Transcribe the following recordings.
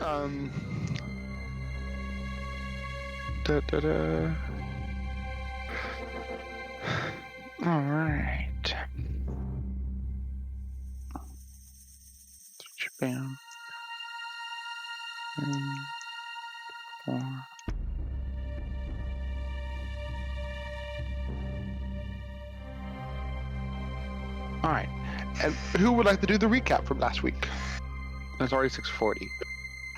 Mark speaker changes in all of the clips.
Speaker 1: Um. Da, da, da. All right. Bam. 3, 4. All right. And who would like to do the recap from last week? It's already 6:40.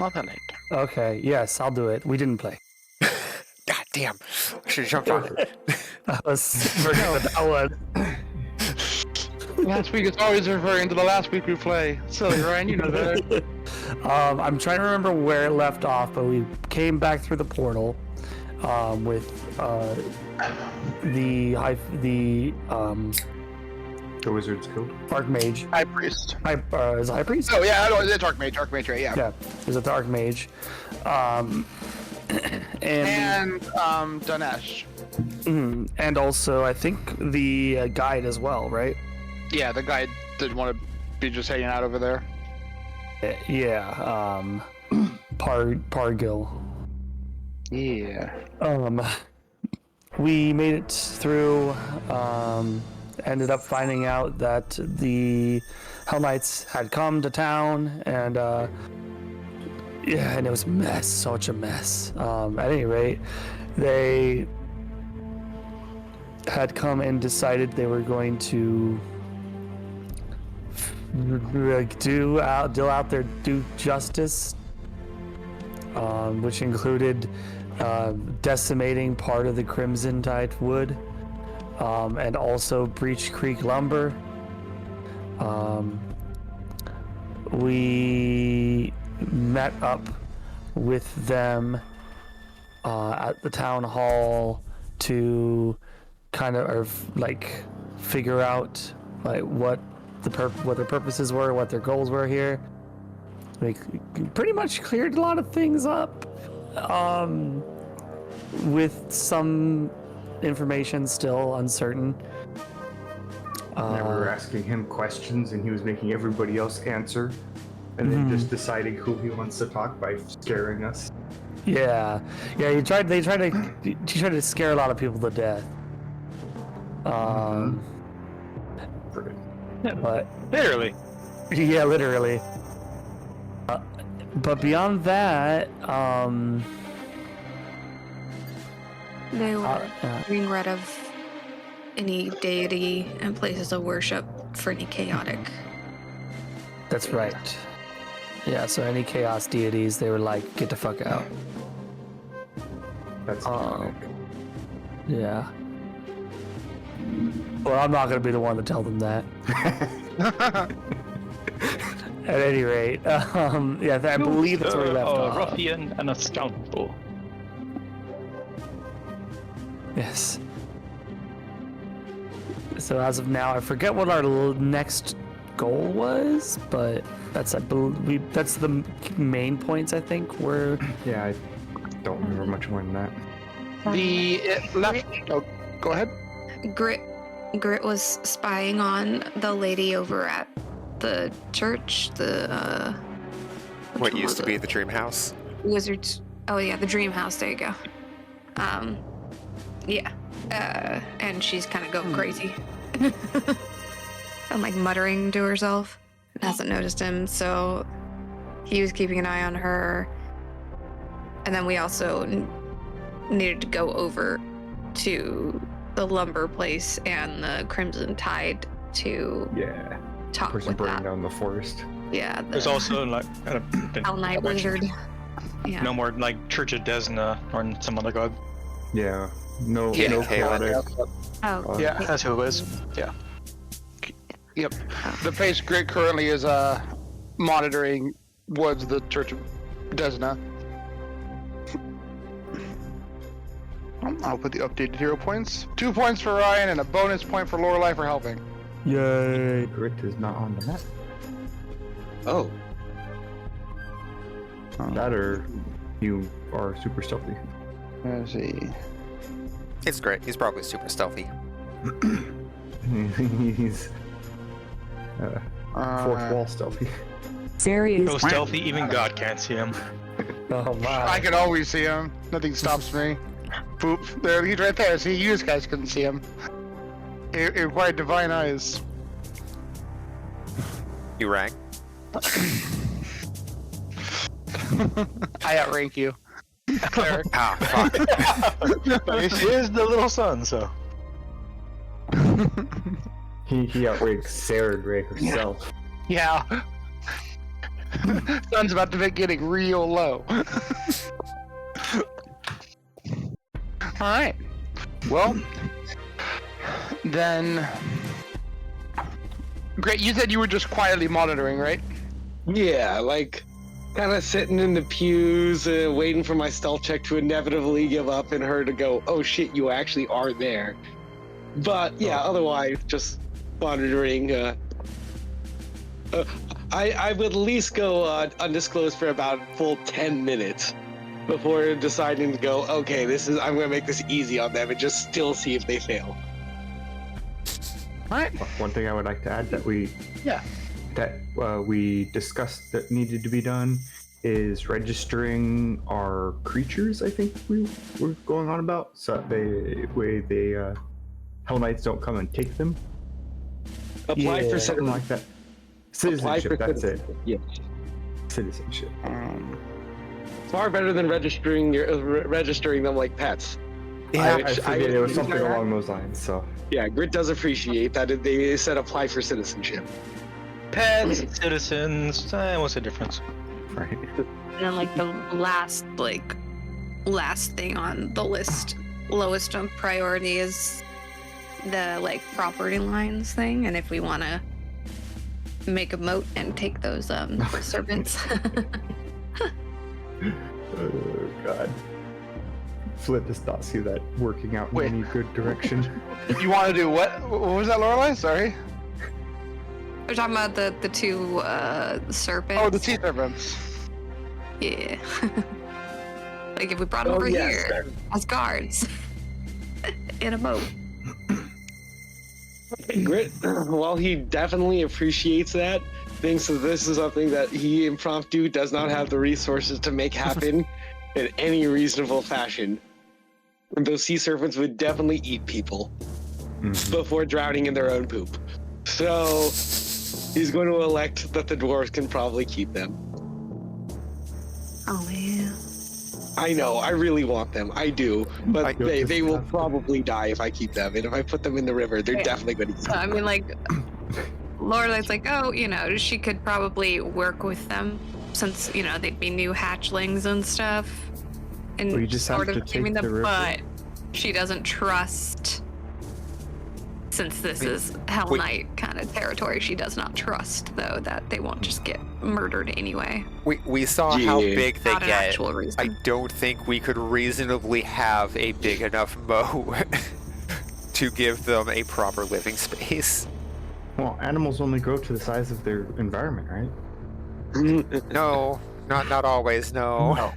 Speaker 1: Not that late.
Speaker 2: Okay, yes, I'll do it. We didn't play.
Speaker 3: God damn. I should have jumped on it.
Speaker 2: I was forgetting with that one.
Speaker 1: Last week is always referring to the last week we play. Silly, Ryan, you know that.
Speaker 2: I'm trying to remember where it left off, but we came back through the portal with the
Speaker 4: Wizard's Guild.
Speaker 2: Archmage.
Speaker 1: High Priest.
Speaker 2: Is it High Priest?
Speaker 1: Oh, yeah, no, it's Archmage. Archmage, right? Yeah.
Speaker 2: Yeah, is it the Archmage?
Speaker 1: And Danesh.
Speaker 2: And also, I think the guide as well, right?
Speaker 1: Yeah, the guy didn't want to be just hanging out over there.
Speaker 2: Yeah, Pargil.
Speaker 1: Yeah.
Speaker 2: We made it through, ended up finding out that the Hell Knights had come to town, and and it was a mess, such a mess. At any rate, they had come and decided they were going to deal out their due justice, which included decimating part of the Crimson Tide Wood, and also Breach Creek Lumber. We met up with them at the town hall to kind of like figure out like what their purposes were, what their goals were here. We pretty much cleared a lot of things up, with some information still uncertain.
Speaker 4: We were asking him questions and he was making everybody else answer, and then just deciding who he wants to talk by scaring us.
Speaker 2: Yeah. He tried to scare a lot of people to death. But
Speaker 5: Literally.
Speaker 2: yeah, literally. But beyond that,
Speaker 6: They were getting rid of any deity and places of worship for any chaotic.
Speaker 2: that's right. Yeah, so any chaos deities, they were like, get the fuck out.
Speaker 4: That's ironic.
Speaker 2: Yeah. Well, I'm not going to be the one to tell them that. At any rate, I believe that's where we left
Speaker 5: A
Speaker 2: off.
Speaker 5: ruffian and a scoundrel.
Speaker 2: Yes. So as of now, I forget what our next goal was, but that's the main points I think were.
Speaker 4: Yeah, I don't remember much more than that.
Speaker 1: Left. Oh, go ahead.
Speaker 6: Grit was spying on the lady over at the church,
Speaker 3: What used to be the Dream House?
Speaker 6: Wizards. Oh yeah, the Dream House. There you go. Yeah. And she's kind of going crazy. And like muttering to herself. And hasn't noticed him, so he was keeping an eye on her. And then we also needed to go over to the lumber place and the Crimson Tide to talk
Speaker 4: Person
Speaker 6: with
Speaker 4: burning
Speaker 6: that.
Speaker 4: down the forest.
Speaker 6: Yeah.
Speaker 5: There's also like
Speaker 6: Hell Knight Wizard. Yeah.
Speaker 5: no more like Church of Desna or some other god.
Speaker 4: Yeah. No
Speaker 3: Chaotic.
Speaker 6: Oh.
Speaker 1: Yeah,
Speaker 5: That's who it is. Yeah.
Speaker 1: Yep. The place Grid currently is monitoring was the Church of Desna. I'll put the updated hero points. 2 points for Ryan and a bonus point for Lorelei for helping.
Speaker 2: Yay.
Speaker 4: Grit is not on the map.
Speaker 3: Oh.
Speaker 4: That or you are super stealthy.
Speaker 1: Let's see.
Speaker 3: It's great. He's probably super stealthy.
Speaker 4: He's fourth wall stealthy.
Speaker 5: So stealthy, even God can't see him.
Speaker 2: Oh my.
Speaker 1: I can always see him. Nothing stops me. Boop. There, he's right there. See, you guys couldn't see him. It required divine eyes.
Speaker 3: You rang?
Speaker 1: I outrank you. Cleric.
Speaker 3: Ah, fuck.
Speaker 5: She is the little son, so.
Speaker 4: He outranks Sarah Gray herself.
Speaker 1: Yeah. Sun's about to be getting real low. Alright. Well, then. Great, you said you were just quietly monitoring, right?
Speaker 7: Yeah, like kind of sitting in the pews, waiting for my stealth check to inevitably give up and her to go, oh shit, you actually are there. But yeah, otherwise, just monitoring. I would at least go undisclosed for about a full 10 minutes before deciding to go, okay, I'm going to make this easy on them and just still see if they fail.
Speaker 1: Alright.
Speaker 4: One thing I would like to add that we discussed that needed to be done is registering our creatures. I think we were going on about, so that Hell Knights don't come and take them.
Speaker 7: Apply for
Speaker 4: Something like that. Citizenship. That's it.
Speaker 7: Yeah.
Speaker 4: Citizenship.
Speaker 7: Far better than registering them like pets.
Speaker 3: Yeah,
Speaker 4: I forget it was something along those lines. So
Speaker 7: yeah, Grit does appreciate that they said apply for citizenship.
Speaker 5: Pets, citizens, what's the difference?
Speaker 4: right.
Speaker 6: And then like the last thing on the list, lowest on priority is the like property lines thing, and if we want to make a moat and take those servants.
Speaker 4: Oh God. Flint does not see that working out in
Speaker 1: Wait.
Speaker 4: any good direction.
Speaker 1: You want to do what? What was that, Lorelai? Sorry.
Speaker 6: We're talking about the two serpents.
Speaker 1: Oh, the sea serpents.
Speaker 6: Yeah. Like if we brought them over
Speaker 7: yes,
Speaker 6: here as guards in a boat.
Speaker 7: Grit, while he definitely appreciates that, thinks that this is something that he impromptu does not have the resources to make happen in any reasonable fashion. And those sea serpents would definitely eat people before drowning in their own poop. So he's going to elect that the dwarves can probably keep them.
Speaker 6: Oh yeah.
Speaker 7: I know, I really want them. I do. But
Speaker 4: I-
Speaker 7: they will probably die if I keep them. And if I put them in the river, they're
Speaker 6: Yeah.
Speaker 7: definitely going to eat
Speaker 6: So I mean, like, Lorelai's like, oh, she could probably work with them since they'd be new hatchlings and stuff, and
Speaker 4: Well, you just have
Speaker 6: sort
Speaker 4: to
Speaker 6: of taming
Speaker 4: take the
Speaker 6: them.
Speaker 4: river.
Speaker 6: But she doesn't trust, since this is Hell
Speaker 3: wait.
Speaker 6: Knight kind of territory. She does not trust though that they won't just get murdered anyway.
Speaker 3: We saw how
Speaker 7: Yeah.
Speaker 3: big they
Speaker 6: Not an
Speaker 3: get.
Speaker 6: actual reason.
Speaker 3: I don't think we could reasonably have a big enough moat to give them a proper living space.
Speaker 4: Well, animals only grow to the size of their environment, right?
Speaker 3: No, not always. No.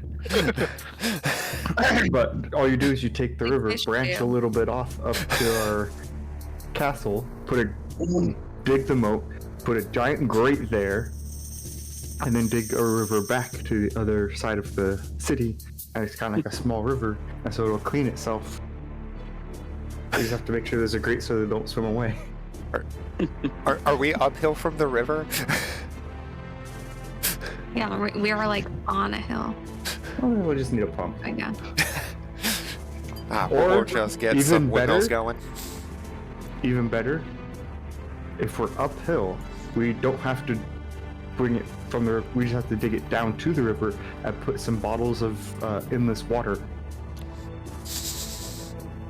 Speaker 4: But all you do is you take the river,
Speaker 6: fish
Speaker 4: branch
Speaker 6: do.
Speaker 4: a little bit off up to our castle, dig the moat, put a giant grate there, and then dig a river back to the other side of the city. And it's kind of like a small river, and so it'll clean itself. You just have to make sure there's a grate so they don't swim away.
Speaker 3: Are we uphill from the river?
Speaker 6: Yeah, we were like on a hill.
Speaker 4: Oh, we'll just need a pump.
Speaker 6: I guess.
Speaker 3: Or
Speaker 4: Or
Speaker 3: just get
Speaker 4: even
Speaker 3: some windmills
Speaker 4: better-
Speaker 3: going.
Speaker 4: Even better, if we're uphill, we don't have to bring it from the. We just have to dig it down to the river and put some bottles of endless water.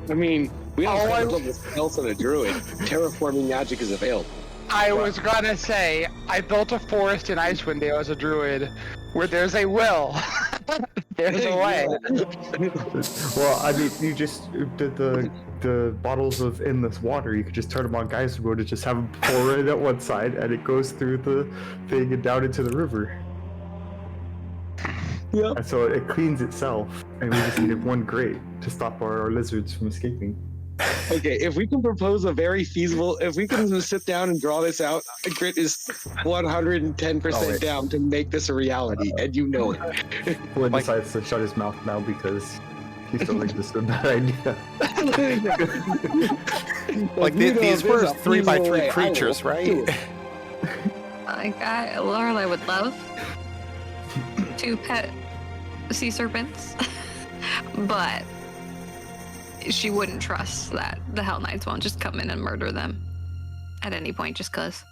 Speaker 7: I mean, we have
Speaker 1: Oh, I-
Speaker 7: a level spells on a druid. Terraforming magic is available.
Speaker 1: I was gonna say, I built a forest in Icewind Dale as a druid, where there's a will. There's a way.
Speaker 4: Well, I mean, you just did the bottles of endless water. You could just turn them on geyser mode and just have them pour it at one side, and it goes through the thing and down into the river.
Speaker 7: Yep.
Speaker 4: And so it cleans itself, and we just needed one grate to stop our lizards from escaping.
Speaker 7: Okay, if we can propose a very feasible, if we can just sit down and draw this out, Grit is 110% down to make this a reality, and you know it.
Speaker 4: Flynn
Speaker 3: Like-
Speaker 4: decides to shut his mouth now because he still thinks this is a bad idea.
Speaker 3: Like
Speaker 7: You know,
Speaker 3: these
Speaker 7: there's
Speaker 3: were
Speaker 7: a
Speaker 3: 3x3
Speaker 7: feasible way. I will
Speaker 3: creatures,
Speaker 7: do
Speaker 3: right?
Speaker 7: it.
Speaker 6: Lorelai would love to pet sea serpents, but she wouldn't trust that the Hell Knights won't just come in and murder them at any point just because.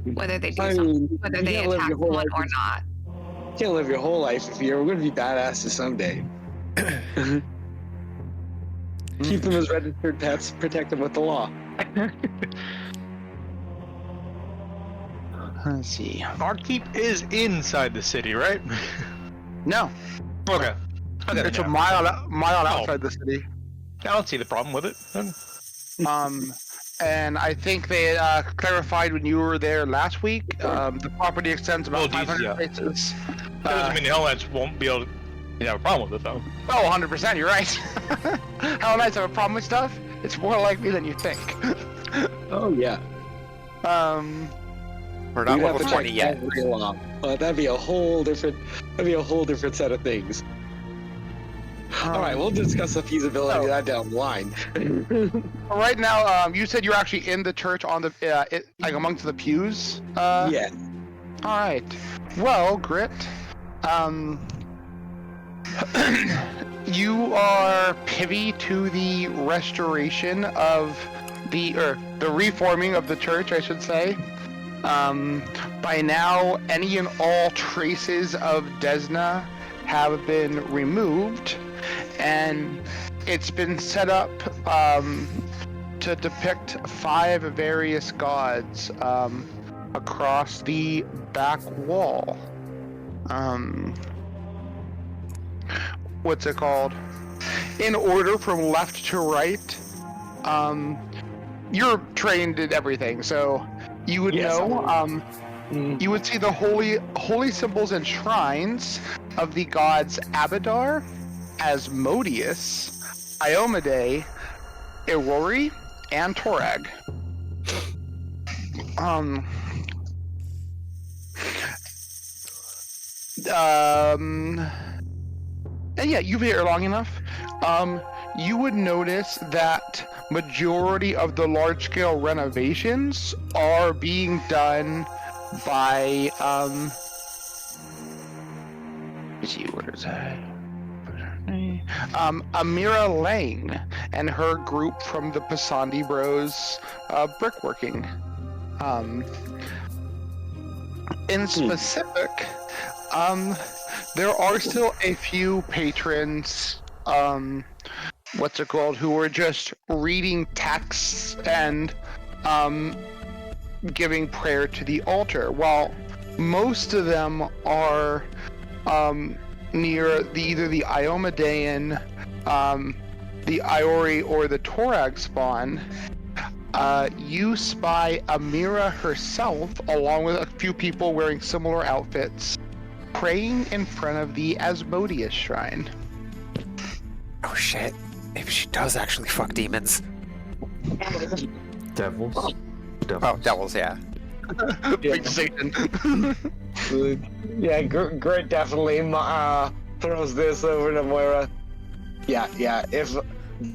Speaker 6: Whether they do
Speaker 7: I
Speaker 6: something,
Speaker 7: mean,
Speaker 6: whether
Speaker 7: you
Speaker 6: they
Speaker 7: can't live
Speaker 6: attack
Speaker 7: your whole
Speaker 6: one
Speaker 7: life
Speaker 6: or
Speaker 7: with-
Speaker 6: not.
Speaker 7: You can't live your whole life if you're going to be badasses someday. Keep them as registered pets, protect them with the law.
Speaker 1: Let's see.
Speaker 5: Our keep is inside the city, right?
Speaker 1: No,
Speaker 5: Okay. Okay.
Speaker 1: it's
Speaker 5: then,
Speaker 1: a
Speaker 5: yeah.
Speaker 1: mile outside the city.
Speaker 5: I don't see the problem with it.
Speaker 1: And I think they clarified when you were there last week. The property extends about
Speaker 5: Well, geez,
Speaker 1: 500
Speaker 5: yeah.
Speaker 1: paces.
Speaker 5: That doesn't mean the Hell Knights won't be able to have a problem with it, though.
Speaker 1: Oh, 100%, you're right. Hell Knights have a problem with stuff? It's more likely than you think.
Speaker 7: Oh yeah.
Speaker 3: We're not
Speaker 7: We'd have
Speaker 3: level
Speaker 7: to
Speaker 3: 20
Speaker 7: check
Speaker 3: yet.
Speaker 7: every law. That'd be a whole different set of things. All right, we'll discuss the feasibility of that down the line.
Speaker 1: Right now, you said you're actually in the church on the, like amongst the pews?
Speaker 7: Yeah.
Speaker 1: All right. Well, Grit, you are privy to the restoration of the reforming of the church, I should say. By now, any and all traces of Desna have been removed, and it's been set up to depict 5 various gods across the back wall. What's it called? In order from left to right. You're trained in everything, so you would
Speaker 7: Yes,
Speaker 1: know. You would see the holy symbols and shrines of the gods Abadar, Asmodeus, Iomade, Irori, and Torag. And yeah, you've been here long enough. You would notice that majority of the large-scale renovations are being done by let's see, where is that? Amira Lang and her group from the Pasandi Bros brickworking. In specific, there are still a few patrons, what's it called, who are just reading texts and giving prayer to the altar, while most of them are near either the Iomedean, the Iori, or the Torag spawn. You spy Amira herself, along with a few people wearing similar outfits, praying in front of the Asmodeus shrine.
Speaker 3: Oh shit. Maybe she does actually fuck demons.
Speaker 4: Devils.
Speaker 3: Oh, devils, yeah.
Speaker 1: Big Satan.
Speaker 7: Yeah, Grit definitely throws this over to Moira. Yeah.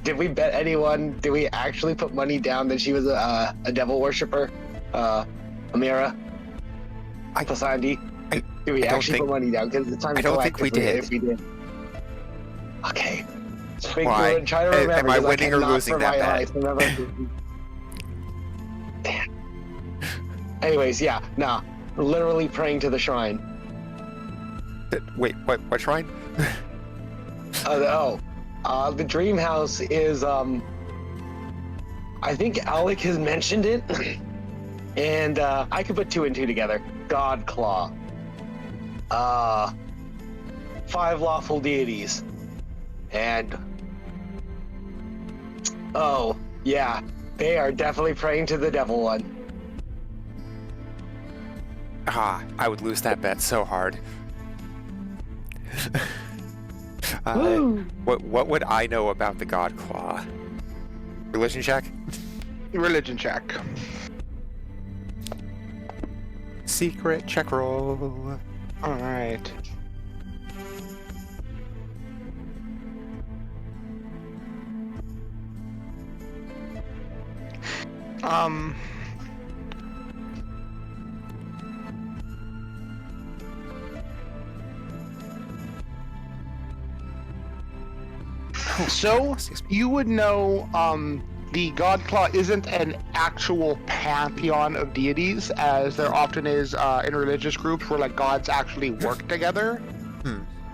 Speaker 7: Did we bet anyone? Did we actually put money down that she was a devil worshiper? Amira? Pasandi? Did we
Speaker 3: I don't
Speaker 7: actually
Speaker 3: think-
Speaker 7: put money down? Because it's time to
Speaker 3: I don't think we did.
Speaker 7: If we did. Okay. Speak
Speaker 3: Why?
Speaker 7: through and try to remember.
Speaker 3: Am I
Speaker 7: 'cause
Speaker 3: winning or
Speaker 7: cannot
Speaker 3: losing
Speaker 7: for
Speaker 3: that
Speaker 7: my
Speaker 3: bet?
Speaker 7: life remember. Damn. Anyways, yeah, nah. Literally praying to the shrine.
Speaker 3: Wait, what shrine?
Speaker 7: The dream house is I think Alec has mentioned it, and I could put 2 and 2 together. God Claw. 5 lawful deities, and oh yeah, they are definitely praying to the devil one.
Speaker 3: I would lose that bet so hard. What would I know about the God Claw? Religion check?
Speaker 1: Religion check.
Speaker 3: Secret check roll.
Speaker 1: All right. So you would know the God Claw isn't an actual pantheon of deities, as there often is in religious groups where like gods actually work together.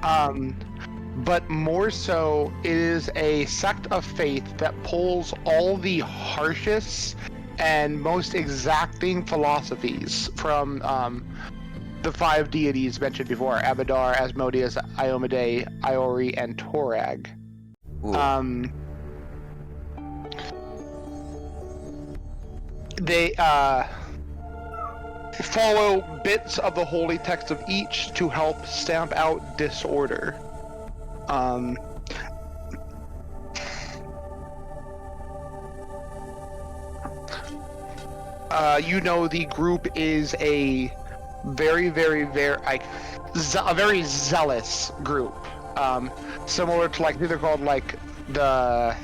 Speaker 1: But more so, it is a sect of faith that pulls all the harshest and most exacting philosophies from the 5 deities mentioned before: Abadar, Asmodeus, Iomade, Iori, and Torag. They follow bits of the holy text of each to help stamp out disorder. You know, the group is a very, very, very, like, a very zealous group. Similar to, like, they're called, like, the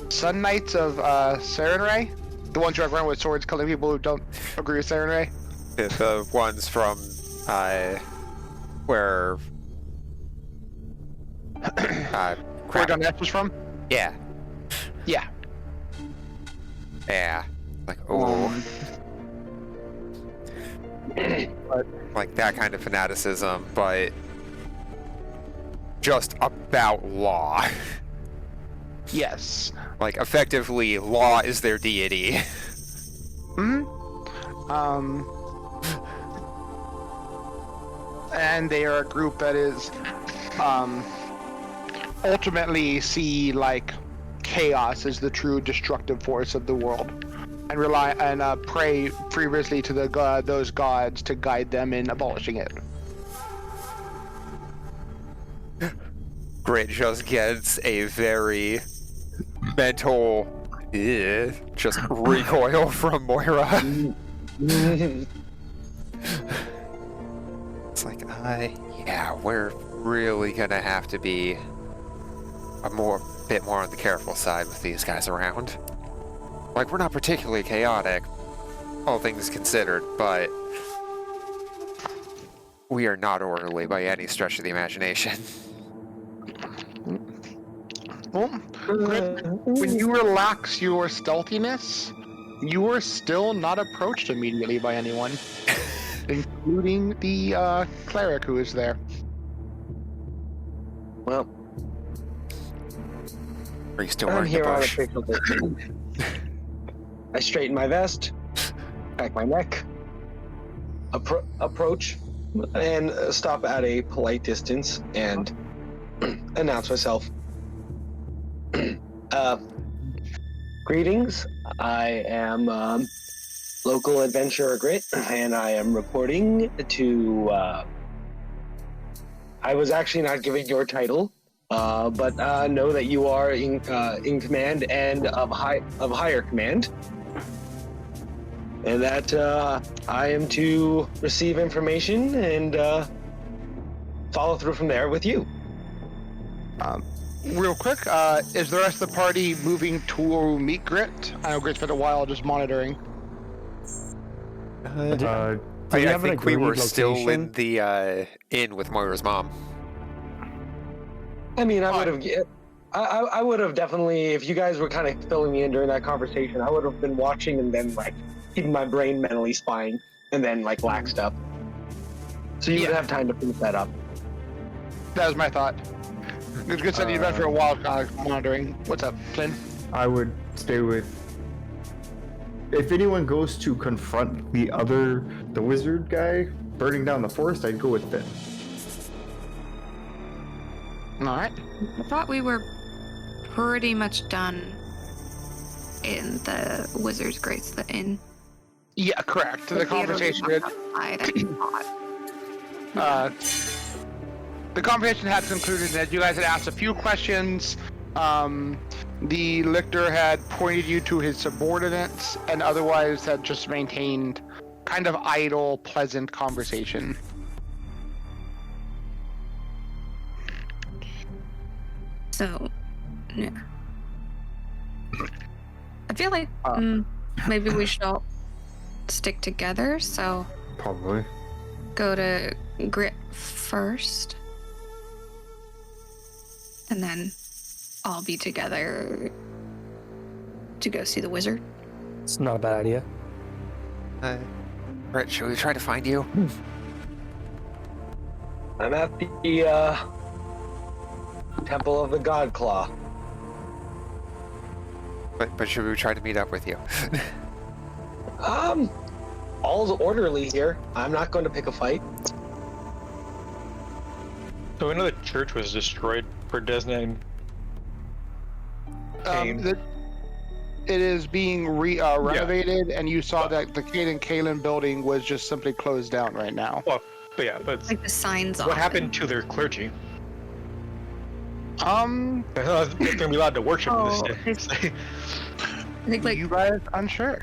Speaker 1: Sun Knights of Sarenrae? The ones who are running with swords killing people who don't agree with Sarenrae?
Speaker 3: The ones from, where...
Speaker 1: Where Donetsk was from?
Speaker 3: Yeah.
Speaker 1: Yeah.
Speaker 3: Yeah. Like, oh. Like that kind of fanaticism, but just about law.
Speaker 1: Yes.
Speaker 3: Like, effectively, law is their deity.
Speaker 1: And they are a group that is, ultimately see, like, chaos as the true destructive force of the world, and rely and pray fervently to those gods to guide them in abolishing it.
Speaker 3: Grit just gets a very mental just recoil from Moira. It's like, yeah, we're really gonna have to be a bit more on the careful side with these guys around. Like, we're not particularly chaotic, all things considered, but we are not orderly by any stretch of the imagination.
Speaker 1: Well, Grit, when you relax your stealthiness, you are still not approached immediately by anyone, including the cleric who is there.
Speaker 7: Well,
Speaker 3: Are you still
Speaker 7: I'm
Speaker 3: wearing the
Speaker 7: here on
Speaker 3: bush?
Speaker 7: official business. I straighten my vest, back my neck, approach, and stop at a polite distance and announce myself. Greetings. I am local adventurer Grit, and I am reporting to. I was actually not giving your title, but know that you are in command and of higher command, and that I am to receive information and follow through from there with you.
Speaker 1: Real quick, is the rest of the party moving to meet Grit? I know Grit's been a while just monitoring.
Speaker 3: I think we were still in the inn with Moira's mom.
Speaker 7: I mean, I would have definitely, if you guys were kind of filling me in during that conversation, I would have been watching and then like keeping my brain mentally spying and then like laxed up. So you would have time to finish that up.
Speaker 1: That was my thought. It's good said you've been for a while monitoring. What's up, Flynn?
Speaker 4: I would stay with. If anyone goes to confront the wizard guy burning down the forest, I'd go with Finn.
Speaker 1: All right.
Speaker 6: I thought we were pretty much done in the Wizard's Grace, the inn.
Speaker 1: Yeah, correct. The conversation. the conversation had concluded that you guys had asked a few questions. The lictor had pointed you to his subordinates, and otherwise had just maintained kind of idle, pleasant conversation.
Speaker 6: So, yeah. I feel like maybe we should all stick together. So
Speaker 4: Probably.
Speaker 6: go to Grit first, and then all be together to go see the wizard.
Speaker 2: It's not a bad idea.
Speaker 3: Brett, should we try to find you?
Speaker 7: I'm at the Temple of the God Claw.
Speaker 3: But should we try to meet up with you?
Speaker 7: All's orderly here. I'm not going to pick a fight.
Speaker 5: So we know the church was destroyed for Desna and
Speaker 1: It is being renovated, and you saw that the Caden Kalen building was just simply closed down right now.
Speaker 5: well, but yeah, but
Speaker 6: Like the signs on
Speaker 5: what
Speaker 6: it.
Speaker 5: happened to their clergy?
Speaker 1: Um,
Speaker 5: They're not going to be allowed to worship
Speaker 6: Oh,
Speaker 5: this day.
Speaker 6: I think like
Speaker 1: you guys unsure?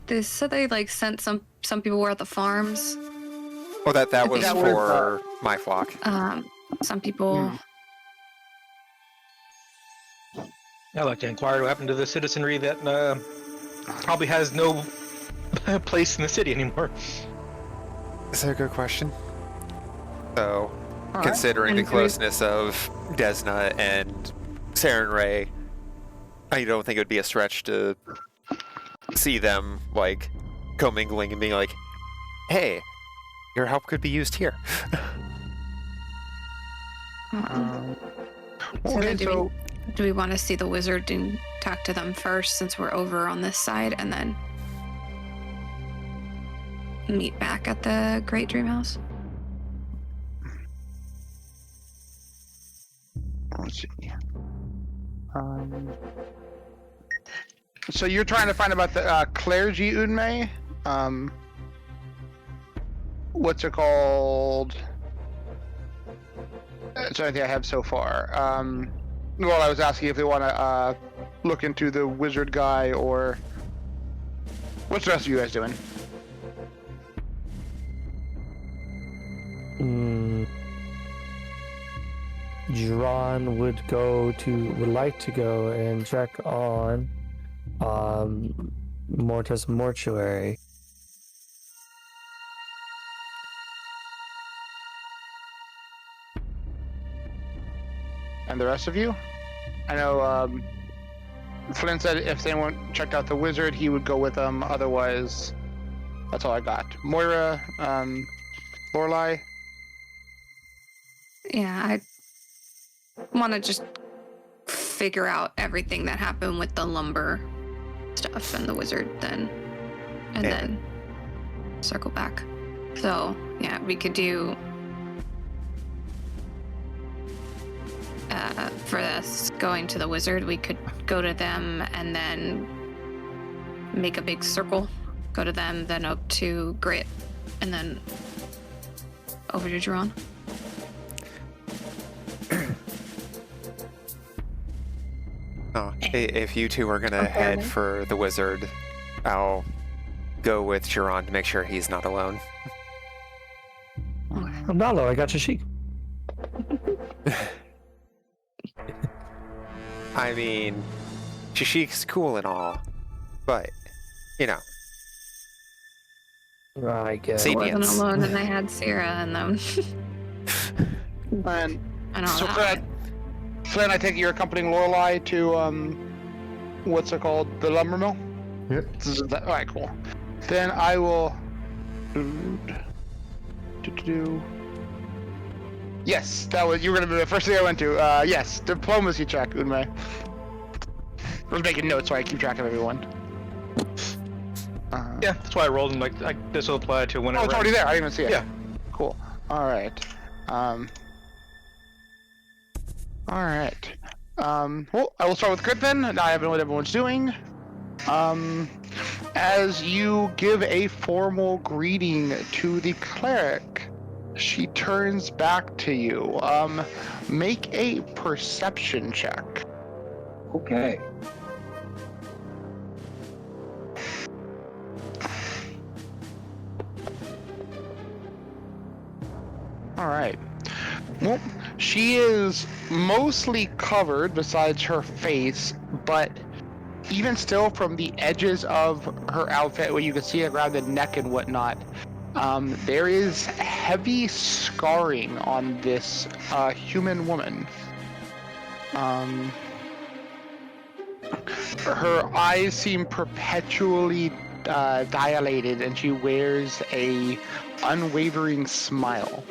Speaker 6: they said they like sent some people were at the farms.
Speaker 3: Oh, that
Speaker 6: think
Speaker 3: was
Speaker 6: that
Speaker 1: was,
Speaker 3: for my flock.
Speaker 6: Some people.
Speaker 5: I'd like to inquire what happened to the citizenry that probably has no place in the city anymore.
Speaker 3: Is that a good question? So,
Speaker 1: All right.
Speaker 3: considering the
Speaker 6: And
Speaker 3: closeness of Desna and Saren Ray, I don't think it would be a stretch to see them, like, commingling and being like, hey, your help could be used here.
Speaker 6: So
Speaker 1: Okay,
Speaker 6: then
Speaker 1: so
Speaker 6: do we want to see the wizard and talk to them first, since we're over on this side, and then meet back at the Great Dream House?
Speaker 1: let's see. So you're trying to find about the clergy Unmei? What's it called? That's anything I have so far. Well, I was asking if they want to look into the wizard guy, or what's the rest of you guys doing?
Speaker 2: Jiran would like to go and check on Mortis Mortuary.
Speaker 1: And the rest of you? I know Flynn said if anyone checked out the wizard, he would go with them. Otherwise, that's all I got. Moira, Lorelai.
Speaker 6: Yeah, I want to just figure out everything that happened with the lumber stuff and the wizard then, and
Speaker 3: Yeah.
Speaker 6: then circle back. So yeah, we could do for us going to the wizard, we could go to them and then make a big circle, go to them, then up to Grit, and then over to Jiran.
Speaker 3: Oh, if you two are gonna
Speaker 6: Okay.
Speaker 3: head for the wizard, I'll go with Jiran to make sure he's not alone.
Speaker 2: Nalo, I got your sheik.
Speaker 3: I mean, Shashik's cool and all, but, you know,
Speaker 2: I guess.
Speaker 3: See-
Speaker 6: I wasn't
Speaker 3: Sapiens.
Speaker 6: alone, and I had Sierra and them.
Speaker 1: And
Speaker 6: I don't
Speaker 1: so
Speaker 6: know.
Speaker 1: Flynn, I take you're accompanying Lorelai to what's it called? The lumber mill?
Speaker 4: Yep.
Speaker 1: All right, cool. Then I will. Yes, that was you were gonna be the first thing I went to. Yes, diplomacy check, Unmei. I was making notes so I keep track of everyone.
Speaker 5: Yeah, that's why I rolled, and like this will apply to whenever.
Speaker 1: Oh, it's already there. I didn't even see it.
Speaker 5: Yeah.
Speaker 1: Cool. All right. All right. Well, I will start with Grit then. Now I have known what everyone's doing. As you give a formal greeting to the cleric, She turns back to you. Make a perception check.
Speaker 7: Okay.
Speaker 1: All right. Well, she is mostly covered besides her face, but even still from the edges of her outfit, where you can see around the neck and whatnot, there is heavy scarring on this human woman. Her eyes seem perpetually dilated, and she wears a unwavering smile.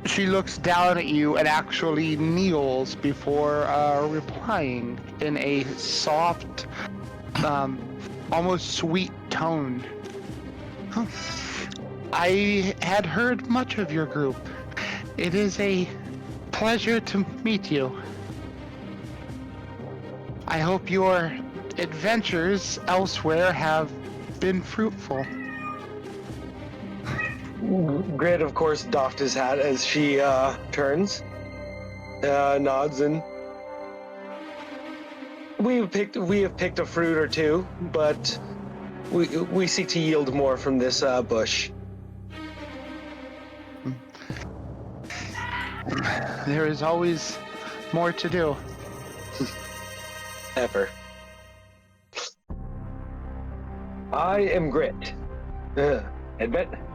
Speaker 1: She looks down at you and actually kneels before replying in a soft, almost sweet tone. Huh. I had heard much of your group. It is a pleasure to meet you. I hope your adventures elsewhere have been fruitful.
Speaker 7: Grit, of course, doffed his hat as she turns, nods, and we have picked a fruit or two, but we seek to yield more from this bush.
Speaker 1: There is always more to do.
Speaker 7: Ever. I am Grit.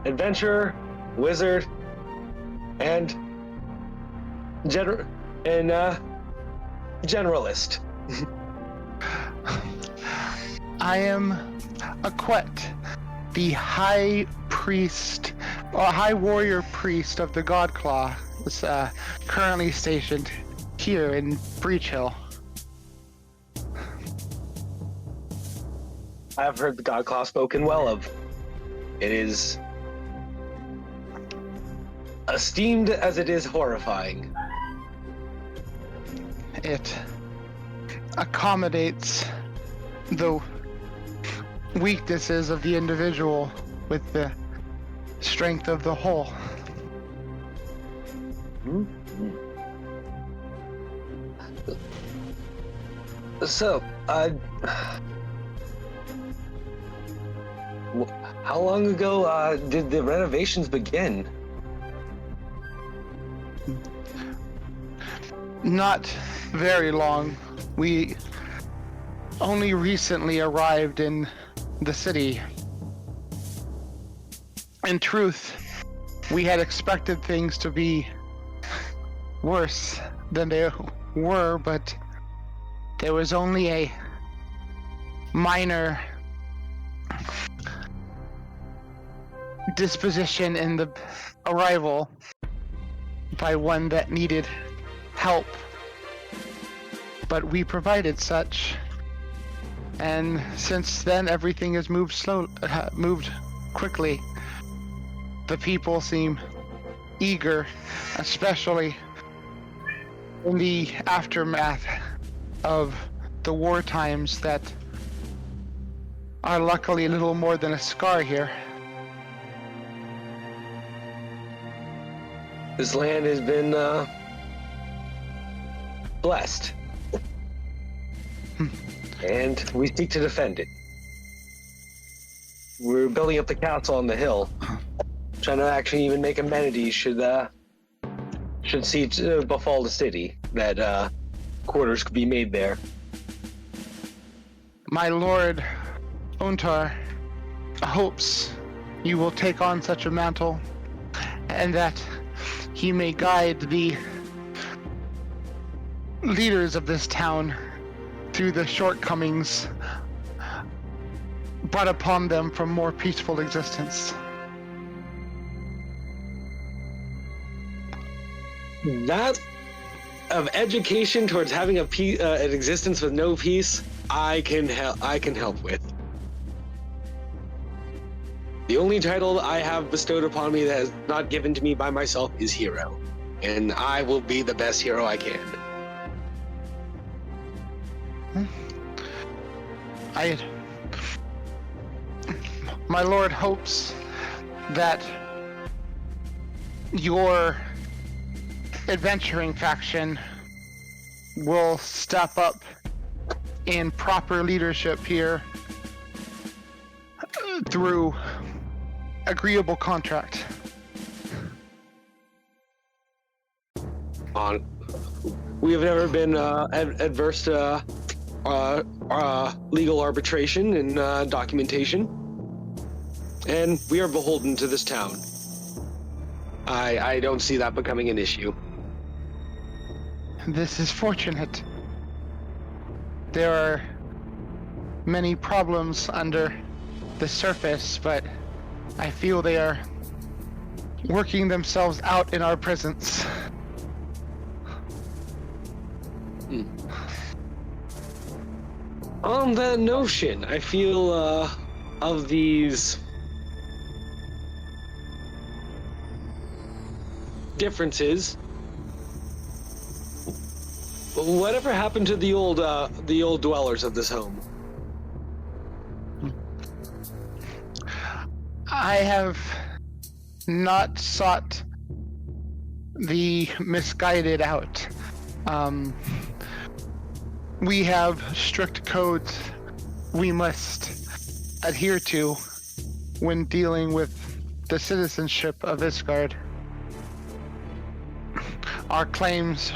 Speaker 7: Adventurer, wizard, and generalist.
Speaker 1: I am Aquet, the high priest, or high warrior priest of the Godclaw, is currently stationed here in Breach Hill.
Speaker 7: I have heard the Godclaw spoken well of. It is esteemed as it is horrifying.
Speaker 1: It accommodates the weaknesses of the individual with the strength of the whole.
Speaker 7: So, how long ago did the renovations begin?
Speaker 1: Not very long. We only recently arrived in the city. In truth, we had expected things to be worse than they were, but there was only a minor disposition in the arrival by one that needed help. But we provided such, and since then everything has moved moved quickly. The people seem eager, especially in the aftermath of the war times that are luckily little more than a scar here.
Speaker 7: This land has been blessed. And we seek to defend it. We're building up the castle on the hill. Trying to actually even make amenities should see it befall the city, that quarters could be made there.
Speaker 1: My lord Untar hopes you will take on such a mantle, and that he may guide the leaders of this town through the shortcomings brought upon them from more peaceful existence.
Speaker 7: That of education towards having an existence with no peace, I can help with. The only title I have bestowed upon me that is not given to me by myself is hero, and I will be the best hero I can.
Speaker 1: My lord hopes that your adventuring faction will step up in proper leadership here through agreeable contract.
Speaker 7: We have never been adverse to legal arbitration and documentation, and we are beholden to this town. I don't see that becoming an issue.
Speaker 1: This is fortunate. There are many problems under the surface, but I feel they are working themselves out in our presence.
Speaker 7: On that notion, I feel of these differences. Whatever happened to the old dwellers of this home?
Speaker 1: I have not sought the misguided out. We have strict codes we must adhere to when dealing with the citizenship of Isgard. Our claims,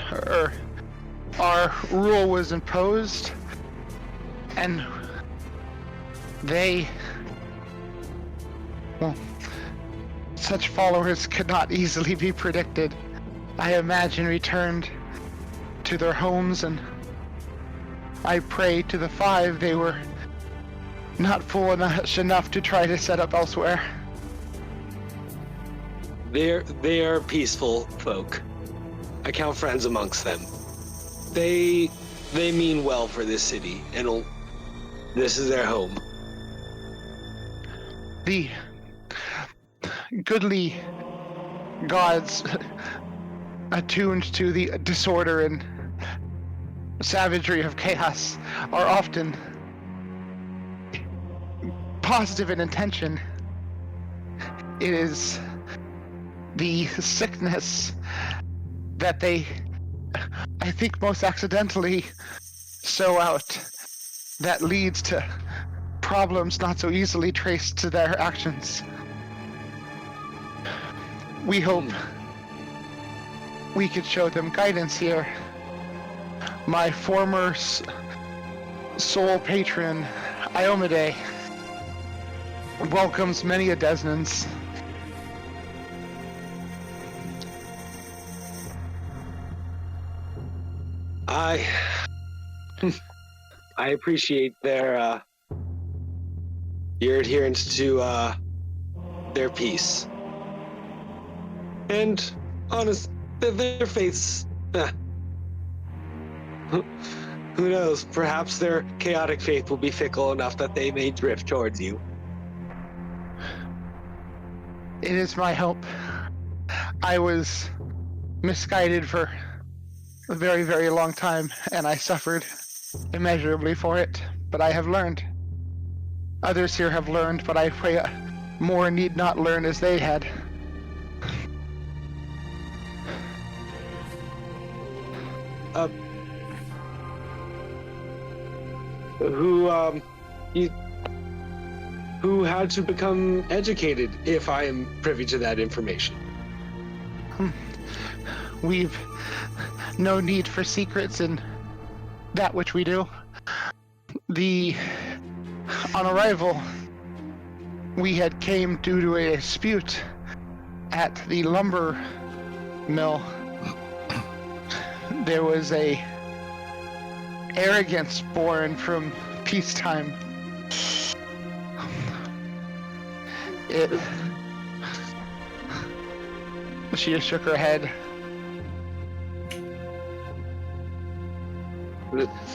Speaker 1: our rule was imposed, and such followers could not easily be predicted. I imagine returned to their homes, and I pray to the five they were not foolish enough to try to set up elsewhere.
Speaker 7: They are peaceful folk. I count friends amongst them. They mean well for this city, and this is their home.
Speaker 1: The goodly gods attuned to the disorder and savagery of chaos are often positive in intention. It is the sickness that they, I think, most accidentally sow out that leads to problems not so easily traced to their actions. We hope we could show them guidance here. My former soul patron, Iomade, welcomes many a Desnans.
Speaker 7: I appreciate their your adherence to their peace, and honest their faiths. Who knows? Perhaps their chaotic faith will be fickle enough that they may drift towards you.
Speaker 1: It is my hope. I was misguided for a very, very long time, and I suffered immeasurably for it, but I have learned. Others here have learned, but I pray more need not learn as they had.
Speaker 7: Who had to become educated, if I am privy to that information?
Speaker 1: We've no need for secrets in that which we do. On arrival, we had came due to a dispute at the lumber mill. There was a arrogance born from peacetime. She just shook her head.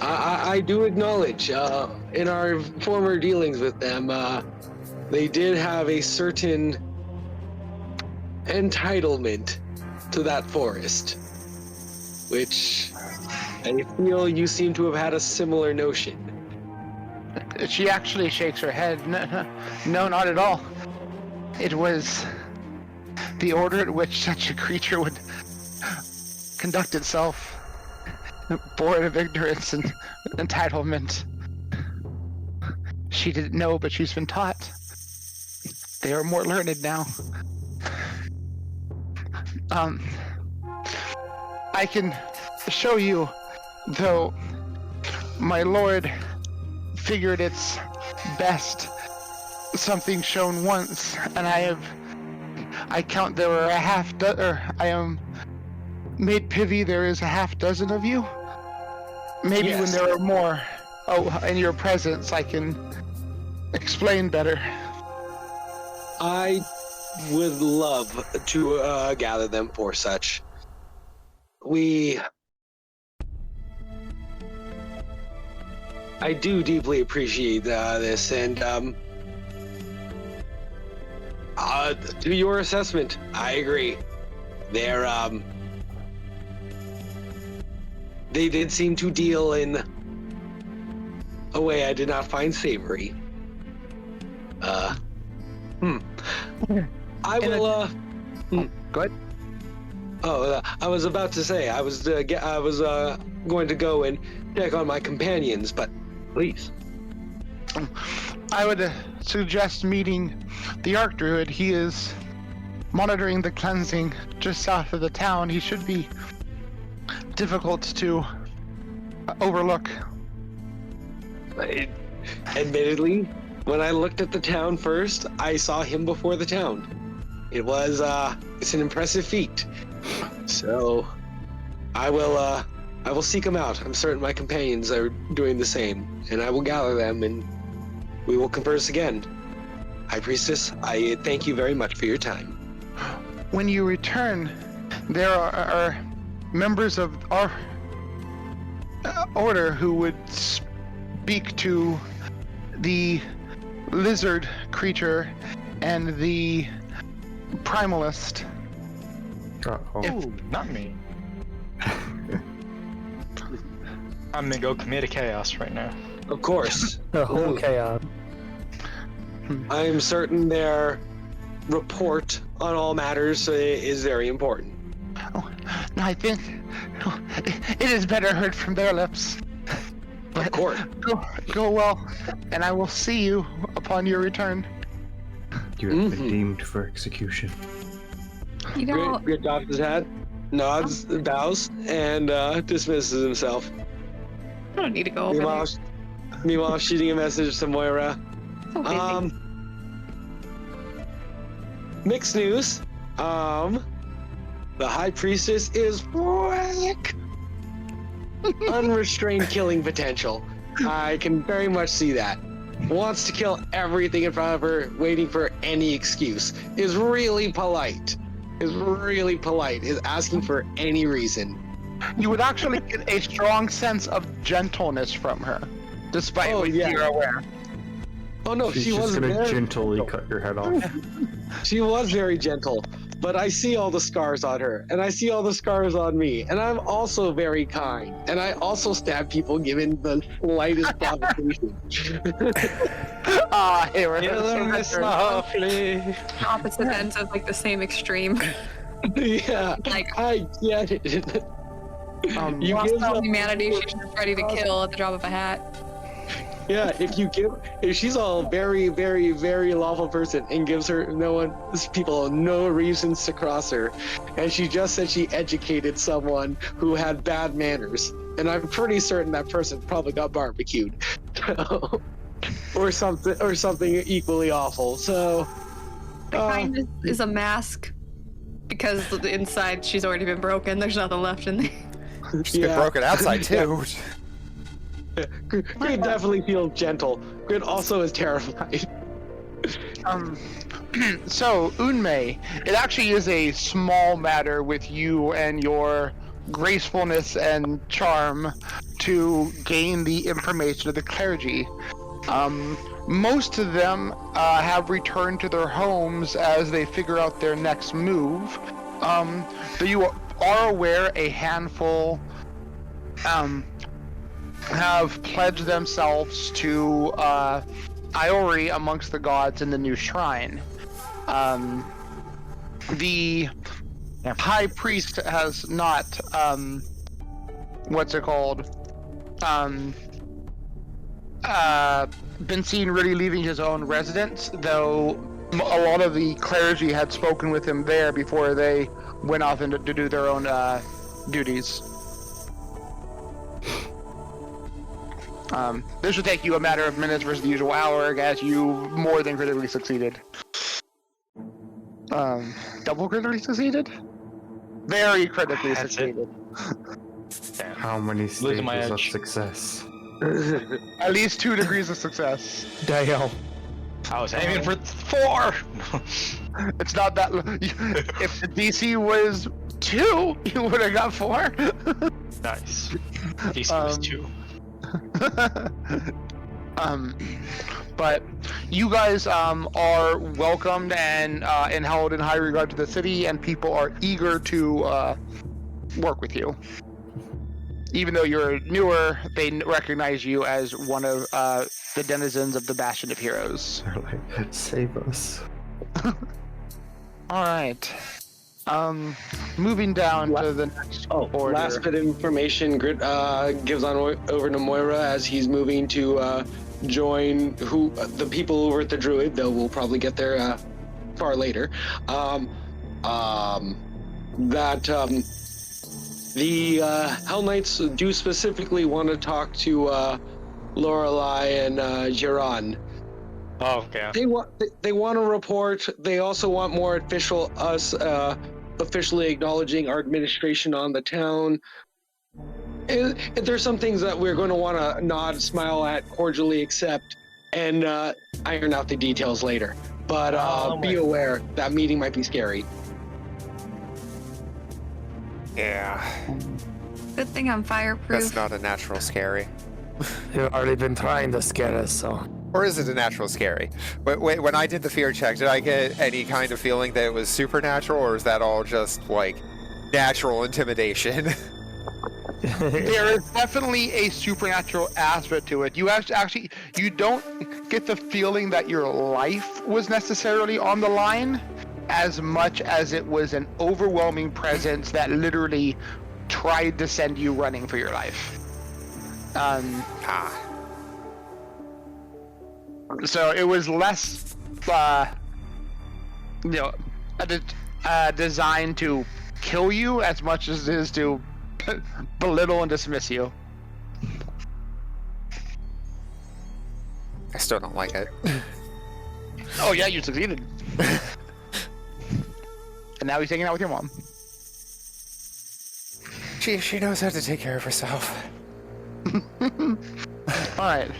Speaker 7: I do acknowledge, in our former dealings with them, they did have a certain entitlement to that forest, which I feel you seem to have had a similar notion.
Speaker 1: She actually shakes her head. No, not at all. It was the order at which such a creature would conduct itself, born of ignorance and entitlement. She didn't know, but she's been taught. They are more learned now. I can show you, though my lord figured it's best something shown once, and I count there were made Pivy, there is a half dozen of you. Maybe
Speaker 7: Yes.
Speaker 1: when there are more, in your presence, I can explain better.
Speaker 7: I would love to gather them for such. I do deeply appreciate this, and to your assessment, I agree. They did seem to deal in a way I did not find savory. I will.
Speaker 1: Go ahead.
Speaker 7: Oh, I was about to say I was going to go and check on my companions, but please.
Speaker 1: I would suggest meeting the Archdruid. He is monitoring the cleansing just south of the town. He should be difficult to overlook.
Speaker 7: Admittedly, when I looked at the town first, I saw him before the town. It's an impressive feat. So, I will seek him out. I'm certain my companions are doing the same, and I will gather them, and we will converse again. High Priestess, I thank you very much for your time.
Speaker 1: When you return, there are members of our order who would speak to the lizard creature and the primalist.
Speaker 5: Oh, not me. I'm gonna go commit a chaos right now.
Speaker 7: Of course.
Speaker 2: The whole chaos.
Speaker 7: I am certain their report on all matters is very important.
Speaker 1: Oh, no, I think it is better heard from their lips.
Speaker 7: Of course.
Speaker 1: Go well, and I will see you upon your return.
Speaker 4: You have been deemed for execution.
Speaker 6: You know,
Speaker 7: Great job, his hat, nods, bows, and dismisses himself.
Speaker 6: I don't need to go over there.
Speaker 7: Meanwhile, shooting a message to Moira.
Speaker 6: So busy.
Speaker 7: Mixed news. The High Priestess is whack. Unrestrained killing potential. I can very much see that. Wants to kill everything in front of her, waiting for any excuse. Is really polite. Is asking for any reason.
Speaker 1: You would actually get a strong sense of gentleness from her, despite what you're aware.
Speaker 7: Oh no,
Speaker 4: She's
Speaker 7: she
Speaker 4: just
Speaker 7: was
Speaker 4: gonna
Speaker 7: very
Speaker 4: gently cut your head off.
Speaker 7: She was very gentle, but I see all the scars on her, and I see all the scars on me, and I'm also very kind, and I also stab people given the slightest provocation.
Speaker 1: Hey, we're
Speaker 5: softly.
Speaker 6: Opposite ends of like the same extreme.
Speaker 7: Yeah,
Speaker 6: Like,
Speaker 7: I get it. You
Speaker 6: lost
Speaker 7: give
Speaker 6: all
Speaker 7: them-
Speaker 6: humanity. She's just ready to kill at the drop of a hat.
Speaker 7: Yeah, if she's a very, very, very lawful person and gives people no reasons to cross her, and she just said she educated someone who had bad manners, and I'm pretty certain that person probably got barbecued, or something equally awful. So,
Speaker 6: The kind is a mask because the inside she's already been broken. There's nothing left in there.
Speaker 3: She's been broken outside too.
Speaker 7: Grid definitely feels gentle. Grid also is terrified.
Speaker 1: So, Unmei, it actually is a small matter with you and your gracefulness and charm to gain the information of the clergy. Most of them have returned to their homes as they figure out their next move. But you are aware a handful have pledged themselves to Iori amongst the gods in the new shrine. The high priest has not, what's it called? Been seen really leaving his own residence, though a lot of the clergy had spoken with him there before they went off to do their own duties. This should take you a matter of minutes versus the usual hour, as you more than critically succeeded. Double critically succeeded? Very critically
Speaker 5: That's
Speaker 1: succeeded.
Speaker 4: How many
Speaker 5: Losing my
Speaker 4: stages of
Speaker 5: edge.
Speaker 4: success?
Speaker 1: At least 2 degrees of success.
Speaker 2: Damn.
Speaker 5: I was aiming for 4!
Speaker 1: It's not that. If the DC was 2, you would have got 4.
Speaker 5: Nice. DC was 2.
Speaker 1: But you guys are welcomed and held in high regard to the city, and people are eager to work with you. Even though you're newer, they recognize you as one of the denizens of the Bastion of Heroes.
Speaker 4: They're like, save us.
Speaker 1: All right. Moving down to the next order.
Speaker 7: Last bit of information Grit gives on over to Moira as he's moving to join the people over at the Druid, though we'll probably get there far later. The Hell Knights do specifically want to talk to Lorelei and Jiran.
Speaker 5: Oh, okay.
Speaker 7: They want a report. They also want more officially acknowledging our administration on the town. There's some things that we're going to want to nod, smile at, cordially accept, and iron out the details later. But be aware that meeting might be scary.
Speaker 3: Yeah,
Speaker 6: Good thing I'm fireproof.
Speaker 3: that's not a natural scary.
Speaker 2: You've already been trying to scare us, so.
Speaker 3: Or is it a natural scary? Wait, when I did the fear check, did I get any kind of feeling that it was supernatural, or is that all just, like, natural intimidation?
Speaker 1: There is definitely a supernatural aspect to it. You actually you don't get the feeling that your life was necessarily on the line, as much as it was an overwhelming presence that literally tried to send you running for your life. So it was less, designed to kill you as much as it is to belittle and dismiss you.
Speaker 3: I still don't like it.
Speaker 1: Oh yeah, you succeeded. And now he's hanging out with your mom.
Speaker 3: She knows how to take care of herself.
Speaker 1: Alright.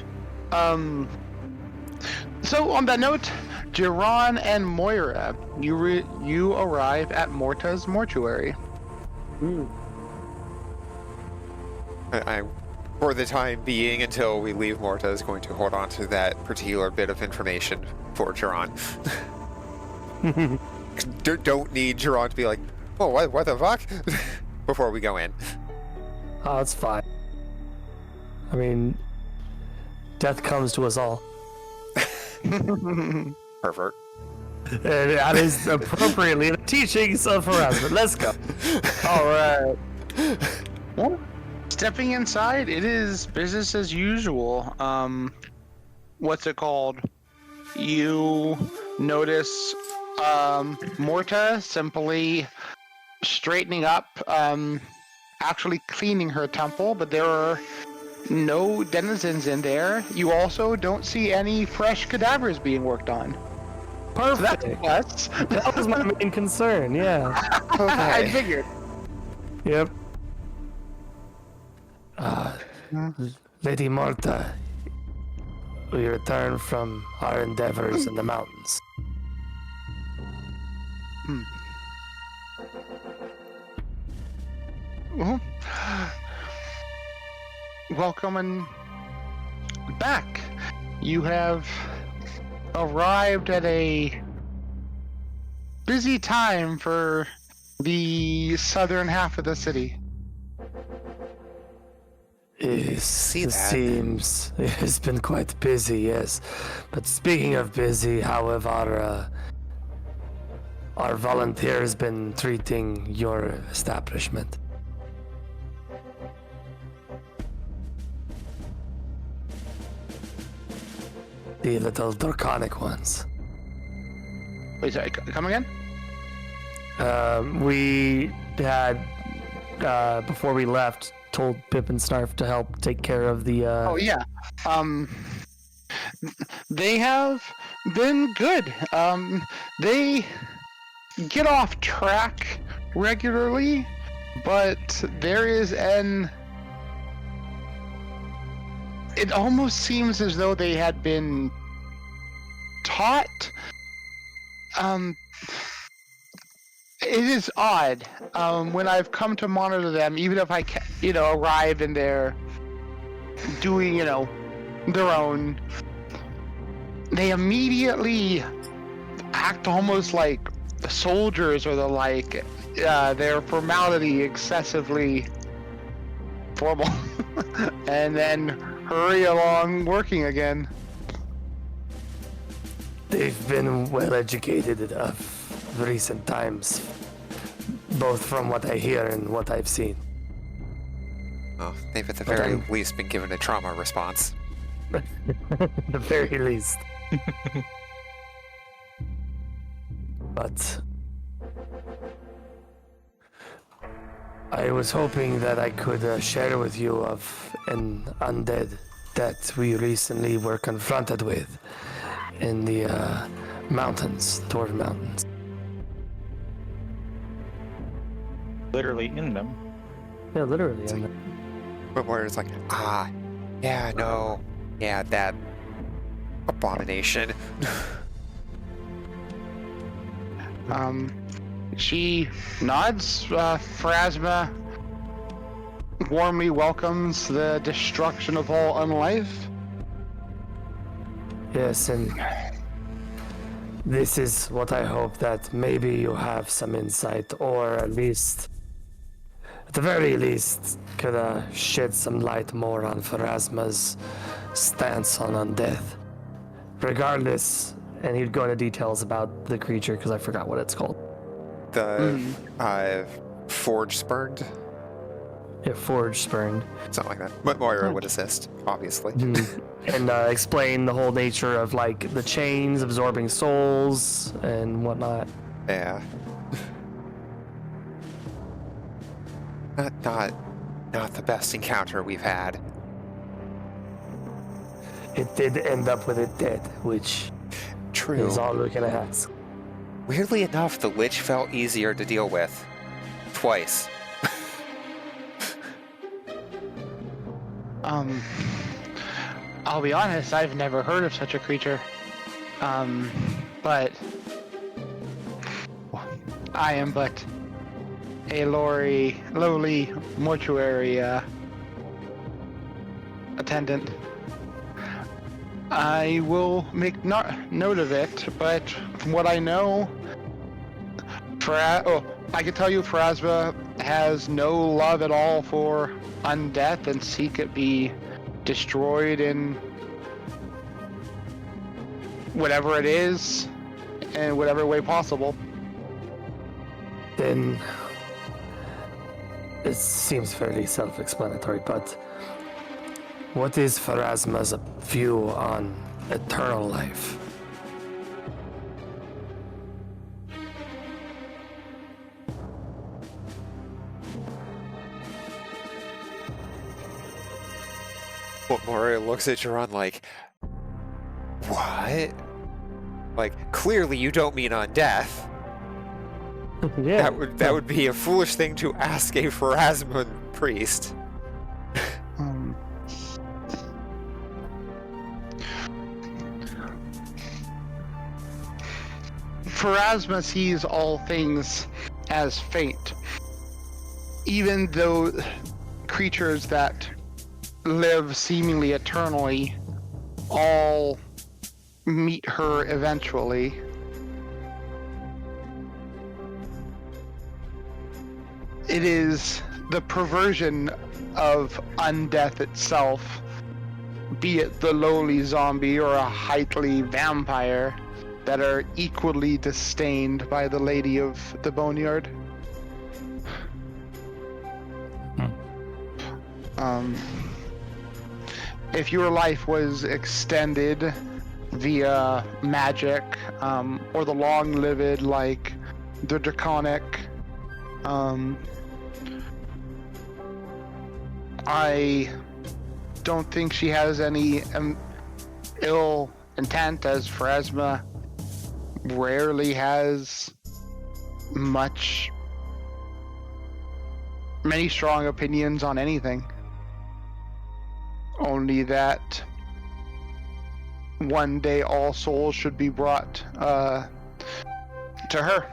Speaker 1: So on that note, Jiran and Moira, you arrive at Morta's mortuary.
Speaker 3: I, for the time being, until we leave Morta, is going to hold on to that particular bit of information for Jiran. Don't need Jiran to be like, oh, what the fuck? Before we go in.
Speaker 2: Oh, it's fine. I mean, death comes to us all.
Speaker 3: Pervert.
Speaker 2: And that is appropriately the teachings of harassment. Let's go.
Speaker 1: All right. Well, stepping inside, it is business as usual. What's it called? You notice Morta simply straightening up, actually cleaning her temple, but there are no denizens in there. You also don't see any fresh cadavers being worked on.
Speaker 2: Perfect.
Speaker 1: So that's a plus.
Speaker 2: That was my main concern, yeah.
Speaker 1: I figured.
Speaker 2: Yep. Lady Marta, we return from our endeavors in the mountains.
Speaker 1: Welcome and back. You have arrived at a busy time for the southern half of the city.
Speaker 2: It seems it's been quite busy, yes. But speaking of busy, however, our volunteers been treating your establishment? The little draconic ones.
Speaker 1: Wait, sorry, come again?
Speaker 2: We had, before we left, told Pip and Snarf to help take care of the,
Speaker 1: Oh yeah. They have been good. They get off track regularly, but there is it almost seems as though they had been taught. It is odd when I've come to monitor them, even if I arrive and they're doing their own. They immediately act almost like soldiers, or the like. Their formality excessively formal, and then hurry along working again.
Speaker 2: They've been well educated of recent times, both from what I hear and what I've seen.
Speaker 3: Oh, they've at the
Speaker 2: But
Speaker 3: very
Speaker 2: I'm-
Speaker 3: least been given a trauma response.
Speaker 2: At the very least. But I was hoping that I could share with you of an undead that we recently were confronted with in the mountains, the Dwarven Mountains.
Speaker 5: Literally in them.
Speaker 2: Yeah, literally.
Speaker 3: But Warrior's like, yeah, no, yeah, that abomination.
Speaker 1: She nods. Pharasma warmly welcomes the destruction of all unlife.
Speaker 2: Yes, and this is what I hope, that maybe you have some insight, or at the very least, could shed some light more on Pharasma's stance on undeath. Regardless, and he'd go into details about the creature, because I forgot what it's called.
Speaker 3: The forge spurned,
Speaker 2: Yeah, Forge Spurned.
Speaker 3: something like that. But Moira would assist, obviously.
Speaker 2: And explain the whole nature of, like, the chains absorbing souls and whatnot.
Speaker 3: Yeah. Not the best encounter we've had.
Speaker 2: It did end up with it dead, which
Speaker 3: True.
Speaker 2: is all we can ask.
Speaker 3: Weirdly enough, the Lich felt easier to deal with. Twice.
Speaker 1: I'll be honest, I've never heard of such a creature. But I am but a lowly mortuary attendant. I will make note of it, but from what I know, I can tell you Pharasma has no love at all for undeath and seek it be destroyed in whatever it is, in whatever way possible.
Speaker 2: Then it seems fairly self-explanatory, but what is Pharasma's view on eternal life?
Speaker 3: Well, Moira looks at Jiran like, what? Like, clearly you don't mean on death.
Speaker 2: Yeah,
Speaker 3: That would be a foolish thing to ask a Pharasman priest.
Speaker 1: Pharasma sees all things as fate. Even though creatures that live seemingly eternally all meet her eventually. It is the perversion of undeath itself, be it the lowly zombie or a heightly vampire, that are equally disdained by the Lady of the Boneyard. If your life was extended via magic, or the long-lived like the Draconic, I don't think she has any ill intent, as Pharasma rarely has many strong opinions on anything. Only that one day all souls should be brought to her,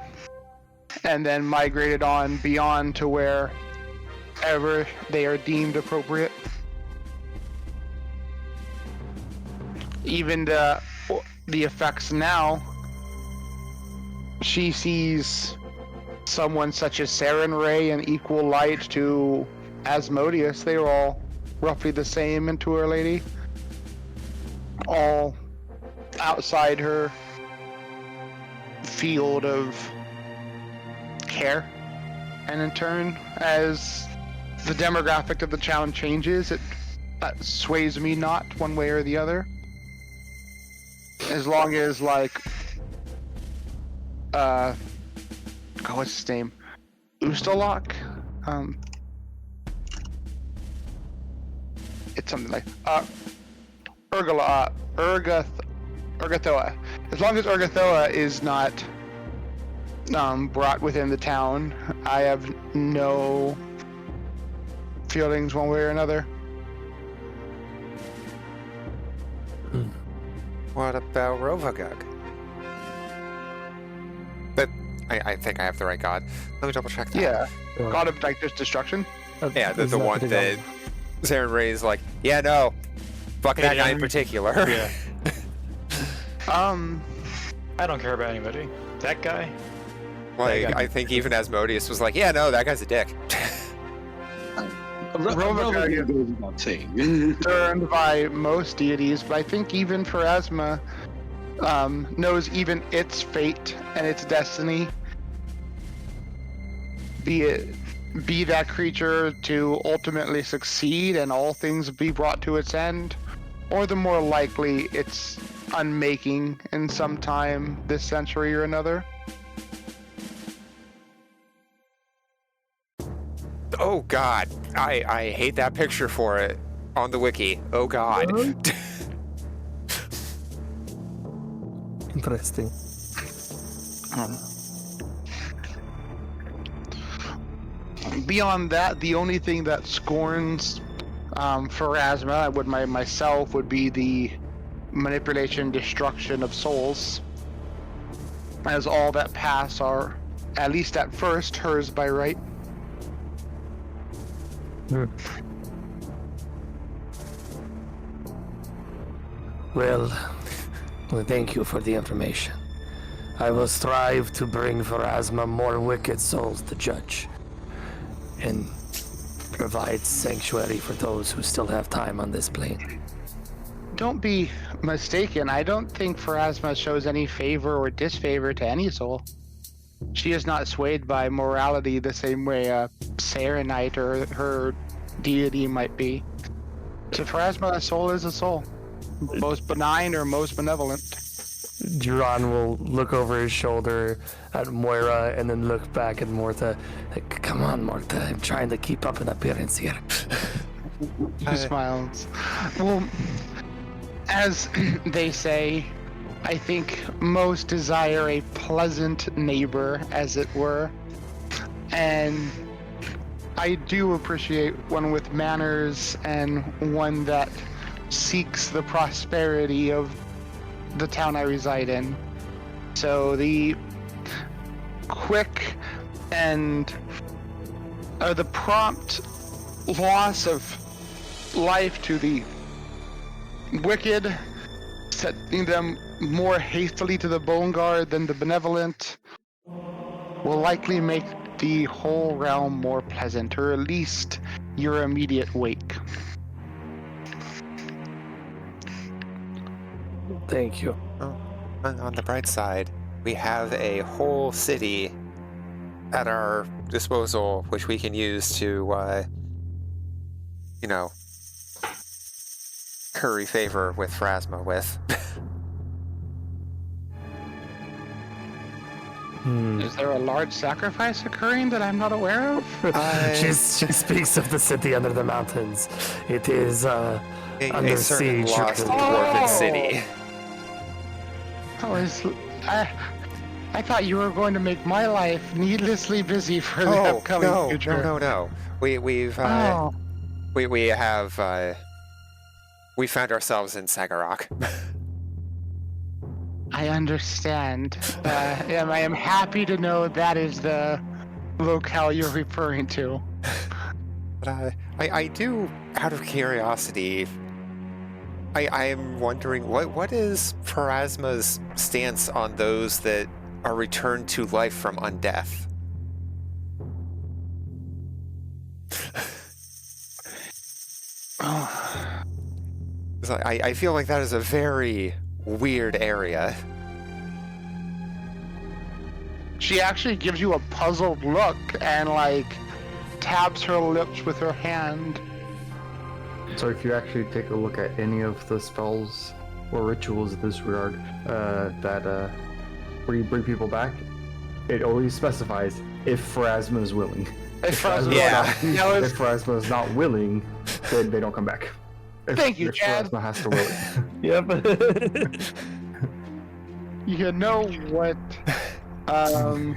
Speaker 1: and then migrated on beyond to wherever they are deemed appropriate. Even the effects now, she sees someone such as Saren Ray in equal light to Asmodeus. They were all roughly the same into Her Lady, all outside her field of care. And in turn, as the demographic of the town changes, it sways me not one way or the other. As long as, like, what's his name? Ustalok? It's something like, Urgathoa. As long as Urgathoa is not, brought within the town, I have no feelings one way or another.
Speaker 3: What about Rovagug? But I think I have the right god. Let me double check that.
Speaker 1: Yeah. God of, like, just destruction?
Speaker 3: Yeah, the one that Saren Ray's like, yeah, no. Fuck that guy in particular.
Speaker 5: Yeah.
Speaker 1: I
Speaker 5: don't care about anybody. That guy?
Speaker 3: Like, I think even Asmodeus was like, yeah, no, that guy's a dick.
Speaker 7: Rovagug goes without saying.
Speaker 1: Turned by most deities, but I think even Pharasma knows even its fate and its destiny. Be that creature to ultimately succeed and all things be brought to its end, or the more likely its unmaking in some time this century or another.
Speaker 3: Oh god, I hate that picture for it on the wiki. Oh god.
Speaker 2: Interesting.
Speaker 1: Beyond that, the only thing that scorns Pharasma myself would be the manipulation, destruction of souls, as all that pass are, at least at first, hers by right.
Speaker 2: Well, thank you for the information. I will strive to bring Pharasma more wicked souls to judge, and provide sanctuary for those who still have time on this plane.
Speaker 1: Don't be mistaken. I don't think Pharasma shows any favor or disfavor to any soul. She is not swayed by morality the same way a Sarenite or her deity might be. To Pharasma, a soul is a soul. Most benign or most benevolent.
Speaker 2: Duran will look over his shoulder at Moira and then look back at Morta. Like, come on, Morta, I'm trying to keep up an appearance here.
Speaker 1: She smiles. Well, as they say, I think most desire a pleasant neighbor, as it were. And I do appreciate one with manners and one that seeks the prosperity of the town I reside in. So the quick and the prompt loss of life to the wicked, setting them more hastily to the bone guard than the benevolent, will likely make the whole realm more pleasant, or at least your immediate wake.
Speaker 2: Thank you.
Speaker 3: On the bright side, we have a whole city at our disposal, which we can use to, curry favor with Pharasma with.
Speaker 1: Is there a large sacrifice occurring that I'm not aware of?
Speaker 2: She speaks of the city under the mountains. It is
Speaker 3: a
Speaker 2: under
Speaker 3: certain
Speaker 2: siege.
Speaker 3: lost
Speaker 1: Oh!
Speaker 3: dwarven city.
Speaker 1: I thought you were going to make my life needlessly busy for the upcoming future.
Speaker 3: No. We found ourselves in Sagarok.
Speaker 1: I understand. I am happy to know that is the locale you're referring to.
Speaker 3: But I do, out of curiosity, I am wondering what is Pharasma's stance on those that are returned to life from undeath? I feel like that is a very weird area.
Speaker 1: She actually gives you a puzzled look and taps her lips with her hand.
Speaker 4: So if you actually take a look at any of the spells or rituals in this regard, where you bring people back, it always specifies if Pharasma is willing. If Pharasma is not willing, then they don't come back.
Speaker 1: Thank you,
Speaker 4: if
Speaker 1: Chad.
Speaker 4: Pharasma has to will it.
Speaker 2: Yep.
Speaker 1: You know what? I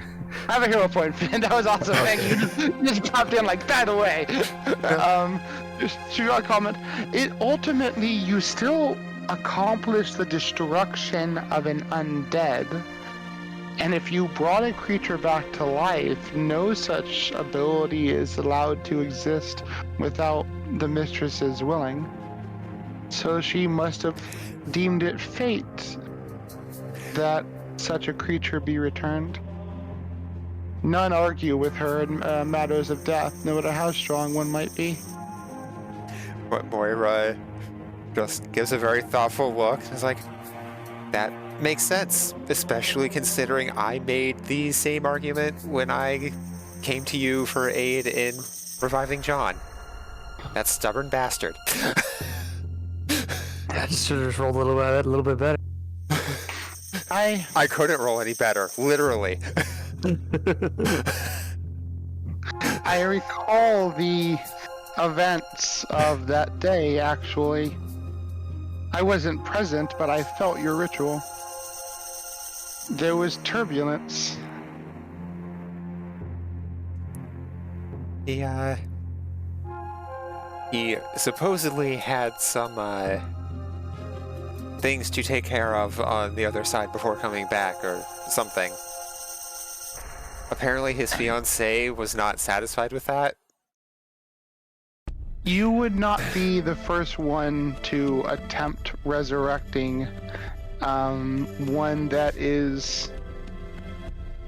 Speaker 1: have a hero point, Finn. That was awesome. Thank you. Just popped in by the way. Just a comment. It ultimately, you still accomplish the destruction of an undead. And if you brought a creature back to life, no such ability is allowed to exist without the mistress's willing. So she must have deemed it fate that such a creature be returned. None argue with her in matters of death, no matter how strong one might be.
Speaker 3: But Moira just gives a very thoughtful look. It's like, that makes sense, especially considering I made the same argument when I came to you for aid in reviving John. That stubborn bastard.
Speaker 2: I just should have rolled a little bit better.
Speaker 3: I couldn't roll any better, literally.
Speaker 1: I recall the events of that day, actually. I wasn't present, but I felt your ritual. There was turbulence.
Speaker 3: He supposedly had some, things to take care of on the other side before coming back, or something. Apparently his fiancée was not satisfied with that.
Speaker 1: You would not be the first one to attempt resurrecting one that is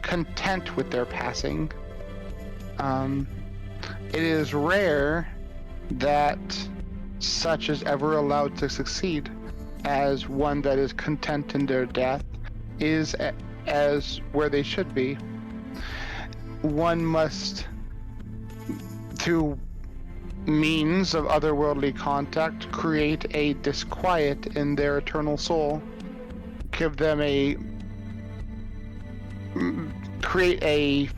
Speaker 1: content with their passing. It is rare that such is ever allowed to succeed, as one that is content in their death is as where they should be. One must, through means of otherworldly contact, create a disquiet in their eternal soul, give them create a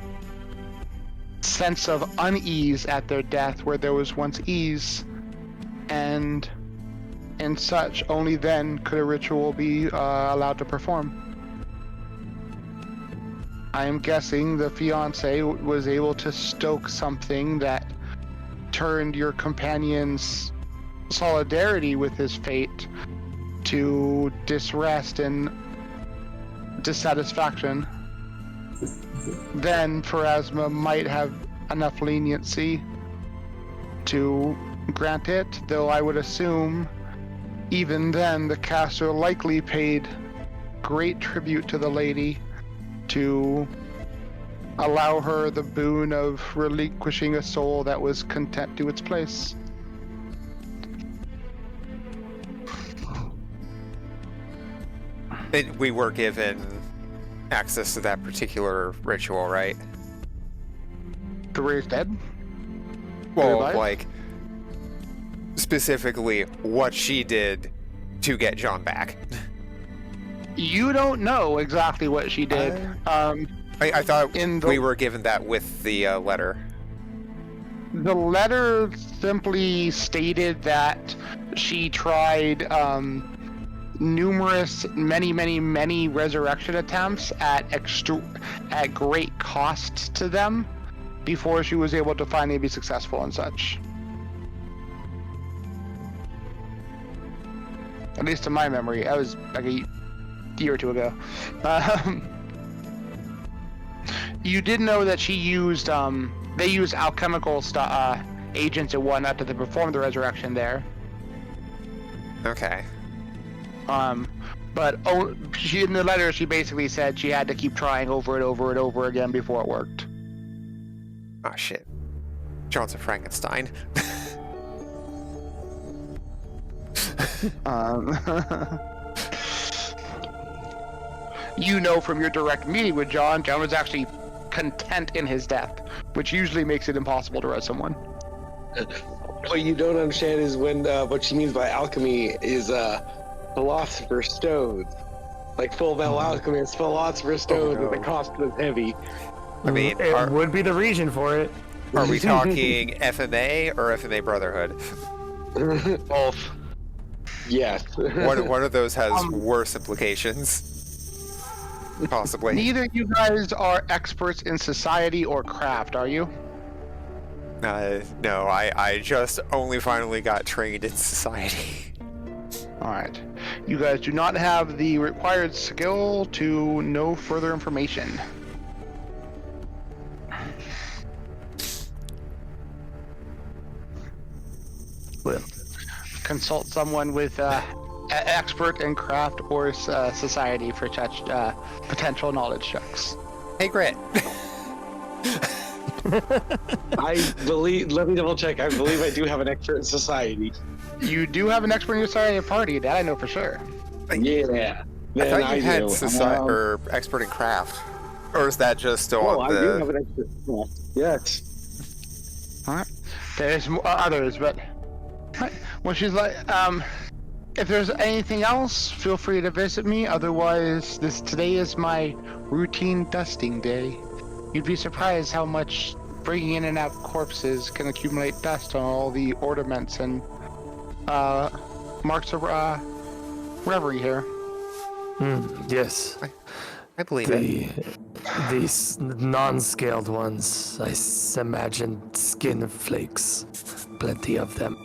Speaker 1: sense of unease at their death where there was once ease, and such, only then could a ritual be allowed to perform. I am guessing the fiancé was able to stoke something that turned your companion's solidarity with his fate to disrest and dissatisfaction. Then Pharasma might have enough leniency to grant it, though I would assume even then the caster likely paid great tribute to the lady to allow her the boon of relinquishing a soul that was content to its place.
Speaker 3: We were given access to that particular ritual, right?
Speaker 1: To raise dead?
Speaker 3: Well,
Speaker 1: Revive?
Speaker 3: like, specifically what she did to get John back.
Speaker 1: You don't know exactly what she did.
Speaker 3: I thought
Speaker 1: In the-
Speaker 3: we were given that with the letter.
Speaker 1: The letter simply stated that she tried numerous, many resurrection attempts at great cost to them before she was able to finally be successful and such. At least in my memory, that was like a year or two ago. You did know that she used they used alchemical agents and whatnot to perform the resurrection there.
Speaker 3: Okay.
Speaker 1: But she, in the letter, she basically said she had to keep trying over and over and over again before it worked.
Speaker 3: Ah, shit. John's a Frankenstein.
Speaker 1: You know from your direct meeting with John was actually content in his death, which usually makes it impossible to res someone.
Speaker 7: What you don't understand is when what she means by alchemy is philosopher's stones. Like Full Metal Alchemist, philosopher's stones,
Speaker 3: no.
Speaker 7: and the cost was heavy.
Speaker 3: I mean,
Speaker 2: It would be the region for it.
Speaker 3: are we talking FMA or FMA Brotherhood?
Speaker 5: Both.
Speaker 7: Yes.
Speaker 3: One of those has worse implications. Possibly.
Speaker 1: Neither you guys are experts in society or craft, are you?
Speaker 3: No, I just only finally got trained in society.
Speaker 1: Alright. You guys do not have the required skill to know further information.
Speaker 2: Well,
Speaker 1: Consult someone with expert in craft or society for such potential knowledge checks.
Speaker 3: Hey, Grit.
Speaker 7: I believe, let me double check. I believe I do have an expert in society.
Speaker 1: You do have an expert in your society party, that I know for sure.
Speaker 7: Yeah.
Speaker 3: I thought you had
Speaker 7: do.
Speaker 3: or expert in craft. Or is that just still
Speaker 7: Oh,
Speaker 3: on
Speaker 7: I do
Speaker 3: the...
Speaker 7: have an expert in craft. Yes.
Speaker 1: Alright. There's others, but... Well, she's like, if there's anything else, feel free to visit me. Otherwise, today is my routine dusting day. You'd be surprised how much bringing in and out corpses can accumulate dust on all the ornaments and marks of reverie here.
Speaker 2: yes.
Speaker 3: I believe it.
Speaker 2: These non-scaled ones, I imagine skin flakes. Plenty of them.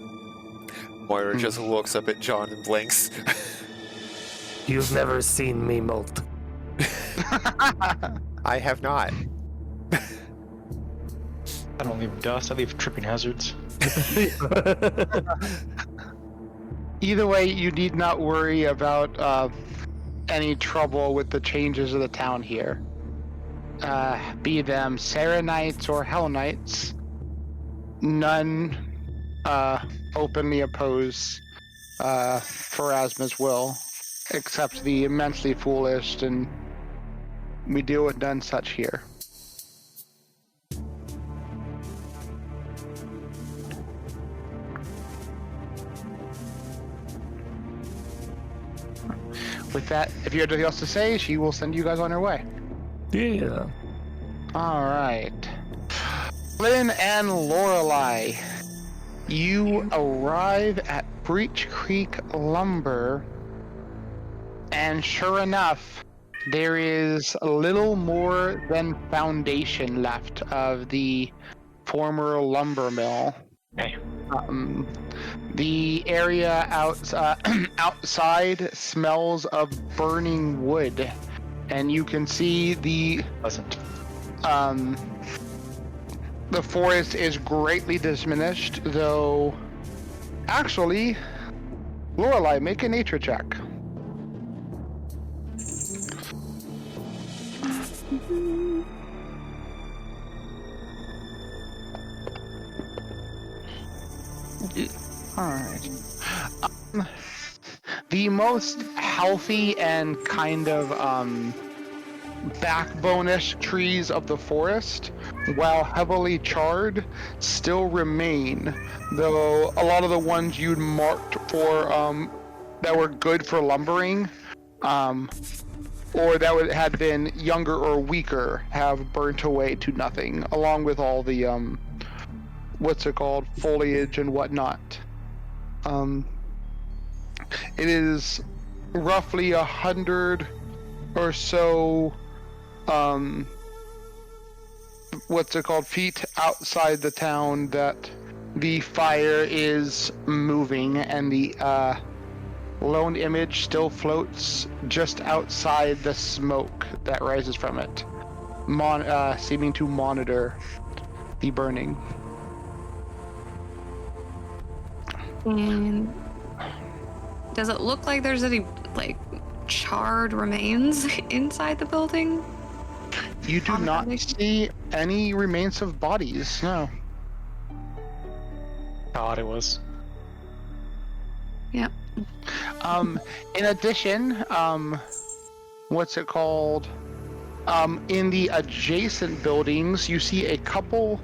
Speaker 3: Moira just looks up at John and blinks.
Speaker 2: You've never seen me molt.
Speaker 3: I have not.
Speaker 5: I don't leave dust, I leave tripping hazards.
Speaker 1: Either way, you need not worry about any trouble with the changes of the town here. Be them Serenites or Hell Knights, none openly oppose Pharasma's will, except the immensely foolish, and we deal with none such here. With that, if you have anything else to say, she will send you guys on your way.
Speaker 2: Yeah.
Speaker 1: Alright. Flynn and Lorelei, you arrive at Breach Creek Lumber, and sure enough, there is a little more than foundation left of the former lumber mill.
Speaker 5: Hey.
Speaker 1: The area outside smells of burning wood, and you can see the forest is greatly diminished, though. Actually, Lorelei, make a nature check. Alright. The most healthy and kind of backbone-ish trees of the forest, while heavily charred, still remain, though a lot of the ones you'd marked for that were good for lumbering, or that had been younger or weaker, have burnt away to nothing, along with all the foliage and whatnot. It is roughly 100 or so feet outside the town that the fire is moving, and the lone image still floats just outside the smoke that rises from it, seeming to monitor the burning.
Speaker 6: And does it look like there's any like charred remains inside the building?
Speaker 1: You do not see any remains of bodies, no.
Speaker 5: Thought it was.
Speaker 6: Yep.
Speaker 1: In addition, in the adjacent buildings, you see a couple.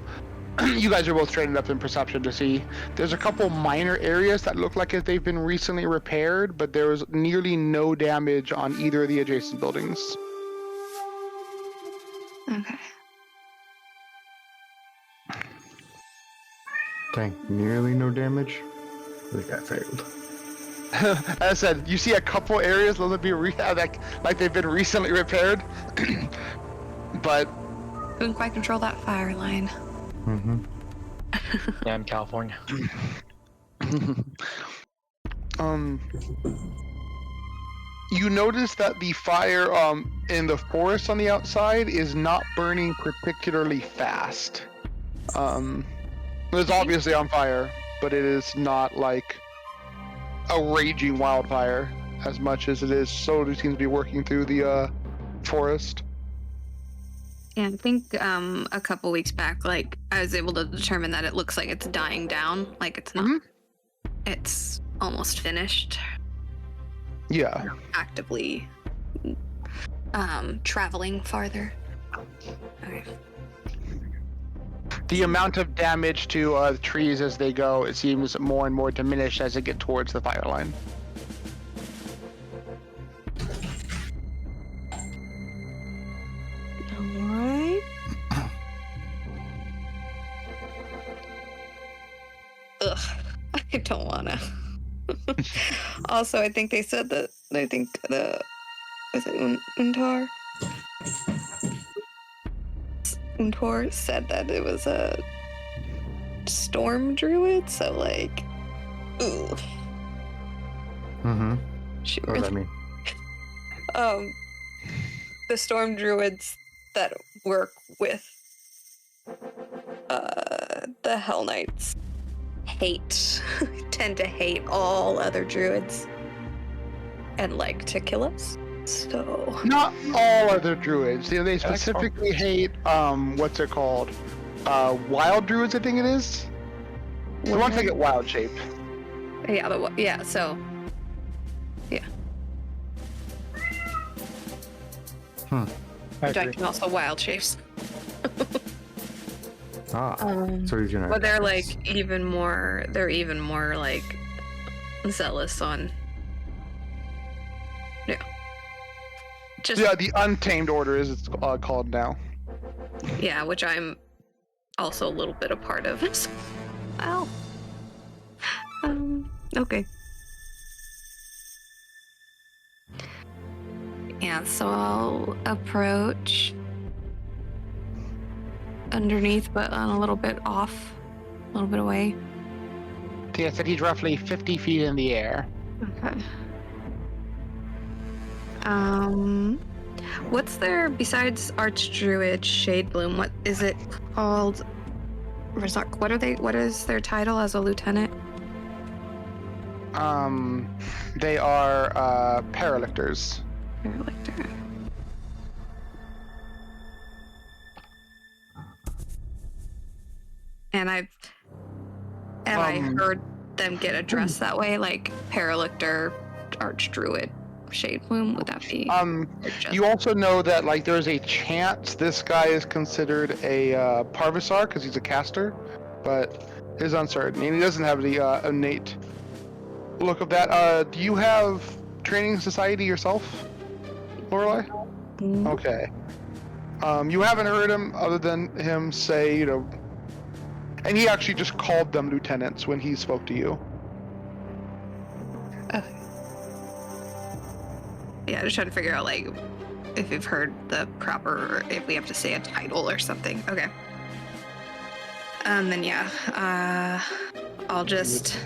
Speaker 1: You guys are both trained up in perception to see. There's a couple minor areas that look like they've been recently repaired, but there was nearly no damage on either of the adjacent buildings.
Speaker 6: Okay.
Speaker 4: Dang, nearly no damage. I think I failed.
Speaker 1: As I said, you see a couple areas that be like they've been recently repaired, but
Speaker 6: Couldn't quite control that fire line.
Speaker 4: Mm-hmm.
Speaker 5: Yeah, in California.
Speaker 1: You notice that the fire in the forest on the outside is not burning particularly fast. It's obviously on fire, but it is not like a raging wildfire as much as it is slowly seems to be working through the forest.
Speaker 6: Yeah, I think a couple weeks back, like I was able to determine that it looks like it's dying down. Like it's not. It's almost finished.
Speaker 1: Yeah.
Speaker 6: Actively traveling farther. Okay.
Speaker 1: The amount of damage to the trees as they go, it seems more and more diminished as they get towards the fire line.
Speaker 6: Alright. Ugh. I don't wanna. Also, I think they said that was it Untar? Untor said that it was a storm druid, so like, ooh.
Speaker 4: Mm-hmm.
Speaker 6: She
Speaker 4: What does that mean?
Speaker 6: The storm druids that work with the Hell Knights tend to hate all other druids and like to kill us. So
Speaker 1: Not all other druids. You know, they specifically hate wild druids, I think it is. The ones that get wild shaped.
Speaker 6: yeah, so yeah. Which I can also wild shapes.
Speaker 4: So you're gonna.
Speaker 6: But they're like even more like zealous on. Yeah. Just
Speaker 1: Yeah, the Untamed Order is it's called now.
Speaker 6: yeah, which I'm also a little bit a part of. So, well, okay. Yeah, so I'll approach underneath, but on a little bit off, a little bit away.
Speaker 1: Yeah, said he's roughly 50 feet in the air.
Speaker 6: Okay. What's there besides Archdruid Shadebloom? What is it called? Rizark, what is their title as a lieutenant?
Speaker 1: They are Paralictors.
Speaker 6: Paralictor. And I heard them get addressed that way, like Paralictor, Archdruid, shade plume? Would that be? or just-
Speaker 1: You also know that like there's a chance this guy is considered a Parvisar because he's a caster, but is uncertain, and he doesn't have the innate look of that. Do you have training society yourself, Lorelai?
Speaker 6: Mm,
Speaker 1: Okay. You haven't heard him other than him say, and he actually just called them lieutenants when he spoke to you.
Speaker 6: Okay. Yeah, just trying to figure out like if you've heard the proper, or if we have to say a title or something. Okay. Then yeah, I'll just.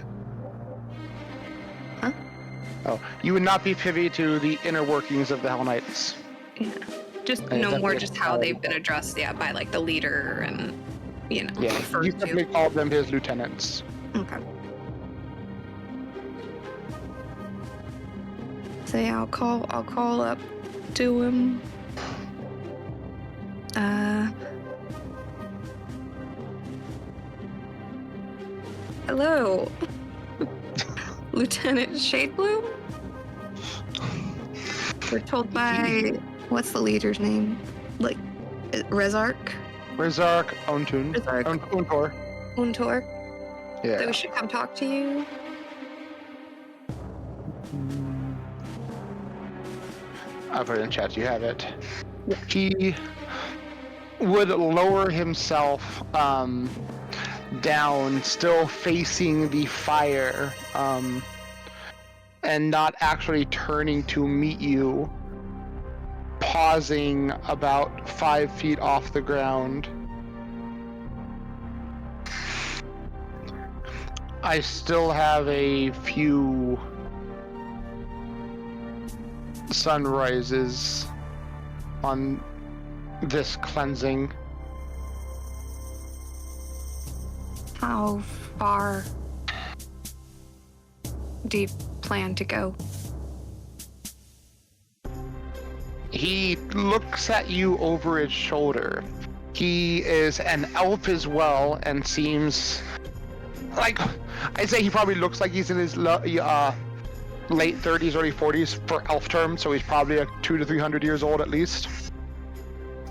Speaker 1: Oh, you would not be privy to the inner workings of the Hell Knights.
Speaker 6: Yeah. Just
Speaker 1: Hey,
Speaker 6: know
Speaker 1: that'd
Speaker 6: more
Speaker 1: be a
Speaker 6: just how they've been addressed, yeah, by like the leader and
Speaker 1: Yeah,
Speaker 6: referred
Speaker 1: you
Speaker 6: to.
Speaker 1: simply called them his lieutenants.
Speaker 6: Okay. So yeah, I'll call up to him. Hello. Lieutenant Shadebloom? We're told by what's the leader's name? Like Rezark?
Speaker 1: Rezark Ontun.
Speaker 6: Rezark
Speaker 1: Untor.
Speaker 6: Untor? That
Speaker 1: Yeah.
Speaker 6: we should come talk to you.
Speaker 1: I'll put it in chat, you have it. He would lower himself down, still facing the fire, and not actually turning to meet you, pausing about 5 feet off the ground. I still have a few sunrises on this cleansing.
Speaker 6: How far do you plan to go?
Speaker 1: He looks at you over his shoulder. He is an elf as well and seems like, I'd say he probably looks like he's in his late 30s, early 40s for elf terms, so he's probably like 200 to 300 years old at least.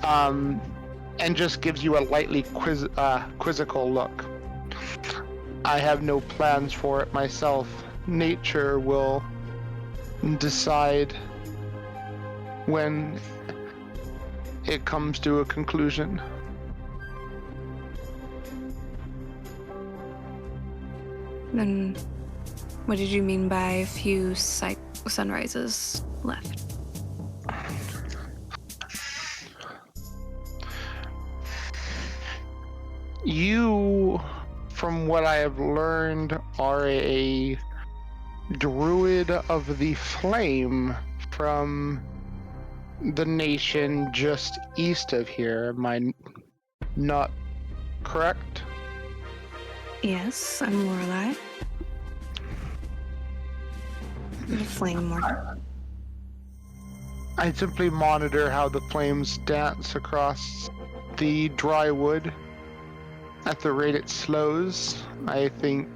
Speaker 1: And just gives you a lightly quizzical look. I have no plans for it myself. Nature will decide when it comes to a conclusion.
Speaker 6: Then what did you mean by a few sunrises left?
Speaker 1: You, from what I have learned, are a druid of the flame from the nation just east of here. Am I not correct?
Speaker 6: Yes, I'm Lorelai. The flame warden.
Speaker 1: I simply monitor how the flames dance across the dry wood. At the rate it slows, I think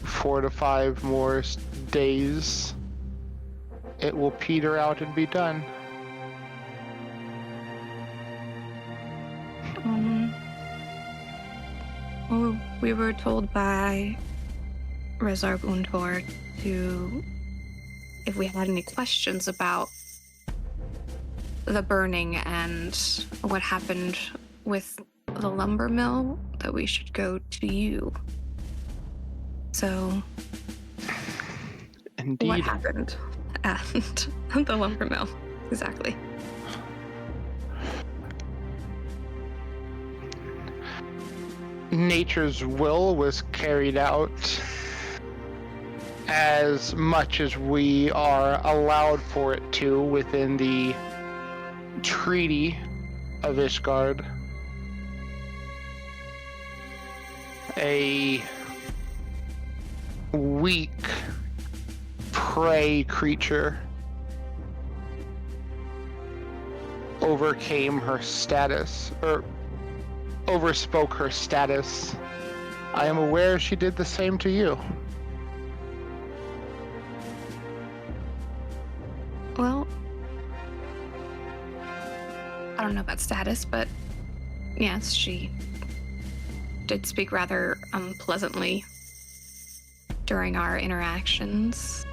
Speaker 1: 4 to 5 more days, it will peter out and be done.
Speaker 6: Well, we were told by Rezark Untor to, if we had any questions about the burning and what happened with the lumber mill, that we should go to you. So,
Speaker 1: Indeed.
Speaker 6: what happened at the lumber mill? Exactly.
Speaker 1: Nature's will was carried out as much as we are allowed for it to within the Treaty of Ishgard. A weak prey creature overcame her status, or overspoke her status. I am aware she did the same to you.
Speaker 6: don't know about status, but yes, she did speak rather unpleasantly during our interactions.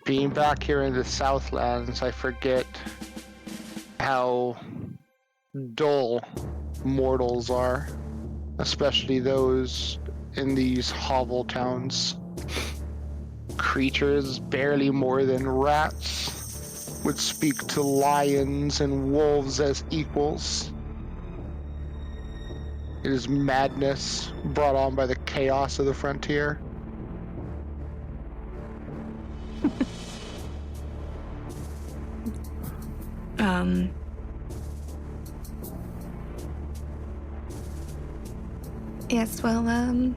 Speaker 1: Being back here in the Southlands, I forget how dull mortals are, especially those in these hovel towns. Creatures barely more than rats would speak to lions and wolves as equals. It is madness brought on by the chaos of the frontier.
Speaker 6: Yes, well,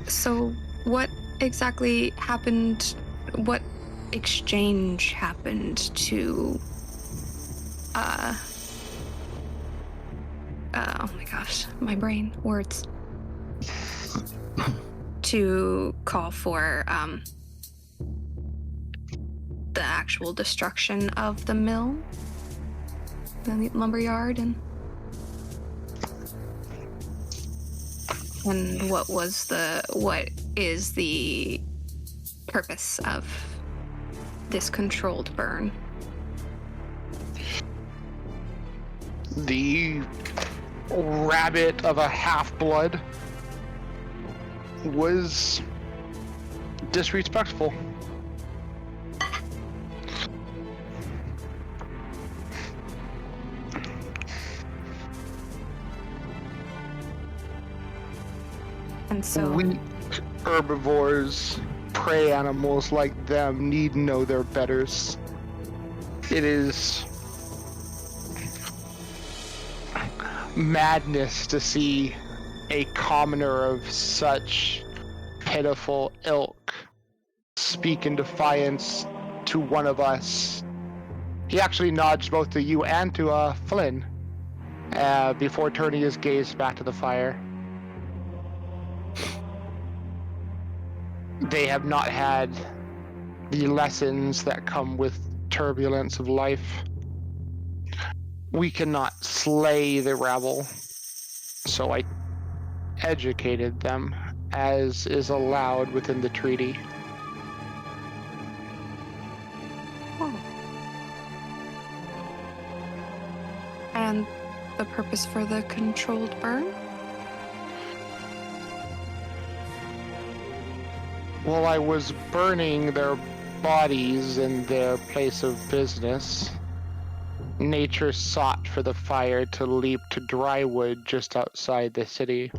Speaker 6: so what exactly happened? What exchange happened to, oh my gosh, my brain, words. To call for, the actual destruction of the mill? The lumberyard, and what is the purpose of this controlled burn?
Speaker 1: The rabbit of a half-blood was disrespectful.
Speaker 6: And so
Speaker 1: We herbivores, prey animals like them need know their betters. It is madness to see a commoner of such pitiful ilk speak in defiance to one of us. He actually nods both to you and to Flynn before turning his gaze back to the fire. They have not had the lessons that come with turbulence of life. We cannot slay the rabble, so I educated them as is allowed within the treaty.
Speaker 6: And the purpose for the controlled burn?
Speaker 1: While I was burning their bodies in their place of business, nature sought for the fire to leap to dry wood just outside the city.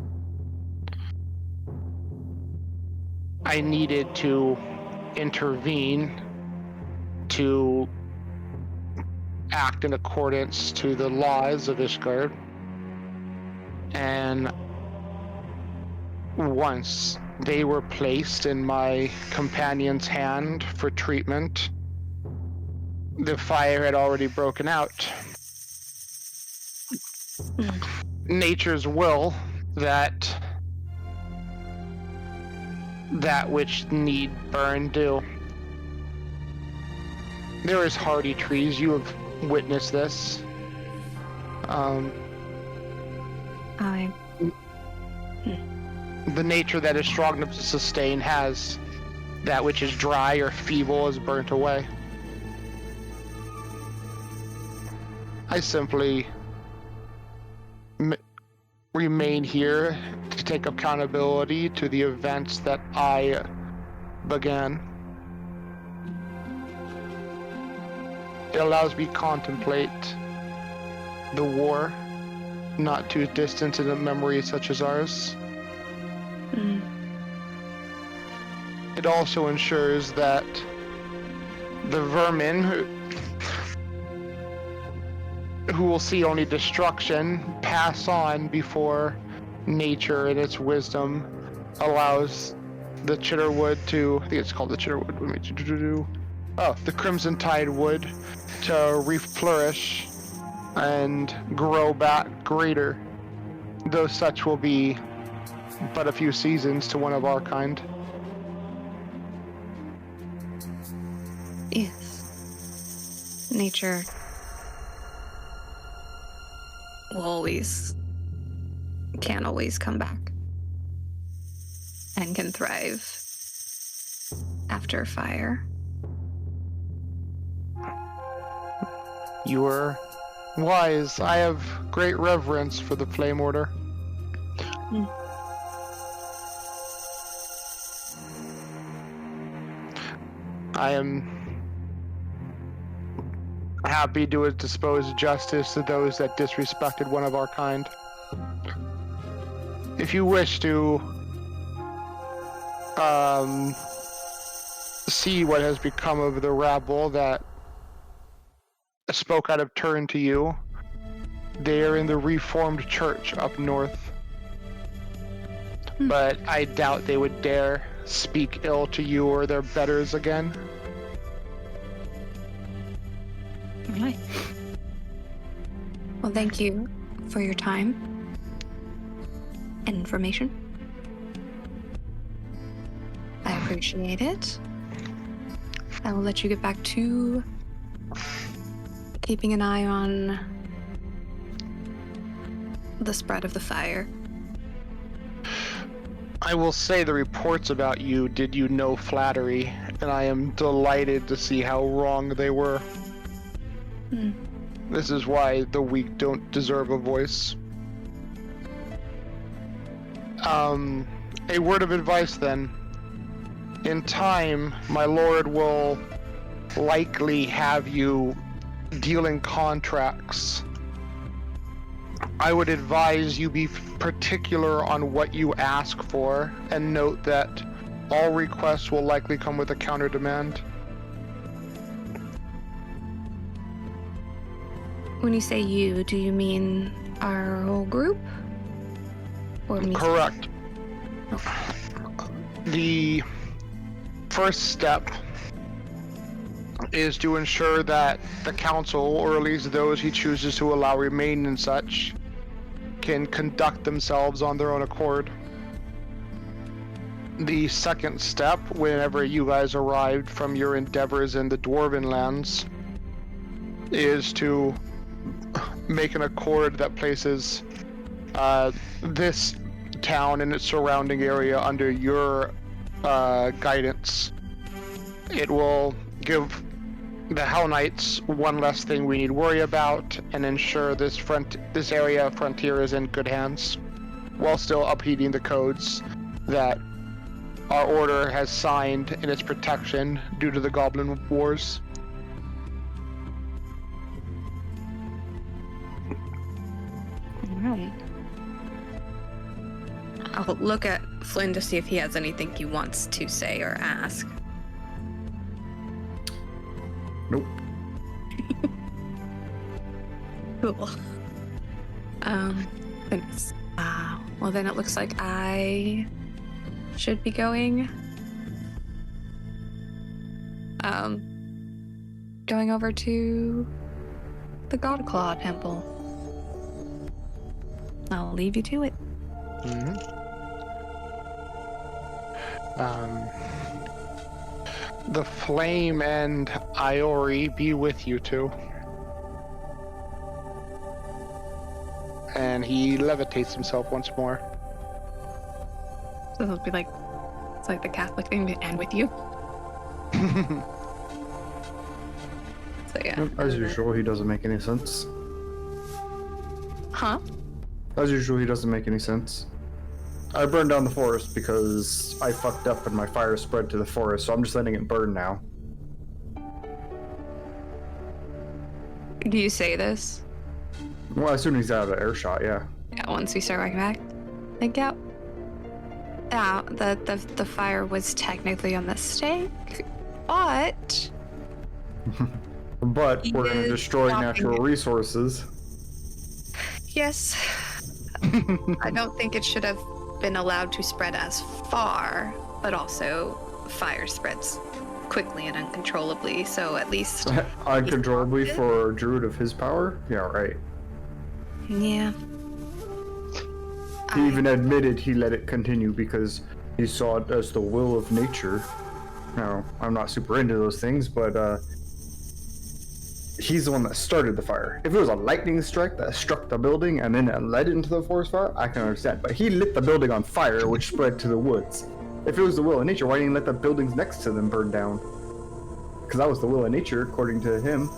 Speaker 1: I needed to intervene to act in accordance to the laws of Ishgard. And once they were placed in my companion's hand for treatment, the fire had already broken out. Nature's will that which need burn do. There is hardy trees. You have witnessed this. The nature that is strong enough to sustain has. That which is dry or feeble is burnt away. I simply remain here to take accountability to the events that I began. It allows me to contemplate the war, not too distant in a memory such as ours. It also ensures that the vermin who will see only destruction pass on before nature in its wisdom allows the chitterwood to, I think it's called the chitterwood, the crimson tide wood to reflourish and grow back greater, though such will be but a few seasons to one of our kind.
Speaker 6: Yes. Nature can always come back and can thrive after fire.
Speaker 1: You are wise. I have great reverence for the Flame Order. I am happy to dispose justice to those that disrespected one of our kind. If you wish to see what has become of the rabble that spoke out of turn to you, they are in the Reformed Church up north. But I doubt they would dare speak ill to you or their betters again.
Speaker 6: All right. Well, thank you for your time and information. I appreciate it. I will let you get back to keeping an eye on the spread of the fire.
Speaker 1: I will say the reports about you did you no flattery, and I am delighted to see how wrong they were. This is why the weak don't deserve a voice. A word of advice then. In time, my lord will likely have you dealing contracts. I would advise you be particular on what you ask for, and note that all requests will likely come with a counter demand.
Speaker 6: When you say you, do you mean our whole group? Or me?
Speaker 1: Correct. The first step is to ensure that the council, or at least those he chooses to allow remain and such, can conduct themselves on their own accord. The second step, whenever you guys arrived from your endeavors in the Dwarven lands, is to make an accord that places this town and its surrounding area under your guidance. It will give the Hell Knights one less thing we need worry about, and ensure this area frontier is in good hands, while still upheeding the codes that our order has signed in its protection due to the Goblin Wars.
Speaker 6: Alright. I'll look at Flynn to see if he has anything he wants to say or ask.
Speaker 4: Nope.
Speaker 6: Cool. Thanks. Well, then it looks like I should be going. Going over to the Godclaw Temple. I'll leave you to it.
Speaker 1: The Flame and Iori be with you two. And he levitates himself once more.
Speaker 6: So it'll be like, it's like the Catholic thing to end with you. So yeah.
Speaker 4: As usual, he doesn't make any sense.
Speaker 6: Huh?
Speaker 4: As usual, he doesn't make any sense. I burned down the forest because I fucked up and my fire spread to the forest, so I'm just letting it burn now.
Speaker 6: Do you say this?
Speaker 4: Well, as soon as he's out of earshot, yeah.
Speaker 6: Yeah, once we start walking back. Like, yeah. Yeah, the fire was technically a mistake, but...
Speaker 4: But we're going to
Speaker 6: is
Speaker 4: destroy
Speaker 6: stopping
Speaker 4: natural
Speaker 6: it.
Speaker 4: resources.
Speaker 6: Yes. I don't think it should have been allowed to spread as far, but also fire spreads quickly and uncontrollably, so at least...
Speaker 4: Uncontrollably for a druid of his power? Yeah, right.
Speaker 6: Yeah.
Speaker 4: He even admitted he let it continue because he saw it as the will of nature Now, I'm not super into those things, but he's the one that started the fire. If it was a lightning strike that struck the building and then it led into the forest fire, I can understand. But he lit the building on fire, which spread to the woods. If it was the will of nature, why didn't he let the buildings next to them burn down? Because that was the will of nature, according to him.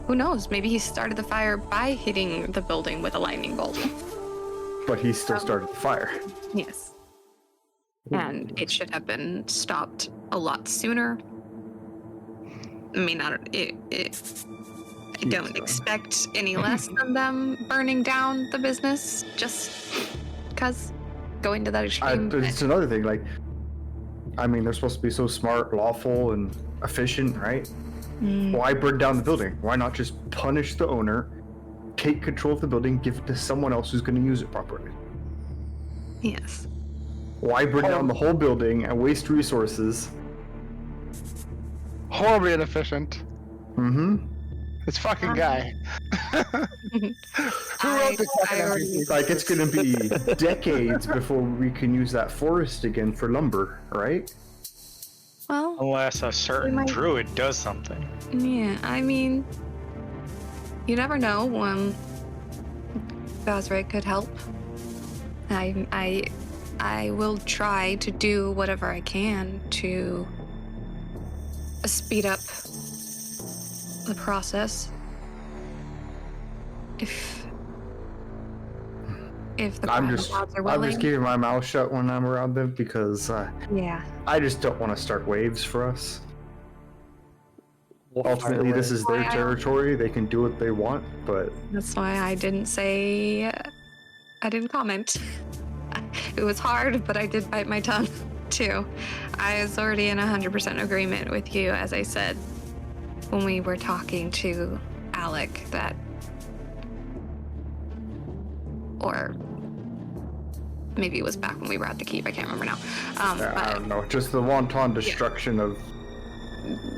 Speaker 6: Who knows? Maybe he started the fire by hitting the building with a lightning bolt.
Speaker 4: But he still started the fire.
Speaker 6: Yes. And it should have been stopped a lot sooner. I mean, I don't expect any less than them burning down the business just because going to that extreme.
Speaker 4: It's another thing, like, I mean, they're supposed to be so smart, lawful, and efficient, right? Why burn down the building? Why not just punish the owner, take control of the building, give it to someone else who's going to use it properly?
Speaker 6: Yes.
Speaker 4: Why burn down the whole building and waste resources?
Speaker 1: Horribly inefficient.
Speaker 4: Mm-hmm.
Speaker 1: This fucking guy. Who wrote this fucking NPC?
Speaker 4: Like, it's going to be decades before we can use that forest again for lumber, right?
Speaker 6: Well,
Speaker 5: Unless a certain druid does something.
Speaker 6: yeah, I mean, you never know when Gosrick could help. I will try to do whatever I can to speed up the process. If the
Speaker 4: I'm
Speaker 6: gods are
Speaker 4: just
Speaker 6: willing.
Speaker 4: keeping my mouth shut when I'm around them because
Speaker 6: Yeah.
Speaker 4: I just don't want to start waves for us. Ultimately, this is their territory. They can do what they want, but
Speaker 6: That's why I didn't comment. It was hard, but I did bite my tongue too. I was already in 100% agreement with you, as I said when we were talking to Alec, that, or maybe it was back when we were at the keep, I can't remember now.
Speaker 4: I don't know. Just the wanton destruction of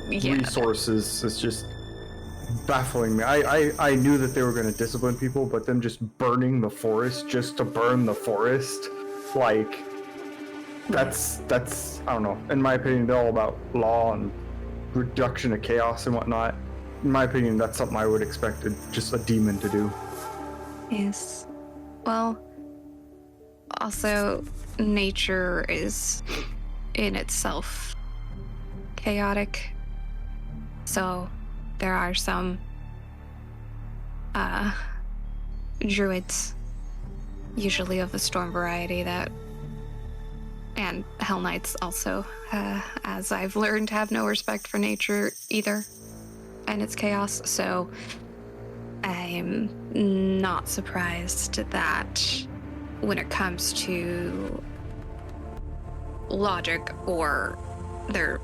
Speaker 4: resources is just baffling me. I knew that they were going to discipline people, but them just burning the forest just to burn the forest, like, that's I don't know. In my opinion, they're all about law and reduction of chaos and whatnot. In my opinion, that's something I would expect just a demon to do.
Speaker 6: Yes. Well, also, nature is in itself chaotic. So there are some druids, usually of the storm variety, and Hell Knights also, as I've learned, have no respect for nature either and its chaos. So I'm not surprised that when it comes to logic or their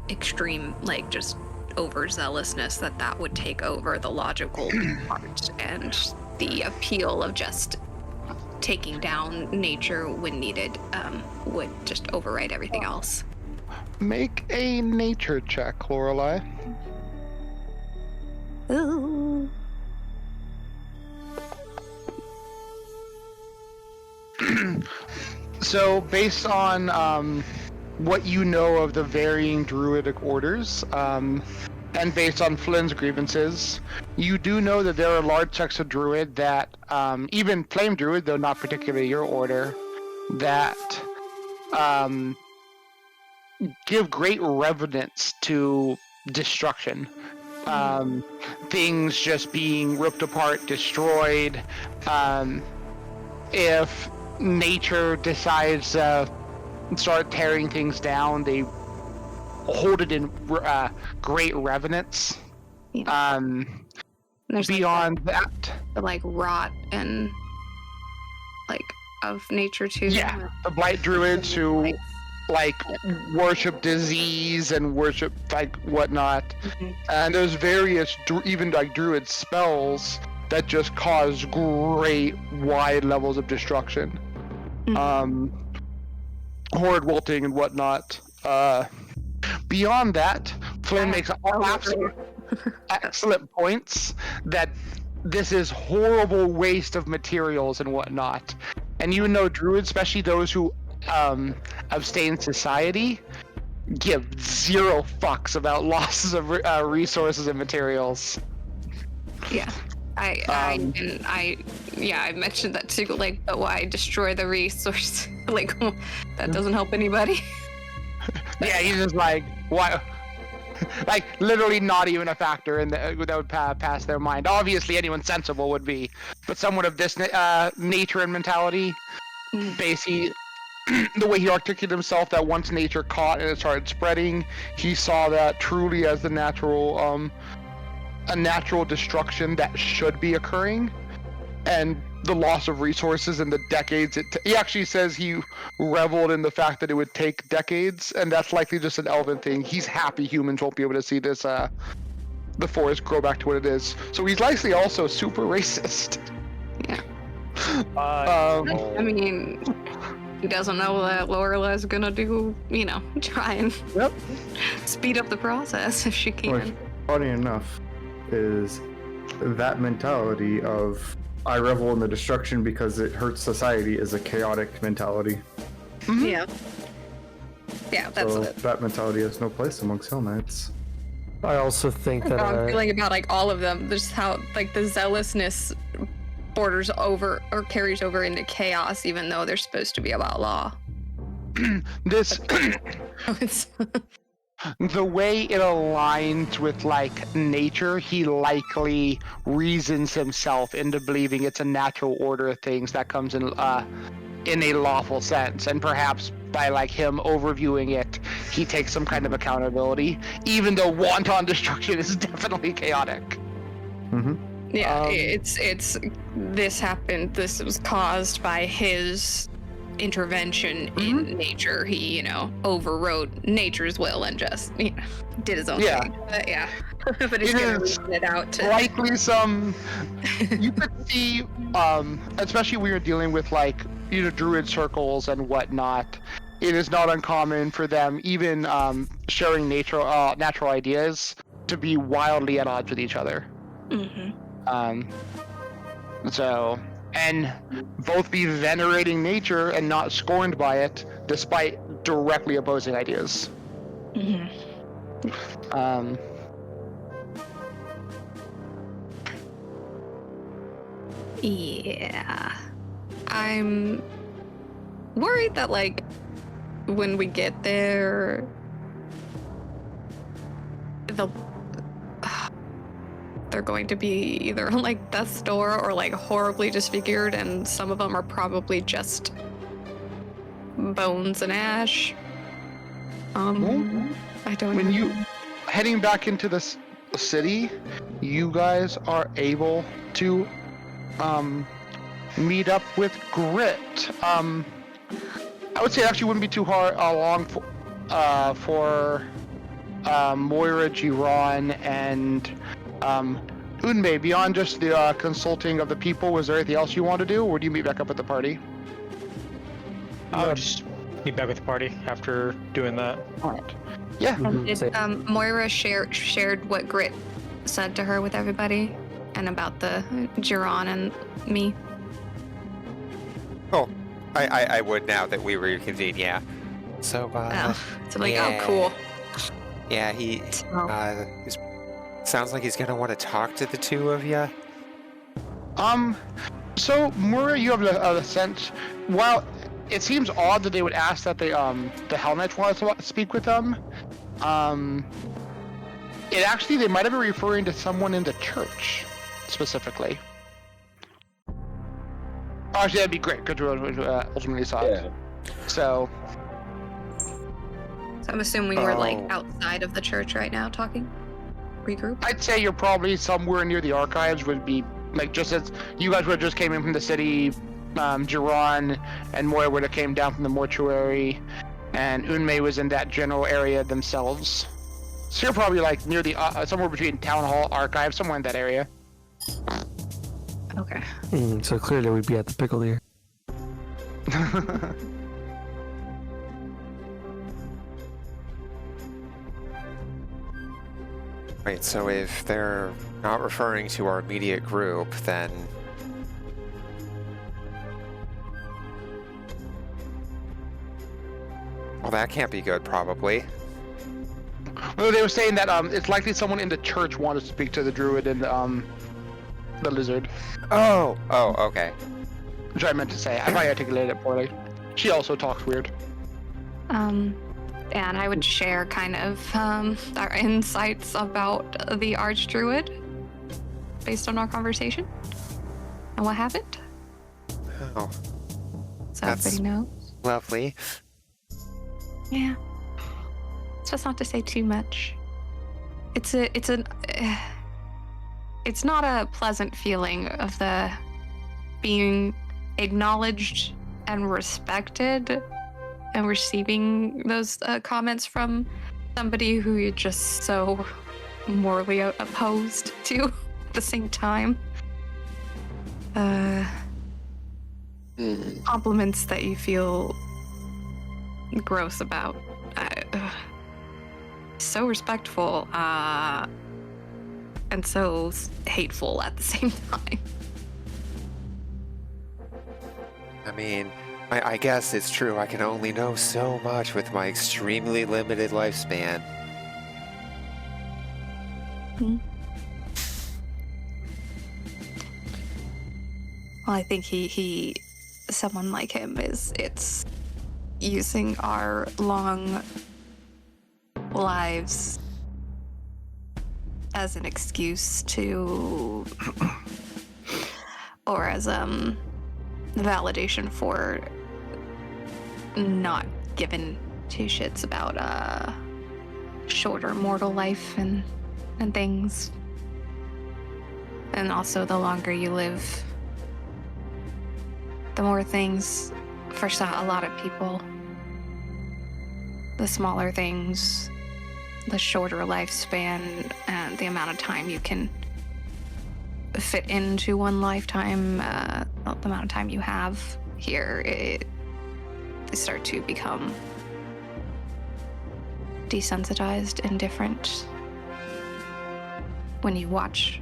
Speaker 6: extreme, like, just overzealousness, that would take over the logical part, and the appeal of just taking down nature when needed would just override everything else.
Speaker 1: Make a nature check, Lorelei.
Speaker 6: Ooh.
Speaker 1: So, based on what you know of the varying druidic orders, and based on Flynn's grievances, you do know that there are large sects of druid that, even flame druid, though not particularly your order, that give great reverence to destruction. Things just being ripped apart, destroyed. If nature decides to start tearing things down, they hold it in great reverence.
Speaker 6: Yeah. There's
Speaker 1: Beyond that,
Speaker 6: the like rot and like of nature too.
Speaker 1: yeah, the blight druids who like worship disease and worship like whatnot, and there's various even like druid spells that just cause great wide levels of destruction, horde wilting and whatnot. Beyond that, Flynn makes excellent points that this is horrible waste of materials and whatnot. And you know druids, especially those who abstained society give zero fucks about losses of resources and materials.
Speaker 6: Yeah. I mentioned that too. Like, but why destroy the resource? Like, that doesn't help anybody.
Speaker 1: Yeah, he's just like, why? Like, literally not even a factor in that would pass their mind. Obviously, anyone sensible would be, but someone of this nature and mentality, basically, the way he articulated himself, that once nature caught and it started spreading, he saw that truly as the natural, a natural destruction that should be occurring, and the loss of resources and the decades. He actually says he reveled in the fact that it would take decades, and that's likely just an elven thing. He's happy humans won't be able to see this, the forest grow back to what it is. So he's likely also super racist.
Speaker 6: Yeah.
Speaker 2: Oh.
Speaker 6: I mean, he doesn't know that Lorela's gonna do, try and speed up the process if she can.
Speaker 4: Which, funny enough, is that mentality of I revel in the destruction because it hurts society is a chaotic mentality.
Speaker 6: Mm-hmm. Yeah. Yeah, that's
Speaker 4: So
Speaker 6: it.
Speaker 4: that mentality has no place amongst Hell Knights.
Speaker 2: I also think that
Speaker 6: I'm feeling about like all of them. Just how like the zealousness borders over or carries over into chaos, even though they're supposed to be about law.
Speaker 1: This
Speaker 6: It's
Speaker 1: the way it aligns with like nature, he likely reasons himself into believing it's a natural order of things that comes in a lawful sense, and perhaps by like him overviewing it, he takes some kind of accountability, even though wanton destruction is definitely chaotic.
Speaker 4: Mm-hmm.
Speaker 6: yeah, it's this happened. This was caused by his intervention in nature. He, overrode nature's will and just, did his own thing. But, yeah. But he's gonna reason it out to
Speaker 1: Likely some you could see, especially when you're dealing with like druid circles and whatnot, it is not uncommon for them, even sharing natural ideas, to be wildly at odds with each other. So, and both be venerating nature and not scorned by it, despite directly opposing ideas.
Speaker 6: Yeah. I'm worried that, like, when we get there, they're going to be either on, like, death's door or, like, horribly disfigured, and some of them are probably just bones and ash. I don't
Speaker 1: When
Speaker 6: know.
Speaker 1: you heading back into this city, you guys are able to meet up with Grit. I would say it actually wouldn't be too long for Moira, Giron, and Unmei. Beyond just the consulting of the people, was there anything else you want to do, or do you meet back up at the party?
Speaker 5: I'll just meet back with the party after doing that.
Speaker 1: All right. Yeah.
Speaker 6: Did Moira shared what Grit said to her with everybody, and about the Giron and me?
Speaker 3: Oh, I would now that we reconvene, yeah. So,
Speaker 6: So like, oh, cool.
Speaker 3: Yeah, he sounds like he's gonna want to talk to the two of you.
Speaker 1: So Moira, you have a sense. While it seems odd that they would ask that the Hell Knights want to speak with them, it actually, they might have been referring to someone in the church specifically. Actually, that'd be great because we ultimately saw it. So
Speaker 6: I'm assuming we're like outside of the church right now talking? Regroup?
Speaker 1: I'd say you're probably somewhere near the archives. Would be like, just as you guys would have just came in from the city, Giron and Moira would have came down from the mortuary, and Unmei was in that general area themselves. So you're probably like near the somewhere between Town Hall, Archive, somewhere in that area.
Speaker 6: Okay.
Speaker 2: So clearly we'd be at the pickle here.
Speaker 3: Wait, so if they're not referring to our immediate group, then... Well, that can't be good, probably.
Speaker 1: Well, they were saying that it's likely someone in the church wanted to speak to the druid and the lizard,
Speaker 3: Oh, okay.
Speaker 1: which I meant to say. I probably articulated it poorly. She also talks weird.
Speaker 6: And I would share kind of our insights about the Archdruid based on our conversation and what happened.
Speaker 3: Oh,
Speaker 6: So
Speaker 3: That's-
Speaker 6: everybody knows.
Speaker 3: lovely.
Speaker 6: Yeah. It's just not to say too much. It's not a pleasant feeling of the being acknowledged and respected and receiving those comments from somebody who you're just so morally opposed to at the same time. Compliments that you feel gross about. So respectful, and so hateful at the same time.
Speaker 3: I mean, I guess it's true. I can only know so much with my extremely limited lifespan.
Speaker 6: Well, I think he someone like him it's using our long lives as an excuse to or as validation for not giving two shits about shorter mortal life and things. And also the longer you live, the more things for a lot of people, the smaller things, the shorter lifespan, and the amount of time you can fit into one lifetime, the amount of time you have here, they start to become desensitized and different. When you watch,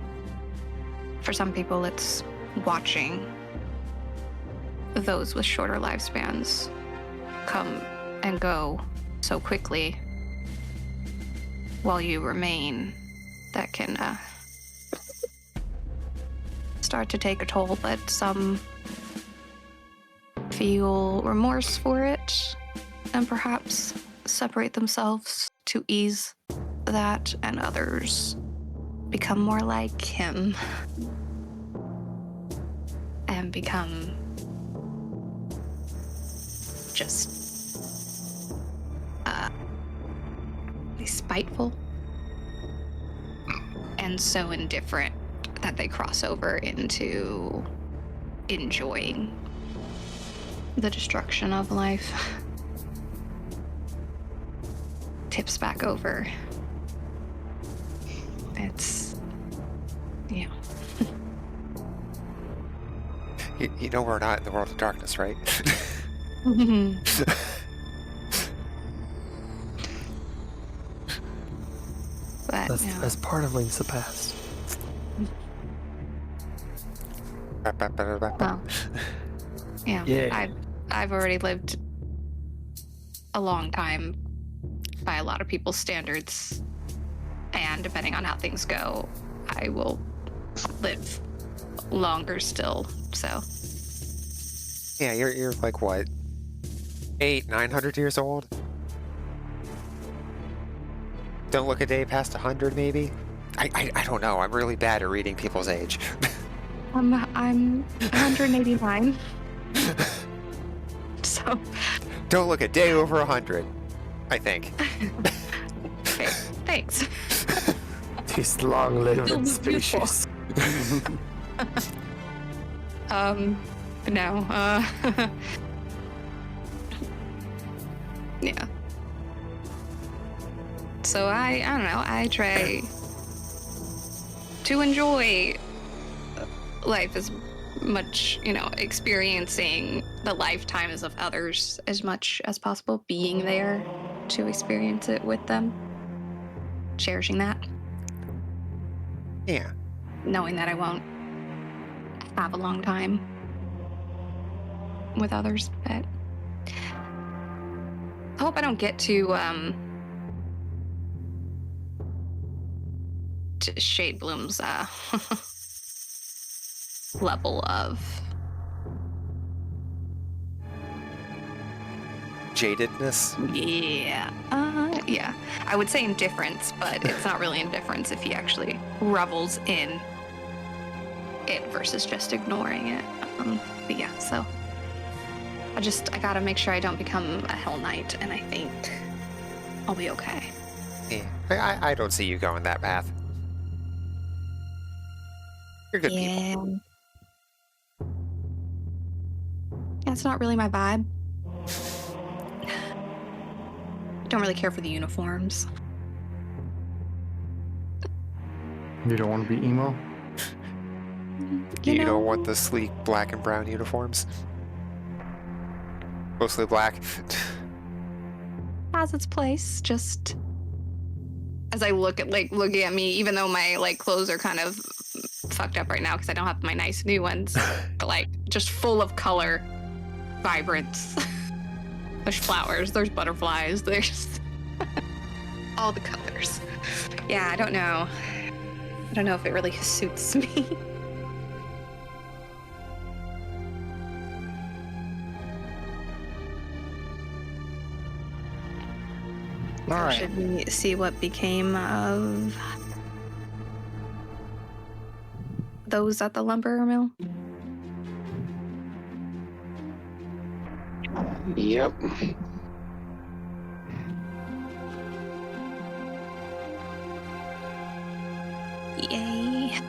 Speaker 6: for some people, it's watching those with shorter lifespans come and go so quickly while you remain, that can start to take a toll, but some feel remorse for it and perhaps separate themselves to ease that, and others become more like him and become just spiteful and so indifferent that they cross over into enjoying the destruction of life. Tips back over. It's, you know.
Speaker 3: You know we're not in the world of darkness, right?
Speaker 6: But,
Speaker 2: That's,
Speaker 6: you know,
Speaker 2: that's part of Link's the Past.
Speaker 6: well, yeah,
Speaker 2: Yeah.
Speaker 6: I've already lived a long time by a lot of people's standards, and depending on how things go, I will live longer still. So
Speaker 3: Yeah, you're like what, 900 years old? Don't look a day past 100, maybe. I don't know. I'm really bad at reading people's age.
Speaker 6: I'm 189. So
Speaker 3: Don't look a day over 100. I think.
Speaker 6: okay, thanks.
Speaker 2: These long-lived
Speaker 6: Still beautiful.
Speaker 2: species.
Speaker 6: No. Yeah. So I don't know. I try to enjoy life as much, experiencing the lifetimes of others as much as possible, being there to experience it with them, cherishing that,
Speaker 3: Yeah.
Speaker 6: knowing that I won't have a long time with others, but I hope I don't get to Shade Bloom's level of
Speaker 3: Jadedness?
Speaker 6: yeah. I would say indifference, but it's not really indifference if he actually revels in it versus just ignoring it. But yeah, so I gotta make sure I don't become a Hell Knight, and I think I'll be okay.
Speaker 3: Yeah, I don't see you going that path. You're good people.
Speaker 6: Yeah, it's not really my vibe. Don't really care for the uniforms.
Speaker 4: You don't want to be emo?
Speaker 3: You don't want the sleek black and brown uniforms? Mostly black.
Speaker 6: Has its place. Just as I looking at me, even though my clothes are kind of fucked up right now because I don't have my nice new ones, but just full of color, vibrance. There's flowers, there's butterflies, there's all the colors. Yeah, I don't know. I don't know if it really suits me.
Speaker 1: All right.
Speaker 6: Should we see what became of those at the lumber mill?
Speaker 7: Yep.
Speaker 6: Yay.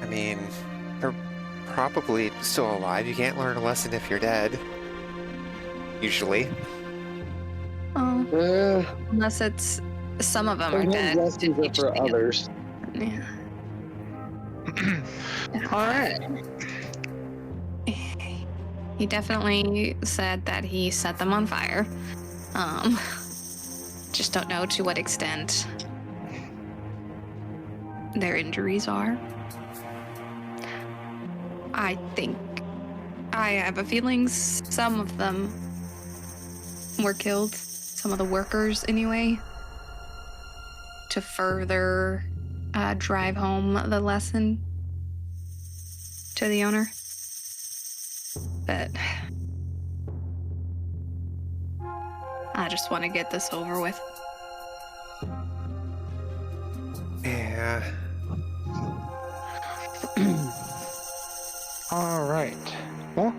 Speaker 3: I mean, they're probably still alive. You can't learn a lesson if you're dead. Usually.
Speaker 6: Oh, unless it's some of them are dead.
Speaker 7: Lessons are for others.
Speaker 6: Yeah.
Speaker 1: All right.
Speaker 6: He definitely said that he set them on fire. Just don't know to what extent their injuries are. I have a feeling some of them were killed. Some of the workers, anyway. To further drive home the lesson to the owner. But I just want to get this over with.
Speaker 3: Yeah.
Speaker 1: All right. Well,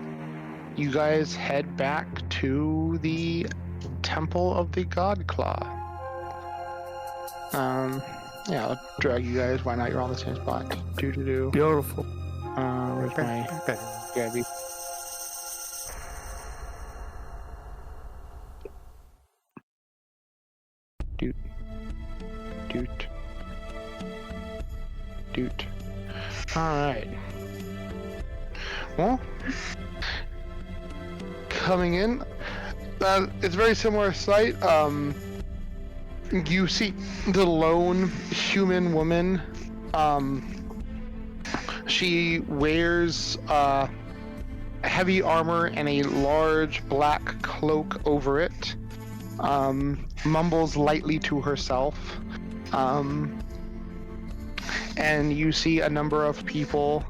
Speaker 1: you guys head back to the Temple of the God Claw. Yeah, I'll drag you guys. Why not? You're on the same spot. Do.
Speaker 2: Beautiful.
Speaker 1: Where's my Gabby? Doot. Alright. Well, coming in, it's a very similar sight. You see the lone human woman. She wears heavy armor and a large black cloak over it. Mumbles lightly to herself. And you see a number of people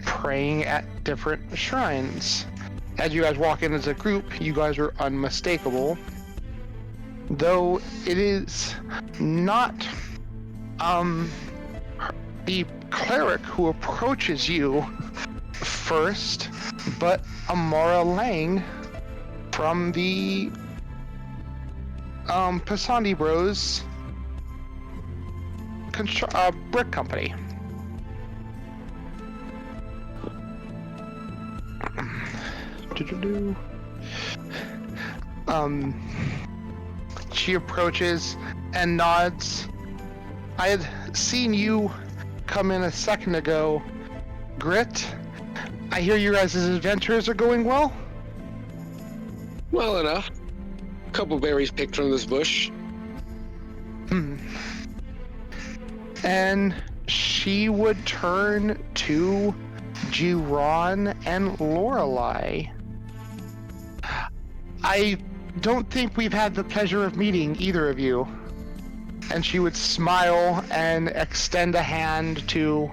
Speaker 1: praying at different shrines. As you guys walk in as a group, you guys are unmistakable. Though it is not the cleric who approaches you first, but Amara Lang from the Pasandi Bros brick company. She approaches and nods. I had seen you come in a second ago, Grit. I hear your guys' adventures are going well?
Speaker 7: Well enough. A couple berries picked from this bush.
Speaker 1: And she would turn to Giron and Lorelei. I don't think we've had the pleasure of meeting either of you. And she would smile and extend a hand to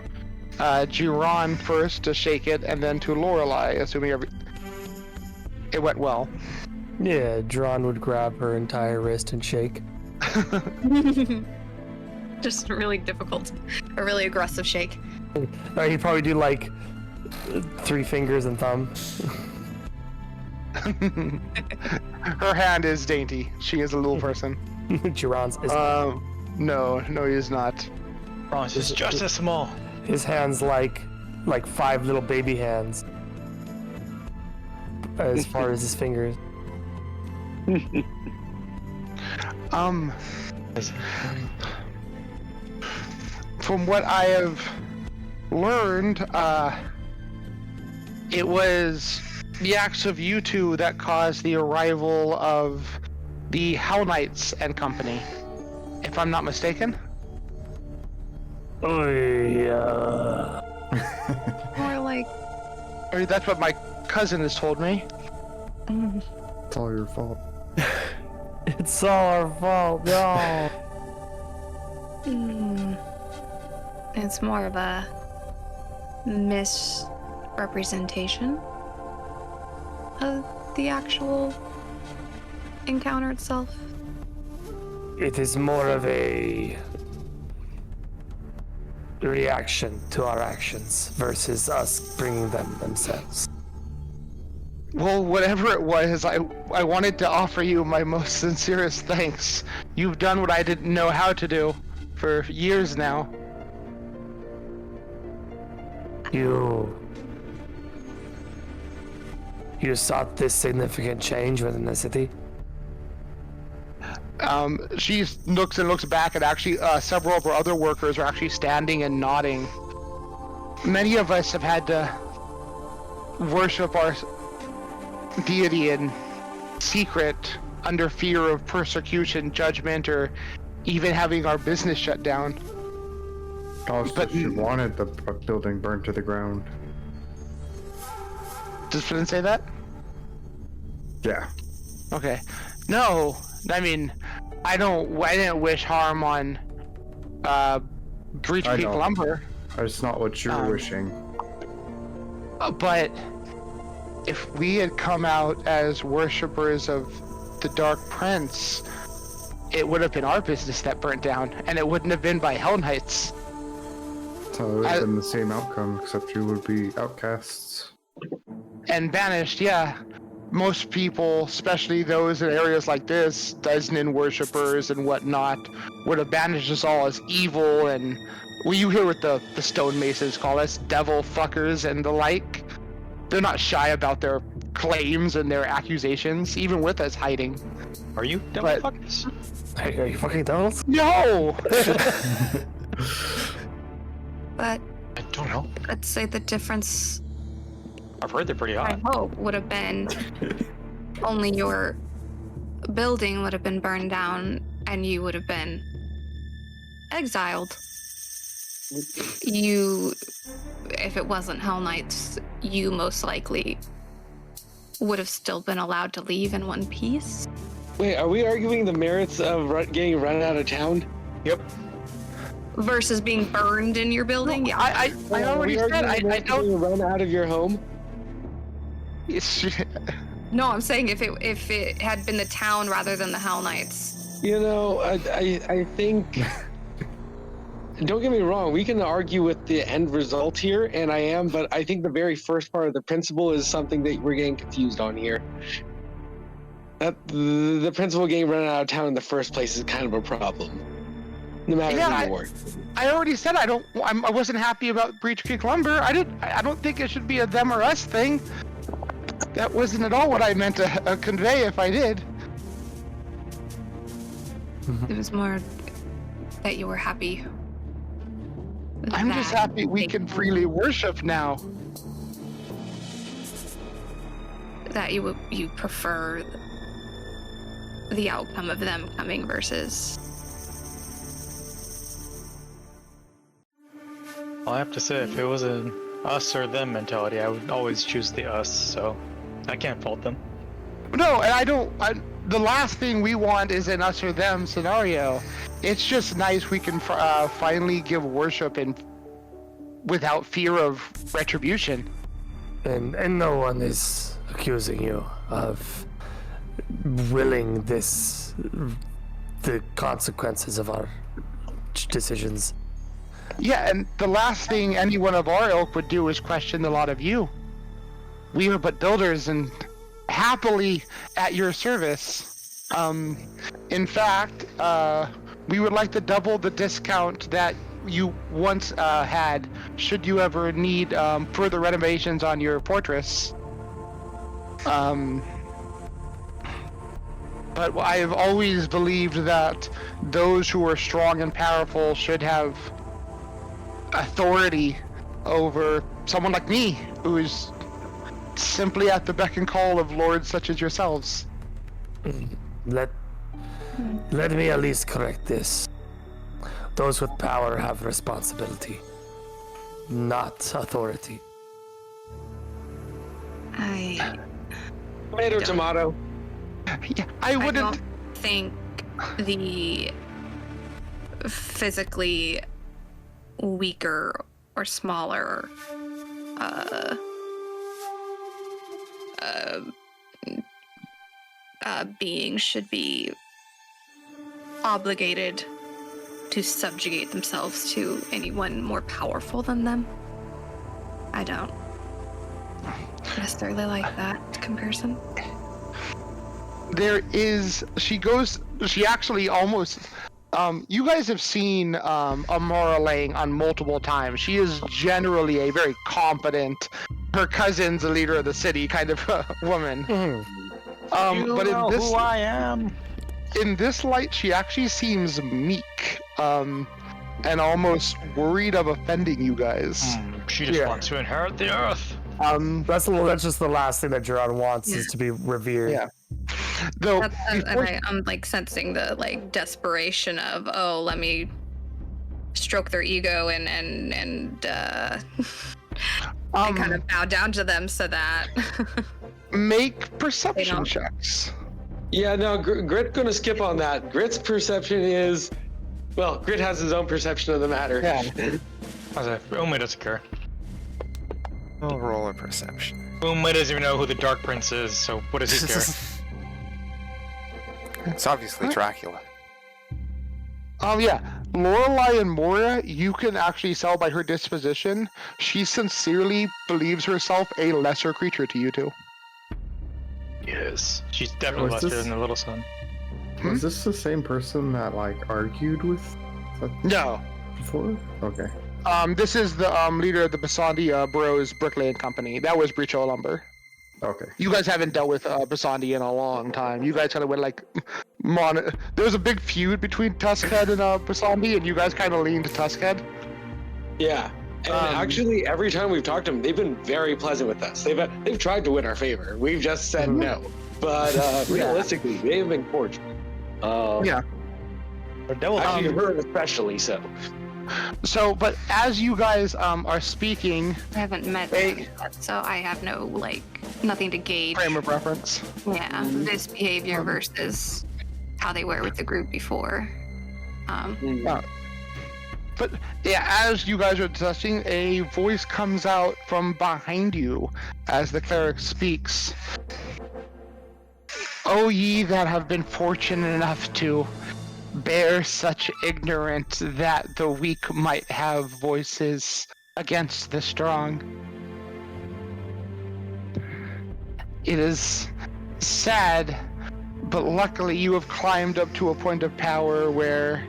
Speaker 1: Giron first to shake it, and then to Lorelei, assuming it went well.
Speaker 2: Yeah, Dron would grab her entire wrist and shake.
Speaker 6: Just really difficult. A really aggressive shake.
Speaker 2: Or he'd probably do like 3 fingers and thumb.
Speaker 1: Her hand is dainty. She is a little person.
Speaker 2: Giron's is
Speaker 1: No, he is not.
Speaker 5: Bronze is just as small.
Speaker 2: his hands like 5 little baby hands. As far as his fingers.
Speaker 1: From what I have learned, it was the acts of you two that caused the arrival of the Hell Knights and company, if I'm not mistaken.
Speaker 2: Oh yeah.
Speaker 6: More like.
Speaker 1: Or that's what my cousin has told me.
Speaker 4: It's all your fault.
Speaker 2: It's all our fault, no.
Speaker 6: It's more of a misrepresentation of the actual encounter itself.
Speaker 2: It is more of a reaction to our actions versus us bringing them themselves.
Speaker 1: Well, whatever it was, I wanted to offer you my most sincerest thanks. You've done what I didn't know how to do for years now.
Speaker 2: You sought this significant change within the city?
Speaker 1: She looks back, and actually several of our other workers are actually standing and nodding. Many of us have had to worship our deity in secret under fear of persecution, judgment, or even having our business shut down.
Speaker 4: Also, she wanted the building burned to the ground.
Speaker 1: Does Flynn say that?
Speaker 4: Yeah.
Speaker 1: Okay. No, I mean, I didn't wish harm on Breach
Speaker 4: I
Speaker 1: Creek
Speaker 4: know.
Speaker 1: Lumber.
Speaker 4: It's not what you're wishing.
Speaker 1: But if we had come out as worshippers of the Dark Prince, it would have been our business that burnt down, and it wouldn't have been by Hell Knights.
Speaker 4: So it would have been the same outcome, except you would be outcasts.
Speaker 1: And banished, yeah. Most people, especially those in areas like this, Desnan worshippers and whatnot, would have banished us all as evil, and well, you hear what the stonemasons call us, devil fuckers and the like. They're not shy about their claims and their accusations, even with us hiding.
Speaker 5: Are you devil
Speaker 1: But-
Speaker 5: fuckers?
Speaker 2: Hey, are you fucking devils?
Speaker 1: No!
Speaker 6: But
Speaker 5: I don't know.
Speaker 6: I'd say the difference,
Speaker 5: I've heard they're pretty
Speaker 6: I
Speaker 5: hot.
Speaker 6: hope, would have been only your building would have been burned down and you would have been exiled. You, if it wasn't Hell Knights, you most likely would have still been allowed to leave in one piece.
Speaker 7: Wait, are we arguing the merits of getting run out of town?
Speaker 5: Yep.
Speaker 6: Versus being burned in your building? Yeah.
Speaker 1: I already
Speaker 7: Are we
Speaker 1: said,
Speaker 7: arguing
Speaker 1: I
Speaker 7: the merits of
Speaker 1: don't...
Speaker 7: getting run out of your home?
Speaker 6: No, I'm saying if it had been the town rather than the Hell Knights.
Speaker 7: You know, I think... Don't get me wrong, we can argue with the end result here, and I am, but I think the very first part of the principle is something that we're getting confused on here. That the principle getting run out of town in the first place is kind of a problem. No matter who you are.
Speaker 1: I already said I wasn't happy about Breach Creek Lumber. I don't think it should be a them or us thing. That wasn't at all what I meant to convey if I did.
Speaker 6: It was more that you were happy.
Speaker 1: I'm just
Speaker 6: that
Speaker 1: happy we
Speaker 6: they-
Speaker 1: can freely worship now.
Speaker 6: That you prefer the outcome of them coming versus.
Speaker 5: I have to say, if it was an us or them mentality, I would always choose the us, so I can't fault them.
Speaker 1: No, and I don't. The last thing we want is an us or them scenario. It's just nice we can finally give worship and without fear of retribution.
Speaker 2: And no one is accusing you of willing the consequences of our decisions.
Speaker 1: Yeah, and the last thing any one of our ilk would do is question the lot of you. We are but builders and happily at your service. In fact, we would like to double the discount that you once had, should you ever need further renovations on your fortress. But I have always believed that those who are strong and powerful should have authority over someone like me, who is simply at the beck and call of lords such as yourselves.
Speaker 2: Let me at least correct this. Those with power have responsibility, not authority.
Speaker 7: Tomato, tomato.
Speaker 1: Yeah, I wouldn't.
Speaker 6: don't think the physically weaker or smaller beings should be obligated to subjugate themselves to anyone more powerful than them. I don't necessarily like that comparison.
Speaker 1: There is. She actually almost. You guys have seen Amora Lang on multiple times. She is generally a very competent, her cousin's the leader of the city kind of woman. But in this,
Speaker 5: who I am.
Speaker 1: in this light, she actually seems meek, and almost worried of offending you guys.
Speaker 5: She just
Speaker 2: Yeah.
Speaker 5: wants to inherit the earth.
Speaker 2: That's just the last thing that Gerard wants is to be revered.
Speaker 1: Yeah. Though, before-
Speaker 6: I'm like sensing the like desperation of, oh, let me stroke their ego and and kind of bow down to them so that
Speaker 1: make perception
Speaker 6: don't.
Speaker 1: checks.
Speaker 7: Yeah, no, Grit gonna skip on that. Grit's perception is, well, Grit has his own perception of the matter.
Speaker 1: Yeah.
Speaker 5: Uma doesn't care.
Speaker 3: I'll roll a perception.
Speaker 5: Uma doesn't even know who the Dark Prince is, so what does he care?
Speaker 3: It's obviously Dracula.
Speaker 1: Yeah. Lorelei and Moira, you can actually tell by her disposition, she sincerely believes herself a lesser creature to you two.
Speaker 5: Yes. She's definitely
Speaker 4: Was
Speaker 5: lesser
Speaker 4: this-
Speaker 5: than the little son.
Speaker 4: Was this the same person that like argued with
Speaker 1: No.
Speaker 4: before? Okay.
Speaker 1: This is the leader of the Basandi Bros Bricklaying Company. That was Breacho Lumber.
Speaker 4: Okay.
Speaker 1: You guys haven't dealt with Basandi in a long time. You guys kind of went like, there was a big feud between Tuskhead and Basandi, and you guys kind of leaned to Tuskhead.
Speaker 7: Yeah. And actually, every time we've talked to them, they've been very pleasant with us. They've tried to win our favor. We've just said no. But realistically, they've been cordial.
Speaker 1: Yeah.
Speaker 5: Or devil
Speaker 7: Actually, her especially so.
Speaker 1: So, but as you guys are speaking,
Speaker 6: I haven't met them yet, so I have no nothing to gauge.
Speaker 1: frame of reference.
Speaker 6: Yeah, this behavior versus how they were with the group before.
Speaker 1: But yeah, as you guys are discussing, a voice comes out from behind you as the cleric speaks. O ye that have been fortunate enough to bear such ignorance that the weak might have voices against the strong. It is sad, but luckily you have climbed up to a point of power where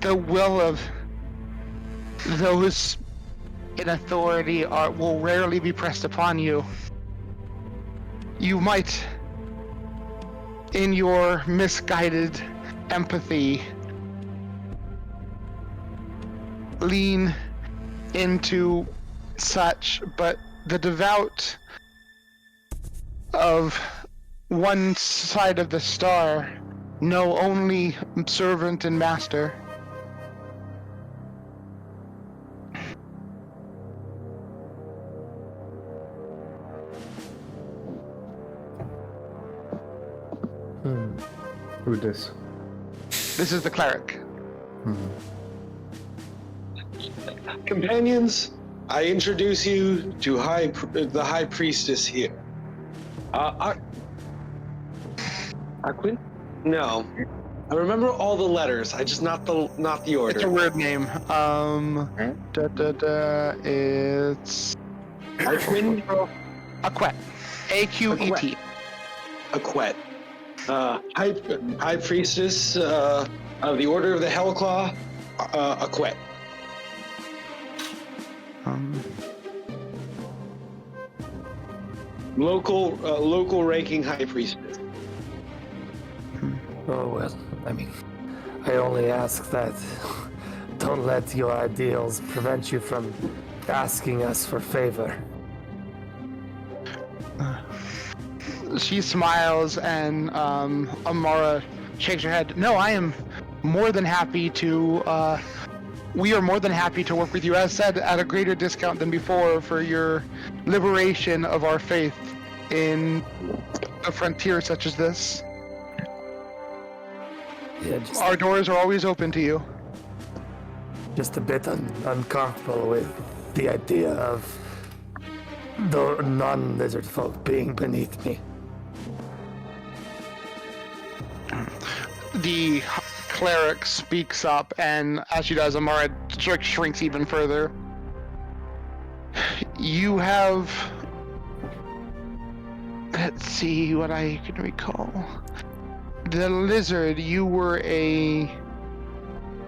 Speaker 1: the will of those in authority will rarely be pressed upon you. You might, in your misguided empathy, lean into such, but the devout of one side of the star know only servant and master.
Speaker 4: Who's this?
Speaker 1: This is the cleric.
Speaker 7: Companions, I introduce you to the High Priestess here. Aquin? No. I remember all the letters. I just not the order.
Speaker 1: It's a weird name. It's
Speaker 7: Aquin?
Speaker 1: Aquet. A-Q-E-T.
Speaker 7: Aquet. High Priestess of the Order of the Hellclaw, Aquet. Local ranking High Priestess.
Speaker 2: Oh, well, I mean, I only ask that don't let your ideals prevent you from asking us for favor.
Speaker 1: She smiles and Amara shakes her head. No, I am more than happy to, we are more than happy to work with you, as said, at a greater discount than before for your liberation of our faith in a frontier such as this.
Speaker 2: Yeah,
Speaker 1: Our doors are always open to you.
Speaker 2: just a bit uncomfortable with the idea of the non-lizard folk being beneath me.
Speaker 1: The cleric speaks up, and as she does, Amara shrinks even further. You have... Let's see what I can recall. The lizard, you were a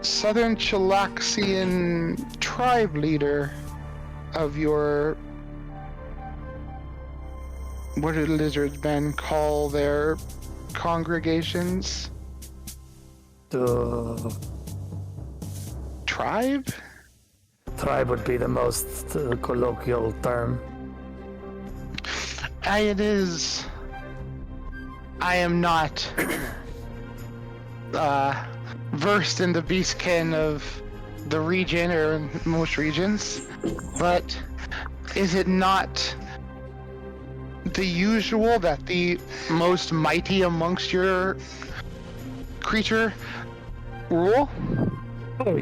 Speaker 1: Southern Chilaxian tribe leader of your... What do lizard men call their congregations?
Speaker 2: The
Speaker 1: Tribe?
Speaker 2: tribe would be the most colloquial term.
Speaker 1: It is. I am not versed in the beastkin of the region or most regions, but is it not the usual that the most mighty amongst your creature rule?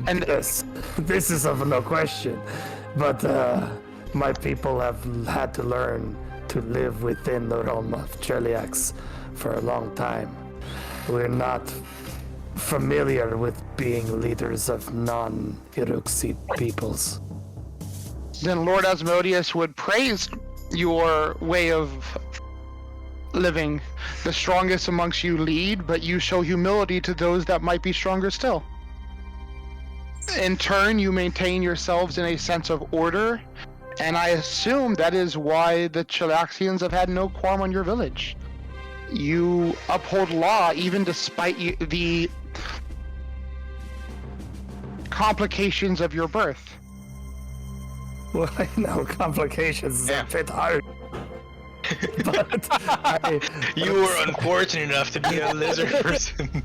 Speaker 2: And yes, this is of no question, but my people have had to learn to live within the realm of Cheliax for a long time. We're not familiar with being leaders of non-Iruxi peoples.
Speaker 1: Then Lord Asmodeus would praise your way of living. The strongest amongst you lead, but you show humility to those that might be stronger still. In turn, you maintain yourselves in a sense of order, and I assume that is why the Chilaxians have had no qualm on your village. You uphold law even despite the complications of your birth.
Speaker 2: Well, I know complications is a bit hard. But
Speaker 5: You were unfortunate enough to be a lizard person.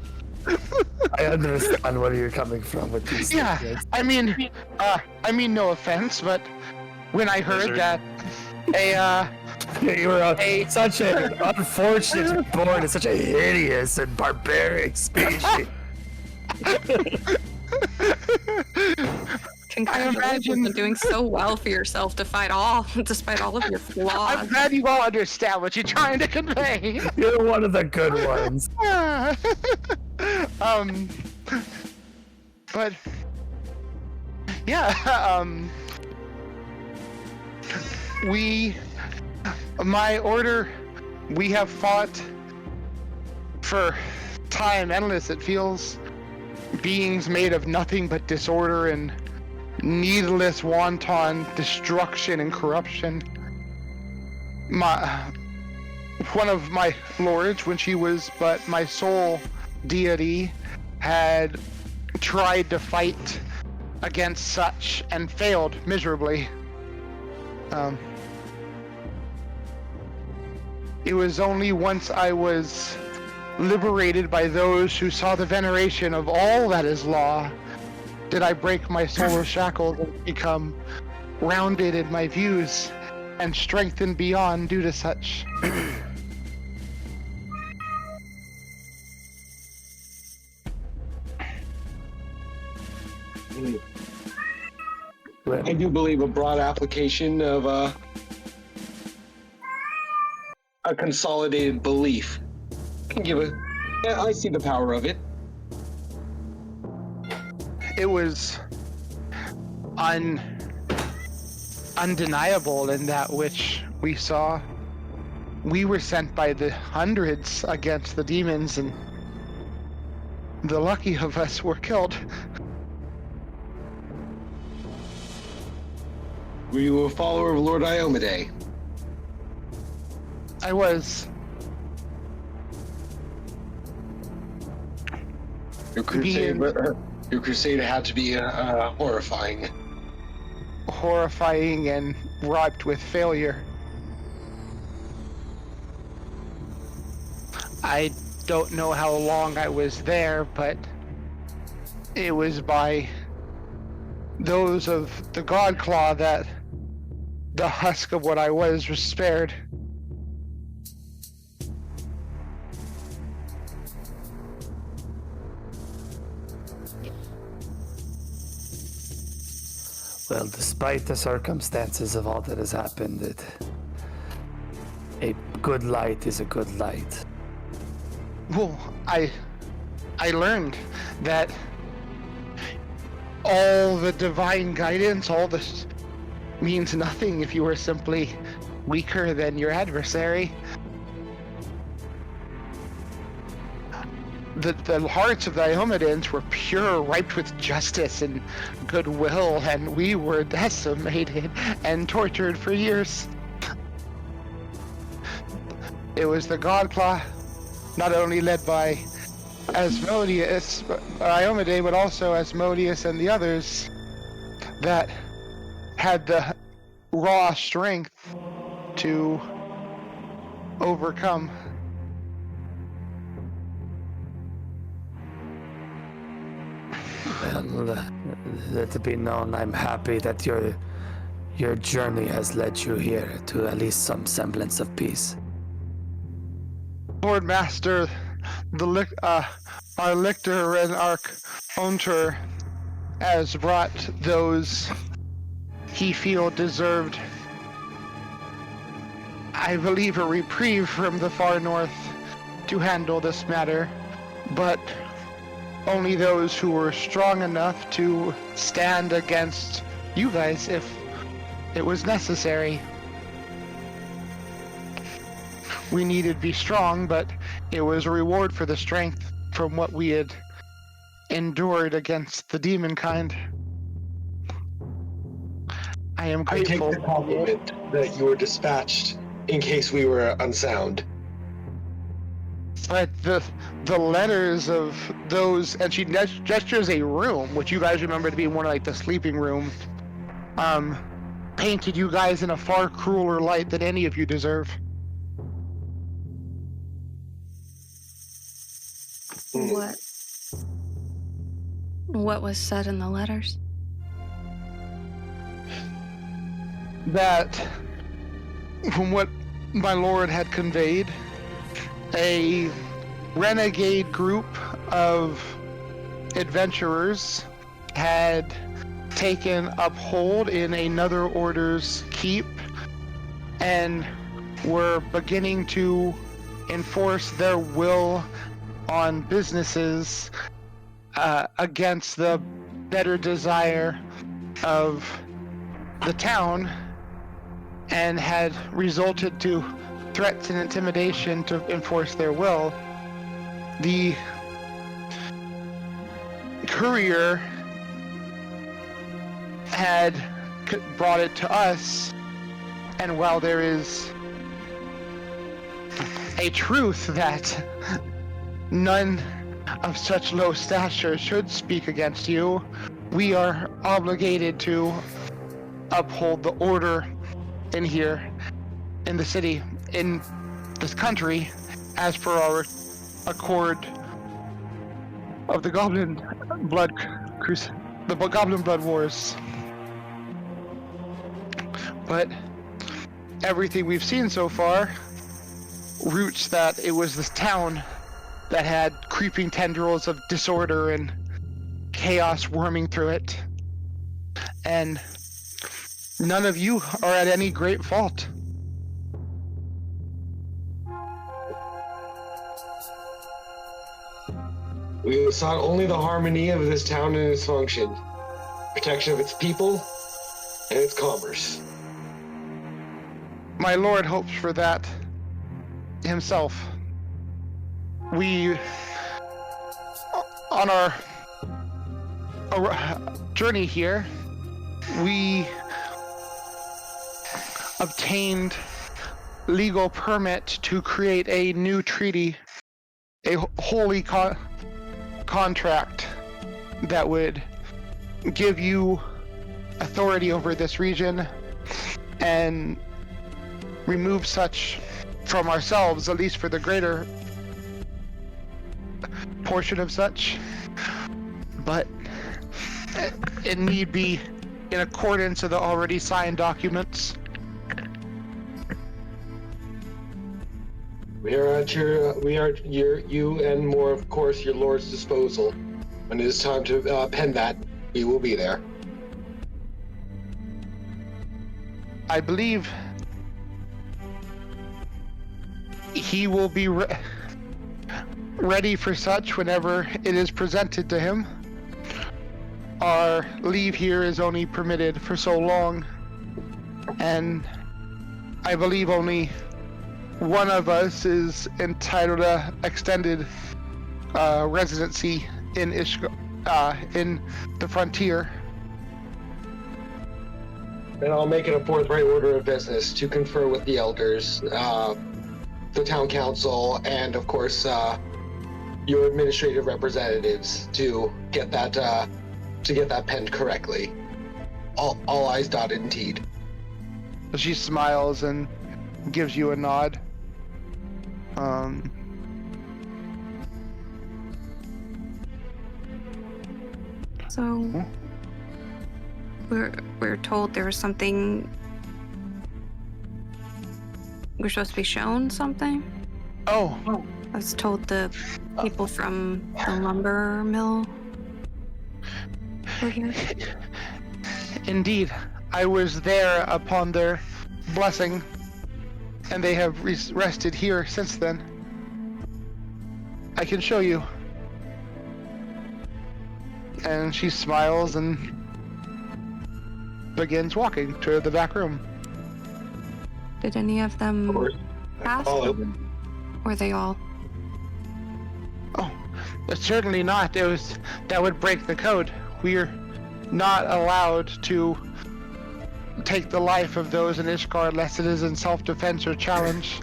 Speaker 2: I understand where you're coming from with these
Speaker 1: Yeah,
Speaker 2: things.
Speaker 1: I mean no offense, but when I heard
Speaker 5: Lizard.
Speaker 1: that
Speaker 2: You were such an unfortunate born in such a hideous and barbaric species.
Speaker 6: Congratulations
Speaker 1: imagine-
Speaker 6: on doing so well for yourself despite all of your
Speaker 1: I'm
Speaker 6: flaws.
Speaker 1: glad you all understand what you're trying to convey.
Speaker 2: You're one of the good ones.
Speaker 1: But yeah, my order, we have fought for time endless, it feels. Beings made of nothing but disorder and needless wanton destruction and corruption. One of my lords, when she was but my sole deity, had tried to fight against such and failed miserably. It was only once I was liberated by those who saw the veneration of all that is law did I break my solar shackles and become rounded in my views and strengthened beyond due to such.
Speaker 2: Well,
Speaker 7: I do believe a broad application of a consolidated belief can give a. Yeah, I see the power of it.
Speaker 1: It was undeniable in that which we saw. We were sent by the hundreds against the demons, and the lucky of us were killed.
Speaker 7: Were you a follower of Lord Iomade?
Speaker 1: I was.
Speaker 7: Your crusade, your crusade had to be horrifying.
Speaker 1: Horrifying and ripe with failure. I don't know how long I was there, but it was by those of the God Claw that the husk of what I was spared.
Speaker 2: well, despite the circumstances of all that has happened, a good light is a good light.
Speaker 1: Well, I learned that all the divine guidance, all this means nothing if you are simply weaker than your adversary. The hearts of the Iomedans were pure, ripe with justice and goodwill, and we were decimated and tortured for years. It was the Godclaw, not only led by Asmodeus, Iomade, but also Asmodeus and the others, that had the raw strength to overcome.
Speaker 2: Well, let it be known, I'm happy that your journey has led you here to at least some semblance of peace.
Speaker 1: Lord Master, our lictor and our owner has brought those he feel deserved, I believe, a reprieve from the far north to handle this matter, but only those who were strong enough to stand against you guys if it was necessary. We needed to be strong, but it was a reward for the strength from what we had endured against the demon kind. I am
Speaker 7: I take
Speaker 1: grateful.
Speaker 7: the compliment that you were dispatched in case we were unsound.
Speaker 1: But the letters of those, and she gestures a room, which you guys remember to be one of like the sleeping room, painted you guys in a far crueler light than any of you deserve.
Speaker 6: What was said in the letters?
Speaker 1: That, from what my lord had conveyed, a renegade group of adventurers had taken up hold in another order's keep and were beginning to enforce their will on businesses against the better desire of the town, and had resulted to threats and intimidation to enforce their will. The courier had brought it to us, and while there is a truth that none of such low stature should speak against you, we are obligated to uphold the order in here, in the city, in this country, as per our accord of the Goblin Blood Wars. But everything we've seen so far roots that it was this town that had creeping tendrils of disorder and chaos worming through it, And none of you are at any great fault.
Speaker 7: We sought only the harmony of this town and its function, protection of its people, and its commerce.
Speaker 1: My lord hopes for that himself. We, on our journey here, we obtained legal permit to create a new treaty, a holy contract that would give you authority over this region and remove such from ourselves, at least for the greater portion of such. But it need be in accordance with the already signed documents.
Speaker 7: We are at you and more, of course, your lord's disposal. When it is time to pen that, we will be there.
Speaker 1: I believe he will be ready for such whenever it is presented to him. Our leave here is only permitted for so long, and I believe only one of us is entitled to extended residency in in the frontier.
Speaker 7: And I'll make it a forthright order of business to confer with the elders, the town council, and of course your administrative representatives to get that penned correctly. All I's dotted and T'd.
Speaker 1: She smiles and gives you a nod.
Speaker 6: So we're told there was something. We're supposed to be shown something.
Speaker 1: Oh,
Speaker 6: I was told the people from the lumber mill were here.
Speaker 1: indeed. I was there upon their blessing, and they have rested here since then. I can show you. And she smiles and begins walking to the back room.
Speaker 6: Did any of them pass?
Speaker 7: Follow.
Speaker 6: Were they all?
Speaker 1: Oh, certainly not. That would break the code. We're not allowed to take the life of those in Ishkar unless it is in self-defense or challenge.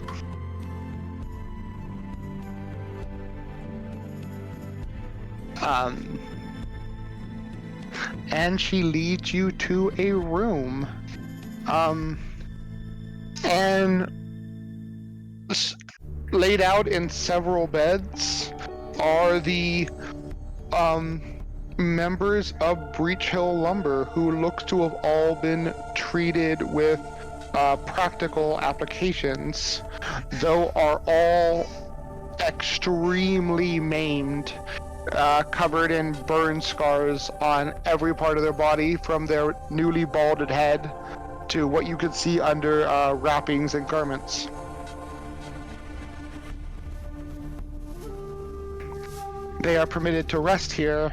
Speaker 1: And she leads you to a room. And laid out in several beds are the members of Breach Hill Lumber, who look to have all been treated with practical applications, though are all extremely maimed, covered in burn scars on every part of their body, from their newly balded head to what you could see under wrappings and garments. They are permitted to rest here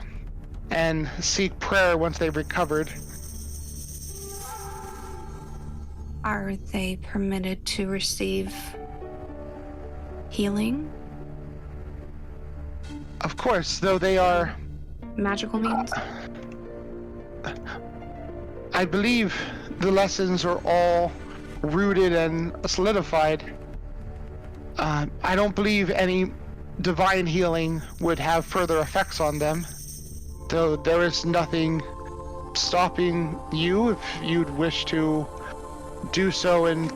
Speaker 1: and seek prayer once they've recovered.
Speaker 6: Are they permitted to receive healing?
Speaker 1: Of course, though they are...
Speaker 6: Magical means?
Speaker 1: I believe the lessons are all rooted and solidified. I don't believe any divine healing would have further effects on them, though there is nothing stopping you if you'd wish to do so in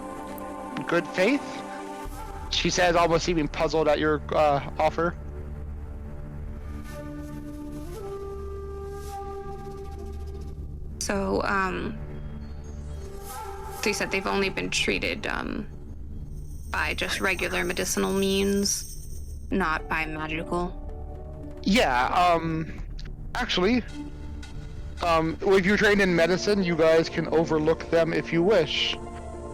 Speaker 1: good faith. She says, almost seeming puzzled at your offer.
Speaker 6: So, so you said they've only been treated by just regular medicinal means, not by magical?
Speaker 1: Yeah, actually, if you're trained in medicine, you guys can overlook them if you wish.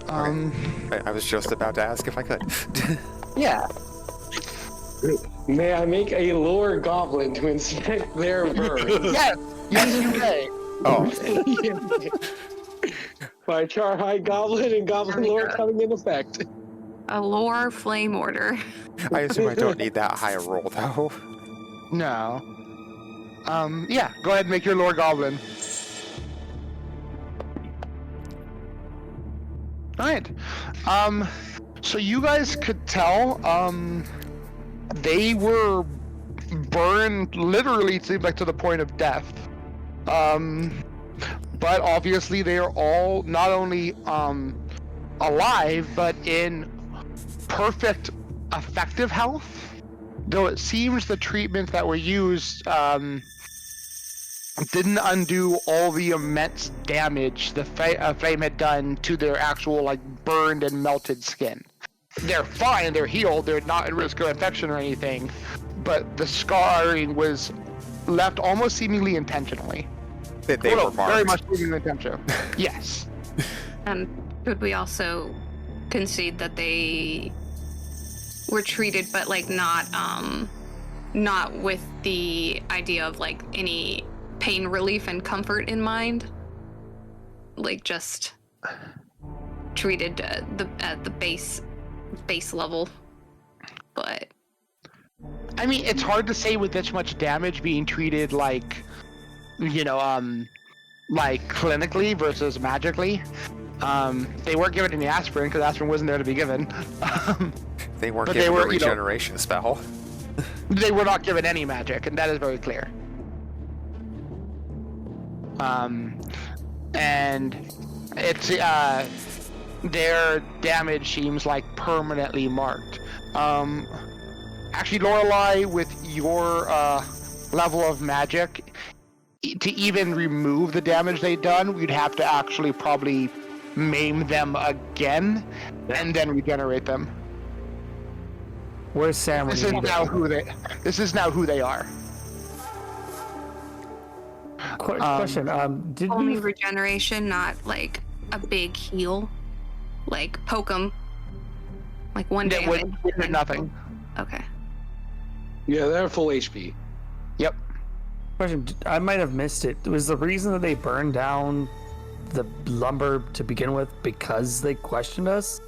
Speaker 3: I was just about to ask if I could.
Speaker 1: Yeah.
Speaker 7: May I make a lore goblin to inspect their burns?
Speaker 1: Yes, you may.
Speaker 3: Oh,
Speaker 7: By Char High Goblin and Goblin
Speaker 6: There we
Speaker 7: lore
Speaker 6: go.
Speaker 7: coming in effect.
Speaker 6: A lore flame order.
Speaker 3: I assume I don't need that high a roll though.
Speaker 1: No. Yeah, go ahead and make your lore goblin. Alright. So you guys could tell, they were burned literally, it seemed like, to the point of death. But obviously they are all not only, alive, but in perfect, effective health. Though it seems the treatments that were used, didn't undo all the immense damage the flame had done to their actual, like, burned and melted skin. They're fine, they're healed, they're not at risk of infection or anything, but the scarring was left almost seemingly intentionally.
Speaker 3: That they were
Speaker 1: Very
Speaker 3: marked.
Speaker 1: much seemingly intentional. Yes.
Speaker 6: And could we also concede that they were treated, but like not with the idea of like any pain relief and comfort in mind? Like just treated at the base level. But
Speaker 1: I mean, it's hard to say with this much damage being treated like, like clinically versus magically. They weren't given any aspirin because aspirin wasn't there to be given.
Speaker 3: They weren't
Speaker 1: But
Speaker 3: given
Speaker 1: they were,
Speaker 3: a regeneration spell.
Speaker 1: They were not given any magic, and that is very clear. And it's their damage seems like permanently marked. Actually, Lorelei, with your level of magic, to even remove the damage they've done, we'd have to actually probably maim them again and then regenerate them.
Speaker 2: Where's Sam when
Speaker 1: This
Speaker 2: you
Speaker 1: is
Speaker 2: need
Speaker 1: now
Speaker 2: him?
Speaker 1: who they are.
Speaker 2: Question. Did
Speaker 6: only
Speaker 2: we?
Speaker 6: regeneration, not like a big heal. Like poke 'em. Like one
Speaker 1: That
Speaker 6: damage.
Speaker 1: would
Speaker 6: and then
Speaker 1: nothing.
Speaker 6: Okay.
Speaker 7: Yeah, they're full HP.
Speaker 1: Yep.
Speaker 2: Question. I might have missed it. Was the reason that they burned down the lumber to begin with because they questioned us?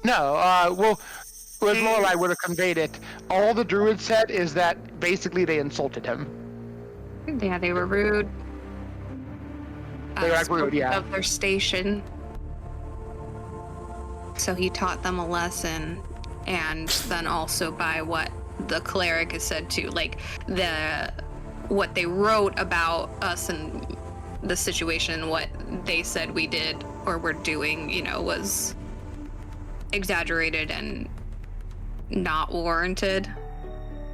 Speaker 1: No, well, as Lorelei would have conveyed it, all the druid said is that basically they insulted him.
Speaker 6: Yeah, they were rude.
Speaker 1: They were, like,
Speaker 6: Spoke
Speaker 1: rude, yeah.
Speaker 6: Of their station. So he taught them a lesson, and then also by what the cleric has said too, like what they wrote about us and the situation, what they said we did or were doing, was exaggerated and not warranted.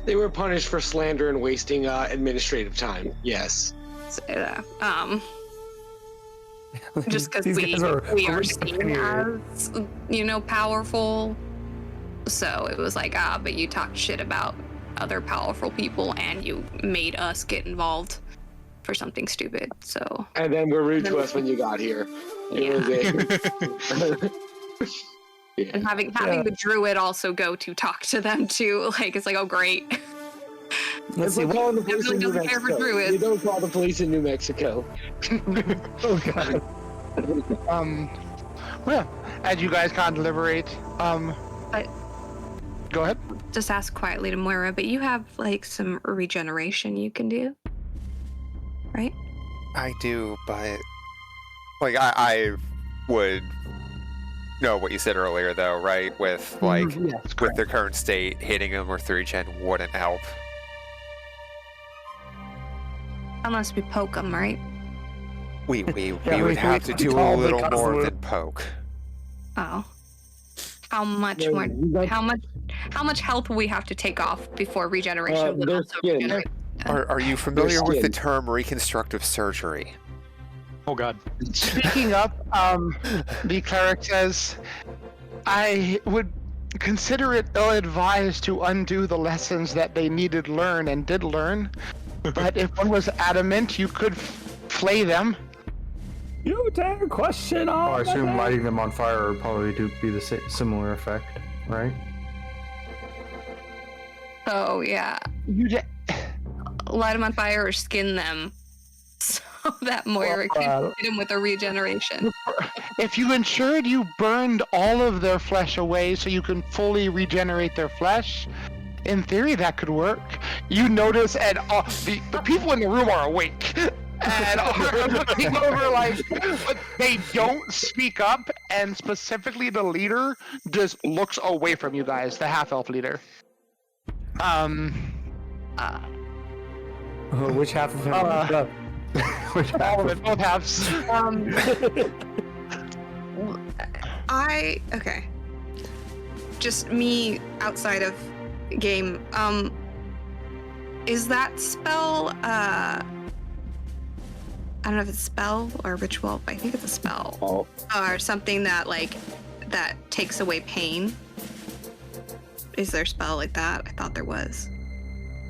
Speaker 7: They were punished for slander and wasting administrative time. Yes.
Speaker 6: So, just because
Speaker 2: These
Speaker 6: we
Speaker 2: guys are
Speaker 6: are
Speaker 2: really
Speaker 6: seen
Speaker 2: opinionated.
Speaker 6: as powerful, so it was like, but you talked shit about other powerful people and you made us get involved for something stupid. So
Speaker 7: And then were rude to us when you got here.
Speaker 6: yeah.
Speaker 7: Yeah.
Speaker 6: And having the druid also go to talk to them too, like it's like, oh great.
Speaker 2: Let's
Speaker 7: It's
Speaker 2: see.
Speaker 7: like calling the police in New
Speaker 6: Definitely doesn't care for
Speaker 7: Mexico.
Speaker 6: druids.
Speaker 7: You don't call the police in New Mexico.
Speaker 2: Oh god.
Speaker 1: Well, as you guys can't deliberate,
Speaker 6: But
Speaker 1: go ahead.
Speaker 6: just ask quietly to Moira, but you have like some regeneration you can do, right?
Speaker 3: I do, but like I would know what you said earlier, though, right? With like
Speaker 1: Yes,
Speaker 3: with their current state, hitting them with 3 gen wouldn't help.
Speaker 6: Unless we poke them, right?
Speaker 3: We
Speaker 2: Yeah,
Speaker 3: would
Speaker 2: we
Speaker 3: have to do a
Speaker 2: call the
Speaker 3: little more
Speaker 2: customer.
Speaker 3: than poke.
Speaker 6: Oh. How much
Speaker 7: No,
Speaker 6: more?
Speaker 7: you got-
Speaker 6: How much health will we have to take off before regeneration would
Speaker 7: their
Speaker 6: also
Speaker 7: skin.
Speaker 6: regenerate?
Speaker 3: Are you familiar with the
Speaker 7: skin.
Speaker 3: term reconstructive surgery?
Speaker 5: Oh god.
Speaker 1: Speaking up, the cleric says, I would consider it ill-advised to undo the lessons that they needed learn and did learn. But if one was adamant, you could flay them.
Speaker 2: You dare question
Speaker 4: Oh,
Speaker 2: all
Speaker 4: I assume
Speaker 2: that?
Speaker 4: lighting them on fire would probably be the similar effect, right?
Speaker 6: Oh yeah,
Speaker 1: You de-
Speaker 6: light them on fire or skin them, so that Moira can hit him with a regeneration.
Speaker 1: If you ensured you burned all of their flesh away so you can fully regenerate their flesh, in theory that could work. You notice, and the people in the room are awake and are looking over like, but they don't speak up, and specifically the leader just looks away from you guys, the half-elf leader.
Speaker 2: Which half of him?
Speaker 1: All of it, both halves.
Speaker 6: Okay. Just me outside of game. Is that spell? I don't know if it's spell or ritual. But I think it's a spell.
Speaker 7: Oh.
Speaker 6: Or something that that takes away pain. Is there a spell like that? I thought there was.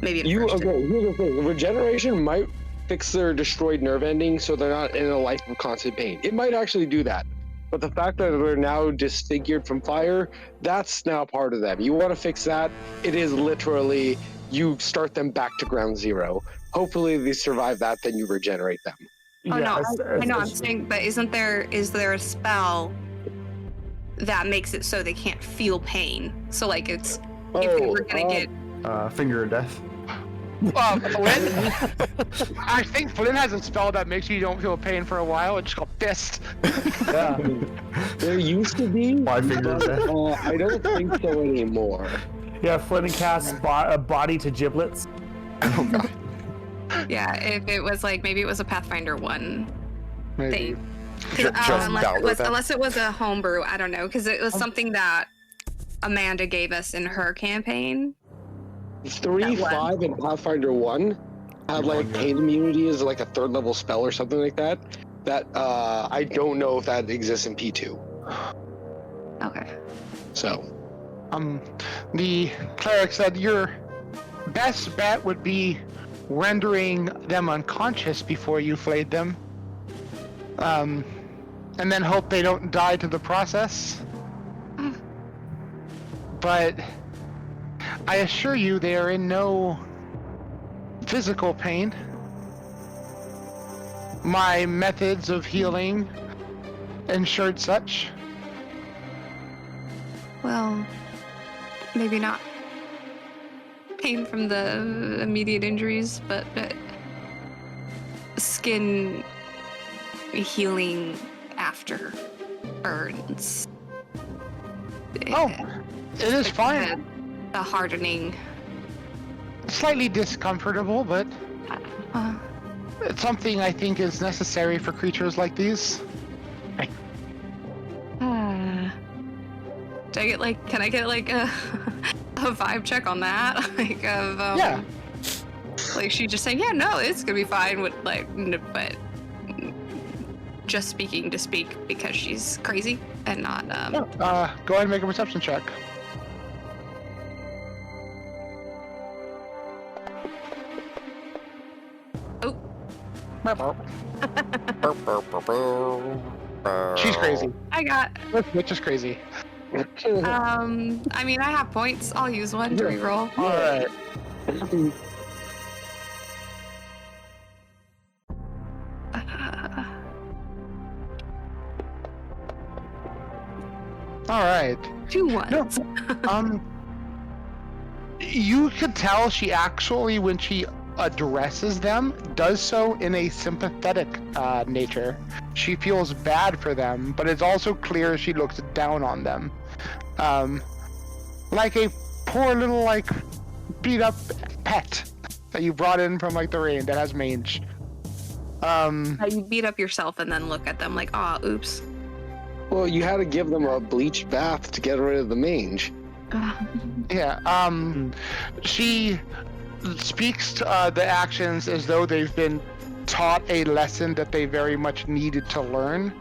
Speaker 6: Maybe it
Speaker 7: Here's the thing. Regeneration might fix their destroyed nerve ending so they're not in a life of constant pain. It might actually do that. But the fact that they're now disfigured from fire, that's now part of them. You want to fix that, it is literally you start them back to ground zero. Hopefully they survive that, then you regenerate them.
Speaker 6: Oh no, I know. I'm saying, but is there a spell that makes it so they can't feel pain? So like it's if they were gonna get
Speaker 4: Finger of death.
Speaker 1: Flynn? I think Flynn has a spell that makes you don't feel pain for a while. It's called Fist.
Speaker 2: Yeah.
Speaker 7: There used to be,
Speaker 4: Five fingers
Speaker 7: but
Speaker 4: death.
Speaker 7: I don't think so anymore.
Speaker 2: Yeah, Flynn casts body to giblets.
Speaker 6: yeah. If it was like maybe it was a Pathfinder 1
Speaker 1: Maybe.
Speaker 6: thing.
Speaker 3: Just
Speaker 6: Unless it was a homebrew, I don't know, because it was something that Amanda gave us in her campaign.
Speaker 7: 3, 5, and Pathfinder 1 had like pain immunity as like a 3rd level spell or something like that. That I don't know if that exists in P2.
Speaker 6: Okay.
Speaker 7: So
Speaker 1: The cleric said your best bet would be rendering them unconscious before you flayed them. And then hope they don't die to the process. But I assure you they are in no physical pain. My methods of healing ensured such.
Speaker 6: Well, maybe not pain from the immediate injuries, but skin healing after burns.
Speaker 1: Oh, it is fine.
Speaker 6: The hardening.
Speaker 1: Slightly discomfortable, but
Speaker 6: Uh,
Speaker 1: it's something I think is necessary for creatures like these.
Speaker 6: can I get like a vibe check on that? Like of
Speaker 1: Yeah.
Speaker 6: like she just saying, yeah, no, it's gonna be fine with like, but just speaking to speak because she's crazy and not
Speaker 1: Go ahead and make a perception check. She's crazy.
Speaker 6: I got
Speaker 1: Which is crazy.
Speaker 6: I mean I have points. I'll use one to reroll.
Speaker 1: All right. All right.
Speaker 6: 2 ones.
Speaker 1: You could tell she actually, when she addresses them, does so in a sympathetic nature. She feels bad for them, but it's also clear she looks down on them. Like a poor little, like, beat up pet that you brought in from, like, the rain that has mange.
Speaker 6: You beat up yourself and then look at them like, ah, oops.
Speaker 7: Well, you had to give them a bleach bath to get rid of the mange.
Speaker 1: Yeah, she speaks to the actions as though they've been taught a lesson that they very much needed to learn.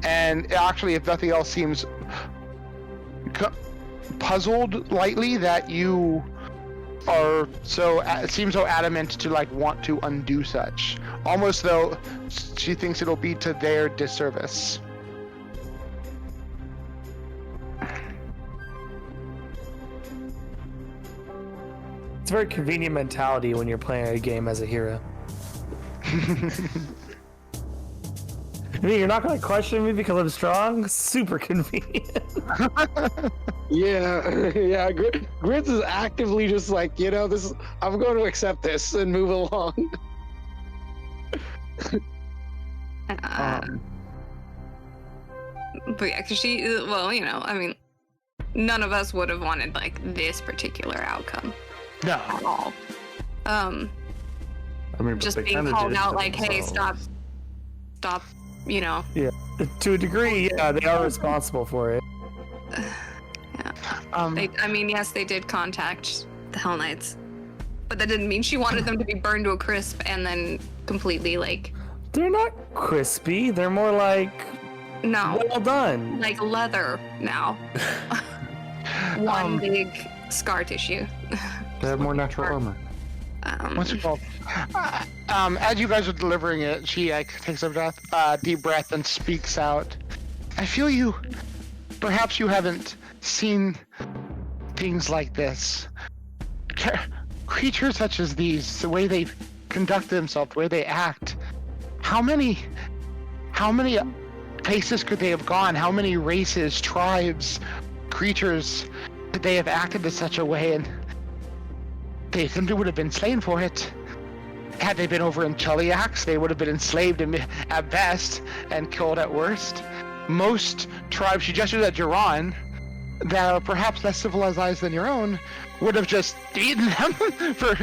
Speaker 1: And actually, if nothing else, seems puzzled lightly that you seem so adamant to like want to undo such, almost though she thinks it'll be to their disservice.
Speaker 2: It's a very convenient mentality when you're playing a game as a hero. I mean, you're not going to question me because I'm strong? Super convenient.
Speaker 7: Yeah. Grits is actively just like, I'm going to accept this and move along.
Speaker 6: But yeah, because none of us would have wanted like this particular outcome
Speaker 1: No.
Speaker 6: at all.
Speaker 4: I mean, but
Speaker 6: Just
Speaker 4: they
Speaker 6: being
Speaker 4: kinda
Speaker 6: called
Speaker 4: did it
Speaker 6: out
Speaker 4: to
Speaker 6: like, hey,
Speaker 4: themselves.
Speaker 6: stop,
Speaker 2: Yeah, to a degree, yeah, they are responsible for it.
Speaker 6: Yes, they did contact the Hell Knights, but that didn't mean she wanted them to be burned to a crisp and then completely like.
Speaker 2: They're not crispy. They're more like
Speaker 6: No,
Speaker 2: well done.
Speaker 6: like leather now. One big scar tissue.
Speaker 4: They have more natural armor.
Speaker 1: What's it called? As you guys are delivering it, she takes a deep breath and speaks out. I feel you. Perhaps you haven't seen things like this. Creatures such as these, the way they conduct themselves, the way they act. How many places could they have gone? How many races, tribes, creatures could they have acted in such a way? And they simply would have been slain for it. Had they been over in Cheliax, they would have been enslaved at best and killed at worst. Most tribes, she gestured at Jiran, that are perhaps less civilized than your own, would have just eaten them for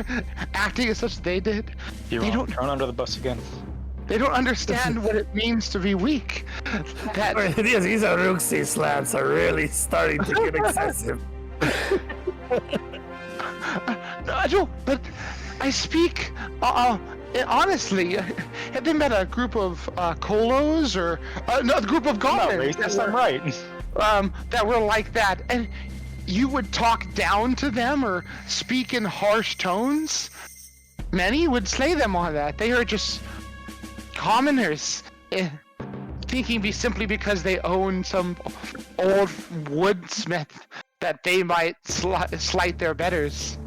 Speaker 1: acting as such as they did.
Speaker 5: You're thrown under the bus again.
Speaker 1: They don't understand what it means to be weak.
Speaker 2: These Aruxi slants are really starting to get excessive.
Speaker 1: No, but I speak honestly. Have they met a group of Kolos or no, a group of goblins?
Speaker 5: Yes, I'm right.
Speaker 1: That were like that, and you would talk down to them or speak in harsh tones. Many would slay them on that. They are just commoners, thinking simply because they own some old woodsmith that they might slight their betters.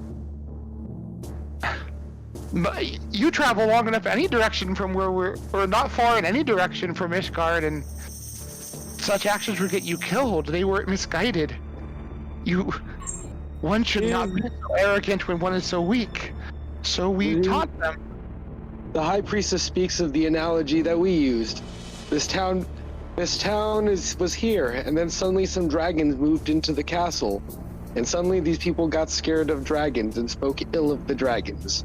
Speaker 1: But you travel long enough any direction from where we're not far in any direction from Ishgard, and such actions would get you killed. They were misguided. One should not be so arrogant when one is so weak. So we taught them.
Speaker 7: The High Priestess speaks of the analogy that we used. This town was here, and then suddenly some dragons moved into the castle, and suddenly these people got scared of dragons and spoke ill of the dragons.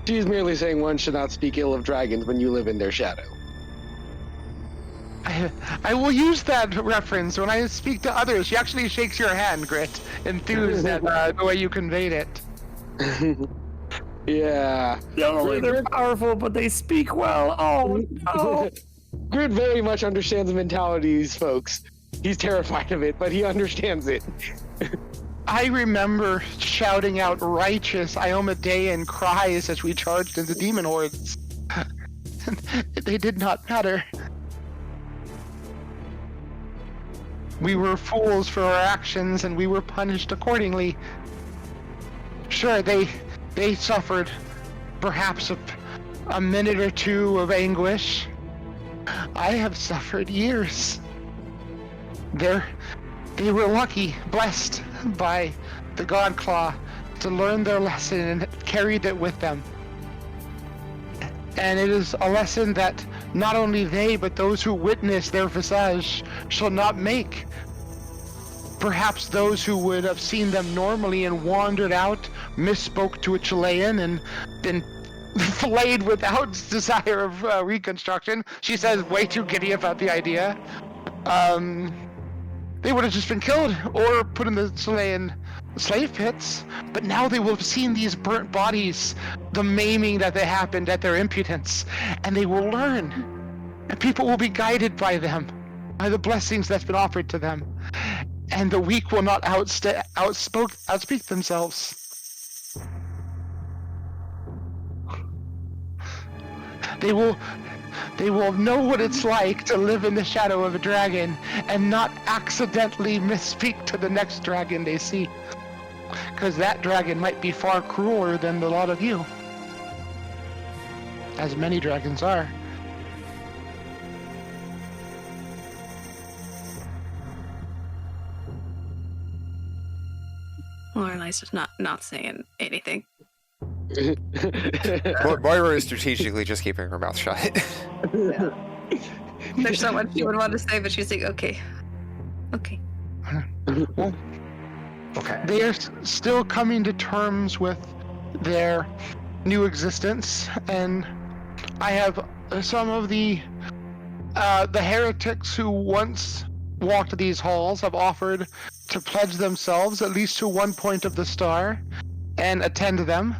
Speaker 7: She's merely saying one should not speak ill of dragons when you live in their shadow.
Speaker 1: I will use that reference when I speak to others. She actually shakes your hand, Grit, enthused at the way you conveyed it.
Speaker 7: Yeah.
Speaker 2: No, they're powerful, but they speak well. Oh, no.
Speaker 7: Grit very much understands the mentality of these folks. He's terrified of it, but he understands it.
Speaker 1: I remember shouting out righteous Iomedean cries as we charged into demon hordes. They did not matter. We were fools for our actions, and we were punished accordingly. Sure, they suffered perhaps a minute or two of anguish. I have suffered years. They were lucky, blessed by the God Claw to learn their lesson and carried it with them. And it is a lesson that not only they, but those who witness their visage shall not make. Perhaps those who would have seen them normally and wandered out, misspoke to a Chilean and been flayed without desire of reconstruction. She says way too giddy about the idea. They would have just been killed or put in the Chilean slave pits. But now they will have seen these burnt bodies, the maiming that they happened at their impudence, and they will learn. And people will be guided by them, by the blessings that's been offered to them. and the weak will not outspeak themselves. They will know what it's like to live in the shadow of a dragon and not accidentally misspeak to the next dragon they see. Because that dragon might be far crueler than the lot of you. As many dragons are.
Speaker 6: Lorelai's just not saying anything.
Speaker 3: Moira is strategically just keeping her mouth shut.
Speaker 6: There's so much she would want to say, but she's like, okay.
Speaker 1: Well,
Speaker 4: Okay.
Speaker 1: they are still coming to terms with their new existence, and I have some of the heretics who once walked these halls have offered to pledge themselves at least to one point of the star and attend them.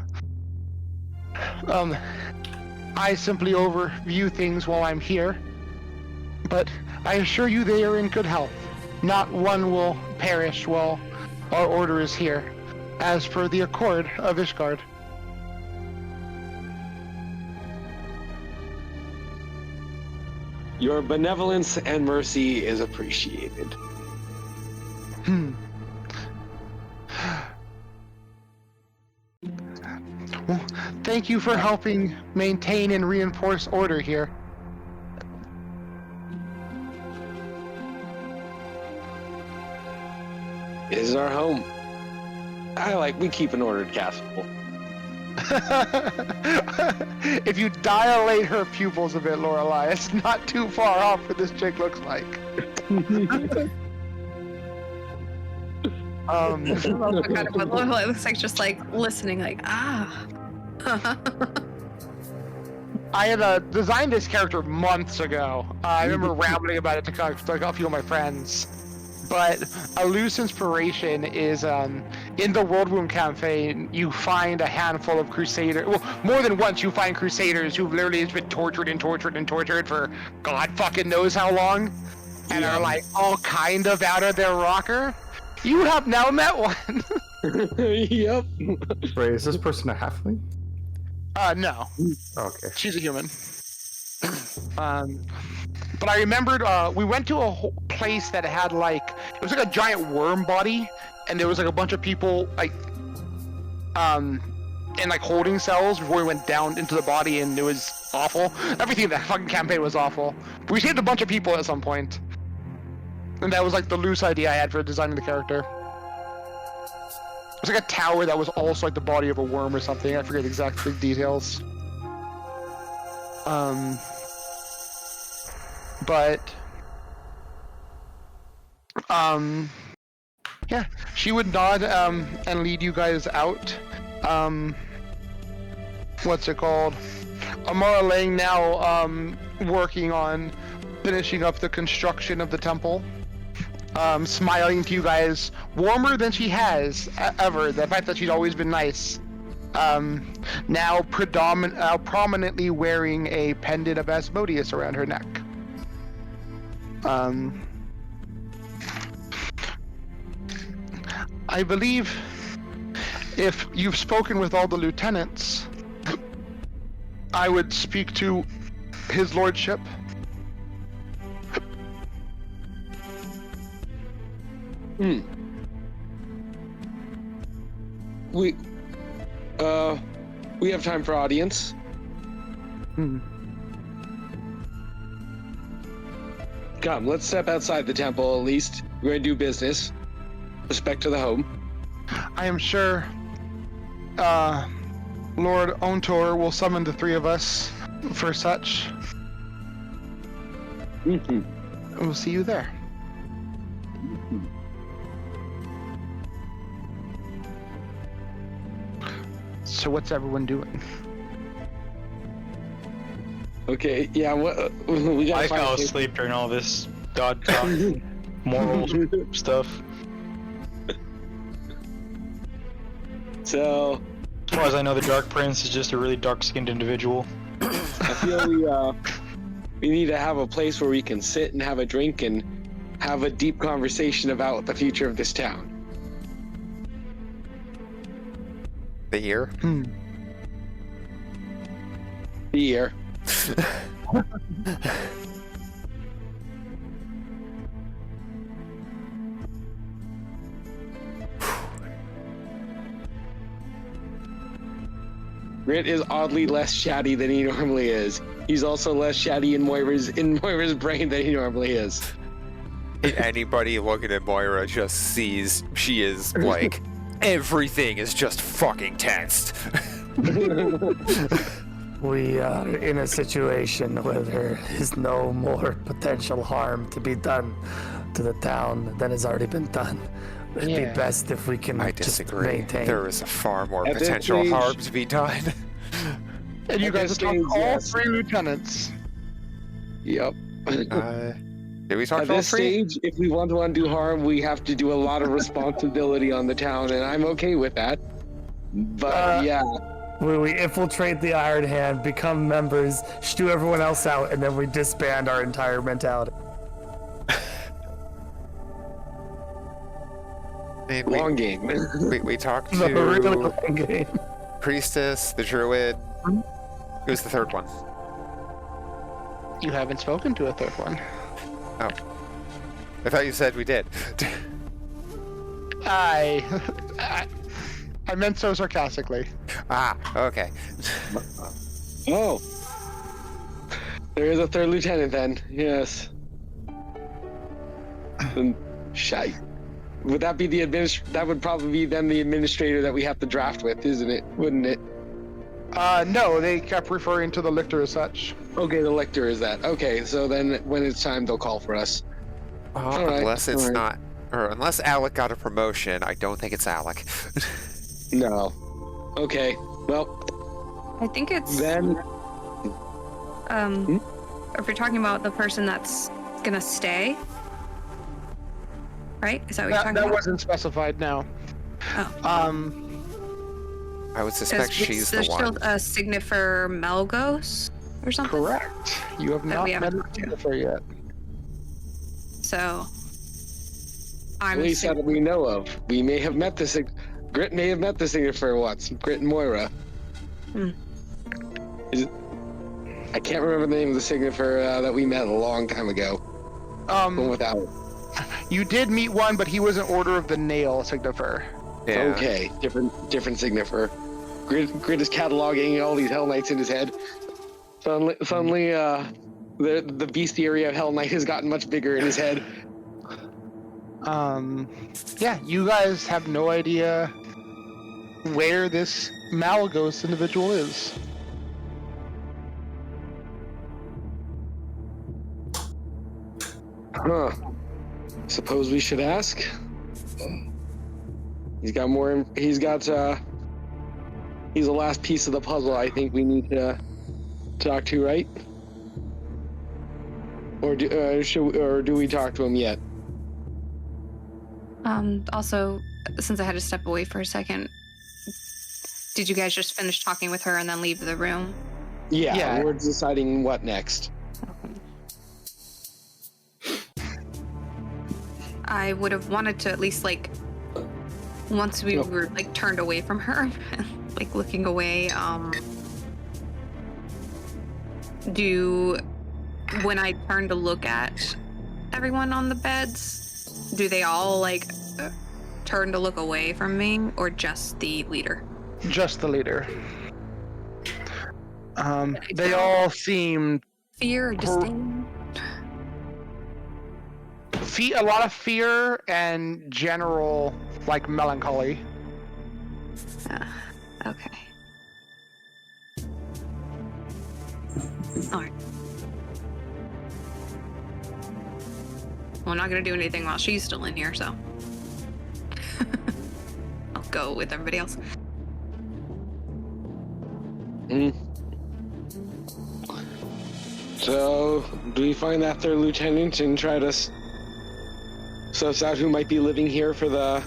Speaker 1: I simply overview things while I'm here, but I assure you they are in good health. Not one will perish while our order is here, as per the Accord of Ishgard.
Speaker 7: Your benevolence and mercy is appreciated.
Speaker 1: Well, thank you for helping maintain and reinforce order here.
Speaker 7: This is our home. We keep an ordered castle.
Speaker 1: If you dilate her pupils a bit, Lorelai, it's not too far off what this chick looks like.
Speaker 6: That's also kind of what Lorelai looks like, just like listening, like, ah.
Speaker 1: I had designed this character months ago. I remember rambling about it to a few of my friends. But a loose inspiration is in the World Wound Campaign, you find a handful of crusaders. Well, more than once you find crusaders who've literally just been tortured for God fucking knows how long, and are like all kind of out of their rocker. You have now met one.
Speaker 7: Yep.
Speaker 4: Wait, is this person a halfling?
Speaker 1: No.
Speaker 4: Okay.
Speaker 1: She's a human. But I remembered we went to a place that had it was like a giant worm body, and there was like a bunch of people in holding cells before we went down into the body, and it was awful. Everything in that fucking campaign was awful. But we saved a bunch of people at some point, and that was the loose idea I had for designing the character. It was like a tower that was also the body of a worm or something. I forget the exact details. Yeah, she would nod and lead you guys out. What's it called? Amara Lang now working on finishing up the construction of the temple. Smiling to you guys, warmer than she has ever. The fact that she's always been nice. Now prominently wearing a pendant of Asmodeus around her neck. I believe if you've spoken with all the lieutenants, I would speak to his lordship.
Speaker 7: We have time for audience. Come, let's step outside the temple at least. We're gonna do business. Respect to the home.
Speaker 1: I am sure Lord Ontor will summon the three of us for such. We'll see you there. So what's everyone doing?
Speaker 7: Okay, yeah, we got.
Speaker 5: I fell asleep during all this God talk, moral stuff.
Speaker 7: So,
Speaker 5: As far as I know, the Dark Prince is just a really dark-skinned individual.
Speaker 7: I feel we need to have a place where we can sit and have a drink and have a deep conversation about the future of this town.
Speaker 3: The year?
Speaker 7: The year. Grit is oddly less chatty than he normally is. He's also less chatty in Moira's brain than he normally is.
Speaker 3: Anybody looking at Moira just sees she is like, everything is just fucking tensed.
Speaker 2: We are in a situation where there is no more potential harm to be done to the town than has already been done. It'd be best if we can
Speaker 3: I
Speaker 2: just
Speaker 3: disagree.
Speaker 2: maintain.
Speaker 3: There is far more
Speaker 7: At this
Speaker 3: potential
Speaker 7: stage-
Speaker 3: harm to be done.
Speaker 1: And you
Speaker 7: At
Speaker 1: guys
Speaker 7: this
Speaker 1: have talked
Speaker 7: stage,
Speaker 1: all
Speaker 7: yes.
Speaker 1: 3 lieutenants.
Speaker 7: Yep.
Speaker 3: Did we talk
Speaker 7: At
Speaker 3: to all
Speaker 7: this
Speaker 3: 3?
Speaker 7: stage, if we want to undo harm, we have to do a lot of responsibility on the town, and I'm okay with that. But yeah,
Speaker 2: We infiltrate the Iron Hand, become members, shoo everyone else out, and then we disband our entire mentality.
Speaker 3: I mean,
Speaker 7: long game.
Speaker 3: we talked
Speaker 2: The really
Speaker 3: to
Speaker 2: long game.
Speaker 3: Priestess, the Druid. Who's the third one?
Speaker 1: You haven't spoken to a 3rd one.
Speaker 3: Oh. I thought you said we did.
Speaker 1: I meant so sarcastically.
Speaker 3: Ah, okay.
Speaker 7: Oh. There is a 3rd lieutenant then. Yes. Shite. Would that be the that would probably be then the administrator that we have to draft with, isn't it? Wouldn't it?
Speaker 1: No, they kept referring to the lictor as such.
Speaker 7: Okay, the lector is that. Okay, so then when it's time, they'll call for us. All right,
Speaker 3: Unless it's
Speaker 7: all right.
Speaker 3: not, or unless Alec got a promotion, I don't think it's Alec.
Speaker 7: No. Okay. Well,
Speaker 6: I think it's
Speaker 7: then
Speaker 6: if you're talking about the person that's gonna stay, right? Is that what you're talking
Speaker 1: That
Speaker 6: about?
Speaker 1: wasn't specified now.
Speaker 6: Oh.
Speaker 3: I would suspect she's the
Speaker 6: there's
Speaker 3: one.
Speaker 6: still a signifer Melgos or something.
Speaker 1: Correct. You have
Speaker 6: That
Speaker 1: not
Speaker 6: we
Speaker 1: met
Speaker 6: haven't talked to.
Speaker 1: Jennifer yet.
Speaker 6: So
Speaker 7: at
Speaker 6: I'm
Speaker 7: least that we know of. We may have met the Grit may have met the signifier once. Grit and Moira. I can't remember the name of the signifier that we met a long time ago. One without.
Speaker 1: You did meet one, but he was an Order of the Nail signifier.
Speaker 3: Yeah.
Speaker 7: Okay, different signifier. Grit is cataloging all these Hell Knights in his head. Suddenly, the bestiary of Hell Knight has gotten much bigger in his head.
Speaker 1: Yeah, you guys have no idea where this Malagos individual is.
Speaker 7: Huh. Suppose we should ask? He's got more. He's the last piece of the puzzle I think we need to talk to, right? Or do we talk to him yet?
Speaker 6: Also, since I had to step away for a second, did you guys just finish talking with her and then leave the room?
Speaker 7: Yeah, we're deciding what next.
Speaker 6: I would have wanted to at least once we were turned away from her, looking away, when I turn to look at everyone on the beds, do they all turn to look away from me, or just the leader?
Speaker 1: Just the leader. They all seem
Speaker 6: Fear or disdain?
Speaker 1: a lot of fear and general melancholy.
Speaker 6: Okay. Alright. Well, I'm not gonna do anything while she's still in here, so I'll go with everybody else.
Speaker 7: So, do we find that third lieutenant and try to suss out who might be living here for the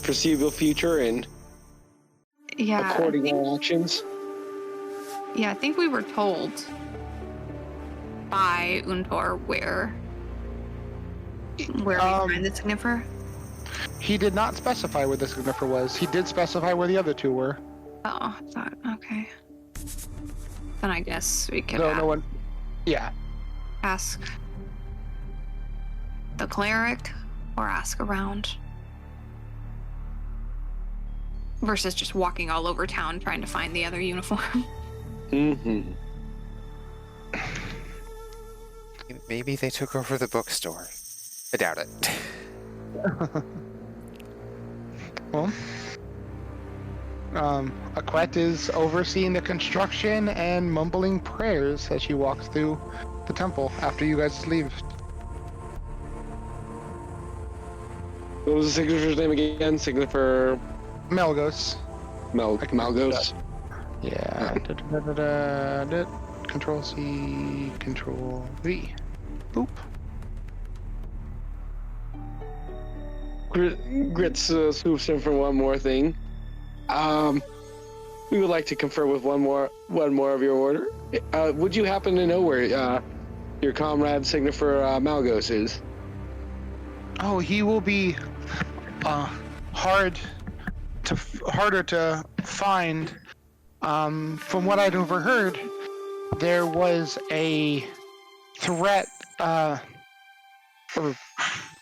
Speaker 7: foreseeable future and
Speaker 6: Yeah.
Speaker 7: according our actions?
Speaker 6: Yeah, I think we were told by Untor where Where we find the signifier?
Speaker 1: He did not specify where the signifier was. He did specify where the other two were.
Speaker 6: Oh, I thought, okay. Then I guess we could
Speaker 1: No one. Yeah.
Speaker 6: ask the cleric or ask around. Versus just walking all over town trying to find the other uniform.
Speaker 7: Mm-hmm.
Speaker 3: Maybe they took over the bookstore. I doubt it.
Speaker 1: Well, Aquette is overseeing the construction and mumbling prayers as she walks through the temple after you guys leave.
Speaker 7: What was the significator's name again? Signifier
Speaker 1: Melgos.
Speaker 7: Malgos.
Speaker 1: Yeah. Control C, Control V. Boop.
Speaker 7: Grits swoops in for one more thing. We would like to confer with one more of your order. Would you happen to know where your comrade Signifer Malgos is?
Speaker 1: Oh, he will be harder to find. From what I'd overheard, there was a threat or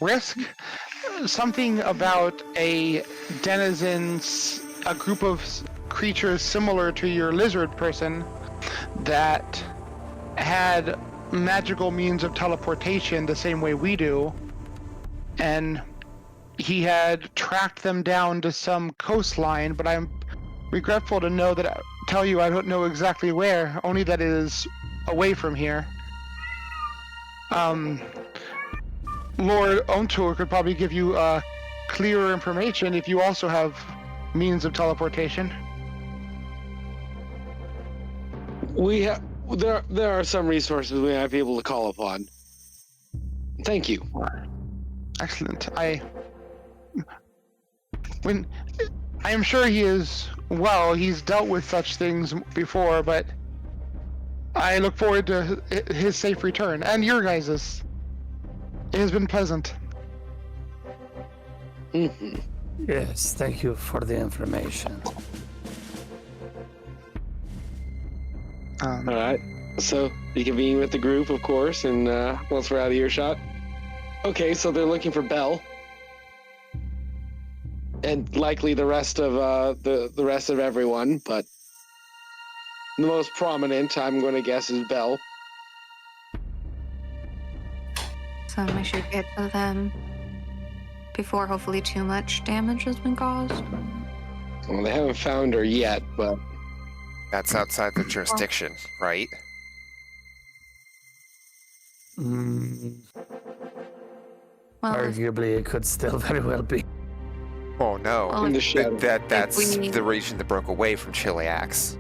Speaker 1: risk, something about a group of creatures similar to your lizard person that had magical means of teleportation the same way we do, and he had tracked them down to some coastline, but I'm regretful to tell you I don't know exactly where, only that it is away from here. Lord Ontur could probably give you clearer information if you also have means of teleportation.
Speaker 7: There are some resources we might be able to call upon. Thank you.
Speaker 1: Excellent. I am sure he is well. He's dealt with such things before, but I look forward to his safe return and your guys's. It has been pleasant.
Speaker 7: Mm-hmm.
Speaker 2: Yes, thank you for the information.
Speaker 7: All right. So you convene with the group, of course, and once we're out of earshot. Okay, so they're looking for Bell, and likely the rest of the rest of everyone, but the most prominent, I'm going to guess, is Bell.
Speaker 6: So we should get to them before hopefully too much damage has been caused.
Speaker 7: Well, they haven't found her yet, but
Speaker 3: That's outside the jurisdiction, right?
Speaker 6: Well,
Speaker 2: Arguably, it could still very well be.
Speaker 3: Oh no.
Speaker 6: Well,
Speaker 7: in the shadow.
Speaker 3: That's
Speaker 6: we-
Speaker 3: the region that broke away from Chiliax.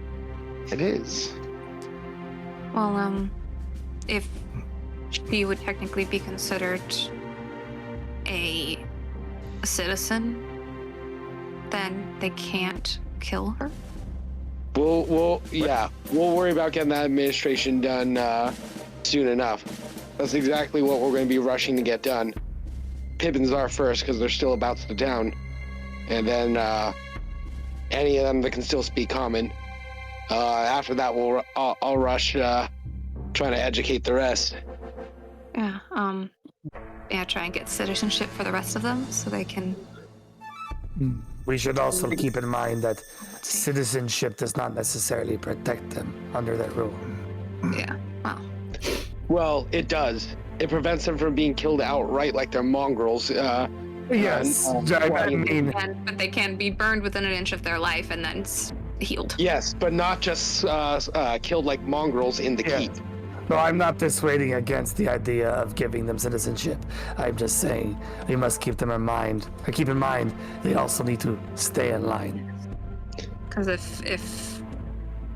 Speaker 1: It is.
Speaker 6: well, if she would technically be considered a citizen, then they can't kill her.
Speaker 7: We'll worry about getting that administration done soon enough. That's exactly what we're going to be rushing to get done. Pippins are first because they're still about to town, and then any of them that can still speak common. After that, I'll rush trying to educate the rest.
Speaker 6: Yeah. Try and get citizenship for the rest of them so they can.
Speaker 2: We should also keep in mind that citizenship does not necessarily protect them under that rule.
Speaker 6: Yeah. Well.
Speaker 7: Well, it does. It prevents them from being killed outright like they're mongrels.
Speaker 2: Yes, I mean,
Speaker 6: But they can be burned within an inch of their life and then healed.
Speaker 7: Yes, but not just killed like mongrels in the
Speaker 2: Yeah.
Speaker 7: keep.
Speaker 2: no, I'm not dissuading against the idea of giving them citizenship. I'm just saying we must keep them in mind. Or keep in mind they also need to stay in line.
Speaker 6: Because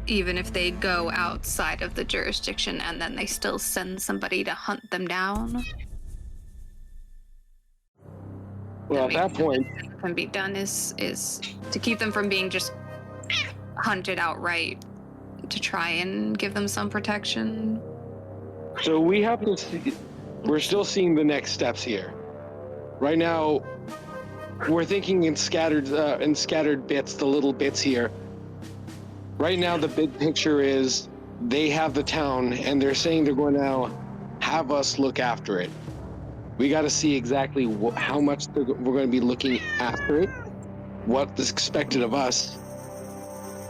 Speaker 6: even if they go outside of the jurisdiction and then they still send somebody to hunt them down,
Speaker 7: Well, at that point,
Speaker 6: what can be done is to keep them from being just hunted outright, to try and give them some protection.
Speaker 7: so we have to see, we're still seeing the next steps here. Right now, we're thinking in scattered bits, the little bits here. Right now, the big picture is they have the town, and they're saying they're going to have us look after it. We got to see exactly how much we're going to be looking after it, what is expected of us,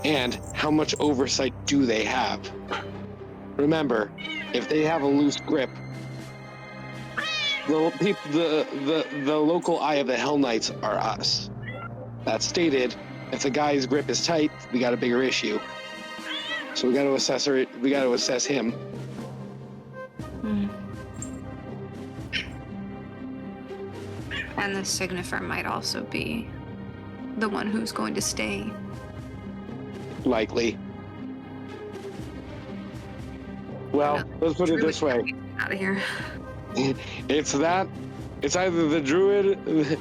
Speaker 7: and how much oversight do they have. Remember, if they have a loose grip, the local eye of the Hell Knights are us. That stated, if the guy's grip is tight, we got a bigger issue. So we got to assess her. We got to assess him.
Speaker 6: And the signifer might also be the one who's going to stay.
Speaker 7: Likely. Well, let's put it this way.
Speaker 6: Out of here.
Speaker 7: It's that. It's either the druid.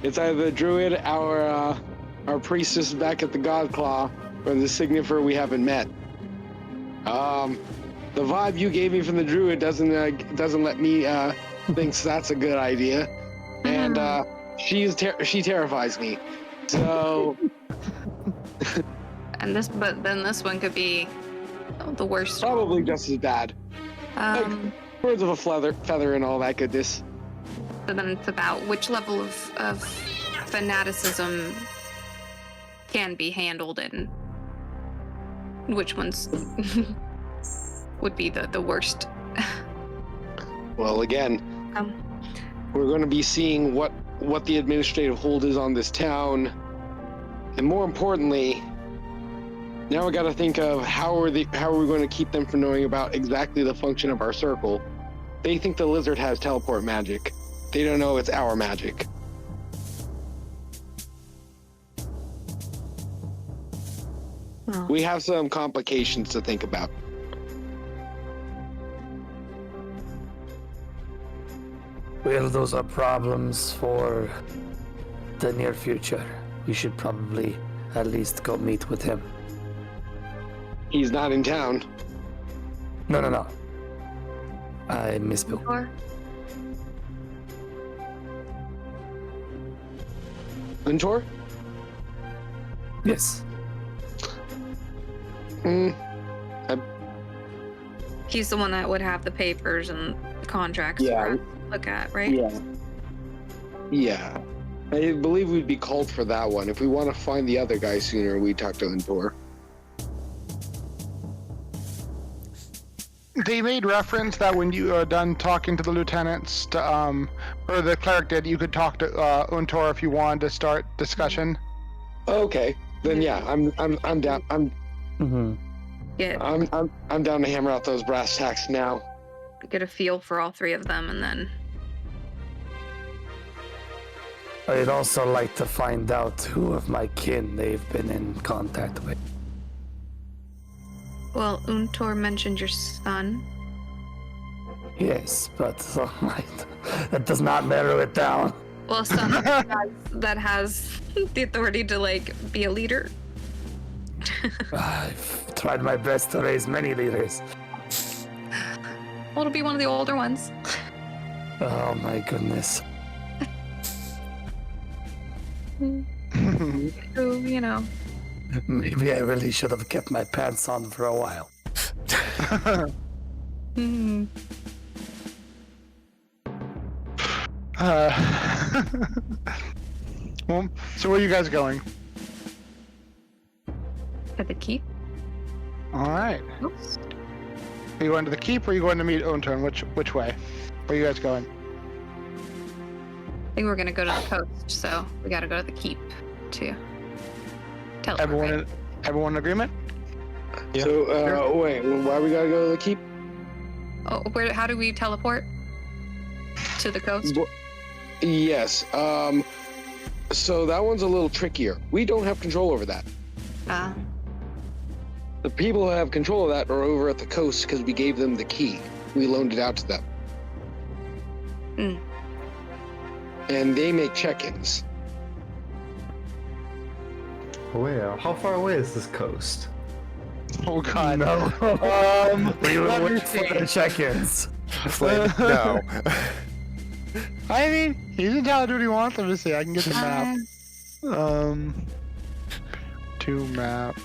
Speaker 7: It's either the druid, our priestess back at the Godclaw, or the signifer we haven't met. The vibe you gave me from the druid doesn't let me think that's a good idea, and she terrifies me. So.
Speaker 6: But then this one could be the worst.
Speaker 7: Probably just as bad. Birds of a feather and all that goodness.
Speaker 6: So then it's about which level of fanaticism can be handled and which ones would be the worst.
Speaker 7: Well, again, we're going to be seeing what the administrative hold is on this town, and more importantly, now we got to think of how are we going to keep them from knowing about exactly the function of our circle. They think the lizard has teleport magic. They don't know it's our magic.
Speaker 6: Well,
Speaker 7: We have some complications to think about.
Speaker 2: Well, those are problems for the near future. We should probably at least go meet with him.
Speaker 7: He's not in town.
Speaker 2: No. I misspoke.
Speaker 6: or
Speaker 7: Mentor?
Speaker 2: Yes.
Speaker 6: he's the one that would have the papers and the contracts
Speaker 7: Yeah.
Speaker 6: for us to look at, right?
Speaker 7: Yeah. I believe we'd be called for that one. If we want to find the other guy sooner, we'd talk to Mentor.
Speaker 1: They made reference that when you are done talking to the lieutenants, or the cleric did, you could talk to Untor if you wanted to start discussion.
Speaker 7: Okay. Then yeah, I'm down.
Speaker 6: Get
Speaker 7: I'm down to hammer out those brass tacks now.
Speaker 6: get a feel for all three of them, and then
Speaker 2: I'd also like to find out who of my kin they've been in contact with.
Speaker 6: well, Untor mentioned your son.
Speaker 2: Yes, but that does not narrow it down.
Speaker 6: Well, a son that has the authority to be a leader.
Speaker 2: I've tried my best to raise many leaders.
Speaker 6: Well, it'll be one of the older ones.
Speaker 2: Oh my goodness.
Speaker 6: Who,
Speaker 2: Maybe I really should have kept my pants on for a while.
Speaker 1: Well, so where are you guys going?
Speaker 6: At the keep.
Speaker 1: All right.
Speaker 6: Oops.
Speaker 1: Are you going to the keep or are you going to meet Untor? Which way? Where are you guys going?
Speaker 6: I think we're gonna go to the coast, so we gotta go to the keep to teleport. Right?
Speaker 1: Everyone in agreement?
Speaker 5: Yeah.
Speaker 7: So, wait, why we gotta go to the keep?
Speaker 6: Oh, how do we teleport to the coast?
Speaker 7: Yes. So that one's a little trickier. We don't have control over that. The people who have control of that are over at the coast because we gave them the key. We loaned it out to them. And they make check-ins.
Speaker 4: Well, how far away is this coast?
Speaker 1: Oh god.
Speaker 2: No. We will
Speaker 1: let me
Speaker 2: wait for
Speaker 1: see.
Speaker 2: the check-ins.
Speaker 3: Flynn, no.
Speaker 1: I mean, He can tell do what he wants. Let me see. I can get the map. To map.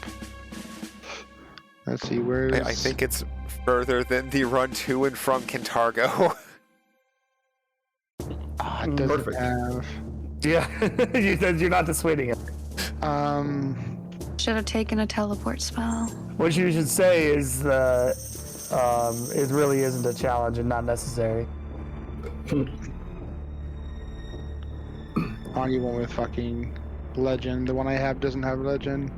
Speaker 1: Let's see. Where's?
Speaker 3: I think it's further than the run to and from Kintargo.
Speaker 1: It doesn't
Speaker 4: Perfect.
Speaker 1: have.
Speaker 2: Yeah, you said you're not dissuading it.
Speaker 6: Should have taken a teleport spell.
Speaker 2: What you should say is it really isn't a challenge and not necessary.
Speaker 1: On you one with fucking legend. The one I have doesn't have legend.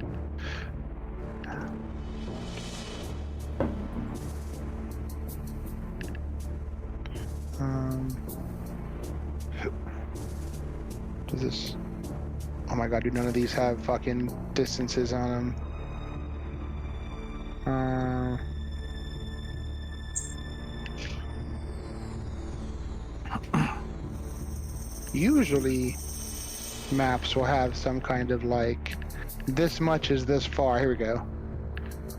Speaker 1: Does this? Oh my god, dude! None of these have fucking distances on them. Usually maps will have some kind of like this much is this far. Here we go.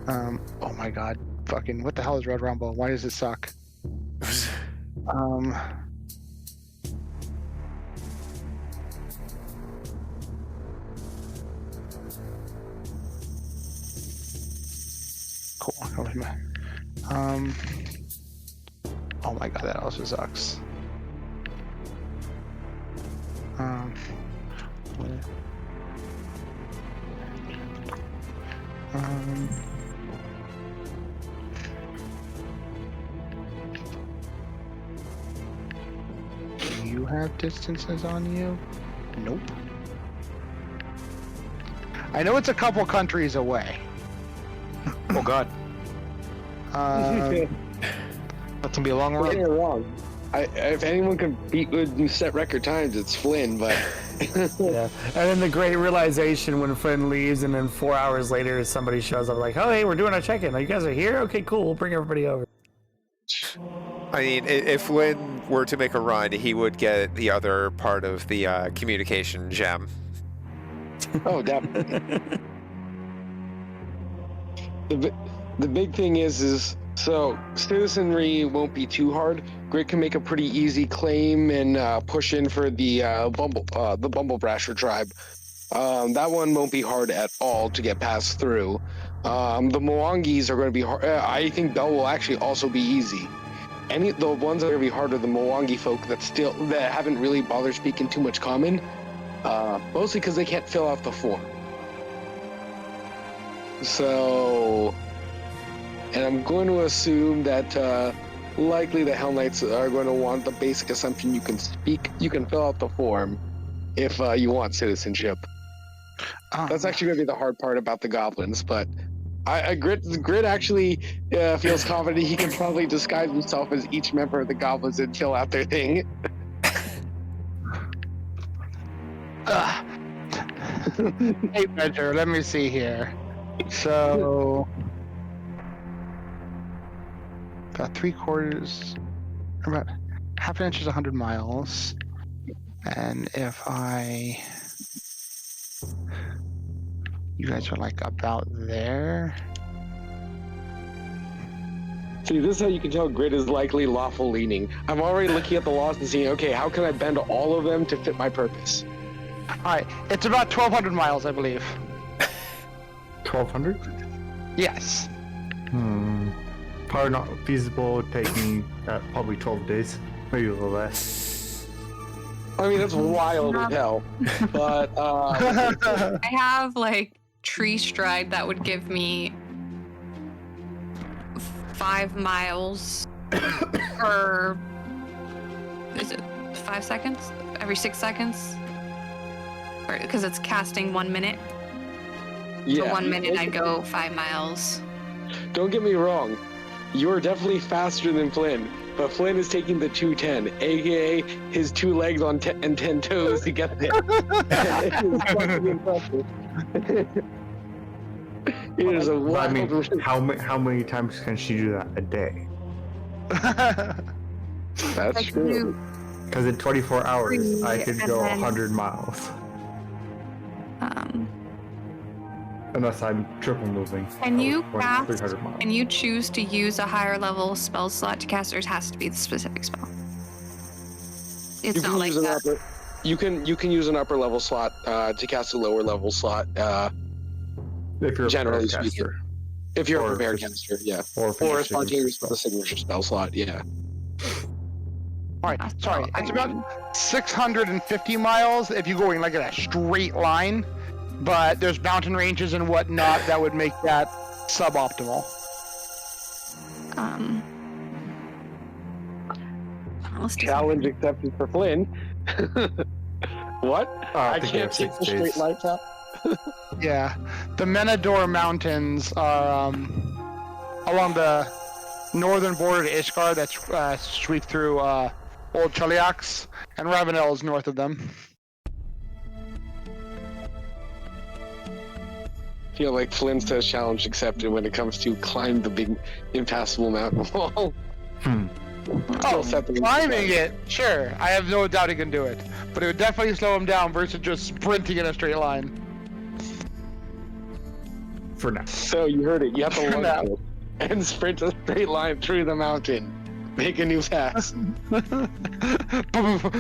Speaker 1: Oh my god, fucking what the hell is Red Rumble? Why does it suck? Cool. Oh my god, that also sucks. Do you have distances on you? Nope. I know it's a couple countries away.
Speaker 5: Oh god.
Speaker 1: Um,
Speaker 5: That's gonna be a long
Speaker 7: Don't get
Speaker 5: run.
Speaker 7: me wrong. If anyone can set record times, it's Flynn. But
Speaker 2: Yeah. And then the great realization when Flynn leaves, and then 4 hours later, somebody shows up like, "Oh, hey, we're doing our check-in. You guys are here? Okay, cool. We'll bring everybody over."
Speaker 3: I mean, if Lynn were to make a run, he would get the other part of the communication gem.
Speaker 7: oh, definitely. The big thing is so citizenry won't be too hard. Grit can make a pretty easy claim and push in for the Bumblebrasher tribe. That one won't be hard at all to get passed through. The Mwangis are going to be hard. I think Bell will actually also be easy. The ones that are going to be harder, the Mwangi folk that haven't really bothered speaking too much common, mostly because they can't fill out the form. So, and I'm going to assume that likely the Hell Knights are going to want the basic assumption you can fill out the form if you want citizenship. That's actually going to be the hard part about the goblins, but Grit actually feels confident he can probably disguise himself as each member of the goblins and fill out their thing.
Speaker 1: Hey, Badger, let me see here. So, about 3/4, about half an inch is 100 miles. And if you guys are like about there.
Speaker 7: See, this is how you can tell Grit is likely lawful leaning. I'm already looking at the laws and seeing, okay, how can I bend all of them to fit my purpose?
Speaker 1: All right, it's about 1,200 miles, I believe.
Speaker 4: 1,200?
Speaker 1: Yes.
Speaker 4: Probably not feasible. Taking probably 12 days, maybe a little less.
Speaker 7: I mean, that's wild as hell. But
Speaker 6: I have like tree stride that would give me 5 miles per. Is it 5 seconds? Every 6 seconds? Because it's casting 1 minute.
Speaker 7: yeah,
Speaker 6: For 1 minute, I'd go 5 miles.
Speaker 7: don't get me wrong. You're definitely faster than Flynn, but Flynn is taking the 210, aka his 2 legs on and 10 toes to get there. It's fucking impressive. It is a
Speaker 4: But I
Speaker 7: wild.
Speaker 4: mean, how many times can she do that a day?
Speaker 7: That's
Speaker 6: Like
Speaker 7: true.
Speaker 6: you,
Speaker 4: Because in 24 hours, I could
Speaker 6: and
Speaker 4: go
Speaker 6: then-
Speaker 4: 100 miles.
Speaker 6: um,
Speaker 4: Unless I'm triple moving.
Speaker 6: Can you
Speaker 4: I was
Speaker 6: cast-
Speaker 4: 300 miles.
Speaker 6: and you choose to use a higher level spell slot to cast, or it has to be the specific spell. It's not like that.
Speaker 7: You can use an upper level slot to cast a lower level slot.
Speaker 4: If you're
Speaker 7: Generally
Speaker 4: a prepared
Speaker 7: speaking.
Speaker 4: caster.
Speaker 7: If you're
Speaker 4: Or
Speaker 7: a prepared
Speaker 4: if-
Speaker 7: caster, yeah.
Speaker 4: Or if
Speaker 7: Or
Speaker 4: you're
Speaker 7: a spontaneous
Speaker 4: signature
Speaker 7: with
Speaker 4: spell.
Speaker 7: a signature spell slot, yeah.
Speaker 1: All right,
Speaker 6: Yeah,
Speaker 1: sorry.
Speaker 6: so
Speaker 1: It's about 650 miles if you're going like in a straight line, but there's mountain ranges and whatnot that would make that suboptimal.
Speaker 6: Let's do
Speaker 7: Challenge accepted for Flynn. What? I
Speaker 4: think
Speaker 7: can't
Speaker 4: they
Speaker 7: take
Speaker 4: have
Speaker 7: the
Speaker 4: 6
Speaker 7: straight
Speaker 4: days.
Speaker 7: line path.
Speaker 1: Yeah, the Menador Mountains are along the northern border to Ishgard that sweep through Old Cheliax, and Ravenel is north of them.
Speaker 7: I feel like Flynn says challenge accepted when it comes to climb the big impassable mountain wall.
Speaker 1: Oh,
Speaker 7: set the-
Speaker 1: climbing it, sure. I have no doubt he can do it, but it would definitely slow him down versus just sprinting in a straight line.
Speaker 4: For now.
Speaker 7: So you heard it. You have to
Speaker 1: For
Speaker 7: launch
Speaker 1: now.
Speaker 7: it and sprint a straight line through the mountain. Make a new pass.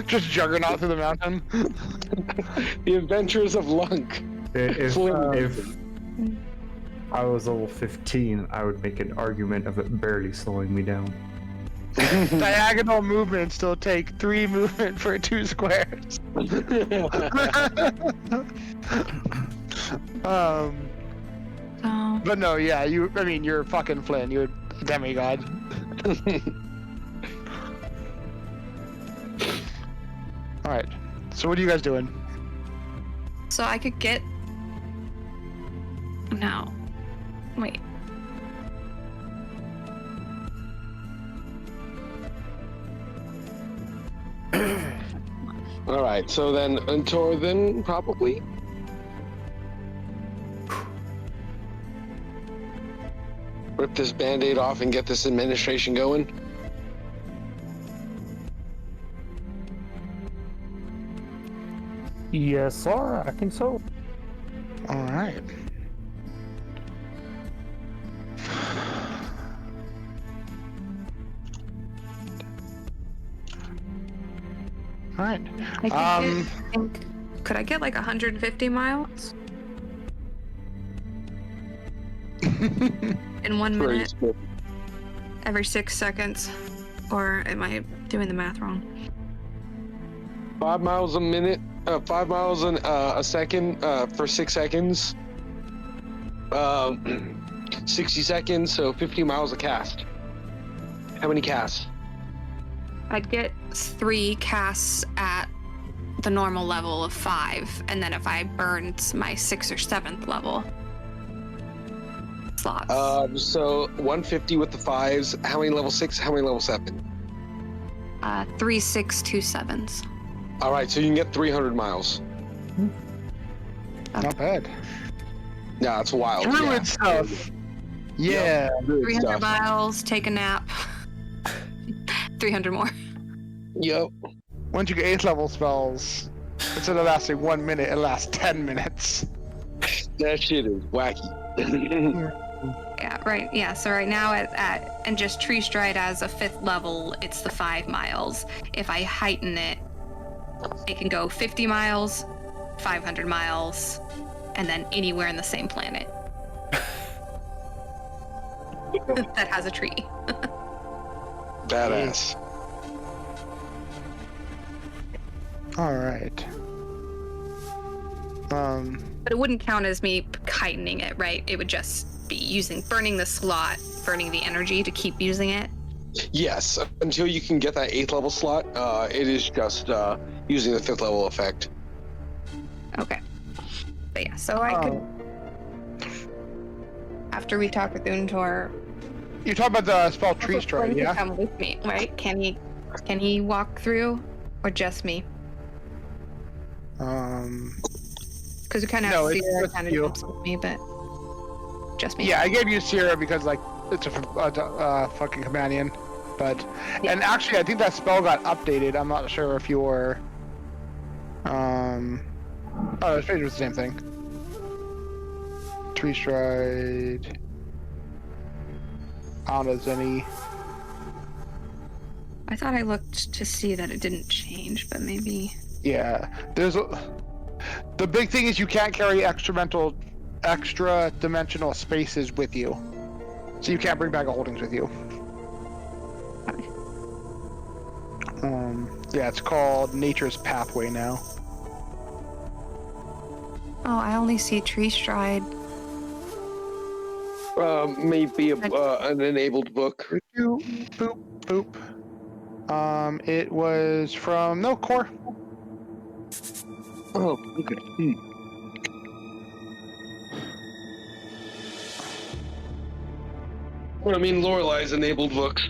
Speaker 1: Just juggernaut through the mountain.
Speaker 7: The Adventures of Lunk.
Speaker 4: If
Speaker 7: Flynn.
Speaker 4: I was level 15, I would make an argument of it barely slowing me down.
Speaker 1: Diagonal movements still take 3 movement for 2 squares. But no, yeah, you're fucking Flynn. You're a demigod. All right. So what are you guys doing?
Speaker 6: So I could get. No. Wait.
Speaker 7: All right. So then, Untor, then probably. Rip this band-aid off and get this administration going.
Speaker 2: Yes, sir. I think so.
Speaker 1: All right. All right.
Speaker 6: I think. Could I get like 150 miles in 1 minute every 6 seconds? Or am I doing the math wrong?
Speaker 7: 5 miles a minute, 5 miles a second for 6 seconds. 60 seconds, so 50 miles a cast. How many casts?
Speaker 6: I'd get 3 casts at the normal level of 5, and then if I burned my 6th or 7th level slots.
Speaker 7: So 150 with the 5s. How many level 6? How many level 7?
Speaker 6: 3 6 2 7s.
Speaker 7: All right, so you can get 300 miles.
Speaker 1: Not bad.
Speaker 7: Yeah, that's wild.
Speaker 1: Druid
Speaker 7: yeah.
Speaker 1: stuff. Yeah.
Speaker 7: Druid
Speaker 6: 300
Speaker 7: stuff.
Speaker 6: miles, take a nap. 300 more.
Speaker 7: Yep.
Speaker 1: Once you get 8th level spells, instead of lasting 1 minute, it lasts 10 minutes.
Speaker 7: That shit is wacky.
Speaker 6: Yeah, right. Yeah, so right now and just tree stride as a 5th level, it's the 5 miles. If I heighten it, it can go 50 miles, 500 miles, and then anywhere in the same planet that has a tree.
Speaker 7: Badass.
Speaker 1: All right.
Speaker 6: But it wouldn't count as me heightening it, right? It would just be burning the slot, burning the energy to keep using it.
Speaker 7: Yes, until you can get that 8th level slot, it is just using the 5th level effect.
Speaker 6: Okay. But yeah, so I could. After we talk with Untor,
Speaker 1: You talk about the spell Tree Stride,
Speaker 6: Flynn can
Speaker 1: yeah?
Speaker 6: come with me, right? Can he walk through, or just me? Because we kind of
Speaker 1: No,
Speaker 6: have
Speaker 1: it's
Speaker 6: Sierra
Speaker 1: just
Speaker 6: kind of
Speaker 1: you.
Speaker 6: jumps with me, but just me.
Speaker 1: Yeah, I gave you Sierra because like it's a fucking companion, but and actually I think that spell got updated. I'm not sure if you're oh, it's pretty much the same thing. Tree Stride. I don't know if there's any.
Speaker 6: I thought I looked to see that it didn't change, but maybe.
Speaker 1: Yeah, the big thing is you can't carry extra dimensional spaces with you, so you can't bring bag of holdings with you. Yeah, it's called Nature's Pathway now.
Speaker 6: Oh, I only see tree stride.
Speaker 7: Maybe an enabled book.
Speaker 1: Boop, boop, boop. It was from core.
Speaker 7: Oh, okay. Well, I mean, Lorelei's enabled books.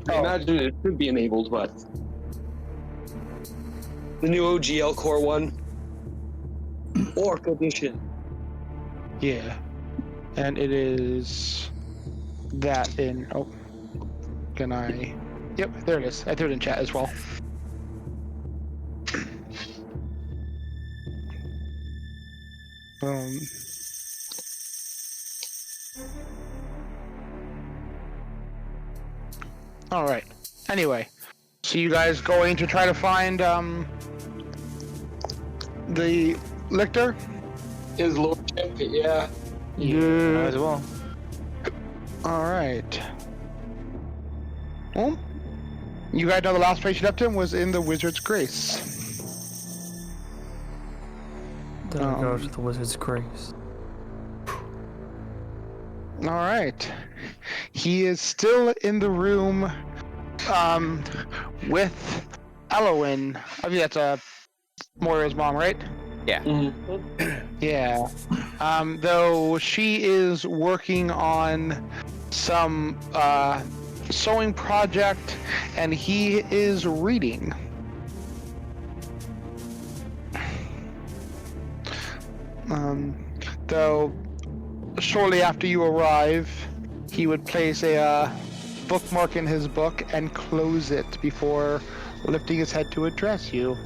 Speaker 7: I imagine it should be enabled, but the new OGL Core one, Orc Edition.
Speaker 1: Yeah, and it is that in. Oh, can I? Yep, there it is. I threw it in chat as well. All right. Anyway, so you guys going to try to find the lictor?
Speaker 7: His lordship, yeah.
Speaker 2: Might as well.
Speaker 1: All right. Well, you guys know the last place you left him was in the Wizard's Grace.
Speaker 2: Then we go to the Wizard's Grace.
Speaker 1: All right. He is still in the room with Elowin. I mean, that's Moira's mom, right?
Speaker 3: Yeah.
Speaker 1: Yeah. Though she is working on some sewing project, and he is reading. Though shortly after you arrive, he would place a bookmark in his book and close it before lifting his head to address you.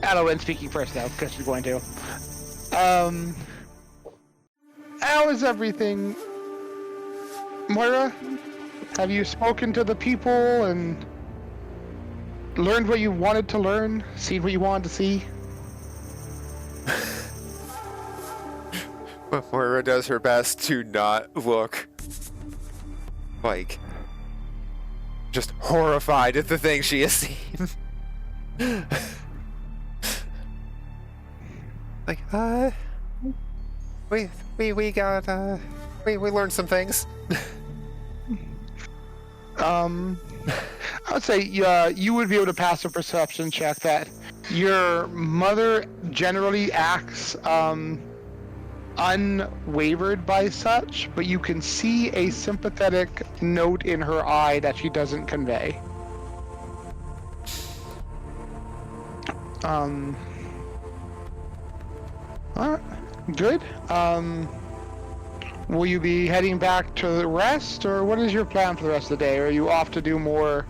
Speaker 1: Alowin speaking first now, because she's going to. How is everything? Moira, have you spoken to the people and learned what you wanted to learn? Seen what you wanted to see?
Speaker 3: Moira does her best to not look like just horrified at the things she has seen. Like, we got, we learned some things.
Speaker 1: I would say you would be able to pass a perception check that your mother generally acts unwavered by such, but you can see a sympathetic note in her eye that she doesn't convey. Alright, good. Will you be heading back to the rest, or what is your plan for the rest of the day? Or are you off to do more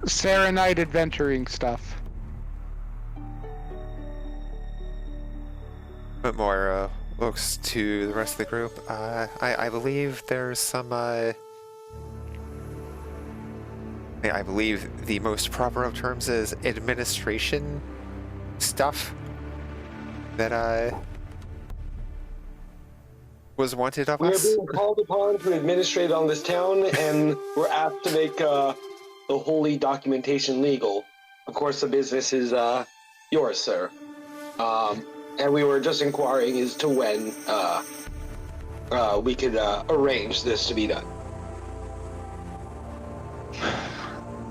Speaker 1: Serenite adventuring stuff?
Speaker 3: But Moira looks to the rest of the group. I believe there's some, I believe the most proper of terms is administration stuff that, was wanted of
Speaker 7: We are
Speaker 3: us.
Speaker 7: being called upon to administrate on this town, and we're asked to make the holy documentation legal. Of course, the business is yours, sir. And we were just inquiring as to when we could arrange this to be done.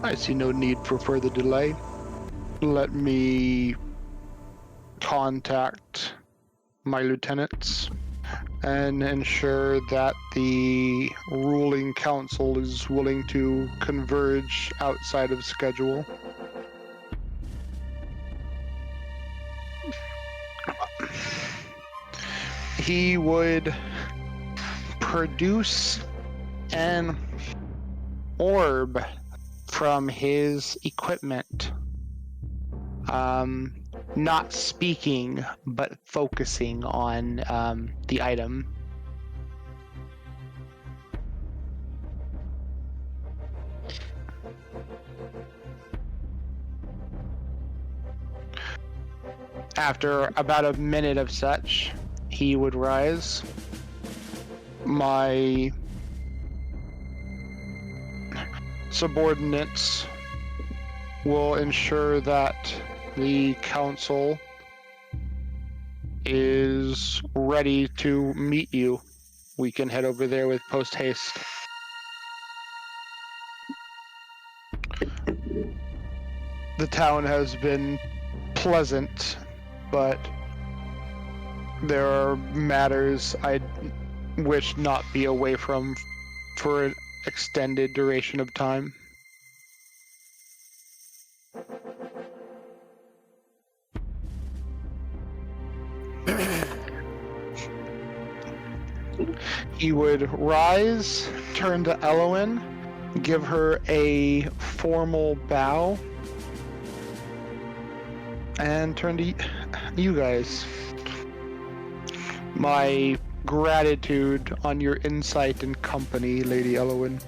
Speaker 1: I see no need for further delay. Let me contact my lieutenants and ensure that the ruling council is willing to converge outside of schedule. He would produce an orb from his equipment, not speaking but focusing on the item. After about a minute of such, he would rise. My subordinates will ensure that the council is ready to meet you. We can head over there with post haste. The town has been pleasant, but there are matters I'd wish not be away from for an extended duration of time. He would rise, turn to Elowen, give her a formal bow, and turn to you guys. My gratitude on your insight and company, Lady Elowen.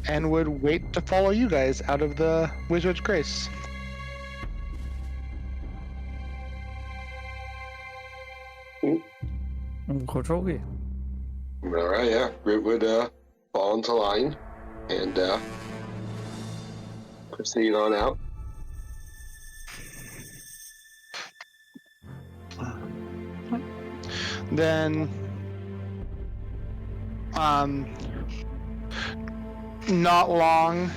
Speaker 1: And would wait to follow you guys out of the Wizard's Grace.
Speaker 2: Kotogi.
Speaker 7: All right, yeah. Grit would fall into line and proceed on out.
Speaker 1: Then, not long,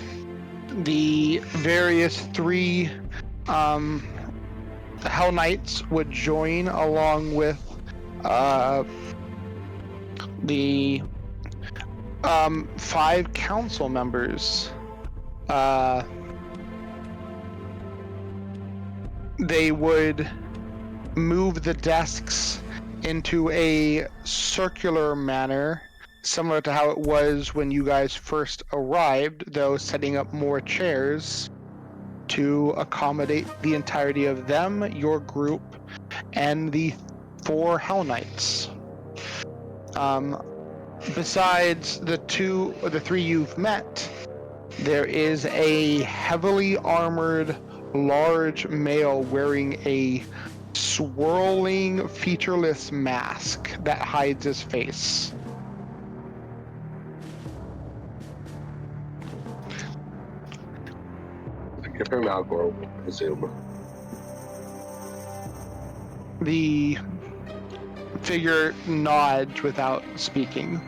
Speaker 1: the various three Hell Knights would join along with the 5 council members. They would move the desks into a circular manner, similar to how it was when you guys first arrived, though setting up more chairs to accommodate the entirety of them, your group, and the 4 Hell Knights. Besides the 3 you've met, there is a heavily armored, large male wearing a swirling, featureless mask that hides his face.
Speaker 7: Give him Algor, I presume.
Speaker 1: The figure nods without speaking.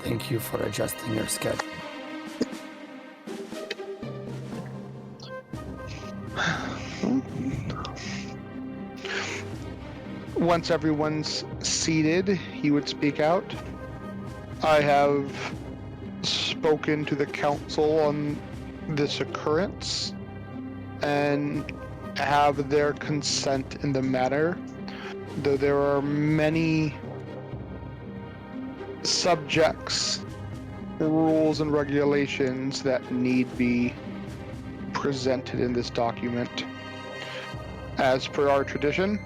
Speaker 2: Thank you for adjusting your schedule.
Speaker 1: Once everyone's seated, he would speak out. I have spoken to the council on this occurrence and have their consent in the matter, though there are many subjects, rules, and regulations that need be presented in this document. As per our tradition,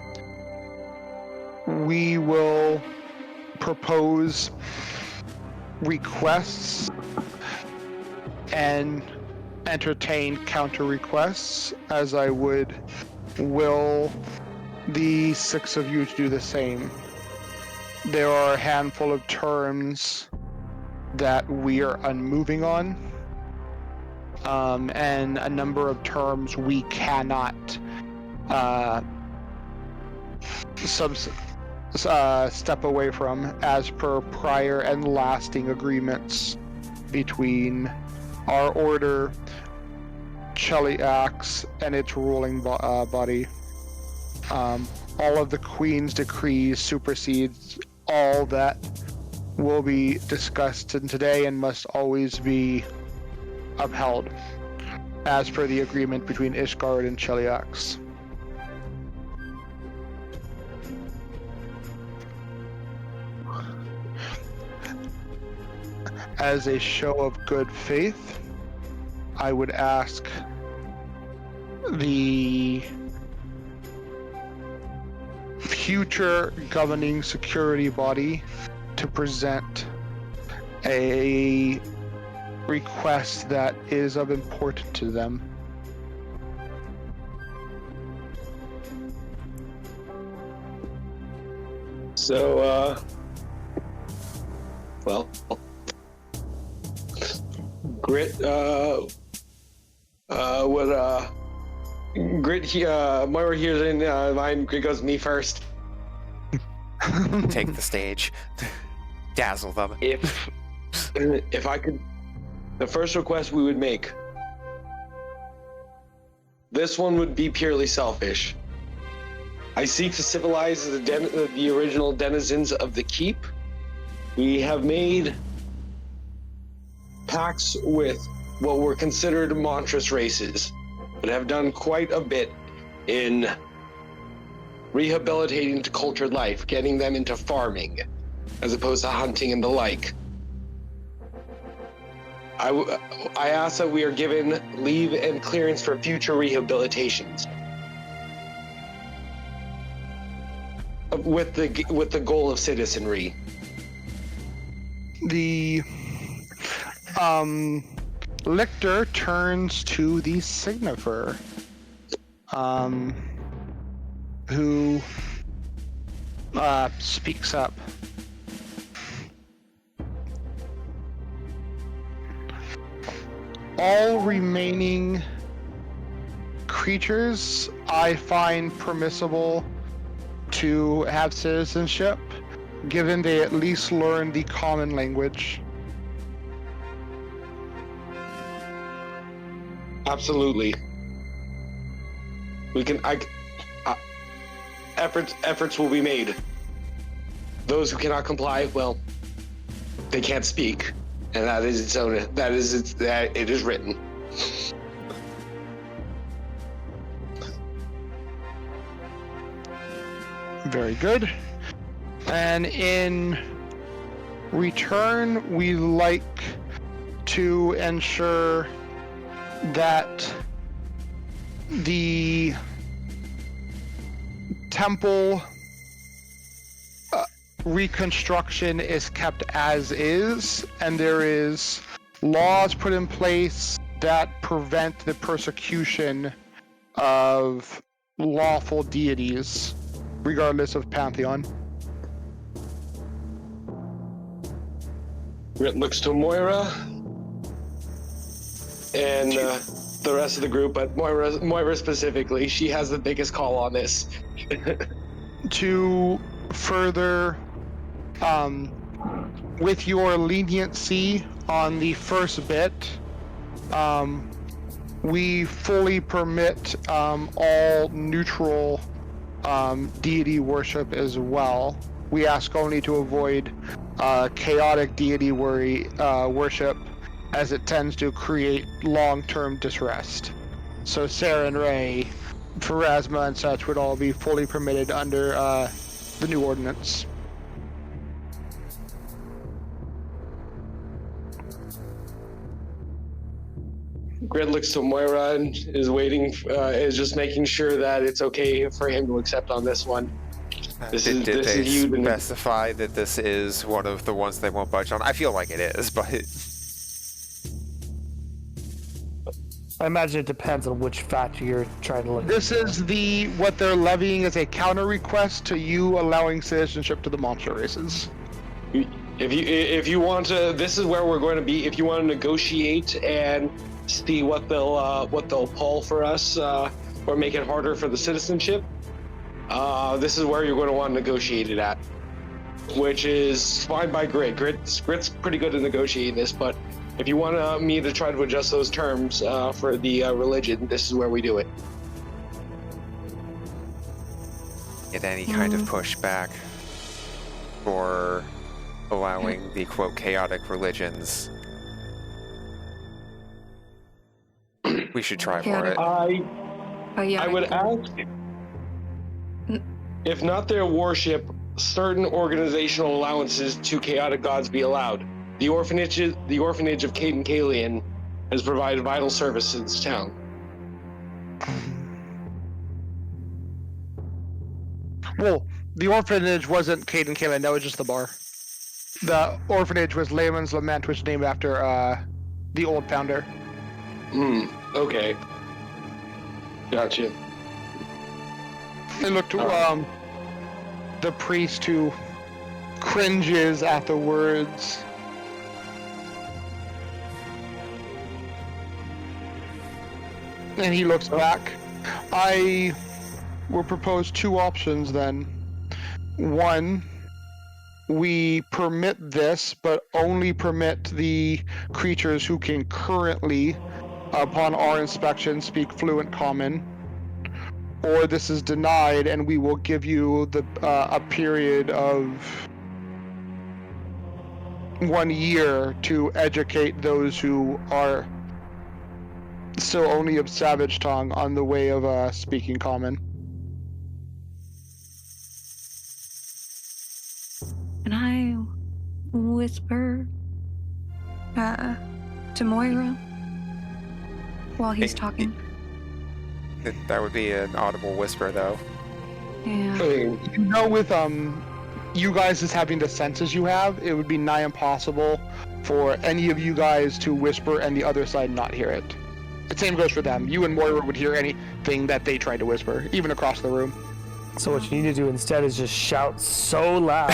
Speaker 1: we will propose requests and entertain counter requests, as I would will the 6 of you to do the same. There are a handful of terms that we are unmoving on, and a number of terms we cannot step away from, as per prior and lasting agreements between our order, Cheliax, and its ruling body. All of the Queen's decrees supersedes all that will be discussed in today and must always be upheld, as per the agreement between Ishgard and Cheliax. As a show of good faith, I would ask the future governing security body to present a request that is of importance to them.
Speaker 7: So, well, Grit, Moira hears in mine. Grit goes me first.
Speaker 3: Take the stage. Dazzle them.
Speaker 7: If I could, the first request we would make, this one would be purely selfish. I seek to civilize the original denizens of the keep. We have made pacts with what were considered monstrous races, but have done quite a bit in rehabilitating to cultured life, getting them into farming, as opposed to hunting and the like. I ask that we are given leave and clearance for future rehabilitations, with the goal of citizenry.
Speaker 1: The lictor turns to the signifer, who speaks up. All remaining creatures I find permissible to have citizenship, given they at least learn the common language.
Speaker 7: Absolutely. We can. Efforts will be made. Those who cannot comply, well, they can't speak, and that is its own. That it is written.
Speaker 1: Very good. And in return, we like to ensure that the temple reconstruction is kept as is, and there is laws put in place that prevent the persecution of lawful deities, regardless of pantheon.
Speaker 7: Grit looks to Moira and the rest of the group, but Moira specifically, she has the biggest call on this.
Speaker 1: To further, with your leniency on the first bit, we fully permit all neutral deity worship as well. We ask only to avoid chaotic deity worship, as it tends to create long-term disrest. So Sarah and Ray, Pharasma and such would all be fully permitted under the new ordinance.
Speaker 7: Grit looks to Moira and is waiting, is just making sure that it's okay for him to accept on this one.
Speaker 3: Did they specify that this is one of the ones they won't budge on? I feel like it is, but...
Speaker 2: I imagine it depends on which factor you're trying to look at.
Speaker 1: This is what they're levying as a counter request to you allowing citizenship to the monster races.
Speaker 7: If you want to, this is where we're going to be. If you want to negotiate and see what they'll pull for us, or make it harder for the citizenship, this is where you're going to want to negotiate it at, which is fine by Grit. Grit's pretty good at negotiating this, but if you want me to try to adjust those terms for the religion, this is where we do it.
Speaker 3: Get any kind of pushback for allowing the quote chaotic religions. We should try for it.
Speaker 7: I would ask, if not their worship, certain organizational allowances to chaotic gods be allowed. The orphanage of Caden Kalian has provided vital service to this town.
Speaker 1: Well, The orphanage wasn't Cade and Kaylin, that was just the bar. The orphanage was Layman's Lament, which is named after the old founder.
Speaker 7: Okay. Gotcha.
Speaker 1: They look to the priest who cringes at the words. And he looks back. I will propose two options then. One, we permit this, but only permit the creatures who can currently, upon our inspection, speak fluent common. Or this is denied, and we will give you a period of 1 year to educate those who are still only of savage tongue on the way of speaking common.
Speaker 6: Can I whisper to Moira while he's talking?
Speaker 3: That would be an audible whisper, though.
Speaker 6: Yeah.
Speaker 1: You know, with you guys as having the senses you have, it would be nigh impossible for any of you guys to whisper and the other side not hear it. The same goes for them. You and Moira would hear anything that they tried to whisper, even across the room.
Speaker 2: So what you need to do instead is just shout so loud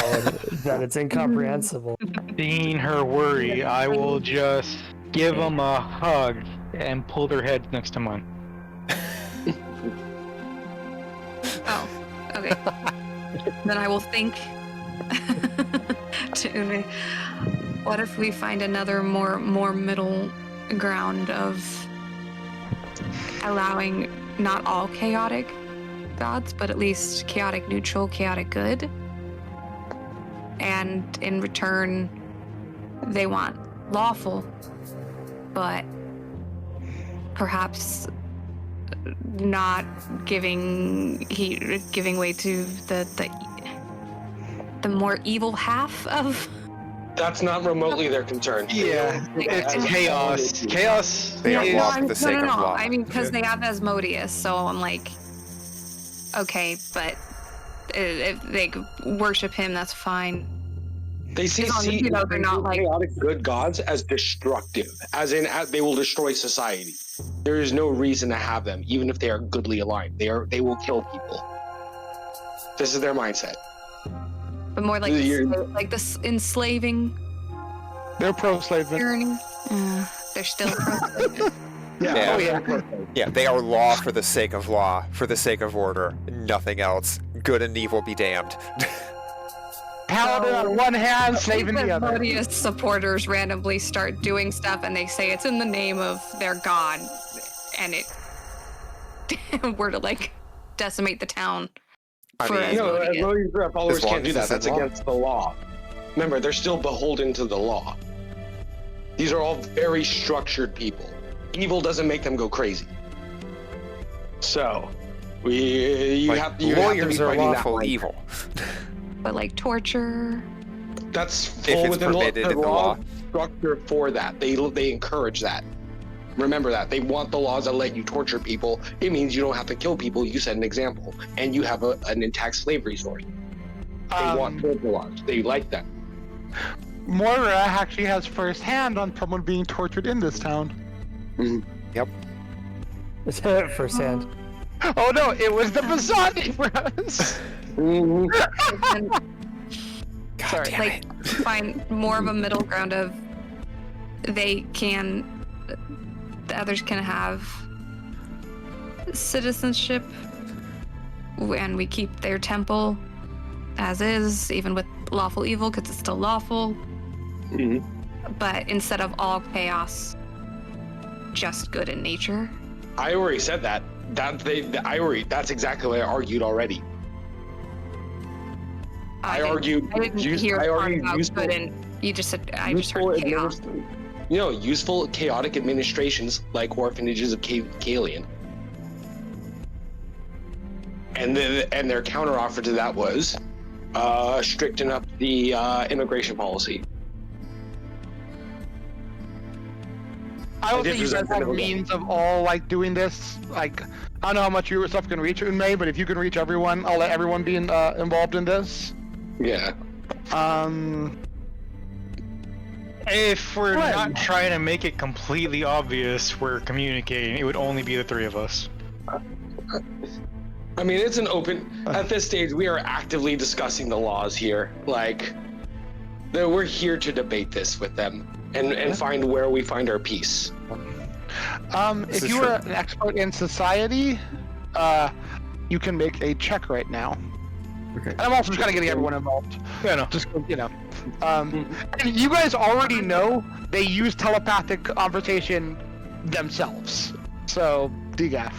Speaker 2: that it's incomprehensible.
Speaker 5: Seeing her worry, I will just give them a hug and pull their heads next to mine.
Speaker 6: Oh, okay. Then I will think to what if we find another more middle ground of allowing not all chaotic gods, but at least chaotic neutral, chaotic good. And in return, they want lawful, but perhaps not giving way to the more evil half of.
Speaker 7: That's not remotely their concern.
Speaker 1: Yeah,
Speaker 5: It's chaos. Chaos.
Speaker 3: They are
Speaker 5: is-
Speaker 3: law for the sake of law.
Speaker 6: I mean, because
Speaker 3: Yeah.
Speaker 6: they have Asmodeus, so I'm like, okay, but if they worship him, that's fine.
Speaker 7: They see,
Speaker 6: As long as, you know, they're not like-
Speaker 7: chaotic good gods as destructive, as in they will destroy society. There is no reason to have them, even if they are goodly aligned. They will kill people. This is their mindset.
Speaker 6: But more like this enslaving
Speaker 1: They're pro-slavery.
Speaker 6: tyranny. They're still pro.
Speaker 3: Yeah.
Speaker 1: Oh yeah.
Speaker 3: Yeah, they are law for the sake of law, for the sake of order, nothing else. Good and evil be damned.
Speaker 1: Paladin on one hand, slave in the other.
Speaker 6: Asmodeus supporters randomly start doing stuff, and they say it's in the name of their god, and it were to like decimate the town.
Speaker 3: I
Speaker 6: For
Speaker 3: mean,
Speaker 6: as-
Speaker 7: No,
Speaker 6: Asmodeus.
Speaker 7: Asmodeus followers
Speaker 3: As long
Speaker 7: can't do
Speaker 3: as
Speaker 7: that.
Speaker 3: it's
Speaker 7: That's
Speaker 3: in law.
Speaker 7: against the law. Remember, they're still beholden to the law. These are all very structured people. Evil doesn't make them go crazy. So, you
Speaker 3: like,
Speaker 7: have to be
Speaker 3: lawyers are
Speaker 7: fighting that
Speaker 3: lawful
Speaker 7: line.
Speaker 3: evil.
Speaker 6: But like torture.
Speaker 7: That's
Speaker 3: If
Speaker 7: full
Speaker 3: it's
Speaker 7: within
Speaker 3: permitted
Speaker 7: the
Speaker 3: in the
Speaker 7: law
Speaker 3: law.
Speaker 7: structure for that. They encourage that. Remember that. They want the laws that let you torture people. It means you don't have to kill people. You set an example. And you have an intact slavery source. They want torture laws. They like that.
Speaker 1: Moira actually has first hand on someone being tortured in this town.
Speaker 2: Firsthand.
Speaker 1: Oh no, it was the Bassani for us.
Speaker 6: And
Speaker 3: God
Speaker 1: Sorry,
Speaker 3: damn
Speaker 6: like
Speaker 3: it.
Speaker 6: find more of a middle ground of the others can have citizenship, and we keep their temple as is, even with lawful evil, because it's still lawful. But instead of all chaos, just good in nature.
Speaker 7: I already said that. That's exactly what I argued already. I argued.
Speaker 6: I didn't hear
Speaker 7: I
Speaker 6: part
Speaker 7: argued
Speaker 6: about
Speaker 7: useful,
Speaker 6: good, and you just said I just
Speaker 7: useful
Speaker 6: heard chaos.
Speaker 7: useful chaotic administrations like orphanages of Kalian. And their counteroffer to that was stricten up the immigration policy.
Speaker 1: I don't
Speaker 7: did
Speaker 1: think you guys
Speaker 7: present
Speaker 1: have
Speaker 7: it, okay.
Speaker 1: means of all like doing this. Like, I don't know how much your stuff can reach Unmei, but if you can reach everyone, I'll let everyone be involved in this.
Speaker 7: Yeah.
Speaker 5: If we're
Speaker 1: Glenn.
Speaker 5: not trying to make it completely obvious we're communicating, it would only be the three of us.
Speaker 7: I mean, it's an open. At this stage, we are actively discussing the laws here. Like, we're here to debate this with them and find where we find our peace.
Speaker 1: If
Speaker 4: is
Speaker 1: you
Speaker 4: true.
Speaker 1: are an expert in society, you can make a check right now.
Speaker 4: Okay.
Speaker 1: And I'm also just kind of getting everyone involved.
Speaker 5: Yeah, no.
Speaker 1: Just, you know. And you guys already know they use telepathic conversation themselves. So, DGAF.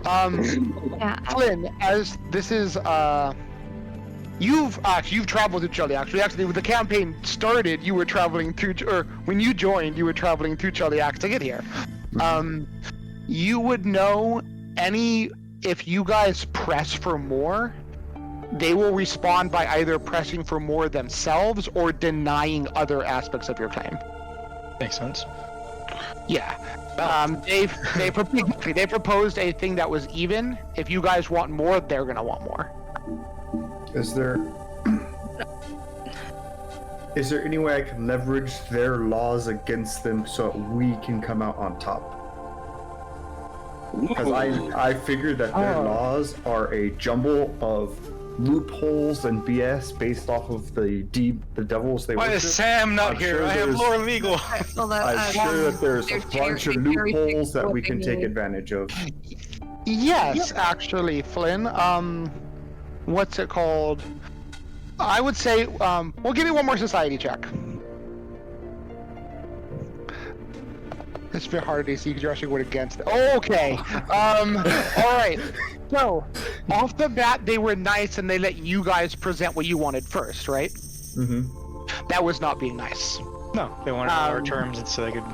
Speaker 6: Yeah.
Speaker 1: Flynn, as this is, you've traveled to Chile, actually. Actually, when the campaign started, you were traveling through, or when you joined, you were traveling through Cheliax to get here. You would know if you guys press for more, they will respond by either pressing for more themselves or denying other aspects of your claim.
Speaker 5: Makes sense.
Speaker 1: Yeah. They proposed a thing that was even. If you guys want more, they're gonna want more.
Speaker 4: Is there any way I can leverage their laws against them so we can come out on top? Because I figured that their laws are a jumble of loopholes and BS based off of the devils they
Speaker 5: Why
Speaker 4: worship.
Speaker 5: is Sam not
Speaker 4: I'm
Speaker 5: here?
Speaker 4: sure
Speaker 5: I have
Speaker 4: there's-
Speaker 5: Lore Legal.
Speaker 6: Well,
Speaker 4: I'm sure that there's a bunch of loopholes that we can take advantage of.
Speaker 1: Yes, actually, Flynn. What's it called? I would say, we'll give you one more society check. It's a bit hard to see because you're actually going against it. Okay. All right. So, off the bat, they were nice and they let you guys present what you wanted first, right?
Speaker 4: Mm-hmm.
Speaker 1: That was not being nice.
Speaker 5: No, they wanted our terms so they could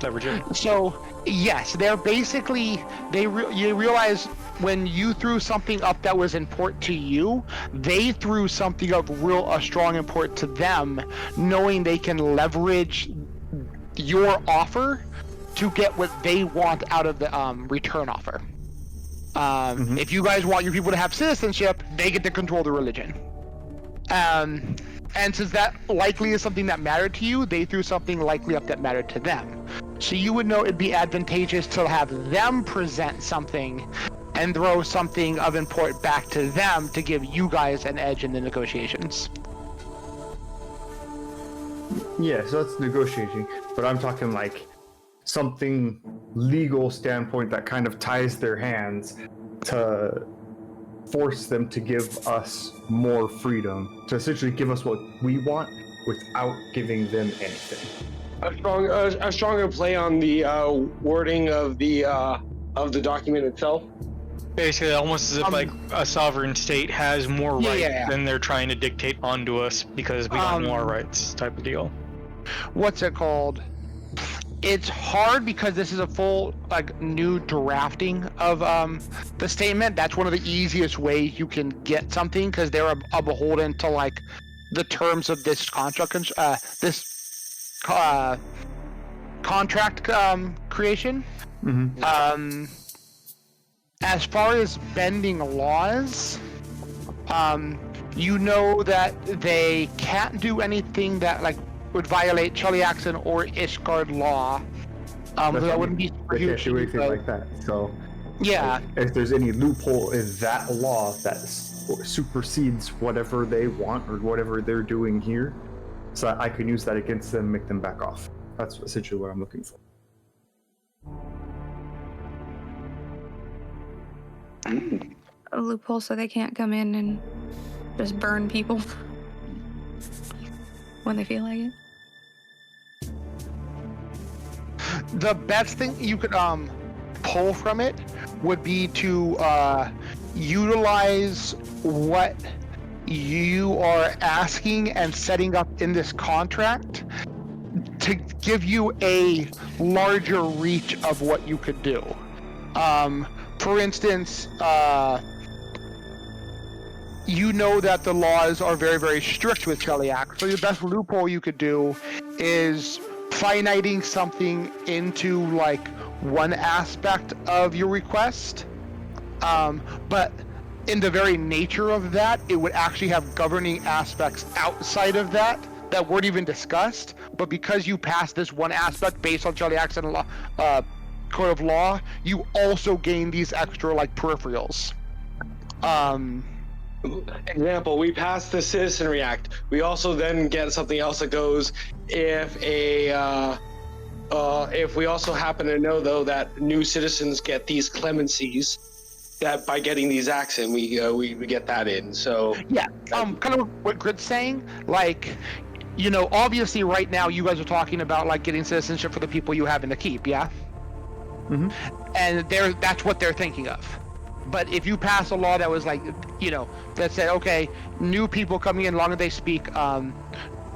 Speaker 5: leverage it.
Speaker 1: So, yes, they're basically, you realize when you threw something up that was important to you, they threw something of a strong import to them, knowing they can leverage your offer to get what they want out of the return offer. If you guys want your people to have citizenship, they get to control the religion. And since that likely is something that mattered to you, they threw something likely up that mattered to them. So you would know it'd be advantageous to have them present something and throw something of import back to them to give you guys an edge in the negotiations.
Speaker 4: Yeah, so that's negotiating, but I'm talking like something legal standpoint that kind of ties their hands to force them to give us more freedom, to essentially give us what we want without giving them anything.
Speaker 7: A stronger play on the wording of the document itself.
Speaker 5: Basically, almost as if like a sovereign state has more rights than they're trying to dictate onto us because we got more rights, type of deal.
Speaker 1: What's it called? It's hard because this is a full new drafting of the statement. That's one of the easiest ways you can get something because they're beholden to the terms of this contract contract creation.
Speaker 4: Mm-hmm.
Speaker 1: As far as bending laws, you know that they can't do anything that would violate Cheliaxan or Ishgard law. That wouldn't be super
Speaker 4: They can't
Speaker 1: huge.
Speaker 4: do anything like that. So
Speaker 1: Yeah.
Speaker 4: if there's any loophole in that law that supersedes whatever they want or whatever they're doing here, so I can use that against them, make them back off. That's essentially what I'm looking for.
Speaker 6: A loophole so they can't come in and just burn people when they feel like it.
Speaker 1: The best thing you could pull from it would be to utilize what you are asking and setting up in this contract to give you a larger reach of what you could do. For instance, you know that the laws are very, very strict with Cheliax, so the best loophole you could do is finiting something into like one aspect of your request, but in the very nature of that, it would actually have governing aspects outside of that weren't even discussed. But because you passed this one aspect based on Charlie Accent law, code of law, you also gain these extra like peripherals.
Speaker 7: Example, we passed the Citizenry Act. We also then get something else that goes if we also happen to know though that new citizens get these clemencies, that by getting these acts in, we get that in. So
Speaker 1: yeah, kind of what Grit's saying, like, you know, obviously right now you guys are talking about like getting citizenship for the people you happen to keep, yeah?
Speaker 4: Mm-hmm.
Speaker 1: And that's what they're thinking of. But if you pass a law that was like, you know, that said, okay, new people coming in, long as they speak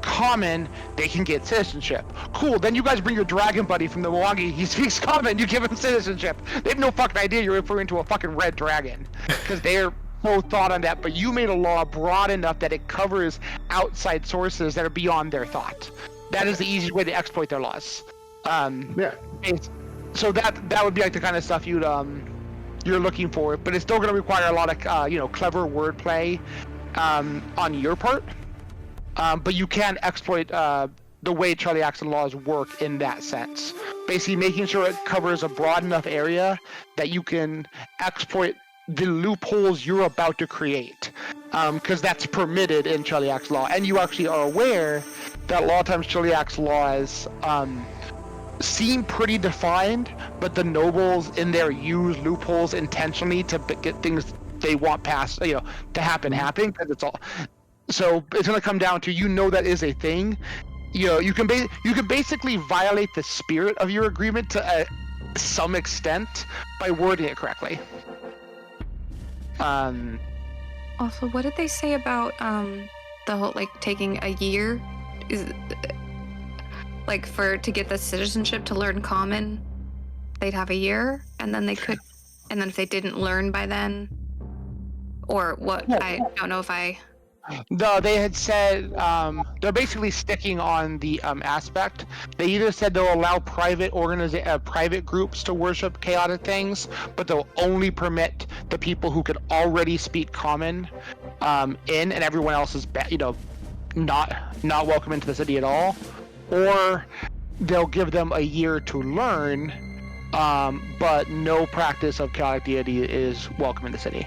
Speaker 1: common, they can get citizenship. Cool, then you guys bring your dragon buddy from the Milwaukee, he speaks common, you give him citizenship. They have no fucking idea you're referring to a fucking red dragon, because they're no thought on that, but you made a law broad enough that it covers outside sources that are beyond their thought. That is the easiest way to exploit their laws.
Speaker 4: Yeah.
Speaker 1: So that would be like the kind of stuff you're looking for, but it's still going to require a lot of clever wordplay on your part. But you can exploit the way Charlie Accent laws work in that sense. Basically making sure it covers a broad enough area that you can exploit the loopholes you're about to create. Because that's permitted in Charlie Accent law. And you actually are aware that a lot of times Charlie Accent laws seem pretty defined, but the nobles in there use loopholes intentionally to get things they want passed, to happen, because it's all... So it's going to come down to, that is a thing. You can basically violate the spirit of your agreement to some extent by wording it correctly.
Speaker 6: Also, what did they say about the whole taking a year? To get the citizenship to learn common, they'd have a year, and then and then if they didn't learn by then, or what? I don't know if I.
Speaker 1: No, they had said they're basically sticking on the aspect. They either said they'll allow private groups to worship chaotic things, but they'll only permit the people who could already speak common in, and everyone else is not welcome into the city at all. Or they'll give them a year to learn, but no practice of chaotic deity is welcome in the city.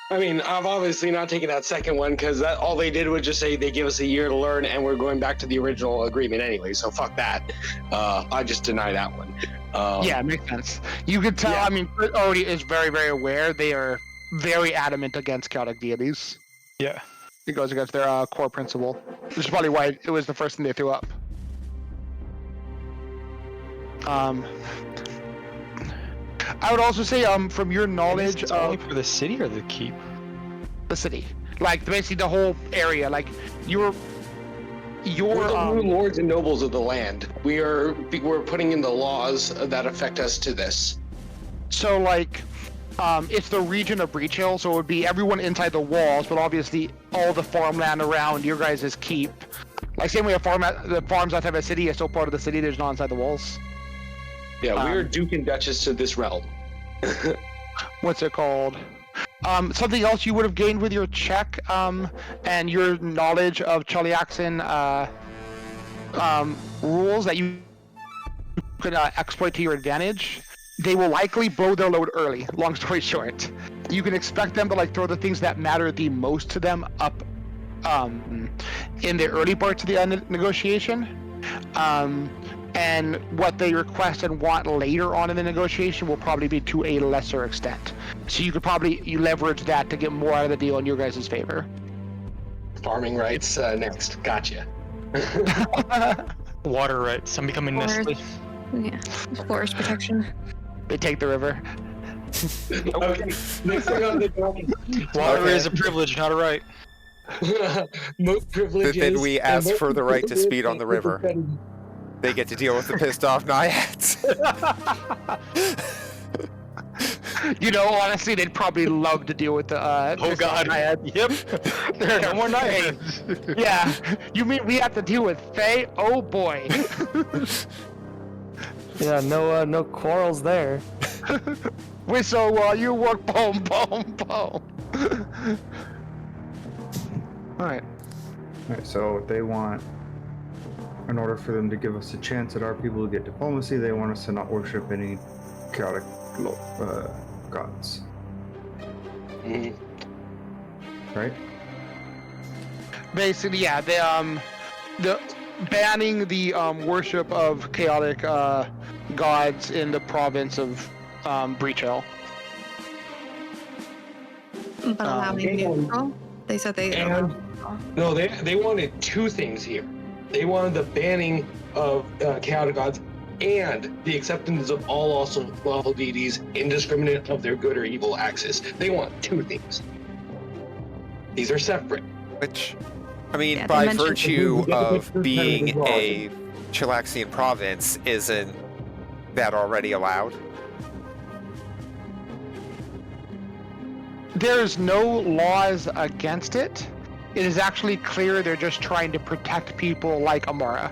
Speaker 7: I mean, I've obviously not taken that second one because all they did was just say they give us a year to learn, and we're going back to the original agreement anyway. So fuck that. I just deny that one.
Speaker 1: Yeah, it makes sense. You could tell. Yeah. I mean, Brit already is very, very aware. They are very adamant against chaotic deities.
Speaker 5: Yeah,
Speaker 1: it goes against their core principle, which is probably why it was the first thing they threw up. I would also say, from your knowledge
Speaker 5: of only for the city or the keep?
Speaker 1: The city, basically the whole area. We're
Speaker 7: the new lords and nobles of the land. We're putting in the laws that affect us to this.
Speaker 1: So it's the region of Breach Hill, so it would be everyone inside the walls, but obviously all the farmland around your guys' keep. Same way the farms outside of a city is still part of the city. There's not inside the walls.
Speaker 7: Yeah, we are Duke and Duchess to this realm.
Speaker 1: What's it called? Something else you would have gained with your check and your knowledge of Chaliaxan rules that you could exploit to your advantage. They will likely blow their load early. Long story short, you can expect them to throw the things that matter the most to them up in the early parts of the negotiation. And what they request and want later on in the negotiation will probably be to a lesser extent. So you could probably leverage that to get more out of the deal in your guys' favor.
Speaker 7: Farming rights next. Gotcha.
Speaker 5: Water rights. I'm becoming Nestle.
Speaker 6: Yeah. Forest protection.
Speaker 1: They take the river.
Speaker 7: Okay. Next thing on the
Speaker 5: water is a privilege, not a right.
Speaker 3: Then we ask for the right to speed on the river. They get to deal with the pissed off Naiads.
Speaker 1: You know, honestly, they'd probably love to deal with the.
Speaker 5: Oh
Speaker 1: this
Speaker 5: god.
Speaker 1: Naiad.
Speaker 5: Yep.
Speaker 1: They're
Speaker 5: No more
Speaker 1: hey,
Speaker 5: knives.
Speaker 1: yeah, you mean we have to deal with Faye? Oh boy.
Speaker 2: Yeah, no quarrels there.
Speaker 1: Whistle while you work. Boom, boom, boom. All right.
Speaker 4: Alright, so they want, in order for them to give us a chance at our people to get diplomacy, they want us to not worship any chaotic gods.
Speaker 7: Mhm.
Speaker 4: Right?
Speaker 1: Basically, yeah, the banning the worship of chaotic gods in the province of Breach Hill.
Speaker 6: But allowing
Speaker 7: and-
Speaker 6: neutral. They said they
Speaker 7: and- No, they wanted two things here. They wanted the banning of chaotic gods and the acceptance of all also lawful deities, indiscriminate of their good or evil axis. They want two things. These are separate.
Speaker 3: Which, I mean,
Speaker 6: Yeah, they
Speaker 3: by
Speaker 6: mentioned-
Speaker 3: virtue
Speaker 7: Yeah,
Speaker 3: of
Speaker 7: but-
Speaker 3: being a Chilaxian province, isn't that already allowed?
Speaker 1: There's no laws against it. It is actually clear they're just trying to protect people like Amara.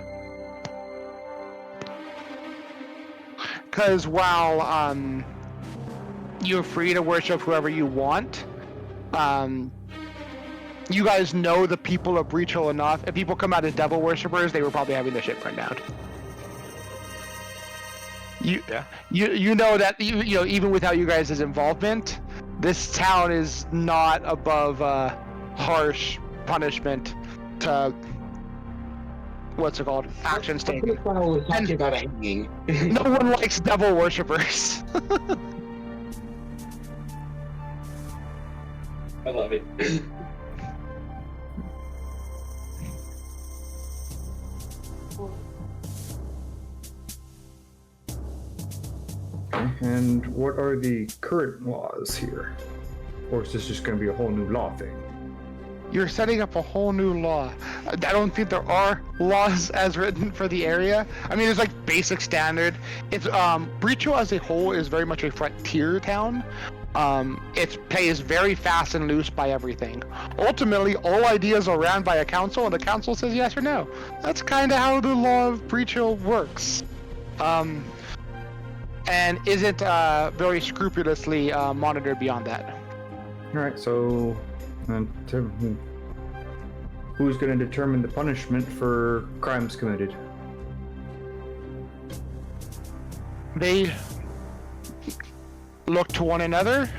Speaker 1: Because while you're free to worship whoever you want, you guys know the people of Breach Hill enough. If people come out as devil worshippers, they were probably having their shit burned down. You know that you know, even without you guys' involvement, this town is not above harsh punishment to what's it called? Actions taken.
Speaker 7: I was talking about a hanging.
Speaker 1: No one likes devil worshippers.
Speaker 7: I love it.
Speaker 4: And what are the current laws here? Or is this just going to be a whole new law thing?
Speaker 1: You're setting up a whole new law. I don't think there are laws as written for the area. I mean, there's like basic standard. It's Breach Hill as a whole is very much a frontier town. Its pay is very fast and loose by everything. Ultimately, all ideas are ran by a council, and the council says yes or no. That's kind of how the law of Breach Hill works. And isn't very scrupulously monitored beyond that.
Speaker 4: Alright, so who's going to determine the punishment for crimes committed?
Speaker 1: They look to one another.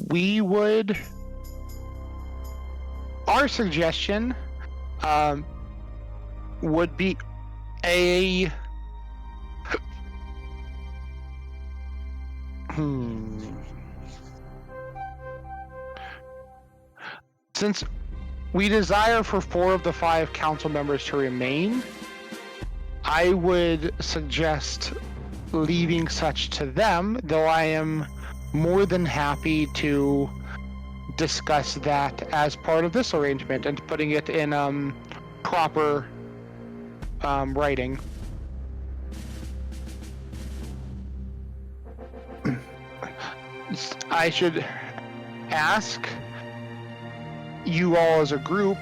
Speaker 1: We would. Our suggestion would be a. Since we desire for 4 of the 5 council members to remain, I would suggest leaving such to them, though I am more than happy to discuss that as part of this arrangement and putting it in proper writing. I should ask you all as a group,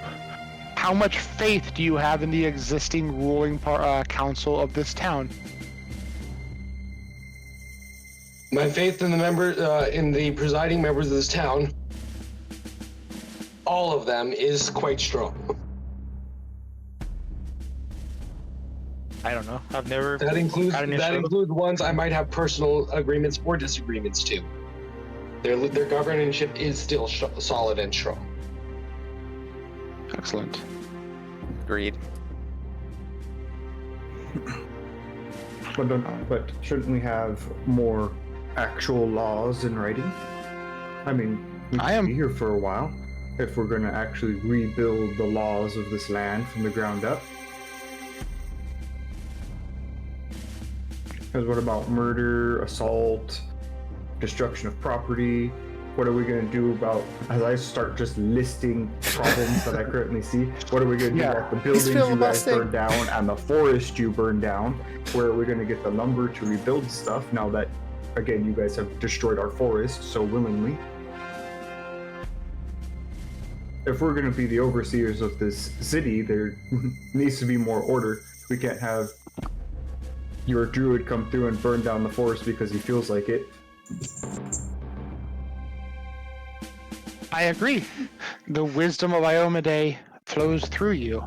Speaker 1: how much faith do you have in the existing ruling council of this town?
Speaker 7: My faith in the in the presiding members of this town, all of them, is quite strong.
Speaker 5: I don't know. I've never.
Speaker 7: That includes
Speaker 5: had an issue.
Speaker 7: includes ones I might have personal agreements or disagreements to. Their governorship is still solid and strong.
Speaker 1: Excellent.
Speaker 3: Agreed.
Speaker 4: But shouldn't we have more actual laws in writing? I mean, we
Speaker 1: I
Speaker 4: could
Speaker 1: am-
Speaker 4: be here for a while if we're going to actually rebuild the laws of this land from the ground up. Because what about murder, assault, destruction of property? What are we going to do about, as I start just listing problems that I currently see, what are we going to do
Speaker 1: Yeah.
Speaker 4: about the buildings you guys
Speaker 3: filibustering.
Speaker 4: burned down and the forest you burned down? Where are we going to get the lumber to rebuild stuff now that again, you guys have destroyed our forest so willingly. If we're going to be the overseers of this city, there needs to be more order. We can't have your druid come through and burn down the forest because he feels like it.
Speaker 1: I agree. The wisdom of Iomade flows through you.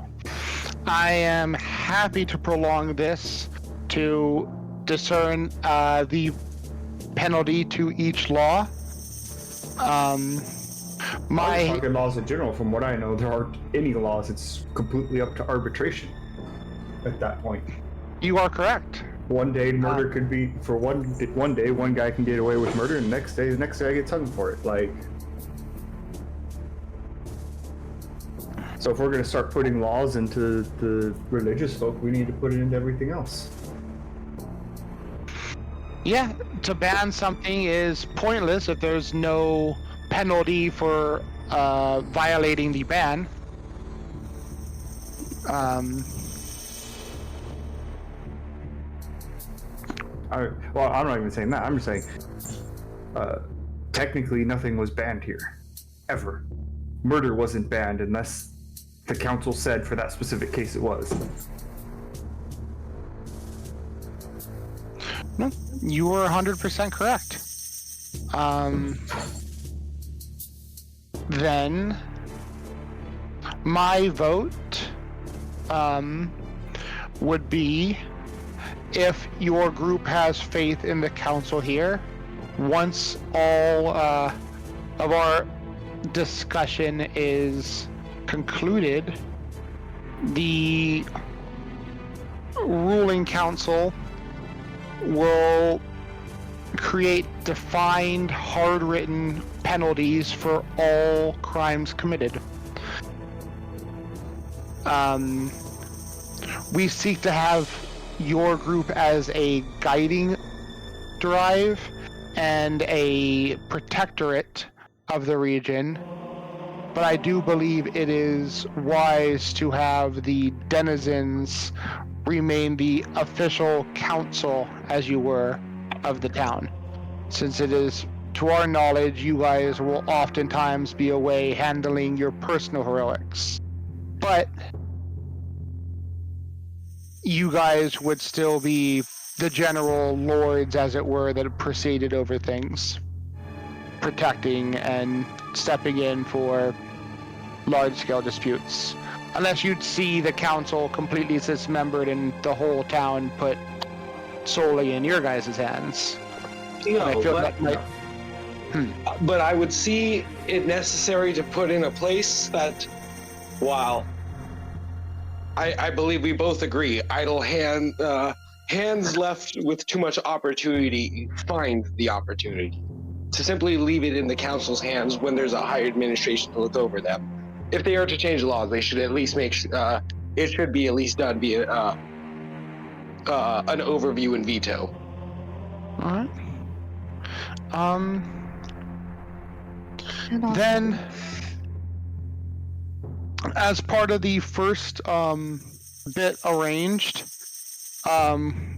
Speaker 1: I am happy to prolong this to discern the penalty to each law.
Speaker 4: I'm talking laws in general. From what I know, there aren't any laws. It's completely up to arbitration at that point.
Speaker 1: You are correct.
Speaker 4: One day murder could be for one day one guy can get away with murder, and the next day gets hung for it. Like, so if we're going to start putting laws into the religious folk, we need to put it into everything else.
Speaker 1: Yeah, to ban something is pointless if there's no penalty for violating the ban.
Speaker 4: I'm not even saying that. I'm just saying, technically nothing was banned here, ever. Murder wasn't banned unless the council said for that specific case it was.
Speaker 1: No, you were 100% correct. Then my vote would be, if your group has faith in the council here, once all of our discussion is concluded, the ruling council will create defined, hard-written penalties for all crimes committed. We seek to have your group as a guiding drive and a protectorate of the region, but I do believe it is wise to have the denizens remain the official council, as you were, of the town, since it is, to our knowledge, you guys will oftentimes be away handling your personal heroics, but you guys would still be the general lords, as it were, that proceeded over things, protecting and stepping in for large-scale disputes. Unless you'd see the council completely dismembered and the whole town put solely in your guys' hands.
Speaker 7: But I would see it necessary to put in a place that, while I believe we both agree, idle hands left with too much opportunity find the opportunity. To simply leave it in the council's hands when there's a higher administration to look over them. If they are to change the laws, they should at least make it should be at least done via an overview and veto.
Speaker 1: All right. Then, as part of the first bit arranged,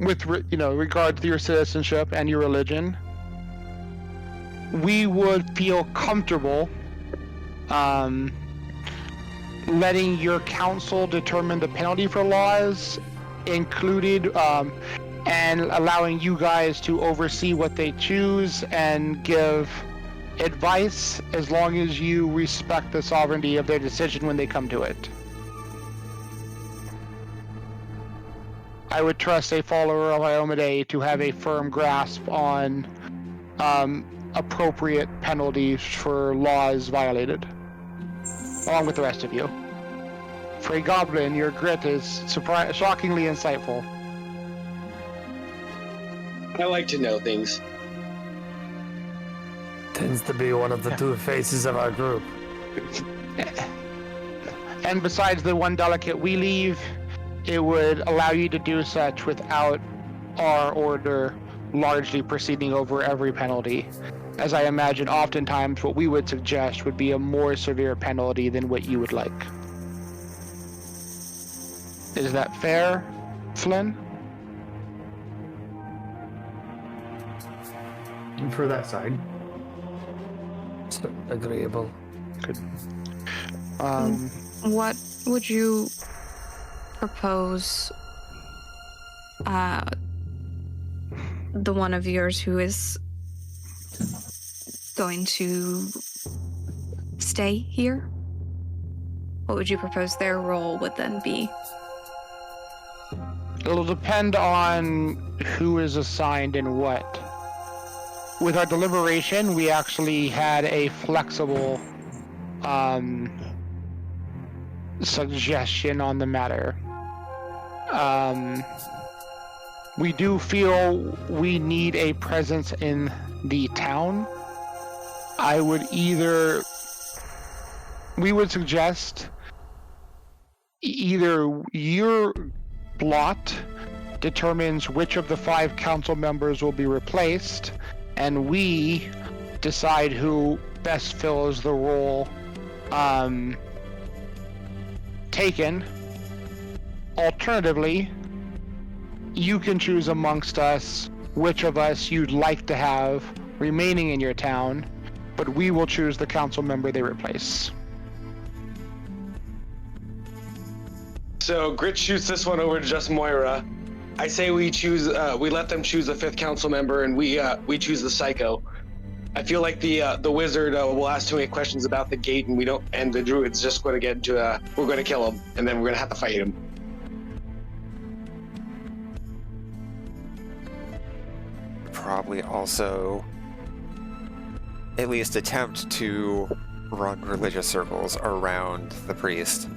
Speaker 1: with regard to your citizenship and your religion, we would feel comfortable letting your council determine the penalty for laws included, and allowing you guys to oversee what they choose and give advice, as long as you respect the sovereignty of their decision when they come to it. I would trust a follower of Iomade to have a firm grasp on appropriate penalties for laws violated, along with the rest of you. For a goblin, your grit is shockingly insightful.
Speaker 7: I like to know things.
Speaker 2: Tends to be one of the two faces of our group.
Speaker 1: And besides the one delicate we leave, it would allow you to do such without our order largely proceeding over every penalty. As I imagine, oftentimes what we would suggest would be a more severe penalty than what you would like. Is that fair, Flynn?
Speaker 4: prefer that side.
Speaker 2: Agreeable.
Speaker 1: Good.
Speaker 6: What would you propose? The one of yours who is going to stay here? What would you propose their role would then be?
Speaker 1: It'll depend on who is assigned and what. With our deliberation, we actually had a flexible suggestion on the matter. We do feel we need a presence in the town. We would suggest either your blot determines which of the 5 council members will be replaced, and we decide who best fills the role taken. Alternatively, you can choose amongst us which of us you'd like to have remaining in your town, but we will choose the council member they replace.
Speaker 7: So Grit shoots this one over to just Moira. I say we let them choose the 5th council member, and we choose the psycho. I feel like the wizard will ask too many questions about the gate, and the druid's just going to get into we're going to kill him, and then we're going to have to fight him.
Speaker 3: Probably also at least attempt to run religious circles around the priest.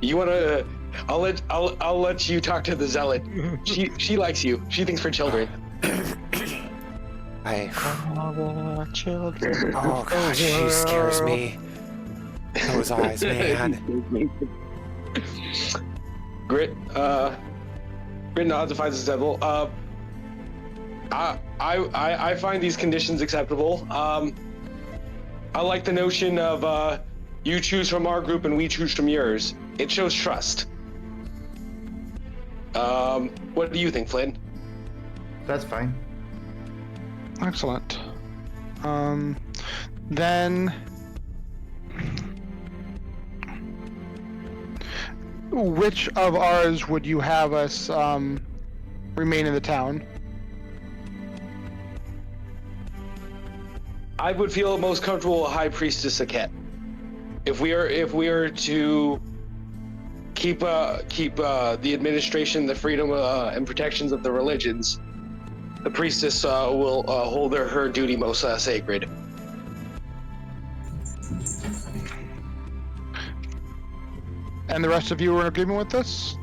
Speaker 7: You want to? I'll let you talk to the zealot. She likes you. She thinks for children.
Speaker 3: Children. Oh gosh, she scares me. Those eyes, man.
Speaker 7: Grit nods and finds the devil. I find these conditions acceptable. I like the notion of you choose from our group and we choose from yours. It shows trust. What do you think, Flynn?
Speaker 4: That's fine.
Speaker 1: Excellent. Then which of ours would you have us remain in the town?
Speaker 7: I would feel most comfortable with High Priestess Saket. If we are to keep the administration, the freedom and protections of the religions, the priestess will hold her duty most sacred.
Speaker 1: And the rest of you are in agreement with this?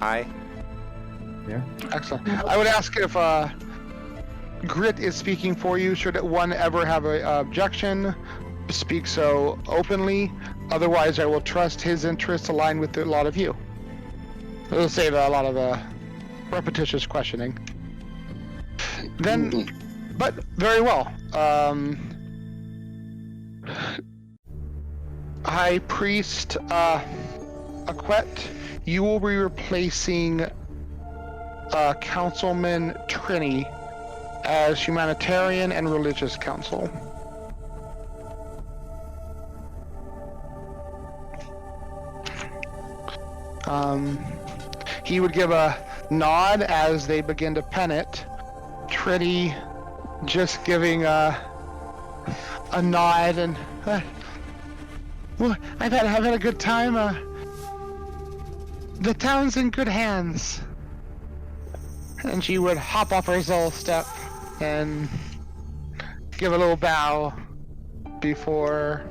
Speaker 3: Aye.
Speaker 4: Yeah.
Speaker 1: Excellent. I would ask if Grit is speaking for you. Should one ever have an objection, speak so openly. Otherwise, I will trust his interests align with a lot of you. It'll save a lot of repetitious questioning. Then, but very well. High Priest Aquet, you will be replacing Councilman Trini as Humanitarian and Religious Council. He would give a nod as they begin to pen it. Trini just giving a nod and well, I've had a good time. The town's in good hands. And she would hop off her Zol step and give a little bow before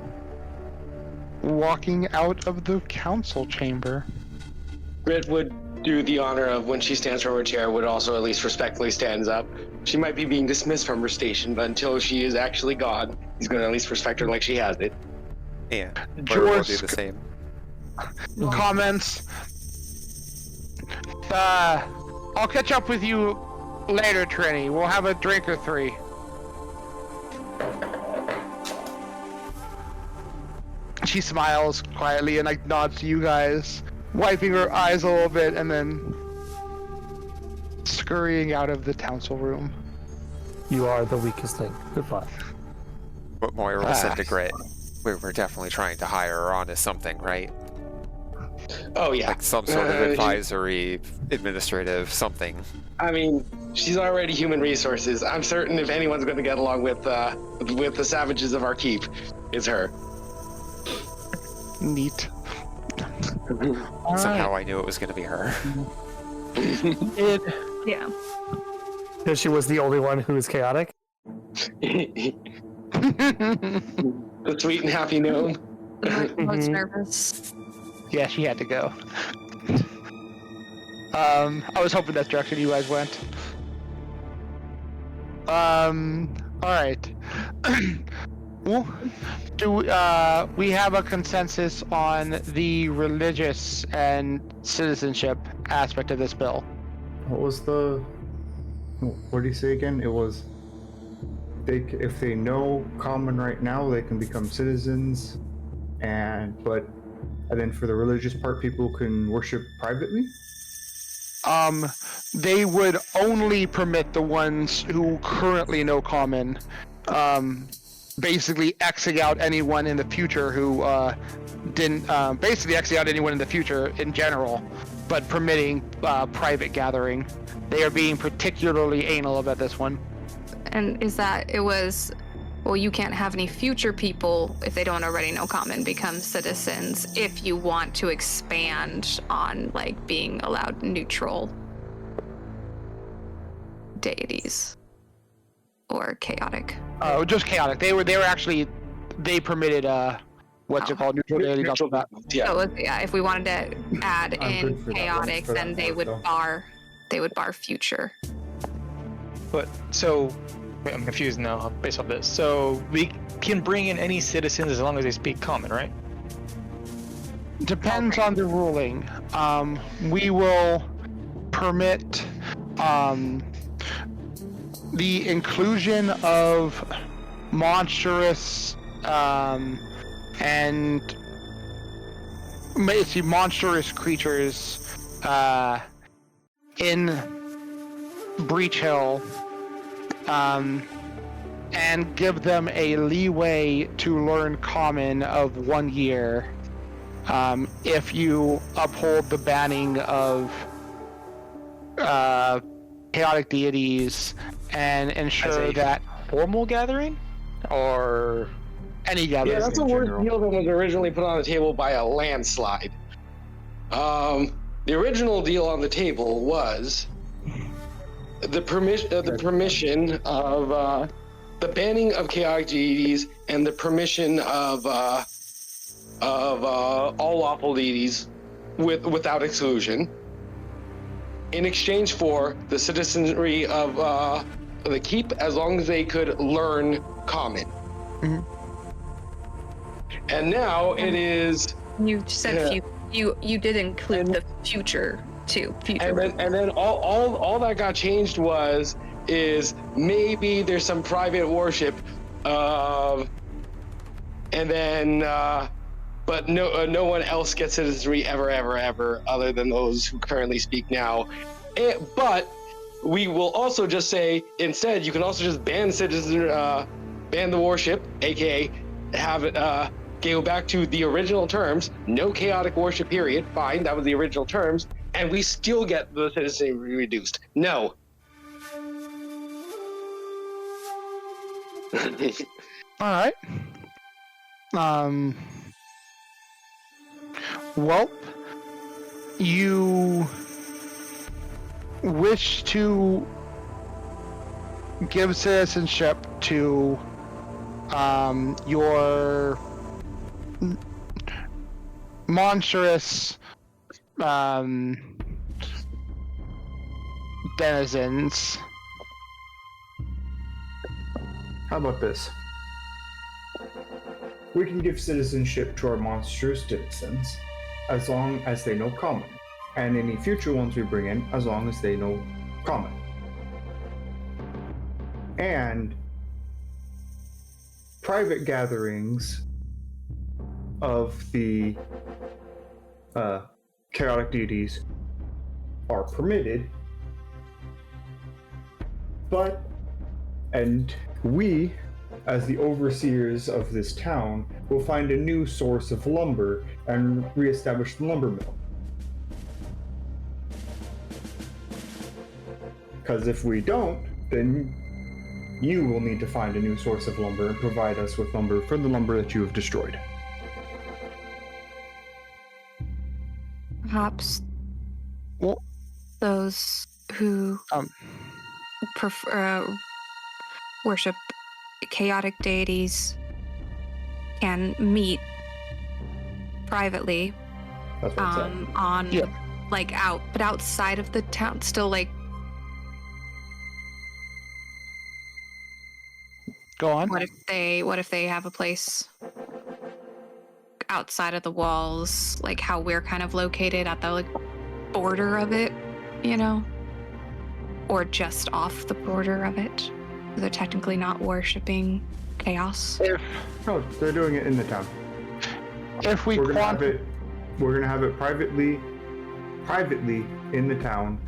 Speaker 1: walking out of the council chamber.
Speaker 7: Grit would do the honor of, when she stands from her chair, would also at least respectfully stands up. She might be being dismissed from her station, but until she is actually gone, he's going to at least respect her like she has it.
Speaker 3: Yeah,
Speaker 1: George
Speaker 3: will do the same.
Speaker 1: Comments. I'll catch up with you later, Trini. We'll have a drink or 3. She smiles quietly and like nods to you guys, wiping her eyes a little bit and then scurrying out of the council room.
Speaker 2: You are the weakest link. Goodbye.
Speaker 3: What Moira said to Grit, we were definitely trying to hire her on as something, right?
Speaker 7: Oh yeah,
Speaker 3: Like some sort of advisory, administrative something.
Speaker 7: I mean, she's already human resources. I'm certain if anyone's going to get along with the savages of our keep, it's her.
Speaker 1: Neat.
Speaker 3: Somehow I knew it was going to be her.
Speaker 6: Yeah.
Speaker 2: Because she was the only one who was chaotic.
Speaker 7: The sweet and happy gnome.
Speaker 6: Most nervous.
Speaker 1: Yeah, she had to go. I was hoping that's the direction you guys went. Alright. Well, we have a consensus on the religious and citizenship aspect of this bill?
Speaker 4: What was the? What did he say again? It was. If they know common right now, they can become citizens, and then for the religious part, people can worship privately.
Speaker 1: They would only permit the ones who currently know common. Basically Xing out anyone in the future who didn't. Basically Xing out anyone in the future in general, but permitting private gathering. They are being particularly anal about this one.
Speaker 6: And is that it was, well, you can't have any future people, if they don't already know common, become citizens if you want to expand on, like, being allowed neutral deities or chaotic.
Speaker 1: Oh, just chaotic. They permitted what's it called, neutral deities off the bat.
Speaker 7: Yeah.
Speaker 6: So yeah, if we wanted to add
Speaker 4: I'm
Speaker 6: in
Speaker 4: good for that
Speaker 6: chaotic,
Speaker 4: one, for
Speaker 6: then
Speaker 4: that
Speaker 6: they
Speaker 4: part,
Speaker 6: would
Speaker 4: though.
Speaker 6: bar future.
Speaker 5: But so, wait, I'm confused now based off this. So we can bring in any citizens as long as they speak common, right?
Speaker 1: Depends on the ruling. We will permit the inclusion of monstrous and basically monstrous creatures in Breach Hill, and give them a leeway to learn common of 1 year. If you uphold the banning of chaotic deities and ensure that
Speaker 5: Formal gathering, or
Speaker 1: any gathering.
Speaker 7: Yeah, that's a worse deal than was originally put on the table by a landslide. The original deal on the table was the permission of the banning of chaotic deities and the permission of all lawful deities without exclusion, in exchange for the citizenry of the keep, as long as they could learn common.
Speaker 1: Mm-hmm.
Speaker 7: And now it is.
Speaker 6: You said you did include the future too. Future.
Speaker 7: And then all that got changed is maybe there's some private worship, and then but no one else gets citizenry ever other than those who currently speak now. But we will also just say instead you can also just ban ban the worship, aka have it go back to the original terms. No chaotic worship, period. Fine, that was the original terms, and we still get the citizenry reduced. No.
Speaker 1: All right. Well, you wish to give citizenship to your monstrous denizens.
Speaker 4: How about this? We can give citizenship to our monstrous citizens as long as they know common, and any future ones we bring in as long as they know common. And private gatherings of the chaotic deities are permitted And we, as the overseers of this town, will find a new source of lumber and reestablish the lumber mill. Because if we don't, then you will need to find a new source of lumber and provide us with lumber for the lumber that you have destroyed.
Speaker 6: Perhaps
Speaker 1: Well,
Speaker 6: those who prefer worship chaotic deities can meet privately
Speaker 4: That's what I'm saying.
Speaker 6: on
Speaker 1: Yeah.
Speaker 6: like but outside of the town, still like
Speaker 1: Go on.
Speaker 6: what if they have a place outside of the walls, like how we're kind of located at the like border of it, you know, or just off the border of it. They're technically not worshiping chaos.
Speaker 4: No, they're doing it in the town.
Speaker 1: If we
Speaker 4: We're gonna have it privately in the town.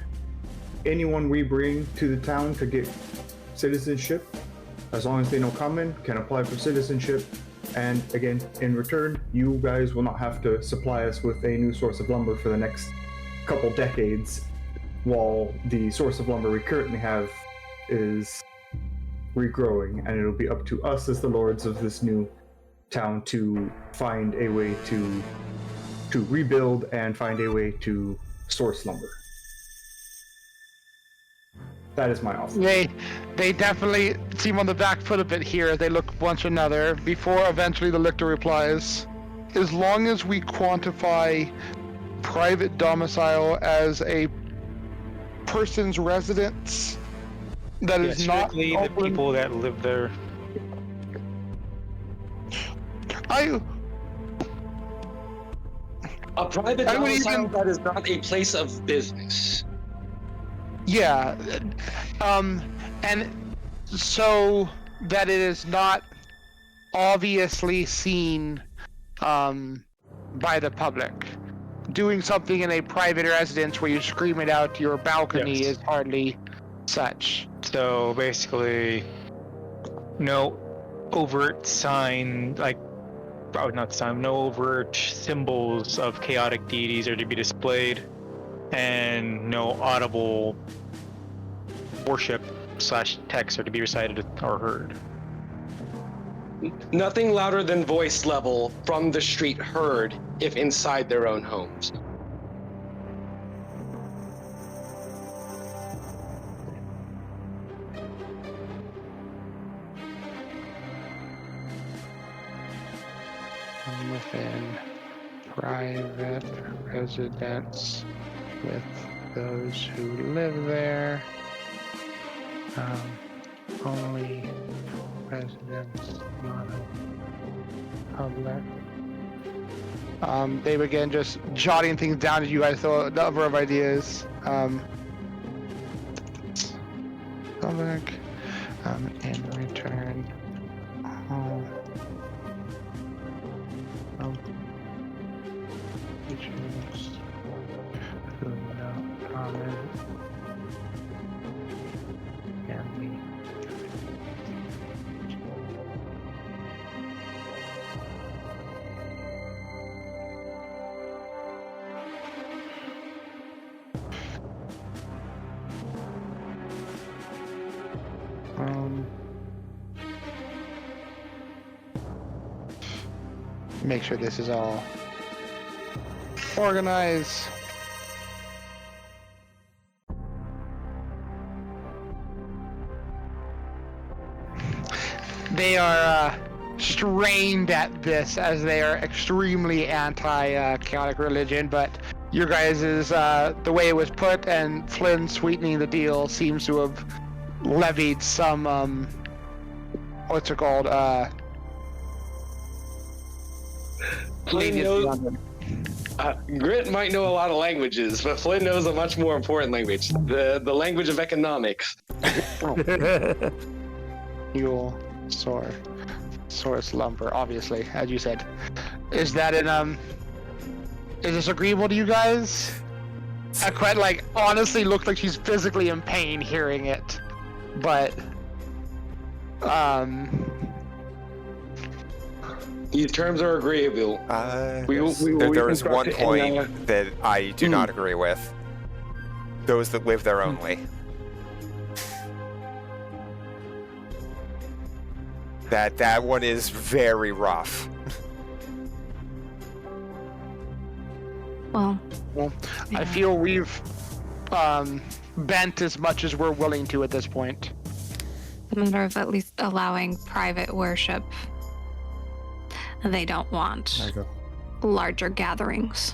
Speaker 4: Anyone we bring to the town to get citizenship, as long as they know common, can apply for citizenship. And again, in return, you guys will not have to supply us with a new source of lumber for the next couple decades, while the source of lumber we currently have is regrowing, and it'll be up to us as the lords of this new town to find a way to rebuild and find a way to source lumber. That is my offer.
Speaker 1: They definitely seem on the back foot a bit here. They look one to another before eventually the lictor replies, as long as we quantify private domicile as a person's residence that
Speaker 5: Yeah,
Speaker 1: is not
Speaker 5: strictly the
Speaker 1: open.
Speaker 5: people that live there.
Speaker 7: A private
Speaker 1: I would
Speaker 7: domicile
Speaker 1: even-
Speaker 7: that is not a place of business.
Speaker 1: Yeah, and so that it is not obviously seen by the public. Doing something in a private residence where you scream it out to your balcony
Speaker 5: Yes.
Speaker 1: is hardly such.
Speaker 5: So basically, no overt sign, like, probably not sign, no overt symbols of chaotic deities are to be displayed, and no audible worship / texts are to be recited or heard.
Speaker 7: Nothing louder than voice level from the street heard if inside their own homes.
Speaker 1: Within private residence with those who live there. Only residents, not public. They begin just jotting things down as you guys throw a number of ideas. Public. In return. Features who know common can be. Make sure this is all organized. They are strained at this as they are extremely anti-chaotic religion, but your guys' the way it was put and Flynn sweetening the deal seems to have levied some what's it called?
Speaker 7: Flynn knows, Grit might know a lot of languages, but Flynn knows a much more important language, the language of economics.
Speaker 1: You'll source lumber, obviously, as you said. Is that is this agreeable to you guys? Quite honestly looked like she's physically in pain hearing it. but
Speaker 7: These terms are agreeable.
Speaker 3: There is one point that I do not agree with. Those that live there only. That one is very rough.
Speaker 6: Well,
Speaker 1: I feel we've bent as much as we're willing to at this point.
Speaker 6: the matter of at least allowing private worship. They don't want
Speaker 4: I go.
Speaker 6: larger gatherings.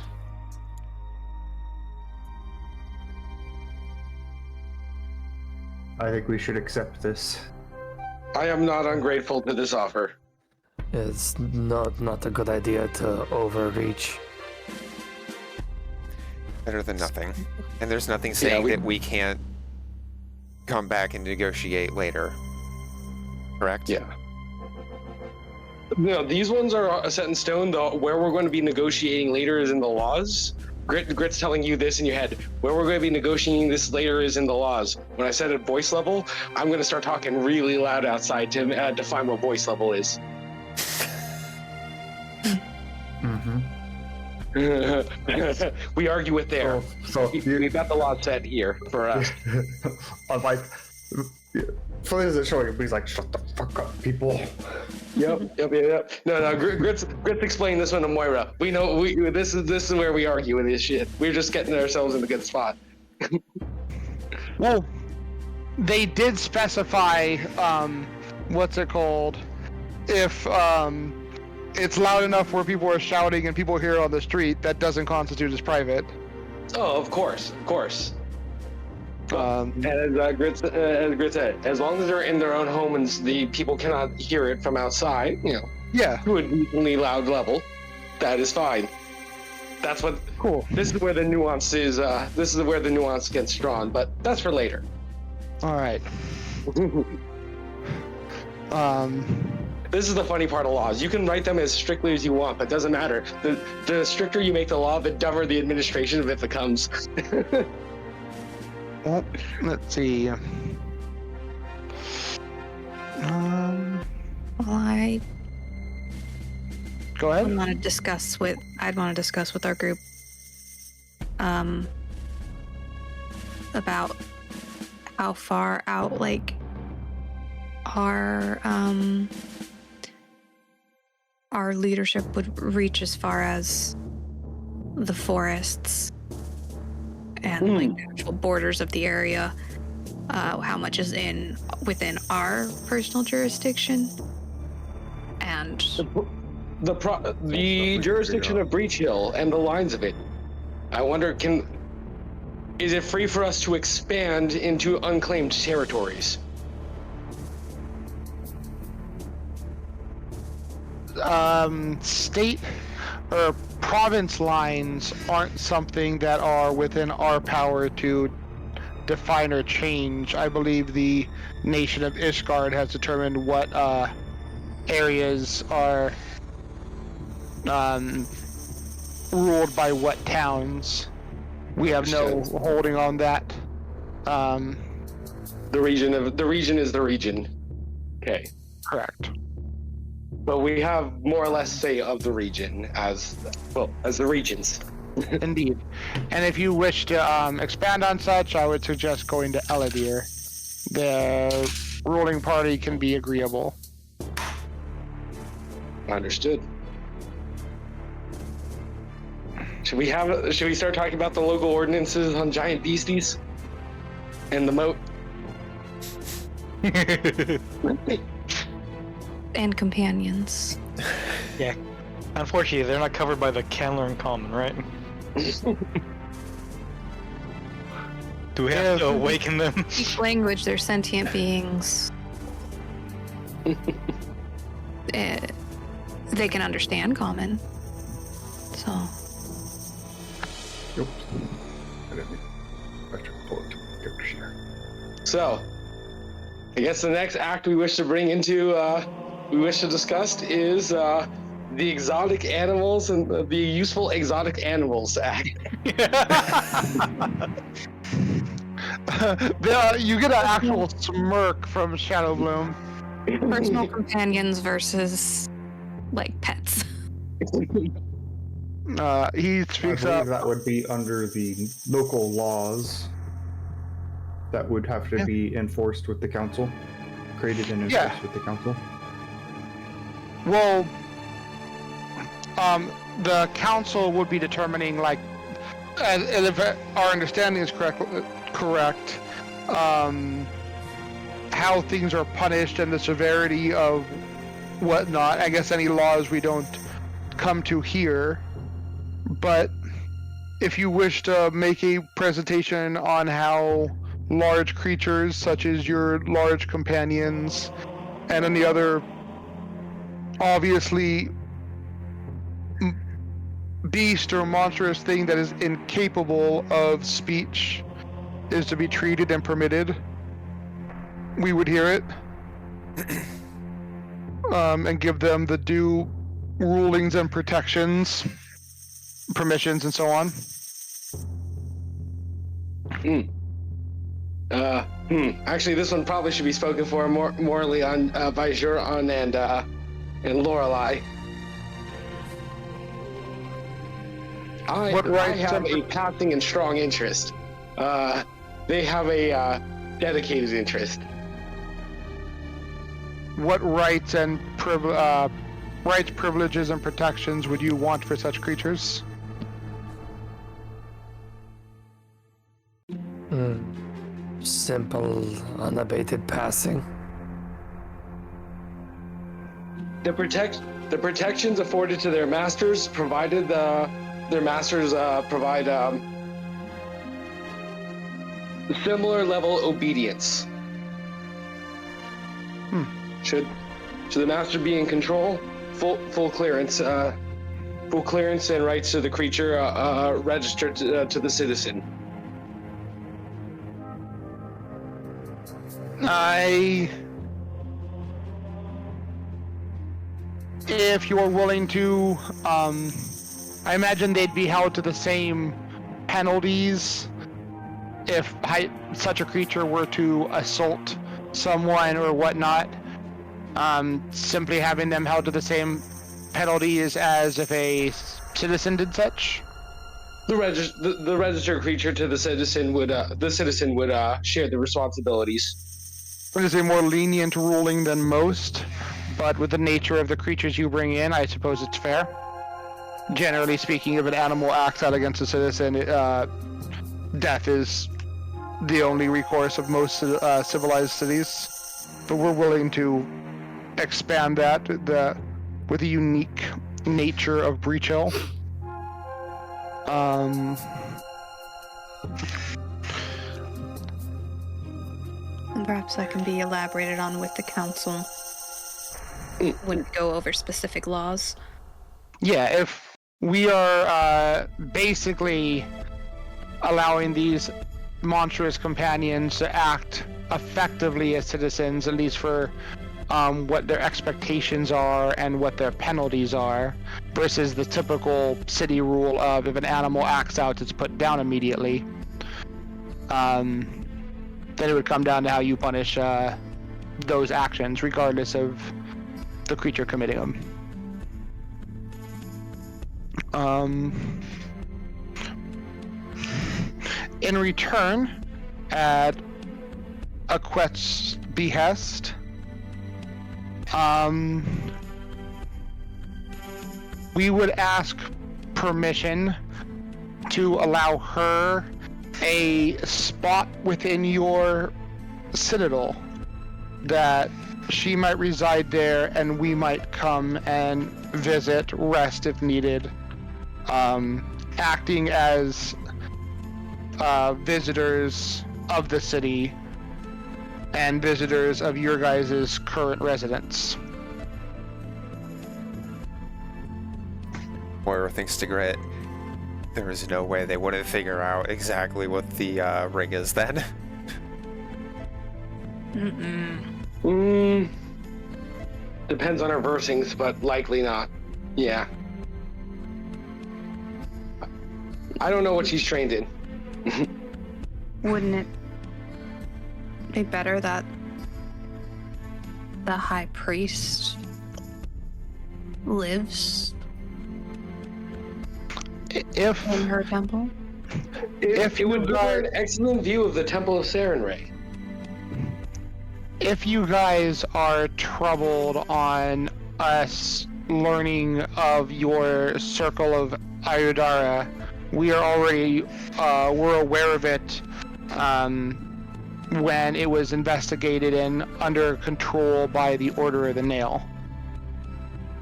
Speaker 4: I think we should accept this.
Speaker 7: I am not ungrateful to this offer.
Speaker 2: It's not a good idea to overreach.
Speaker 3: Better than nothing. And there's nothing saying that we can't come back and negotiate later. Correct?
Speaker 7: Yeah. No, these ones are set in stone. Where we're going to be negotiating later is in the laws. Grit's telling you this in your head. Where we're going to be negotiating this later is in the laws. When I said at voice level, I'm going to start talking really loud outside to define what voice level is.
Speaker 4: Mm-hmm.
Speaker 7: We argue it there.
Speaker 4: So
Speaker 7: We've got the law set here for us.
Speaker 4: I'm like, Flynn isn't showing it, but he's like, shut the fuck up, people.
Speaker 7: Yep. No. Grit's explaining this one to Moira. We know this is where we argue with this shit. We're just getting ourselves in a good spot.
Speaker 1: Well, they did specify, what's it called? If it's loud enough where people are shouting and people hear it on the street, that doesn't constitute as private.
Speaker 7: Oh, of course.
Speaker 1: Um,
Speaker 7: And as Grit said, as long as they're in their own home and the people cannot hear it from outside,
Speaker 1: yeah,
Speaker 7: to a decently loud level, that is fine. That's what.
Speaker 1: cool.
Speaker 7: This is where the nuance is. This is where the nuance gets drawn, but that's for later.
Speaker 1: All right.
Speaker 7: This is the funny part of laws. You can write them as strictly as you want, but it doesn't matter. The stricter you make the law, the dumber the administration of it becomes.
Speaker 1: Well, let's see.
Speaker 6: Well, I
Speaker 1: Go ahead.
Speaker 6: want to discuss with our group about how far out our leadership would reach as far as the forests and the actual borders of the area. How much is within our personal jurisdiction, and
Speaker 7: the jurisdiction of Breach Hill and the lines of it. I wonder, is it free for us to expand into unclaimed territories?
Speaker 1: State or province lines aren't something that are within our power to define or change. I believe the nation of Ishgard has determined what areas are ruled by what towns. We have no holding on that.
Speaker 7: The region is the region. Okay.
Speaker 1: Correct.
Speaker 7: But we have more or less say of the region as the regions.
Speaker 1: Indeed. And if you wish to expand on such, I would suggest going to Eladir. The ruling party can be agreeable.
Speaker 7: Understood. Should we start talking about the local ordinances on giant beasties and the moat?
Speaker 6: and companions?
Speaker 5: Yeah. Unfortunately, they're not covered by the Canlern Common, right? Do we have to awaken them?
Speaker 6: Speak language, they're sentient beings. They can understand common. So.
Speaker 4: Oops. I didn't mean. I should pull it to my character share.
Speaker 7: So, I guess the next act we wish to discuss is the exotic animals and the useful exotic animals act.
Speaker 1: You get an actual smirk from Shadow Bloom.
Speaker 6: Personal companions versus like pets.
Speaker 1: He
Speaker 4: I
Speaker 1: speaks
Speaker 4: believe
Speaker 1: up.
Speaker 4: that would be under the local laws that would have to
Speaker 1: Yeah.
Speaker 4: be enforced with the council, created and enforced
Speaker 1: Yeah.
Speaker 4: with the council.
Speaker 1: Well, the council would be determining, like, and if our understanding is correct, how things are punished and the severity of whatnot. I guess any laws we don't come to here, but if you wish to make a presentation on how large creatures such as your large companions and any other obviously beast or monstrous thing that is incapable of speech is to be treated and permitted, we would hear it. And give them the due rulings and protections, permissions, and so on.
Speaker 7: Actually, this one probably should be spoken for morally on by Juron and Lorelei. I have a passing and strong interest. They have a dedicated interest.
Speaker 1: What rights and privileges, and protections would you want for such creatures?
Speaker 2: Simple, unabated passing.
Speaker 7: The protections afforded to their masters, provided their masters provide similar level obedience. Should the master be in control, full clearance and rights to the creature registered to the citizen.
Speaker 1: If you're willing to, I imagine they'd be held to the same penalties if such a creature were to assault someone or whatnot. Simply having them held to the same penalties as if a citizen did such.
Speaker 7: The registered creature to the citizen would share the responsibilities.
Speaker 1: It is a more lenient ruling than most, but with the nature of the creatures you bring in, I suppose it's fair. Generally speaking, if an animal acts out against a citizen, death is the only recourse of most civilized cities. But we're willing to expand that with the unique nature of Breach Hill.
Speaker 6: And perhaps that can be elaborated on with the council. Wouldn't go over specific laws.
Speaker 1: Yeah, if we are basically allowing these monstrous companions to act effectively as citizens, at least for what their expectations are and what their penalties are, versus the typical city rule of if an animal acts out, it's put down immediately. Then it would come down to how you punish those actions, regardless of the creature committing them. In return, at Aquette's behest, we would ask permission to allow her a spot within your citadel, that she might reside there and we might come and visit, rest if needed, acting as visitors of the city and visitors of your guys' current residence.
Speaker 3: Moira thinks to Grit, there is no way they wouldn't figure out exactly what the ring is then.
Speaker 7: Depends on her versing's, but likely not. Yeah. I don't know what she's trained in.
Speaker 6: Wouldn't it be better that the high priest lives
Speaker 1: If
Speaker 6: in her temple?
Speaker 1: If
Speaker 7: it would
Speaker 1: you
Speaker 7: give her an
Speaker 1: guys-
Speaker 7: excellent view of the Temple of Sarenrae.
Speaker 1: if you guys are troubled on us learning of your circle of Ayudara, we are already we're aware of it when it was investigated and under control by the Order of the Nail.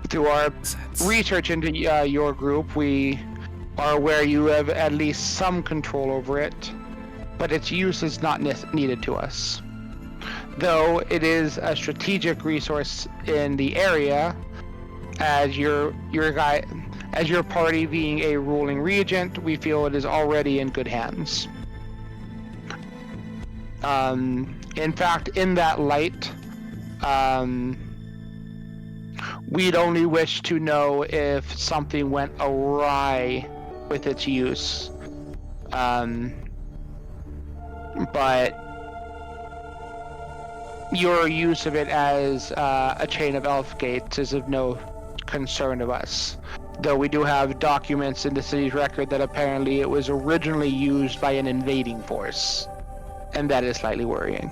Speaker 1: Through our research into your group, we are aware you have at least some control over it, but its use is not needed to us. Though it is a strategic resource in the area, as your party being a ruling regent, we feel it is already in good hands. In fact, in that light, we'd only wish to know if something went awry with its use. But your use of it as a chain of elf gates is of no concern of us. Though we do have documents in the city's record that apparently it was originally used by an invading force. And that is slightly worrying.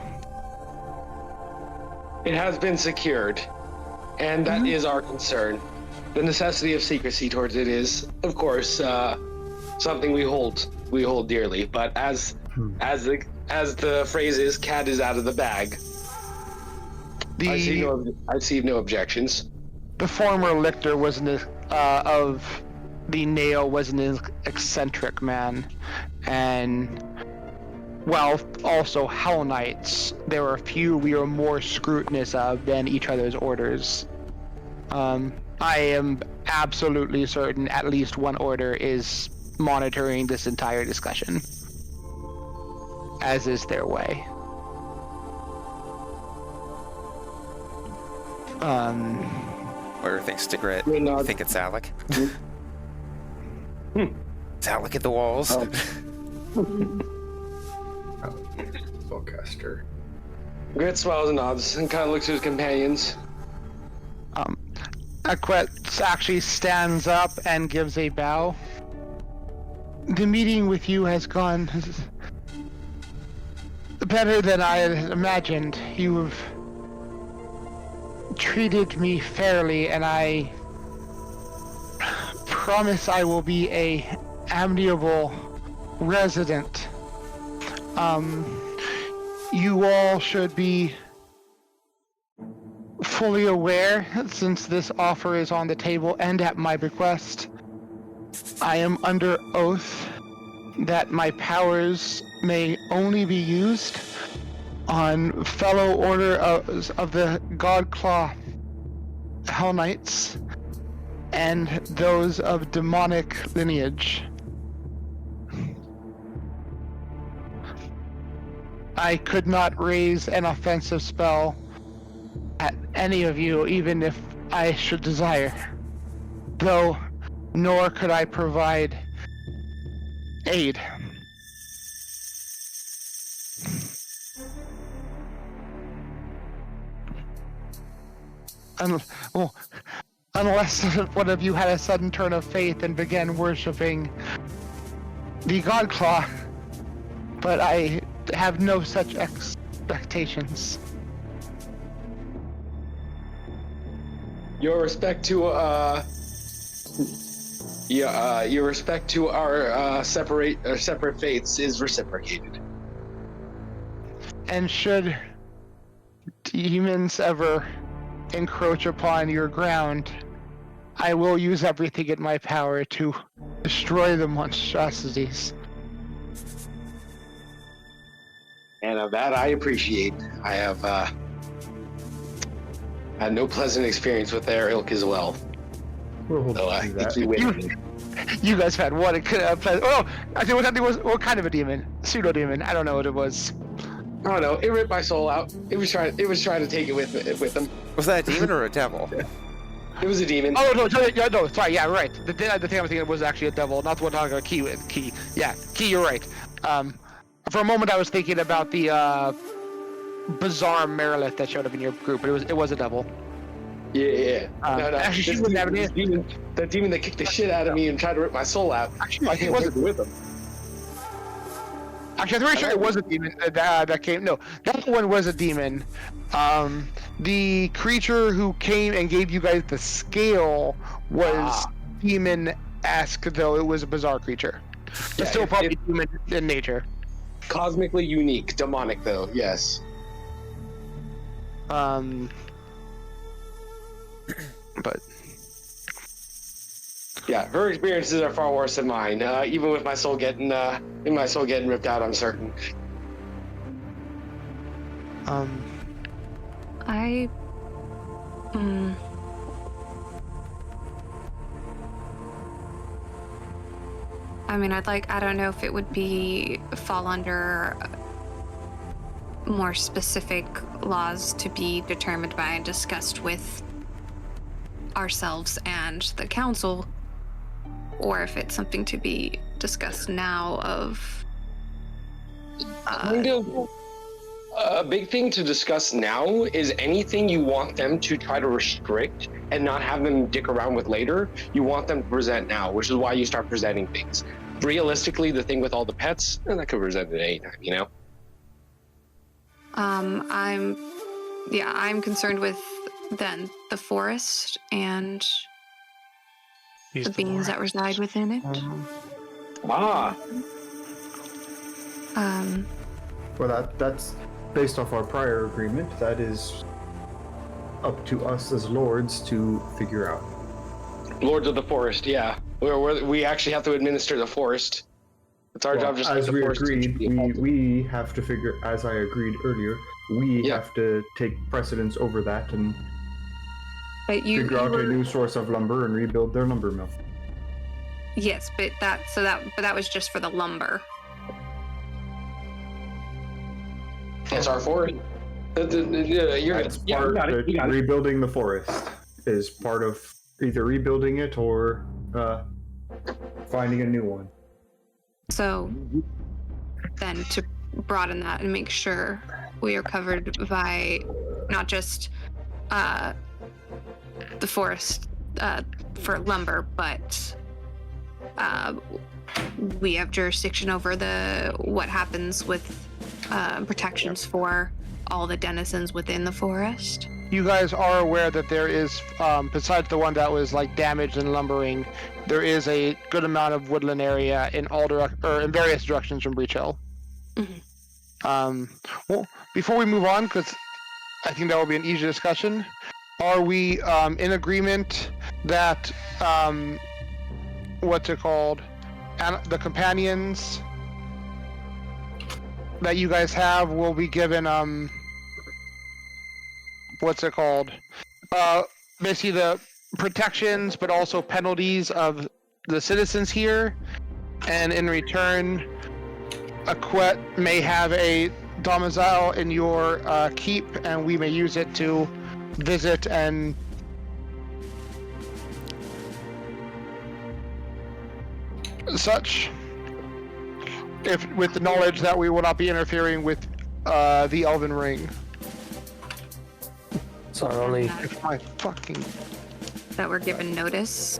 Speaker 7: It has been secured, and that is our concern. The necessity of secrecy towards it is, of course, something we hold dearly. But as the phrase is, cat is out of the bag. I see no objections.
Speaker 1: The former lictor was of the Nail was an eccentric man, and while also Hell Knights, there were a few we were more scrutinous of than each other's orders. I am absolutely certain at least one order is monitoring this entire discussion, as is their way.
Speaker 3: What do you think, Stigrit?
Speaker 7: Wait, no.
Speaker 3: You think it's Alec? It's Alec at the walls.
Speaker 7: Oh.
Speaker 4: Spellcaster.
Speaker 7: Grit smiles and nods and kind of looks to his companions.
Speaker 1: Aquet actually stands up and gives a bow. The meeting with you has gone better than I had imagined. You have treated me fairly, and I promise I will be a amiable resident. You all should be fully aware, since this offer is on the table and at my request, I am under oath that my powers may only be used on fellow order of the Godclaw Hell Knights and those of demonic lineage. I could not raise an offensive spell at any of you, even if I should desire. Though, nor could I provide aid. Unless one of you had a sudden turn of faith and began worshipping the Godclaw. But I have no such expectations.
Speaker 7: Your respect to our separate faiths is reciprocated.
Speaker 1: And should demons ever encroach upon your ground, I will use everything in my power to destroy the monstrosities.
Speaker 7: And of that I appreciate. I have had no pleasant experience with their ilk as well.
Speaker 4: We'll
Speaker 7: So I
Speaker 4: do that.
Speaker 7: think we win.
Speaker 1: You guys had what I think it was what kind of a demon? Pseudo demon. I don't know what it was.
Speaker 7: I don't know. It ripped my soul out. It was trying to take it with them.
Speaker 3: Was that a demon or a devil?
Speaker 7: It was a demon.
Speaker 1: Oh no, sorry, yeah, right. The thing I was thinking was actually a devil, not the one talking about Key. Yeah, Key, you're right. For a moment I was thinking about the bizarre Marilith that showed up in your group, but it was a devil.
Speaker 7: Yeah. No.
Speaker 1: Actually, she
Speaker 7: This
Speaker 1: wouldn't have
Speaker 7: demon, that demon that kicked the shit out of me and tried to rip my soul out.
Speaker 1: Actually,
Speaker 7: I
Speaker 1: it
Speaker 7: can't
Speaker 1: wasn't.
Speaker 7: take it with him.
Speaker 1: Actually, I'm pretty sure it was a demon that came. No, that one was a demon. The creature who came and gave you guys the scale was demon-esque, though it was a bizarre creature. But
Speaker 7: Yeah,
Speaker 1: still probably human in nature.
Speaker 7: Cosmically unique, demonic though. Yes.
Speaker 1: But
Speaker 7: Yeah, her experiences are far worse than mine. Even with my soul getting ripped out, I'm certain.
Speaker 6: I mean, I don't know if it would fall under more specific laws to be determined by and discussed with ourselves and the council, or if it's something to be discussed now of
Speaker 7: Kind of. A big thing to discuss now is anything you want them to try to restrict and not have them dick around with later, you want them to present now, which is why you start presenting things. Realistically, the thing with all the pets, that could present at any time, you know?
Speaker 6: I'm concerned with then the forest and the beings that reside within it.
Speaker 4: Well, that's based off our prior agreement. That is up to us as lords to figure out.
Speaker 7: Lords of the Forest, yeah. We actually have to administer the forest. It's our job just
Speaker 4: as
Speaker 7: like
Speaker 4: we
Speaker 7: the forest.
Speaker 4: agreed, we have to figure, as I agreed earlier, we have to take precedence over that and figure out a new source of lumber and rebuild their lumber mill.
Speaker 6: Yes, but that was just for the lumber.
Speaker 7: It's our forest.
Speaker 4: Rebuilding the forest is part of either rebuilding it or finding a new one.
Speaker 6: So then to broaden that and make sure we are covered by not just the forest for lumber, but we have jurisdiction over what happens with protections for all the denizens within the forest.
Speaker 1: you guys are aware that there is, besides the one that was like damaged and lumbering, there is a good amount of woodland area in in various directions from Breach Hill.
Speaker 6: Mm-hmm.
Speaker 1: Well, before we move on, because I think that will be an easy discussion, are we in agreement that what's it called? And the companions that you guys have will be given what's it called? Basically the protections, but also penalties of the citizens here, and in return, Aquette may have a domicile in your keep, and we may use it to visit and such, if with the knowledge that we will not be interfering with the Elven Ring.
Speaker 2: So only
Speaker 1: If my fucking
Speaker 6: That we're given notice.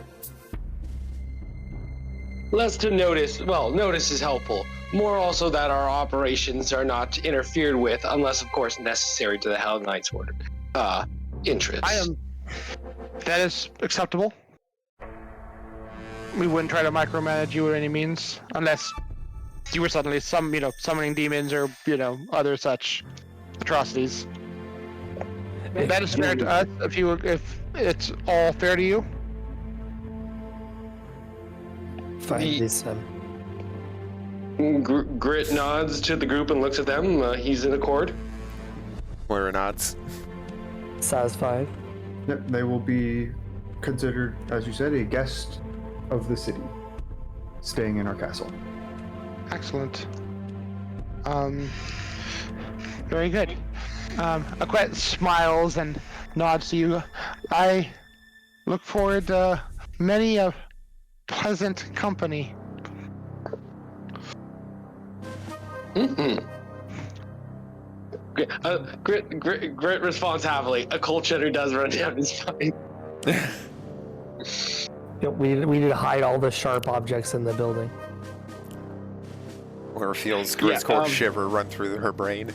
Speaker 7: Less to notice. Well, notice is helpful. More also that our operations are not interfered with, unless, of course, necessary to the Hell Knight's interests.
Speaker 1: That is acceptable. We wouldn't try to micromanage you at any means, unless you were suddenly summoning demons or other such atrocities. That is fair to us. If it's all fair to you.
Speaker 2: find this.
Speaker 7: Grit nods to the group and looks at them. He's in accord.
Speaker 3: Moira nods.
Speaker 2: Satisfied.
Speaker 4: Yep, they will be considered, as you said, a guest of the city, staying in our castle.
Speaker 1: Excellent. Very good. Aquette smiles and nods to you. I look forward to many a pleasant company.
Speaker 7: Grit responds happily. A cold shudder does run down his spine.
Speaker 2: Yep, we need to hide all the sharp objects in the building.
Speaker 3: Or feels Griscore shiver run through her brain.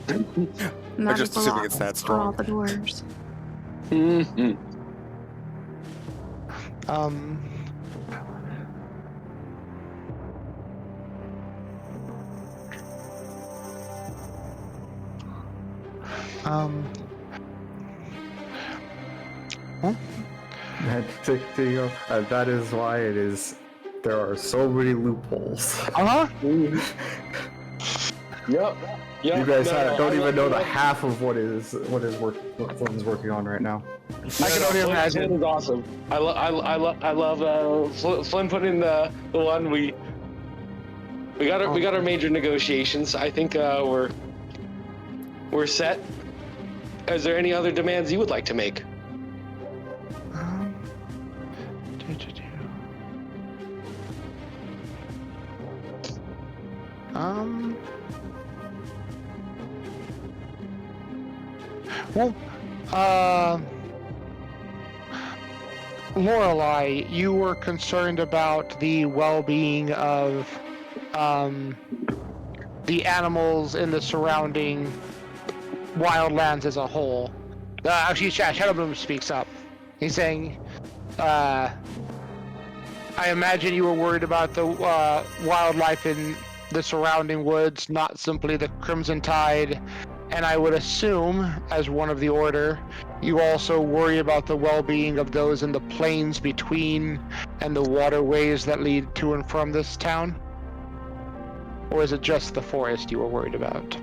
Speaker 3: I'm just assuming it's that strong.
Speaker 6: All the doors.
Speaker 7: Mm-hmm.
Speaker 4: There you go. That is why it is. There are so many loopholes.
Speaker 7: Yep.
Speaker 4: You guys don't even know the half of what Flynn's working on right now.
Speaker 1: I can only imagine.
Speaker 7: Flynn is awesome. I love Flynn put in the one we got our major negotiations. I think we're set. Is there any other demands you would like to make?
Speaker 1: Well, Lorelei, you were concerned about the well-being of the animals in the surrounding wildlands as a whole. Actually, Shadowbloom speaks up. He's saying, I imagine you were worried about the wildlife in the surrounding woods, not simply the Crimson Tide. And I would assume, as one of the Order, you also worry about the well-being of those in the plains between and the waterways that lead to and from this town? Or is it just the forest you were worried about?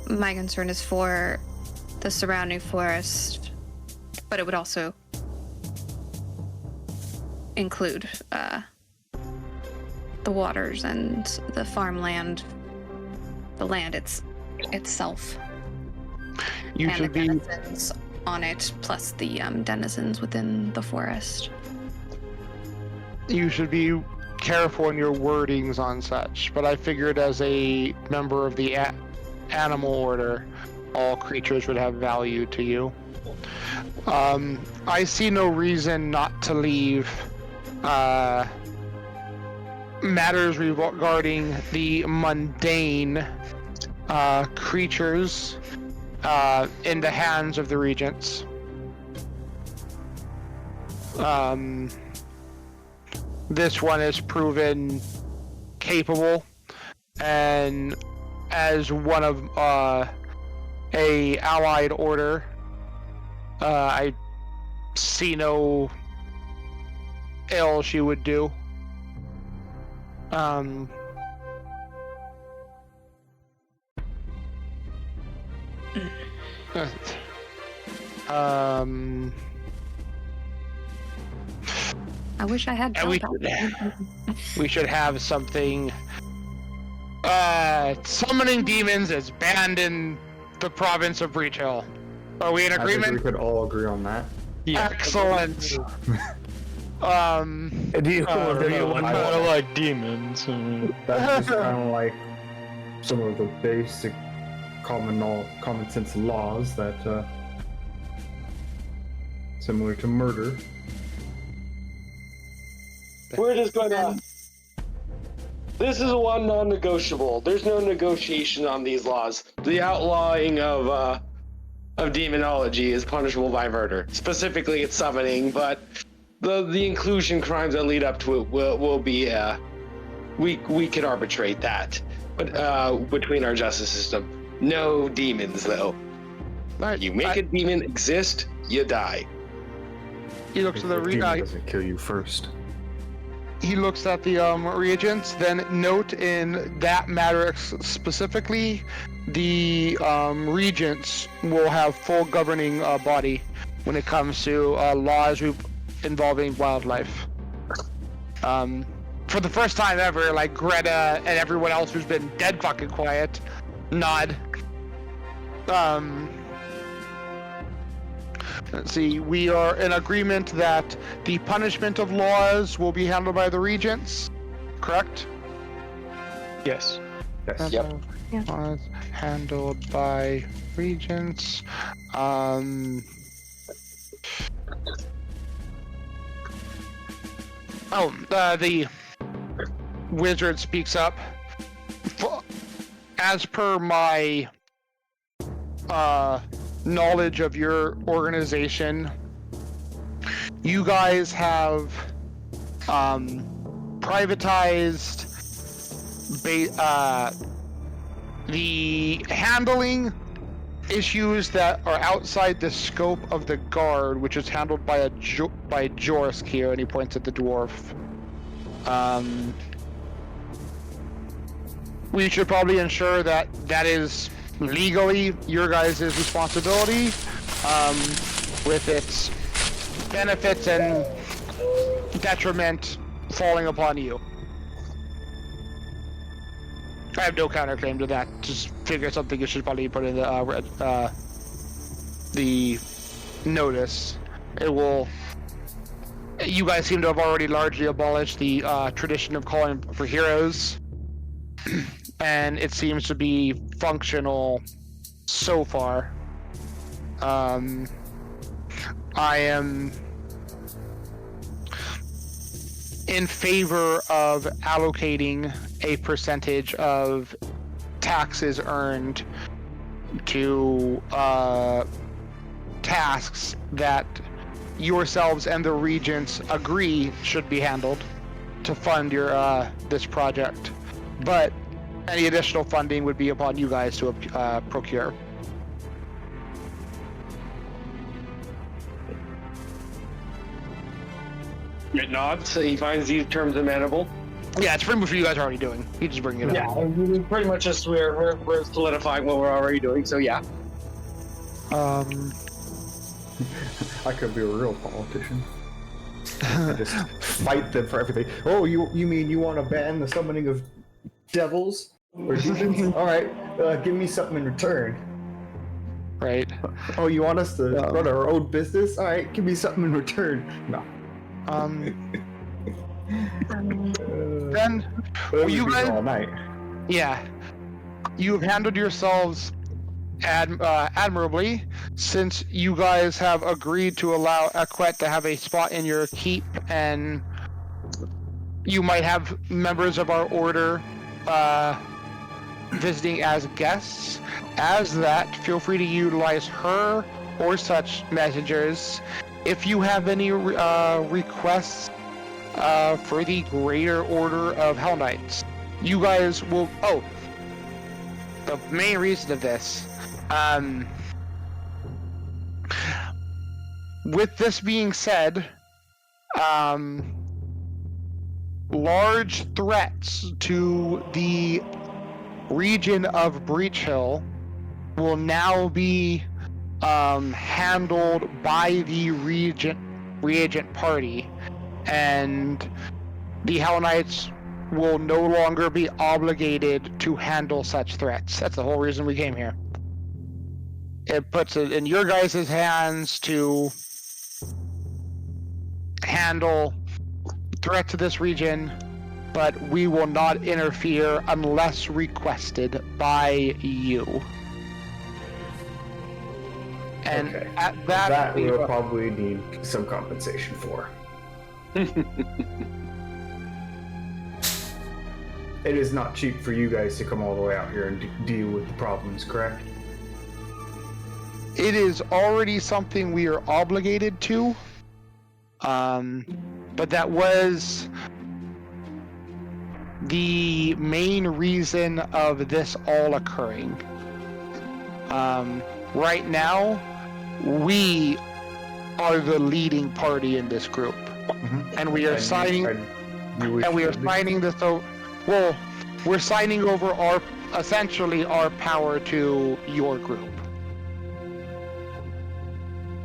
Speaker 6: My concern is for the surrounding forest, but it would also include the waters and the farmland, the land itself,
Speaker 1: You
Speaker 6: and
Speaker 1: should
Speaker 6: the
Speaker 1: be
Speaker 6: denizens on it, plus the denizens within the forest.
Speaker 1: you should be careful in your wordings on such, but I figured as a member of the animal order, all creatures would have value to you. I see no reason not to leave matters regarding the mundane creatures in the hands of the regents. This one is proven capable, and as one of a allied order, I see no ill she would do.
Speaker 6: I wish I had
Speaker 1: And we
Speaker 6: told that.
Speaker 1: we should have something. Summoning demons is banned in the province of Breach Hill. Are we in
Speaker 4: I think
Speaker 1: agreement?
Speaker 4: we could all agree on that.
Speaker 5: Yeah.
Speaker 1: Excellent.
Speaker 2: Do you want
Speaker 5: I
Speaker 2: more?
Speaker 5: like demons.
Speaker 4: That's just kind of like some of the basic common sense laws that similar to murder.
Speaker 7: We're just gonna. This is one non-negotiable. There's no negotiation on these laws. The outlawing of demonology is punishable by murder. Specifically, it's summoning, but the inclusion crimes that lead up to it will be. We can arbitrate that, but between our justice system, no demons though. You make a demon exist, you die.
Speaker 1: He looks at the
Speaker 4: Demon doesn't kill you first.
Speaker 1: he looks at the reagents. Then note in that matter specifically, the regents will have full governing body when it comes to laws involving wildlife. For the first time ever, like Greta and everyone else who's been dead fucking quiet, nod. Let's see. We are in agreement that the punishment of laws will be handled by the regents. Correct?
Speaker 5: Yes.
Speaker 4: Yes.
Speaker 7: Yep.
Speaker 6: Yeah.
Speaker 1: Laws handled by regents. The wizard speaks up. As per my knowledge of your organization, you guys have privatized the handling issues that are outside the scope of the guard, which is handled by by Jorsk here, and he points at the dwarf. We should probably ensure that that is legally your guys' responsibility, with its benefits and detriment falling upon you. I have no counterclaim to that. Just figure something you should probably put in the notice. It will. You guys seem to have already largely abolished the tradition of calling for heroes, and it seems to be functional so far. I am in favor of allocating a percentage of taxes earned to tasks that yourselves and the regents agree should be handled to fund your this project, but any additional funding would be upon you guys to procure.
Speaker 7: It nods. So he finds these terms amenable.
Speaker 1: Yeah, it's pretty much what you guys are already doing. You just bring it
Speaker 7: Yeah,
Speaker 1: up.
Speaker 7: we pretty much just we're solidifying what we're already doing. So yeah.
Speaker 4: I could be a real politician. I just fight them for everything. Oh, you mean you want to ban the summoning of devils or demons? All right, give me something in return.
Speaker 1: Right.
Speaker 4: Oh, you want us to run our own business? All right, give me something in return. No.
Speaker 1: Then,
Speaker 4: Well,
Speaker 1: you
Speaker 4: you
Speaker 1: guys-
Speaker 4: all night.
Speaker 1: yeah, you've handled yourselves admirably, since you guys have agreed to allow Equet to have a spot in your keep, and you might have members of our order visiting as guests. As that, feel free to utilize her or such messengers. If you have any requests for the Greater Order of Hell Knights, you guys will... Oh, the main reason of this. With this being said, large threats to the region of Breach Hill will now be handled by the reagent party, and the Hell Knights will no longer be obligated to handle such threats. That's the whole reason we came here. It puts it in your guys' hands to handle threats to this region, but we will not interfere unless requested by you. And
Speaker 4: Okay.
Speaker 1: at that,
Speaker 4: That we'll probably need some compensation for. It is not cheap for you guys to come all the way out here and deal with the problems, correct?
Speaker 1: it is already something we are obligated to. But that was the main reason of this all occurring. Right now, we are the leading party in this group, and we are signing this. So, well, we're signing over our essentially our power to your group.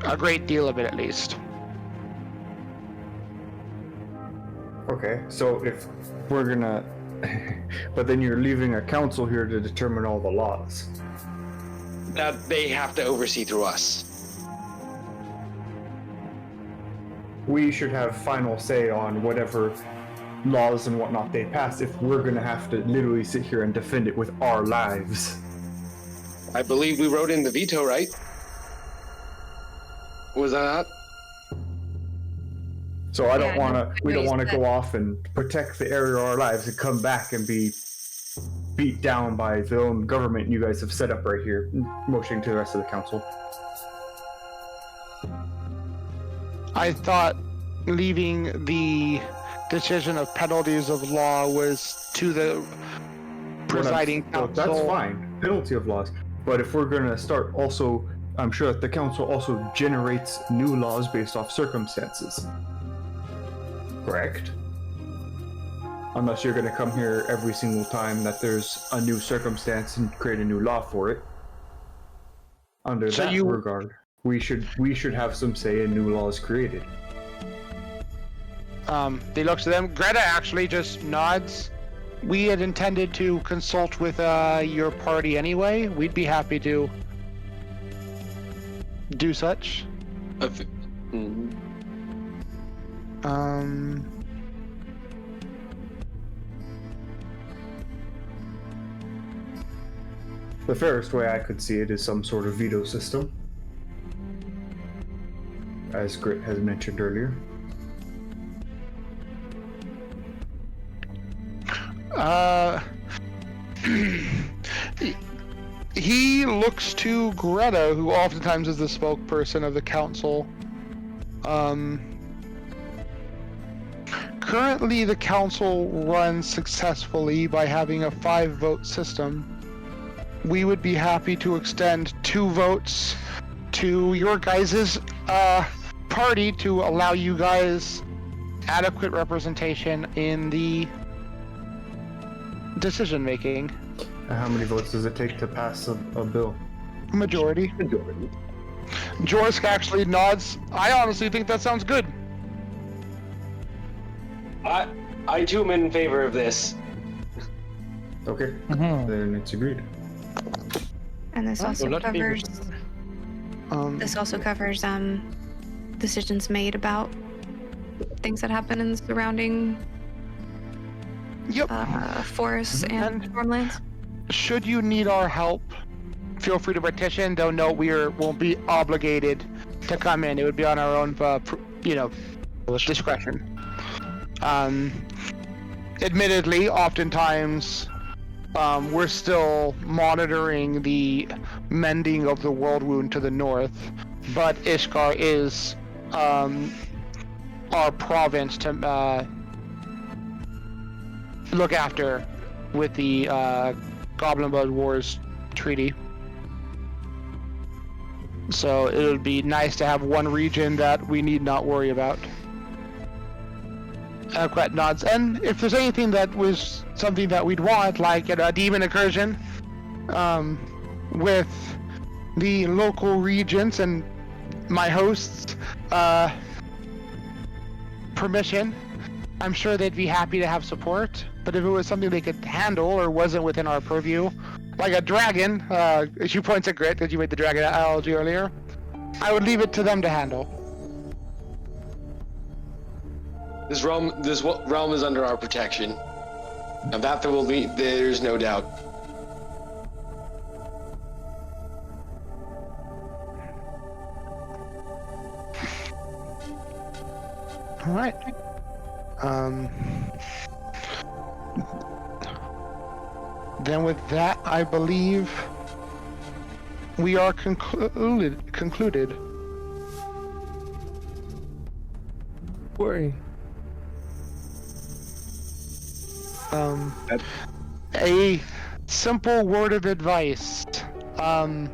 Speaker 1: A great deal of it, at least.
Speaker 4: Okay, so if we're gonna... but then you're leaving a council here to determine all the laws.
Speaker 7: That they have to oversee through us.
Speaker 4: we should have final say on whatever laws and whatnot they pass if we're gonna have to literally sit here and defend it with our lives.
Speaker 7: I believe we wrote in the veto, right? Was that not?
Speaker 4: So I
Speaker 6: Yeah,
Speaker 4: don't want to. We don't
Speaker 6: nobody's
Speaker 4: want to
Speaker 6: said-
Speaker 4: go off and protect the area of our lives and come back and be beat down by the own government you guys have set up right here, motioning to the rest of the council.
Speaker 1: I thought leaving the decision of penalties of law was to the presiding
Speaker 4: Well,
Speaker 1: council.
Speaker 4: that's fine. Penalty of laws. But if we're gonna start also, I'm sure that the council also generates new laws based off circumstances. Correct? Unless you're gonna come here every single time that there's a new circumstance and create a new law for it. Under
Speaker 1: So
Speaker 4: that
Speaker 1: you-
Speaker 4: regard, we should have some say in new laws created.
Speaker 1: They looks to them. Greta actually just nods. We had intended to consult with your party anyway. We'd be happy to do such.
Speaker 7: Mhm.
Speaker 4: The fairest way I could see it is some sort of veto system, as Grit has mentioned earlier.
Speaker 1: He looks to Greta, who oftentimes is the spokesperson of the council. Currently, the council runs successfully by having a 5-vote system. We would be happy to extend 2 votes to your guys' party to allow you guys adequate representation in the decision making.
Speaker 4: How many votes does it take to pass a bill?
Speaker 1: Majority. Jorsk actually nods. I honestly think that sounds good.
Speaker 7: I too am in favor of this.
Speaker 4: Okay,
Speaker 2: Mhm.
Speaker 4: then it's agreed.
Speaker 6: And this also
Speaker 5: let's be-
Speaker 6: covers decisions made about things that happen in the surrounding
Speaker 1: Yep.
Speaker 6: forests and
Speaker 1: And-
Speaker 6: farmlands.
Speaker 1: Should you need our help, feel free to petition. Though no, won't be obligated to come in. It would be on our own, discretion. Admittedly, oftentimes, we're still monitoring the mending of the world wound to the north, but Ishkar is our province to look after with the Goblin Blood Wars treaty. So it would be nice to have one region that we need not worry about. Quet nods. And if there's anything that was something that we'd want, like a demon incursion, with the local regents and my hosts' permission, I'm sure they'd be happy to have support. But if it was something they could handle or wasn't within our purview, like a dragon, she points at Grit because you made the dragon analogy earlier, I would leave it to them to handle.
Speaker 7: This realm is under our protection. And that there's no doubt.
Speaker 1: All right. Then with that, I believe we are concluded.
Speaker 2: Worry.
Speaker 1: A simple word of advice. I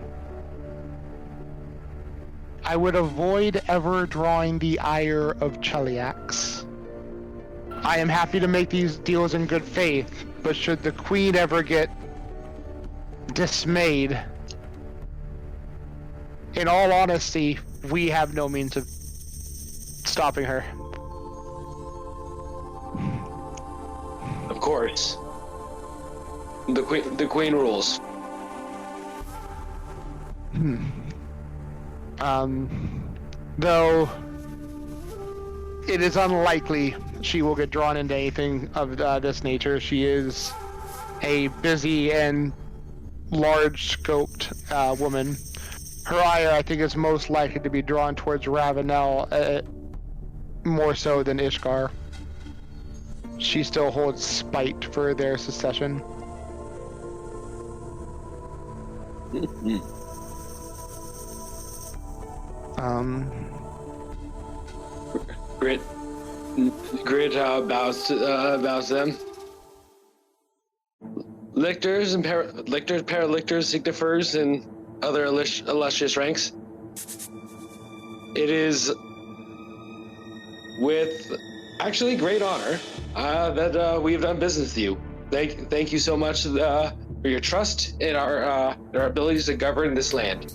Speaker 1: would avoid ever drawing the ire of Cheliax. I am happy to make these deals in good faith, but should the Queen ever get dismayed, in all honesty, we have no means of stopping her.
Speaker 7: Of course. The queen rules.
Speaker 1: Though it is unlikely she will get drawn into anything of this nature. She is a busy and large-scoped woman. Her ire, I think, is most likely to be drawn towards Ravenel, more so than Ishgar. She still holds spite for their secession.
Speaker 7: Grit bows to them. Lictors and paralictors, signifiers, and other illustrious ranks. It is with actually great honor that we have done business with you. Thank you so much for your trust in our abilities to govern this land.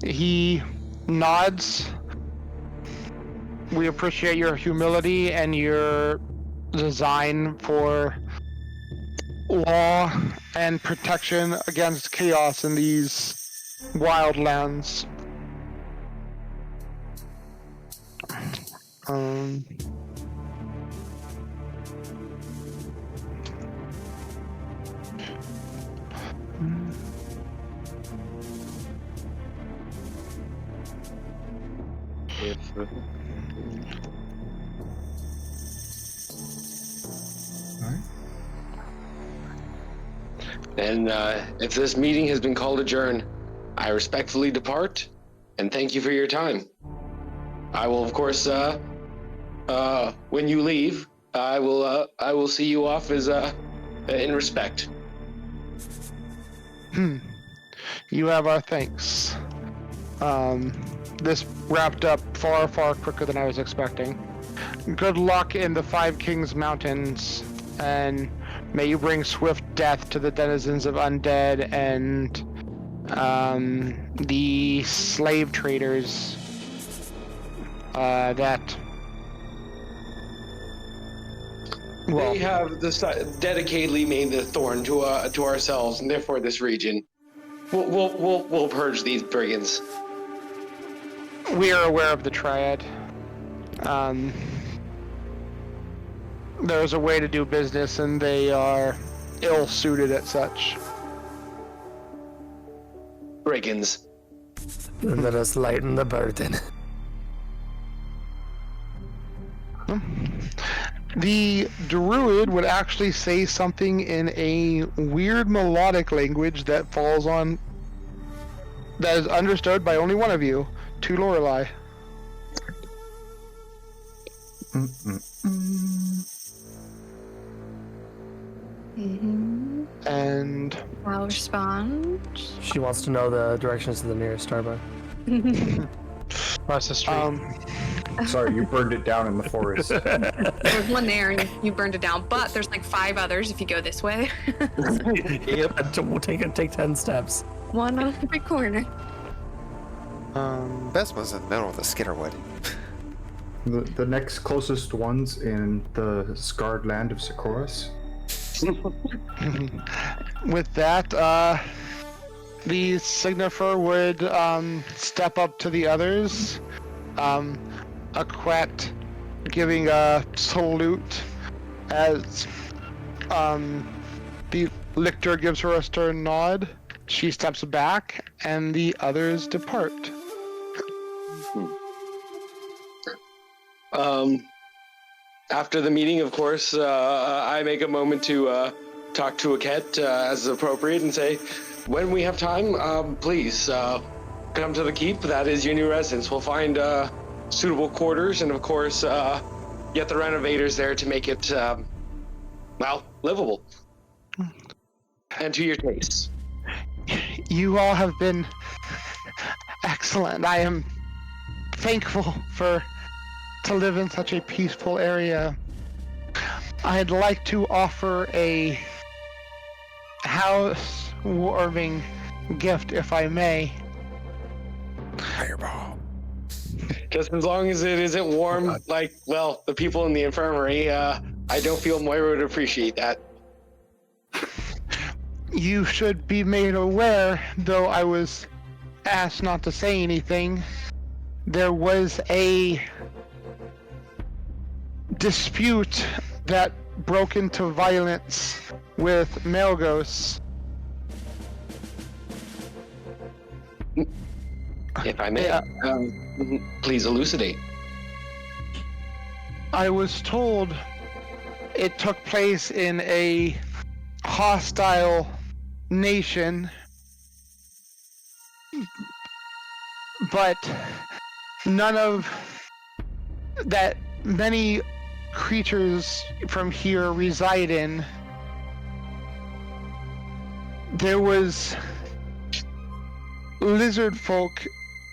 Speaker 1: He nods. We appreciate your humility and your design for law and protection against chaos in these wild lands.
Speaker 7: And if this meeting has been called adjourned, I respectfully depart, and thank you for your time. I will, of course, when you leave, I will see you off as in respect.
Speaker 1: You have our thanks. This wrapped up far, far quicker than I was expecting. Good luck in the Five Kings Mountains, and may you bring swift death to the denizens of undead and the slave traders that... Well,
Speaker 7: we have dedicatedly made the thorn to ourselves, and therefore this region. We'll purge these brigands.
Speaker 1: we are aware of the triad. There's a way to do business, and they are ill-suited at such.
Speaker 7: Brigands.
Speaker 2: Let us lighten the burden.
Speaker 1: The druid would actually say something in a weird melodic language that is understood by only one of you, to Lorelei. And
Speaker 6: I'll respond.
Speaker 2: She wants to know the directions to the nearest Starbucks.
Speaker 5: Across the street.
Speaker 4: Sorry, you burned it down in the forest.
Speaker 6: There's one there, and you burned it down. But there's like 5 others if you go this way.
Speaker 2: Yep. We'll take 10 steps.
Speaker 6: One on every corner.
Speaker 3: Best was in the middle of the Skitterwood.
Speaker 4: The next closest ones in the scarred land of Socorus.
Speaker 1: with that, the signifer would step up to the others. Aquette giving a salute as the lictor gives her a stern nod. She steps back, and the others depart.
Speaker 7: After the meeting, of course, I make a moment to talk to Aquette as appropriate and say, when we have time, please come to the keep. That is your new residence. We'll find suitable quarters and, of course, get the renovators there to make it, livable. And to your tastes.
Speaker 1: You all have been excellent. I am thankful to live in such a peaceful area. I'd like to offer a house-warming gift, if I may.
Speaker 3: Fireball.
Speaker 7: Just as long as it isn't warm, the people in the infirmary, I don't feel Moira would appreciate that.
Speaker 1: you should be made aware, though I was asked not to say anything, there was a dispute that broke into violence with Melgos.
Speaker 7: If I may,
Speaker 1: Yeah.
Speaker 7: please elucidate.
Speaker 1: I was told it took place in a hostile nation, but none of that many creatures from here reside in. There was lizard folk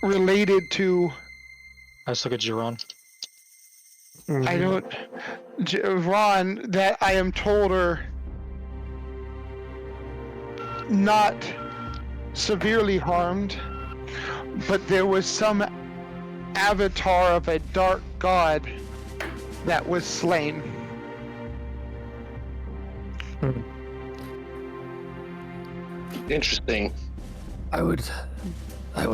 Speaker 1: related to,
Speaker 5: Let's look at Jiron.
Speaker 1: I don't, Ron, that I am told are not severely harmed, but there was some avatar of a dark god that was slain.
Speaker 7: Interesting.
Speaker 2: I would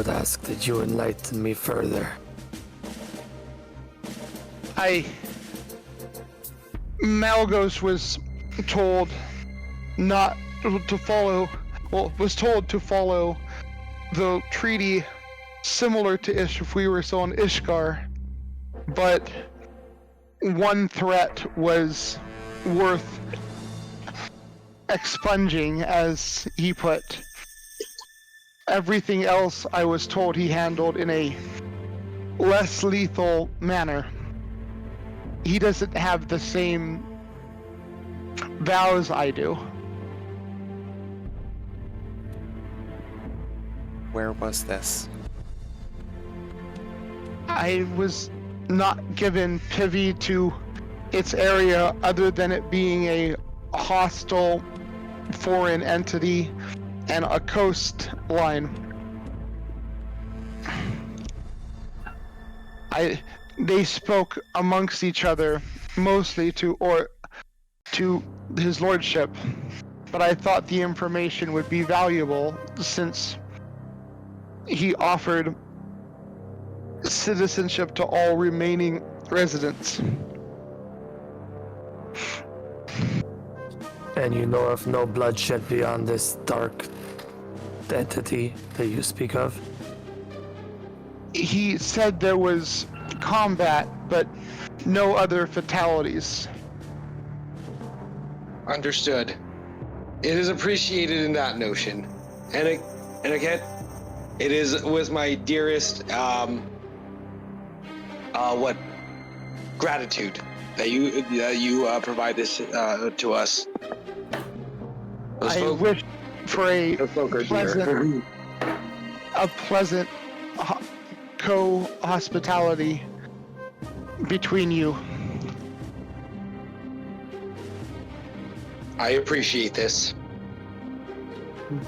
Speaker 2: ask that you enlighten me further.
Speaker 1: Malgos was told not to follow, was told to follow the treaty similar to if we were still in Ishgar, but one threat was worth expunging, as he put. Everything else I was told he handled in a less lethal manner. He doesn't have the same vows I do.
Speaker 3: Where was this?
Speaker 1: I was not given privy to its area other than it being a hostile foreign entity and a coastline. They spoke amongst each other, mostly to his lordship, but I thought the information would be valuable since he offered citizenship to all remaining residents.
Speaker 2: And you know of no bloodshed beyond this dark entity that you speak of?
Speaker 1: He said there was combat, but no other fatalities.
Speaker 7: Understood. It is appreciated in that notion, and again, it is with my dearest gratitude that you provide this to us. Those
Speaker 1: I
Speaker 7: folk-
Speaker 1: wish for a
Speaker 7: those folk are
Speaker 1: pleasant,
Speaker 7: dear.
Speaker 1: co-hospitality between you.
Speaker 7: I appreciate this.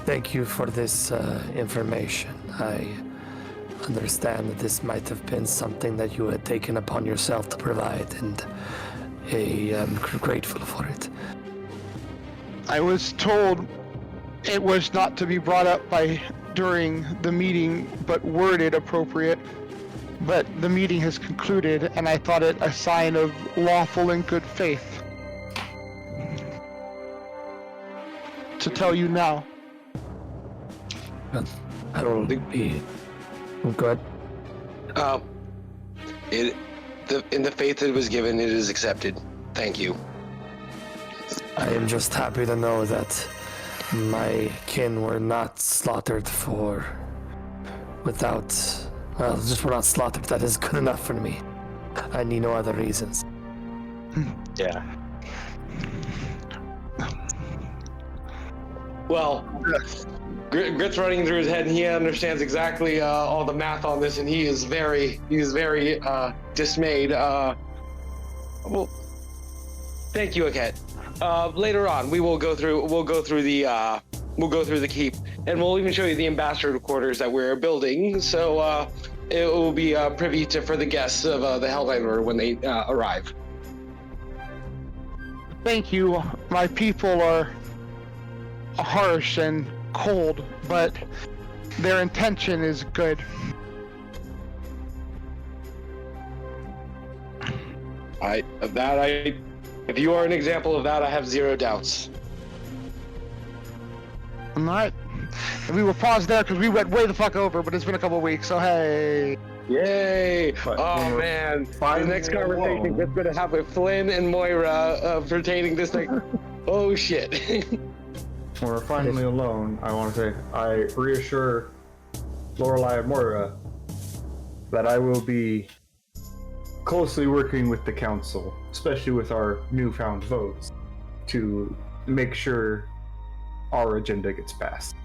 Speaker 2: Thank you for this information. I understand that this might have been something that you had taken upon yourself to provide, and I am grateful for it.
Speaker 1: I was told it was not to be brought up during the meeting, but worded appropriate. But the meeting has concluded, and I thought it a sign of lawful and good faith to tell you now.
Speaker 2: I will be good.
Speaker 7: In the faith that was given, it is accepted. Thank you.
Speaker 2: I am just happy to know that my kin were not slaughtered just were not slaughtered. That is good enough for me. I need no other reasons.
Speaker 5: Yeah.
Speaker 7: Well, Grit's running through his head, and he understands exactly all the math on this, and he is very dismayed. Well, thank you, Aket. Later on, we'll go through the keep, and we'll even show you the ambassador quarters that we're building. So it will be privy to for the guests of the Helldiver when they arrive.
Speaker 1: Thank you. My people are harsh and cold, but their intention is good.
Speaker 7: If you are an example of that, I have zero doubts.
Speaker 1: All right. And we will pause there because we went way the fuck over, but it's been a couple weeks, so hey.
Speaker 7: Yay!
Speaker 4: But
Speaker 7: Oh
Speaker 4: we're
Speaker 7: man, the
Speaker 4: finally
Speaker 7: next conversation
Speaker 4: alone.
Speaker 7: that's gonna have with Flynn and Moira pertaining this like, oh shit.
Speaker 4: When we're finally alone, I want to say I reassure Lorelei and Moira that I will be closely working with the council, especially with our newfound votes, to make sure our agenda gets passed.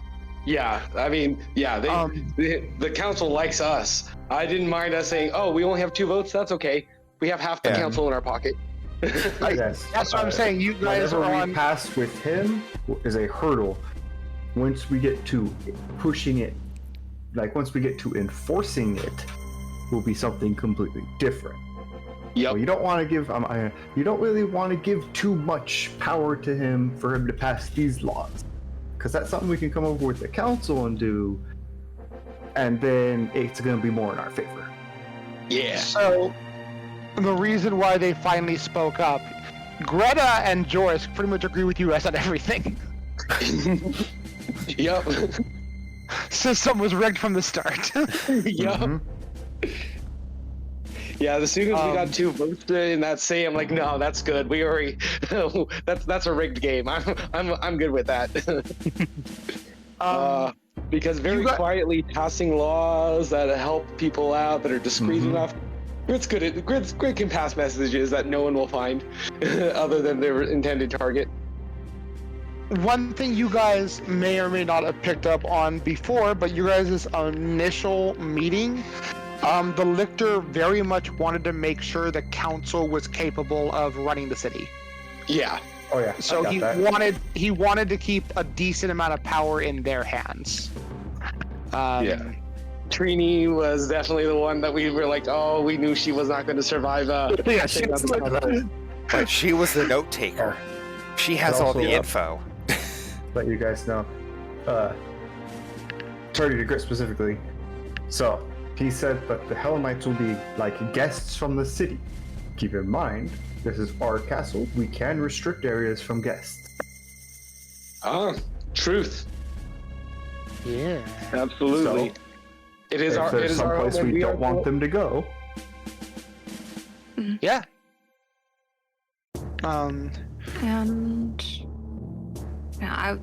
Speaker 7: Yeah, I mean, yeah, the council likes us. I didn't mind us saying, oh, we only have 2 votes. That's okay. We have half the
Speaker 3: Yeah.
Speaker 7: council in our pocket.
Speaker 4: Yes,
Speaker 1: That's what I'm saying. You guys
Speaker 4: whatever
Speaker 1: are
Speaker 4: we
Speaker 1: on.
Speaker 4: pass with him is a hurdle. Once we get to pushing it, like once we get to enforcing it, will be something completely different.
Speaker 7: Yep.
Speaker 4: Well, you don't want to give you don't really want to give too much power to him for him to pass these laws, because that's something we can come over with the council and do, and then it's going to be more in our favor.
Speaker 7: Yeah.
Speaker 1: So, the reason why they finally spoke up, Greta and Joyce pretty much agree with you guys on everything.
Speaker 7: Yep.
Speaker 1: System was rigged from the start.
Speaker 7: Yep.
Speaker 4: Mhm.
Speaker 7: Yeah, as soon as we got 2 votes in that say, I'm like, no, that's good. We already that's a rigged game. I'm good with that. Because very quietly passing laws that help people out that are discreet enough. Grit's good at Grit can pass messages that no one will find other than their intended target.
Speaker 1: One thing you guys may or may not have picked up on before, but you guys' initial meeting, the lictor very much wanted to make sure the council was capable of running the city.
Speaker 7: Yeah.
Speaker 4: Oh yeah.
Speaker 1: So
Speaker 4: I got that.
Speaker 1: he wanted to keep a decent amount of power in their hands.
Speaker 7: Yeah. Trini was definitely the one that we were like, oh, we knew she was not going to survive.
Speaker 2: Yeah, she was like that.
Speaker 3: But she was the note taker. She has all
Speaker 4: also,
Speaker 3: the info.
Speaker 4: Let you guys know. Tardy to Grit specifically. So he said that the Hellenites will be like guests from the city. Keep in mind, this is our castle. We can restrict areas from guests.
Speaker 7: Truth.
Speaker 1: Yeah.
Speaker 7: Absolutely.
Speaker 4: So,
Speaker 7: it is
Speaker 4: if
Speaker 7: our
Speaker 4: there's some place we don't want them to go.
Speaker 1: Yeah.
Speaker 6: And yeah,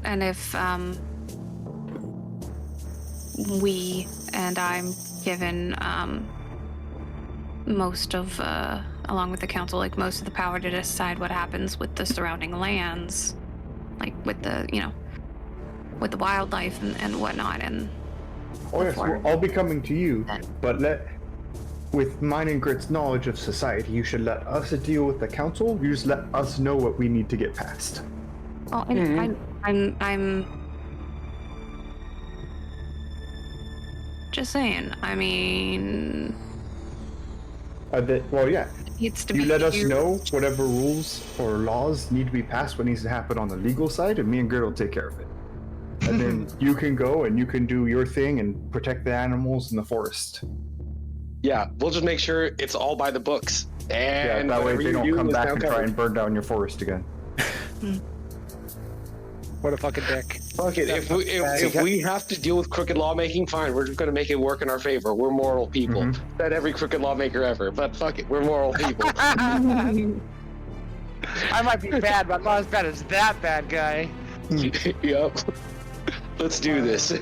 Speaker 6: and if we and I'm given most of along with the council, like most of the power to decide what happens with the surrounding lands, like with the with the wildlife and whatnot, and
Speaker 4: Oh yes, I'll be coming to you, but with mine and Grit's knowledge of society, you should let us deal with the council. You just let us know what we need to get past.
Speaker 6: oh, and I'm just saying. I mean,
Speaker 4: Well, yeah.
Speaker 6: it's to
Speaker 4: You
Speaker 6: be
Speaker 4: let us
Speaker 6: you.
Speaker 4: know whatever rules or laws need to be passed, what needs to happen on the legal side, and me and Grit will take care of it. And then you can go and you can do your thing and protect the animals in the forest.
Speaker 7: Yeah, we'll just make sure it's all by the books.
Speaker 4: Yeah,
Speaker 7: And
Speaker 4: that way
Speaker 7: whatever
Speaker 4: they
Speaker 7: you
Speaker 4: don't
Speaker 7: do
Speaker 4: come
Speaker 7: is
Speaker 4: back
Speaker 7: now
Speaker 4: and
Speaker 7: covered.
Speaker 4: try and burn down your forest again.
Speaker 1: What a fucking dick.
Speaker 7: Fuck it. If we have to deal with crooked lawmaking, fine. We're just going to make it work in our favor. We're moral people. Not every crooked lawmaker ever, but fuck it. We're moral people.
Speaker 1: I might be bad, but I'm not as bad as that bad guy.
Speaker 7: Yep. Let's do this.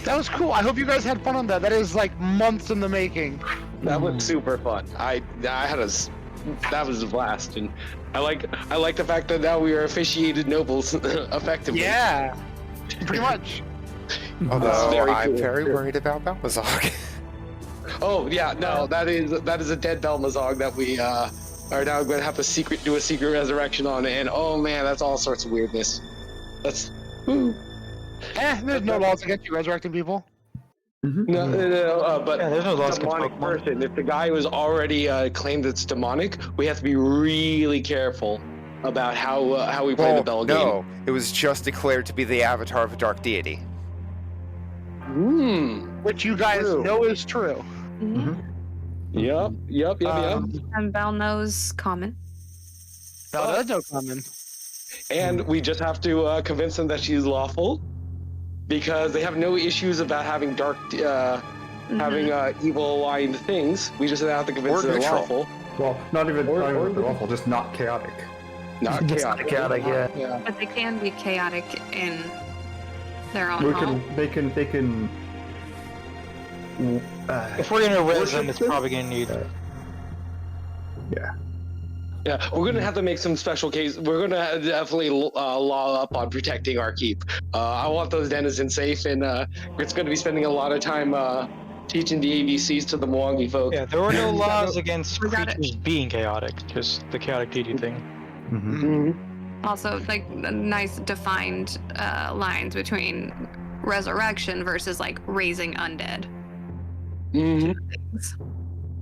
Speaker 1: That was cool. I hope you guys had fun on that. That is like months in the making.
Speaker 7: That was super fun. I had that was a blast, and I like the fact that now we are officiated nobles effectively.
Speaker 1: Yeah, pretty much.
Speaker 3: Although
Speaker 7: very
Speaker 3: I'm
Speaker 7: cool.
Speaker 3: very worried about Balmazog.
Speaker 7: Oh yeah, no, that is a dead Belmazog that we are now going to have to do a secret resurrection on, and oh man, that's all sorts of weirdness. That's
Speaker 1: There's no laws against you resurrecting people.
Speaker 7: no, but
Speaker 5: Yeah, there's no laws against
Speaker 7: demonic
Speaker 5: Pokemon.
Speaker 7: person. If the guy was already claimed it's demonic, we have to be really careful about how we play the bell game.
Speaker 3: No, it was just declared to be the avatar of a dark deity.
Speaker 1: Which you guys
Speaker 7: True.
Speaker 1: know is true.
Speaker 7: Yep.
Speaker 6: And Bell knows common.
Speaker 1: Bell does know common.
Speaker 7: And we just have to convince them that she's lawful, because they have no issues about having dark, having evil aligned things. We just have to convince
Speaker 3: Or
Speaker 7: them they're
Speaker 3: neutral.
Speaker 7: lawful.
Speaker 4: Well, not even
Speaker 7: Or-
Speaker 4: awful, just not chaotic.
Speaker 7: Not
Speaker 2: Just
Speaker 7: chaotic.
Speaker 2: chaotic, yeah.
Speaker 1: Yeah.
Speaker 6: But they can be chaotic in their own
Speaker 4: We
Speaker 6: home.
Speaker 4: can, they can.
Speaker 5: If we're gonna res
Speaker 4: Worship
Speaker 5: them, it's
Speaker 4: them?
Speaker 5: probably gonna need.
Speaker 7: Yeah, we're gonna have to make some special case. We're gonna definitely law up on protecting our keep. I want those denizens safe, and it's gonna be spending a lot of time teaching the ABCs to the Mwangi folk.
Speaker 5: Yeah, there were no laws against
Speaker 6: We got it.
Speaker 5: creatures being chaotic, just the chaotic deity thing.
Speaker 6: Also, like nice defined lines between resurrection versus like raising undead.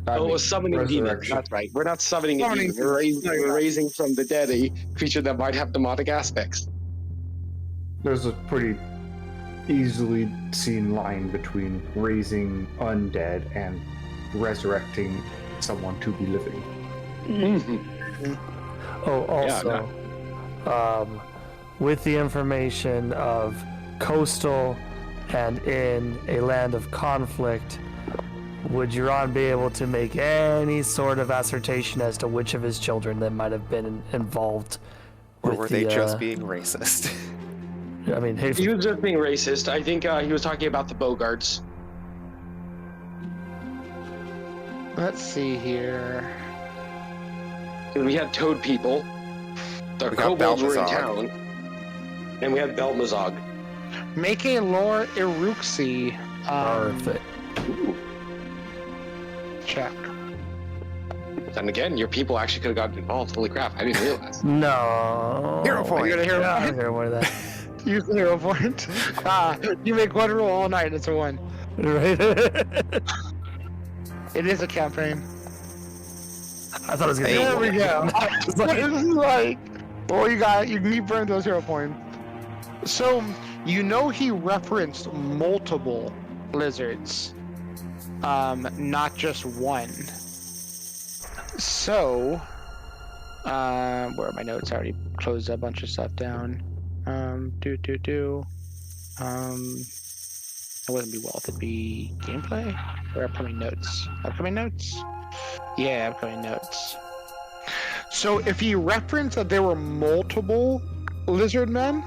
Speaker 7: Oh, summoning demons.
Speaker 4: resurrection.
Speaker 7: That's right. We're not summoning a
Speaker 1: Summoning
Speaker 7: demon. We're raising from the dead a creature that might have demonic aspects.
Speaker 4: There's a pretty easily seen line between raising undead and resurrecting someone to be living.
Speaker 2: Oh, also, with the information of coastal and in a land of conflict, would Euron be able to make any sort of assertion as to which of his children that might have been involved?
Speaker 3: Or
Speaker 2: with
Speaker 3: were they
Speaker 2: the,
Speaker 3: just being racist?
Speaker 2: I mean, hey,
Speaker 7: He was just being racist. I think he was talking about the Bogarts.
Speaker 1: Let's see here.
Speaker 7: 'Cause we had Toad people. The
Speaker 3: We got
Speaker 7: kobolds were in
Speaker 3: Balmazog.
Speaker 7: town. And we had Belmazog.
Speaker 1: Make a lore Iruxi
Speaker 2: perfect.
Speaker 1: check.
Speaker 7: And again, your people actually could have gotten involved. Holy crap, I didn't realize.
Speaker 2: No.
Speaker 3: Hero point.
Speaker 1: You're gonna hear
Speaker 2: Yeah, I'm here with that.
Speaker 1: Use the hero point. You make one rule all night. It's a one.
Speaker 2: Right?
Speaker 1: It is a campaign.
Speaker 2: I thought it was gonna be.
Speaker 1: There we go.
Speaker 2: It's like-
Speaker 1: This is like, well, you burn those hero points. So you know he referenced multiple lizards, not just one. So, where are my notes? I already closed a bunch of stuff down. It wouldn't be wealth. It'd be gameplay or upcoming notes. Upcoming notes. Yeah, upcoming notes. So if he referenced that there were multiple lizard men,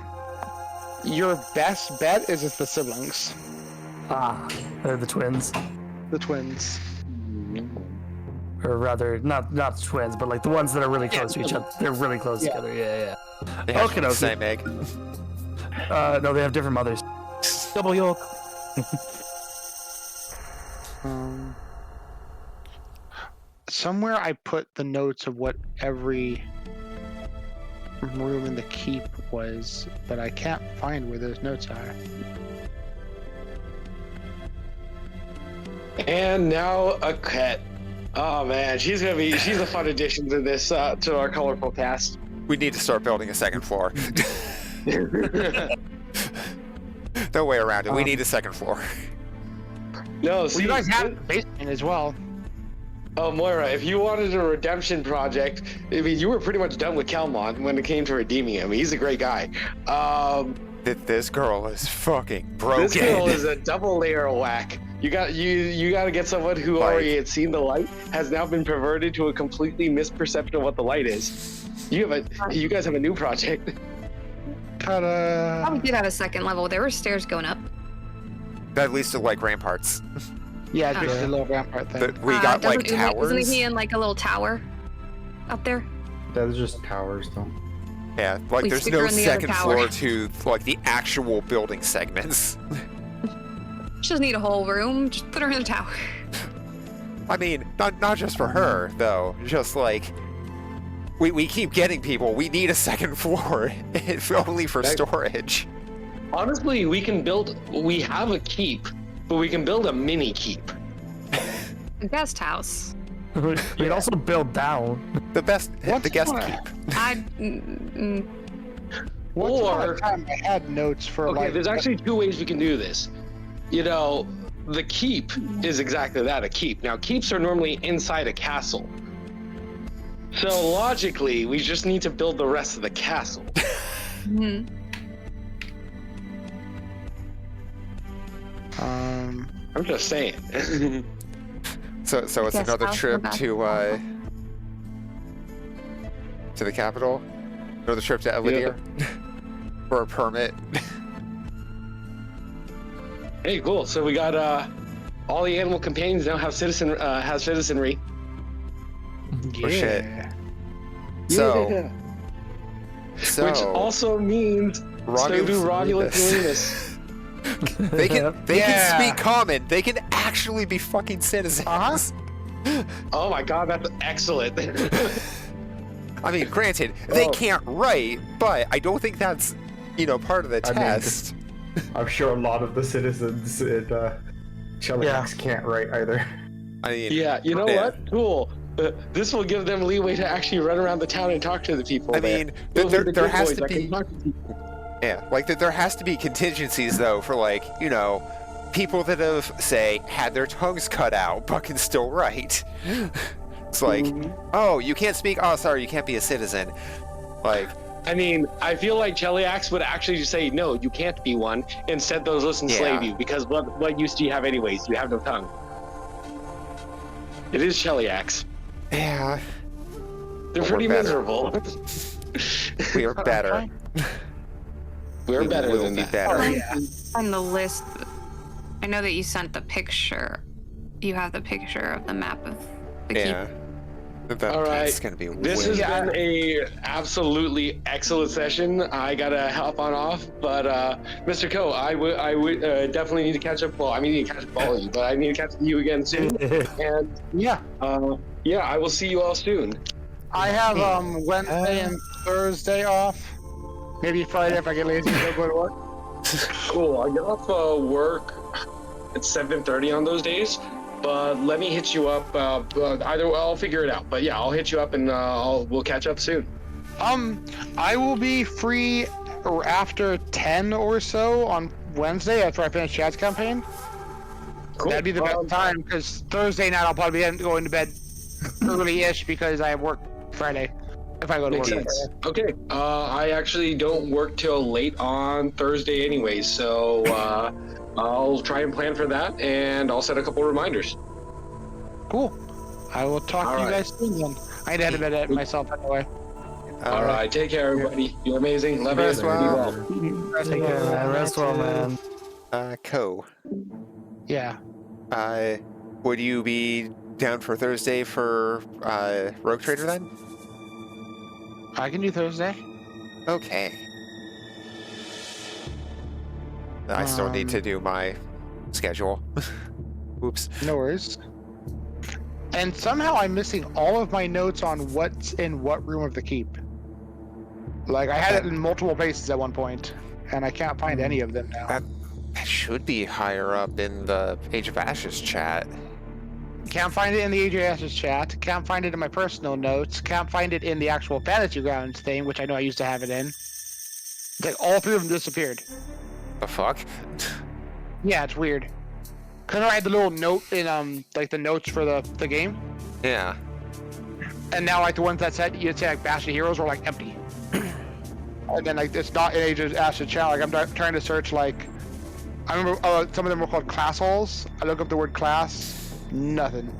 Speaker 1: your best bet is it's the siblings,
Speaker 2: They're the twins.
Speaker 1: the twins.
Speaker 2: Or rather, not the twins, but like the ones that are really close to each other. They're really close together. Yeah.
Speaker 3: They have
Speaker 2: Okay,
Speaker 3: the
Speaker 2: okay.
Speaker 3: same egg.
Speaker 2: No, they have different mothers. Double yolk.
Speaker 1: Somewhere I put the notes of what every room in the keep was, but I can't find where those notes are.
Speaker 7: And now a cat. Oh man, she's a fun addition to this, to our colorful cast.
Speaker 3: We need to start building a second floor. No way around it. We need a second floor.
Speaker 7: No,
Speaker 1: Well,
Speaker 7: see,
Speaker 1: you guys have the basement as well.
Speaker 7: Oh, Moira, if you wanted a redemption project, I mean, you were pretty much done with Kelmont when it came to redeeming him. He's a great guy.
Speaker 3: This girl is fucking broken.
Speaker 7: This girl is a double layer of whack. You got to get someone who already had seen the light, has now been perverted to a completely misperception of what the light is. You guys have a new project.
Speaker 1: Ta-da!
Speaker 6: We did have a second level. There were stairs going up.
Speaker 3: At least to like ramparts.
Speaker 1: Yeah, it's just a little rampart thing.
Speaker 3: But we got like
Speaker 6: Isn't
Speaker 3: towers.
Speaker 6: he in like a little tower up there?
Speaker 4: That's just towers, though.
Speaker 3: Yeah, like
Speaker 6: We
Speaker 3: there's
Speaker 6: stick her
Speaker 3: no
Speaker 6: in the other
Speaker 3: second
Speaker 6: tower.
Speaker 3: floor to like the actual building segments.
Speaker 6: She doesn't need a whole room. Just put her in the tower.
Speaker 3: I mean, not just for her though. Just like we keep getting people. We need a second floor, if only for storage.
Speaker 7: Honestly, we have a keep, but we can build a mini keep.
Speaker 6: A guest house.
Speaker 2: We can also build down.
Speaker 3: the guest keep.
Speaker 1: Once upon a
Speaker 7: Or
Speaker 1: time, I had notes for
Speaker 7: okay,
Speaker 1: like.
Speaker 7: there's actually two ways we can do this. You know, the keep is exactly that, a keep. Now, keeps are normally inside a castle. So logically, we just need to build the rest of the castle.
Speaker 6: Mhm.
Speaker 7: I'm just saying.
Speaker 3: So it's
Speaker 6: Guest
Speaker 3: another
Speaker 6: house
Speaker 3: trip
Speaker 6: in the back
Speaker 3: to the capital. Another trip to Elidir for a permit.
Speaker 7: Hey, cool. So we got all the animal companions now have citizenry.
Speaker 3: Oh shit. So
Speaker 7: Yeah.
Speaker 3: so
Speaker 7: Which also means so do Romulus and Remus.
Speaker 3: they can
Speaker 1: Yeah.
Speaker 3: speak common. They can actually be fucking citizens.
Speaker 7: Oh my god, that's excellent.
Speaker 3: I mean, granted, they
Speaker 7: Oh.
Speaker 3: can't write, but I don't think that's part of the
Speaker 4: I mean,
Speaker 3: test.
Speaker 4: I'm sure a lot of the citizens in Cheliax can't write either.
Speaker 3: I mean,
Speaker 7: Yeah, you know
Speaker 3: Yeah.
Speaker 7: what? Cool. This will give them leeway to actually run around the town and talk to the people.
Speaker 3: I
Speaker 7: there.
Speaker 3: mean,
Speaker 7: They'll be the
Speaker 3: there
Speaker 7: good
Speaker 3: has
Speaker 7: boys
Speaker 3: to
Speaker 7: that can
Speaker 3: be.
Speaker 7: talk to people.
Speaker 3: Yeah, like there has to be contingencies though for people that have say had their tongues cut out but can still write. It's like, oh, you can't speak. Oh, sorry, you can't be a citizen. Like,
Speaker 7: I mean, I feel like Cheliax would actually just say, no, you can't be one. Instead, those listen slave
Speaker 3: Yeah.
Speaker 7: you, because what use do you have anyways? You have no tongue. It is Cheliax.
Speaker 3: yeah,
Speaker 7: They're
Speaker 3: But
Speaker 7: pretty
Speaker 3: we're better.
Speaker 7: miserable.
Speaker 3: we are better.
Speaker 7: We're
Speaker 3: We
Speaker 7: better
Speaker 3: will
Speaker 7: than
Speaker 3: be
Speaker 7: that.
Speaker 3: better.
Speaker 6: On the list, I know that you sent the picture. You have the picture of the map of the
Speaker 3: Yeah.
Speaker 7: All right.
Speaker 3: That's gonna be
Speaker 7: This has
Speaker 3: weird.
Speaker 7: been a absolutely excellent session. I gotta hop on off, but Mr. Ko, I would definitely need to catch up. Well, I need to catch up with all of you, but I need to catch up with you again soon. And
Speaker 1: Yeah,
Speaker 7: yeah, I will see you all soon.
Speaker 1: I have Wednesday and Thursday off. Maybe Friday if I get lazy and go to work.
Speaker 7: Cool. I get off work at 7:30 on those days, but let me hit you up. Either way, I'll figure it out. But yeah, I'll hit you up and we'll catch up soon.
Speaker 1: I will be free after 10 or so on Wednesday after I finish Chad's campaign.
Speaker 7: Cool.
Speaker 1: That'd be the best time because Thursday night I'll probably be going to bed early-ish because I have work Friday. If I go to
Speaker 7: Makes
Speaker 1: work.
Speaker 7: sense. Okay. I actually don't work till late on Thursday anyways, so I'll try and plan for that, and I'll set a couple reminders.
Speaker 1: Cool. I will talk
Speaker 7: All
Speaker 1: to you
Speaker 7: right.
Speaker 1: guys soon then. I need to head to bed myself anyway.
Speaker 7: All right. Take care, everybody. You're amazing. Love
Speaker 3: Rest
Speaker 7: you.
Speaker 3: well.
Speaker 7: Be well.
Speaker 2: Take care, man. Rest well, man.
Speaker 3: Ko,
Speaker 1: Yeah.
Speaker 3: would you be down for Thursday for Rogue Trader then?
Speaker 1: I can do Thursday.
Speaker 3: Okay. I still need to
Speaker 1: Um,
Speaker 3: do my schedule. Oops.
Speaker 1: No worries. And somehow I'm missing all of my notes on what's in what room of the keep. Like I had it in multiple places at one point, and I can't find any of them now.
Speaker 3: That should be higher up in the Age of Ashes chat.
Speaker 1: Can't find it in the AJS's chat. Can't find it in my personal notes. Can't find it in the actual Fantasy Grounds thing, which I know I used to have it in. Like all three of them disappeared.
Speaker 3: The fuck?
Speaker 1: Yeah, it's weird. Cause I had the little note in like the notes for the game,
Speaker 3: Yeah.
Speaker 1: and now like the ones that said you'd say like Bash of Heroes were like empty. And then like it's not in AJS's chat. Like I'm trying to search like I remember some of them were called class holes. I look up the word class. Nothing.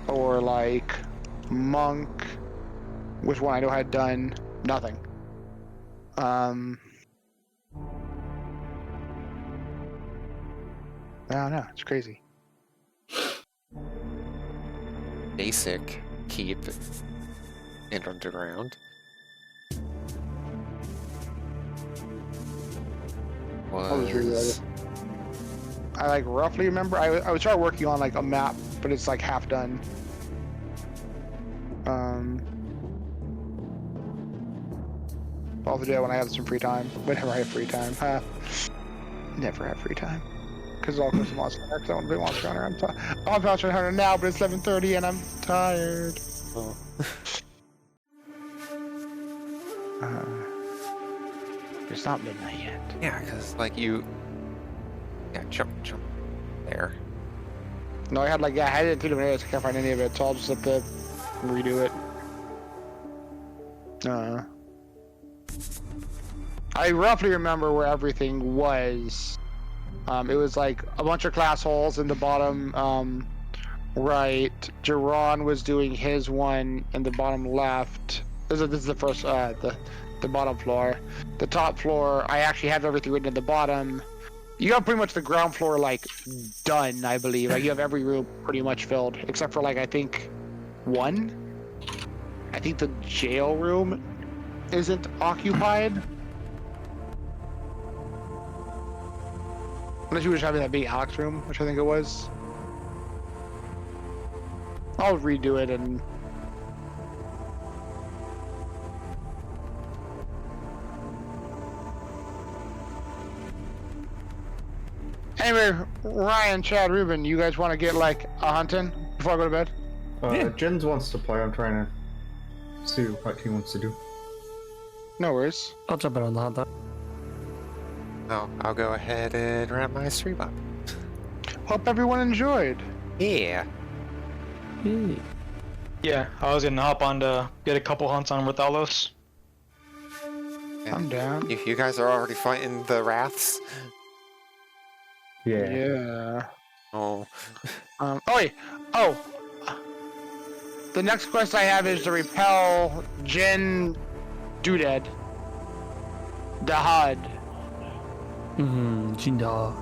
Speaker 1: Or like monk, which one I know I had done nothing. I don't know. It's crazy.
Speaker 3: Basic keep and underground.
Speaker 1: I'll just reread it. I like roughly remember. I would start working on like a map, but it's like half done. I'll do that when I have some free time. Whenever I have free time. Never have free time. because all goes to Monster Hunter. Because I want to play Monster Hunter. I'm on Monster Hunter now, but it's 11:30 and I'm tired.
Speaker 3: Oh.
Speaker 1: It's not midnight yet.
Speaker 3: Yeah, because like you. Yeah, jump there.
Speaker 1: No, I had I had it in 3 minutes. I can't find any of it, so I'll just have to redo it. I roughly remember where everything was. It was like a bunch of class holes in the bottom right. Jerron was doing his one in the bottom left. This is the first the bottom floor. The top floor, I actually have everything written at the bottom. You have pretty much the ground floor done, I believe. Like you have every room pretty much filled, except for I think one. I think the jail room isn't occupied. Unless you were just having that big Alex room, which I think it was. I'll redo it and... Anyway, Ryan, Chad, Ruben, you guys want to get a hunting before I go to bed?
Speaker 4: Jens wants to play. I'm trying to see what he wants to do.
Speaker 1: No worries.
Speaker 2: I'll jump in on the hunt though.
Speaker 3: Oh, I'll go ahead and wrap my stream up.
Speaker 1: Hope everyone enjoyed.
Speaker 3: Yeah.
Speaker 5: Yeah, I was gonna hop on to get a couple hunts on with Alos.
Speaker 1: I'm down.
Speaker 3: You guys are already fighting the wraths.
Speaker 4: Yeah.
Speaker 1: Yeah.
Speaker 3: Oh.
Speaker 1: Oh wait. Oh. The next quest I have is to repel Jin Doodad. Dahad.
Speaker 2: Jinda.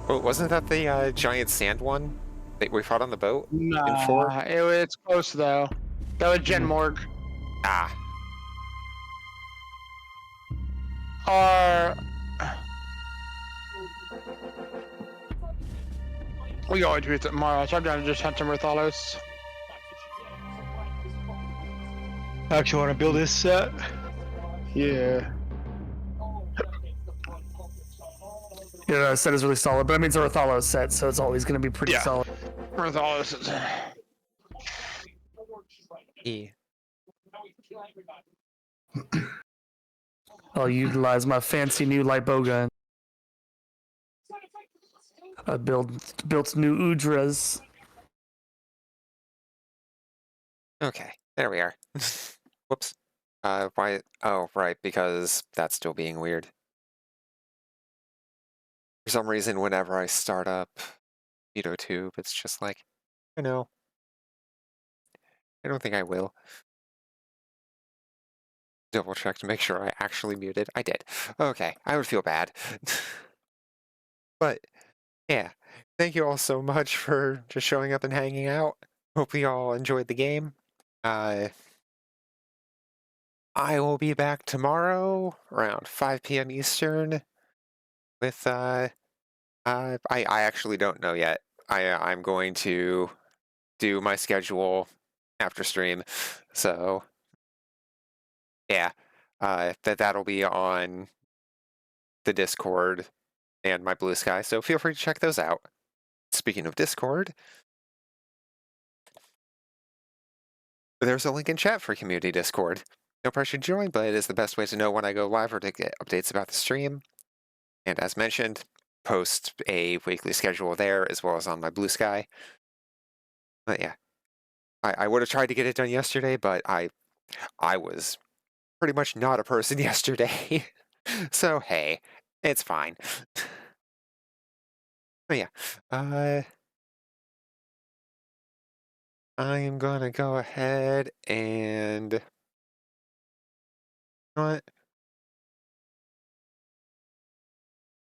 Speaker 3: Oh, wasn't that the giant sand one that we fought on the boat?
Speaker 1: Nah,
Speaker 3: 4?
Speaker 1: it's close though. That was Jen Morg.
Speaker 3: Ah.
Speaker 1: Or we always do it tomorrow, so I'm gonna just hunt some Rathalos.
Speaker 5: Actually, want to build this set?
Speaker 1: Yeah.
Speaker 2: Yeah, the set is really solid, but I mean it's a Rathalos set, so it's always going to be pretty
Speaker 1: Yeah.
Speaker 2: solid.
Speaker 1: Rathalos is...
Speaker 3: Yeah.
Speaker 2: I'll utilize my fancy new light bow gun. I built new Udras.
Speaker 3: Okay, there we are. Whoops. Why? Oh, right, because that's still being weird. For some reason, whenever I start up VideoTube, it's just I don't think I will. Double check to make sure I actually muted. I did. Okay, I would feel bad. But, yeah. Thank you all so much for just showing up and hanging out. Hope you all enjoyed the game. I will be back tomorrow around 5 p.m. Eastern with, I actually don't know yet. I'm going to do my schedule after stream, so yeah, that'll be on the Discord and my Blue Sky, so feel free to check those out. Speaking of Discord, there's a link in chat for Community Discord. No pressure to join, but it is the best way to know when I go live or to get updates about the stream. And as mentioned, post a weekly schedule there as well as on my Blue Sky. But yeah, I would have tried to get it done yesterday, but I was pretty much not a person yesterday. So hey, it's fine. But yeah, I am gonna go ahead and what?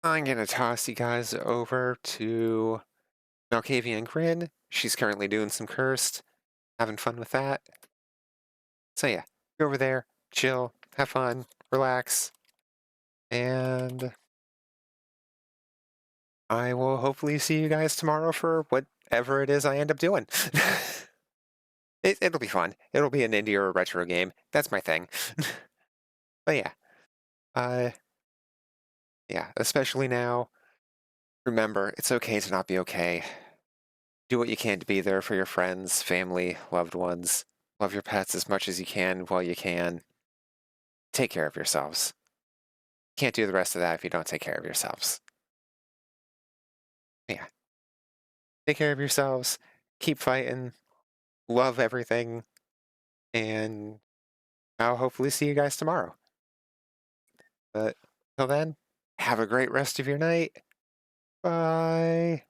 Speaker 3: I'm gonna toss you guys over to Malkavian Grin. She's currently doing some cursed, having fun with that. So yeah, go over there, chill, have fun, relax, and I will hopefully see you guys tomorrow for whatever it is I end up doing. It'll be fun. It'll be an indie or a retro game. That's my thing. But yeah, yeah, especially now remember, it's okay to not be okay. Do what you can to be there for your friends, family, loved ones. Love your pets as much as you can while you can. Take care of yourselves. Can't do the rest of that if you don't take care of yourselves. Yeah. Take care of yourselves. Keep fighting. Love everything. And I'll hopefully see you guys tomorrow. But till then, have a great rest of your night. Bye.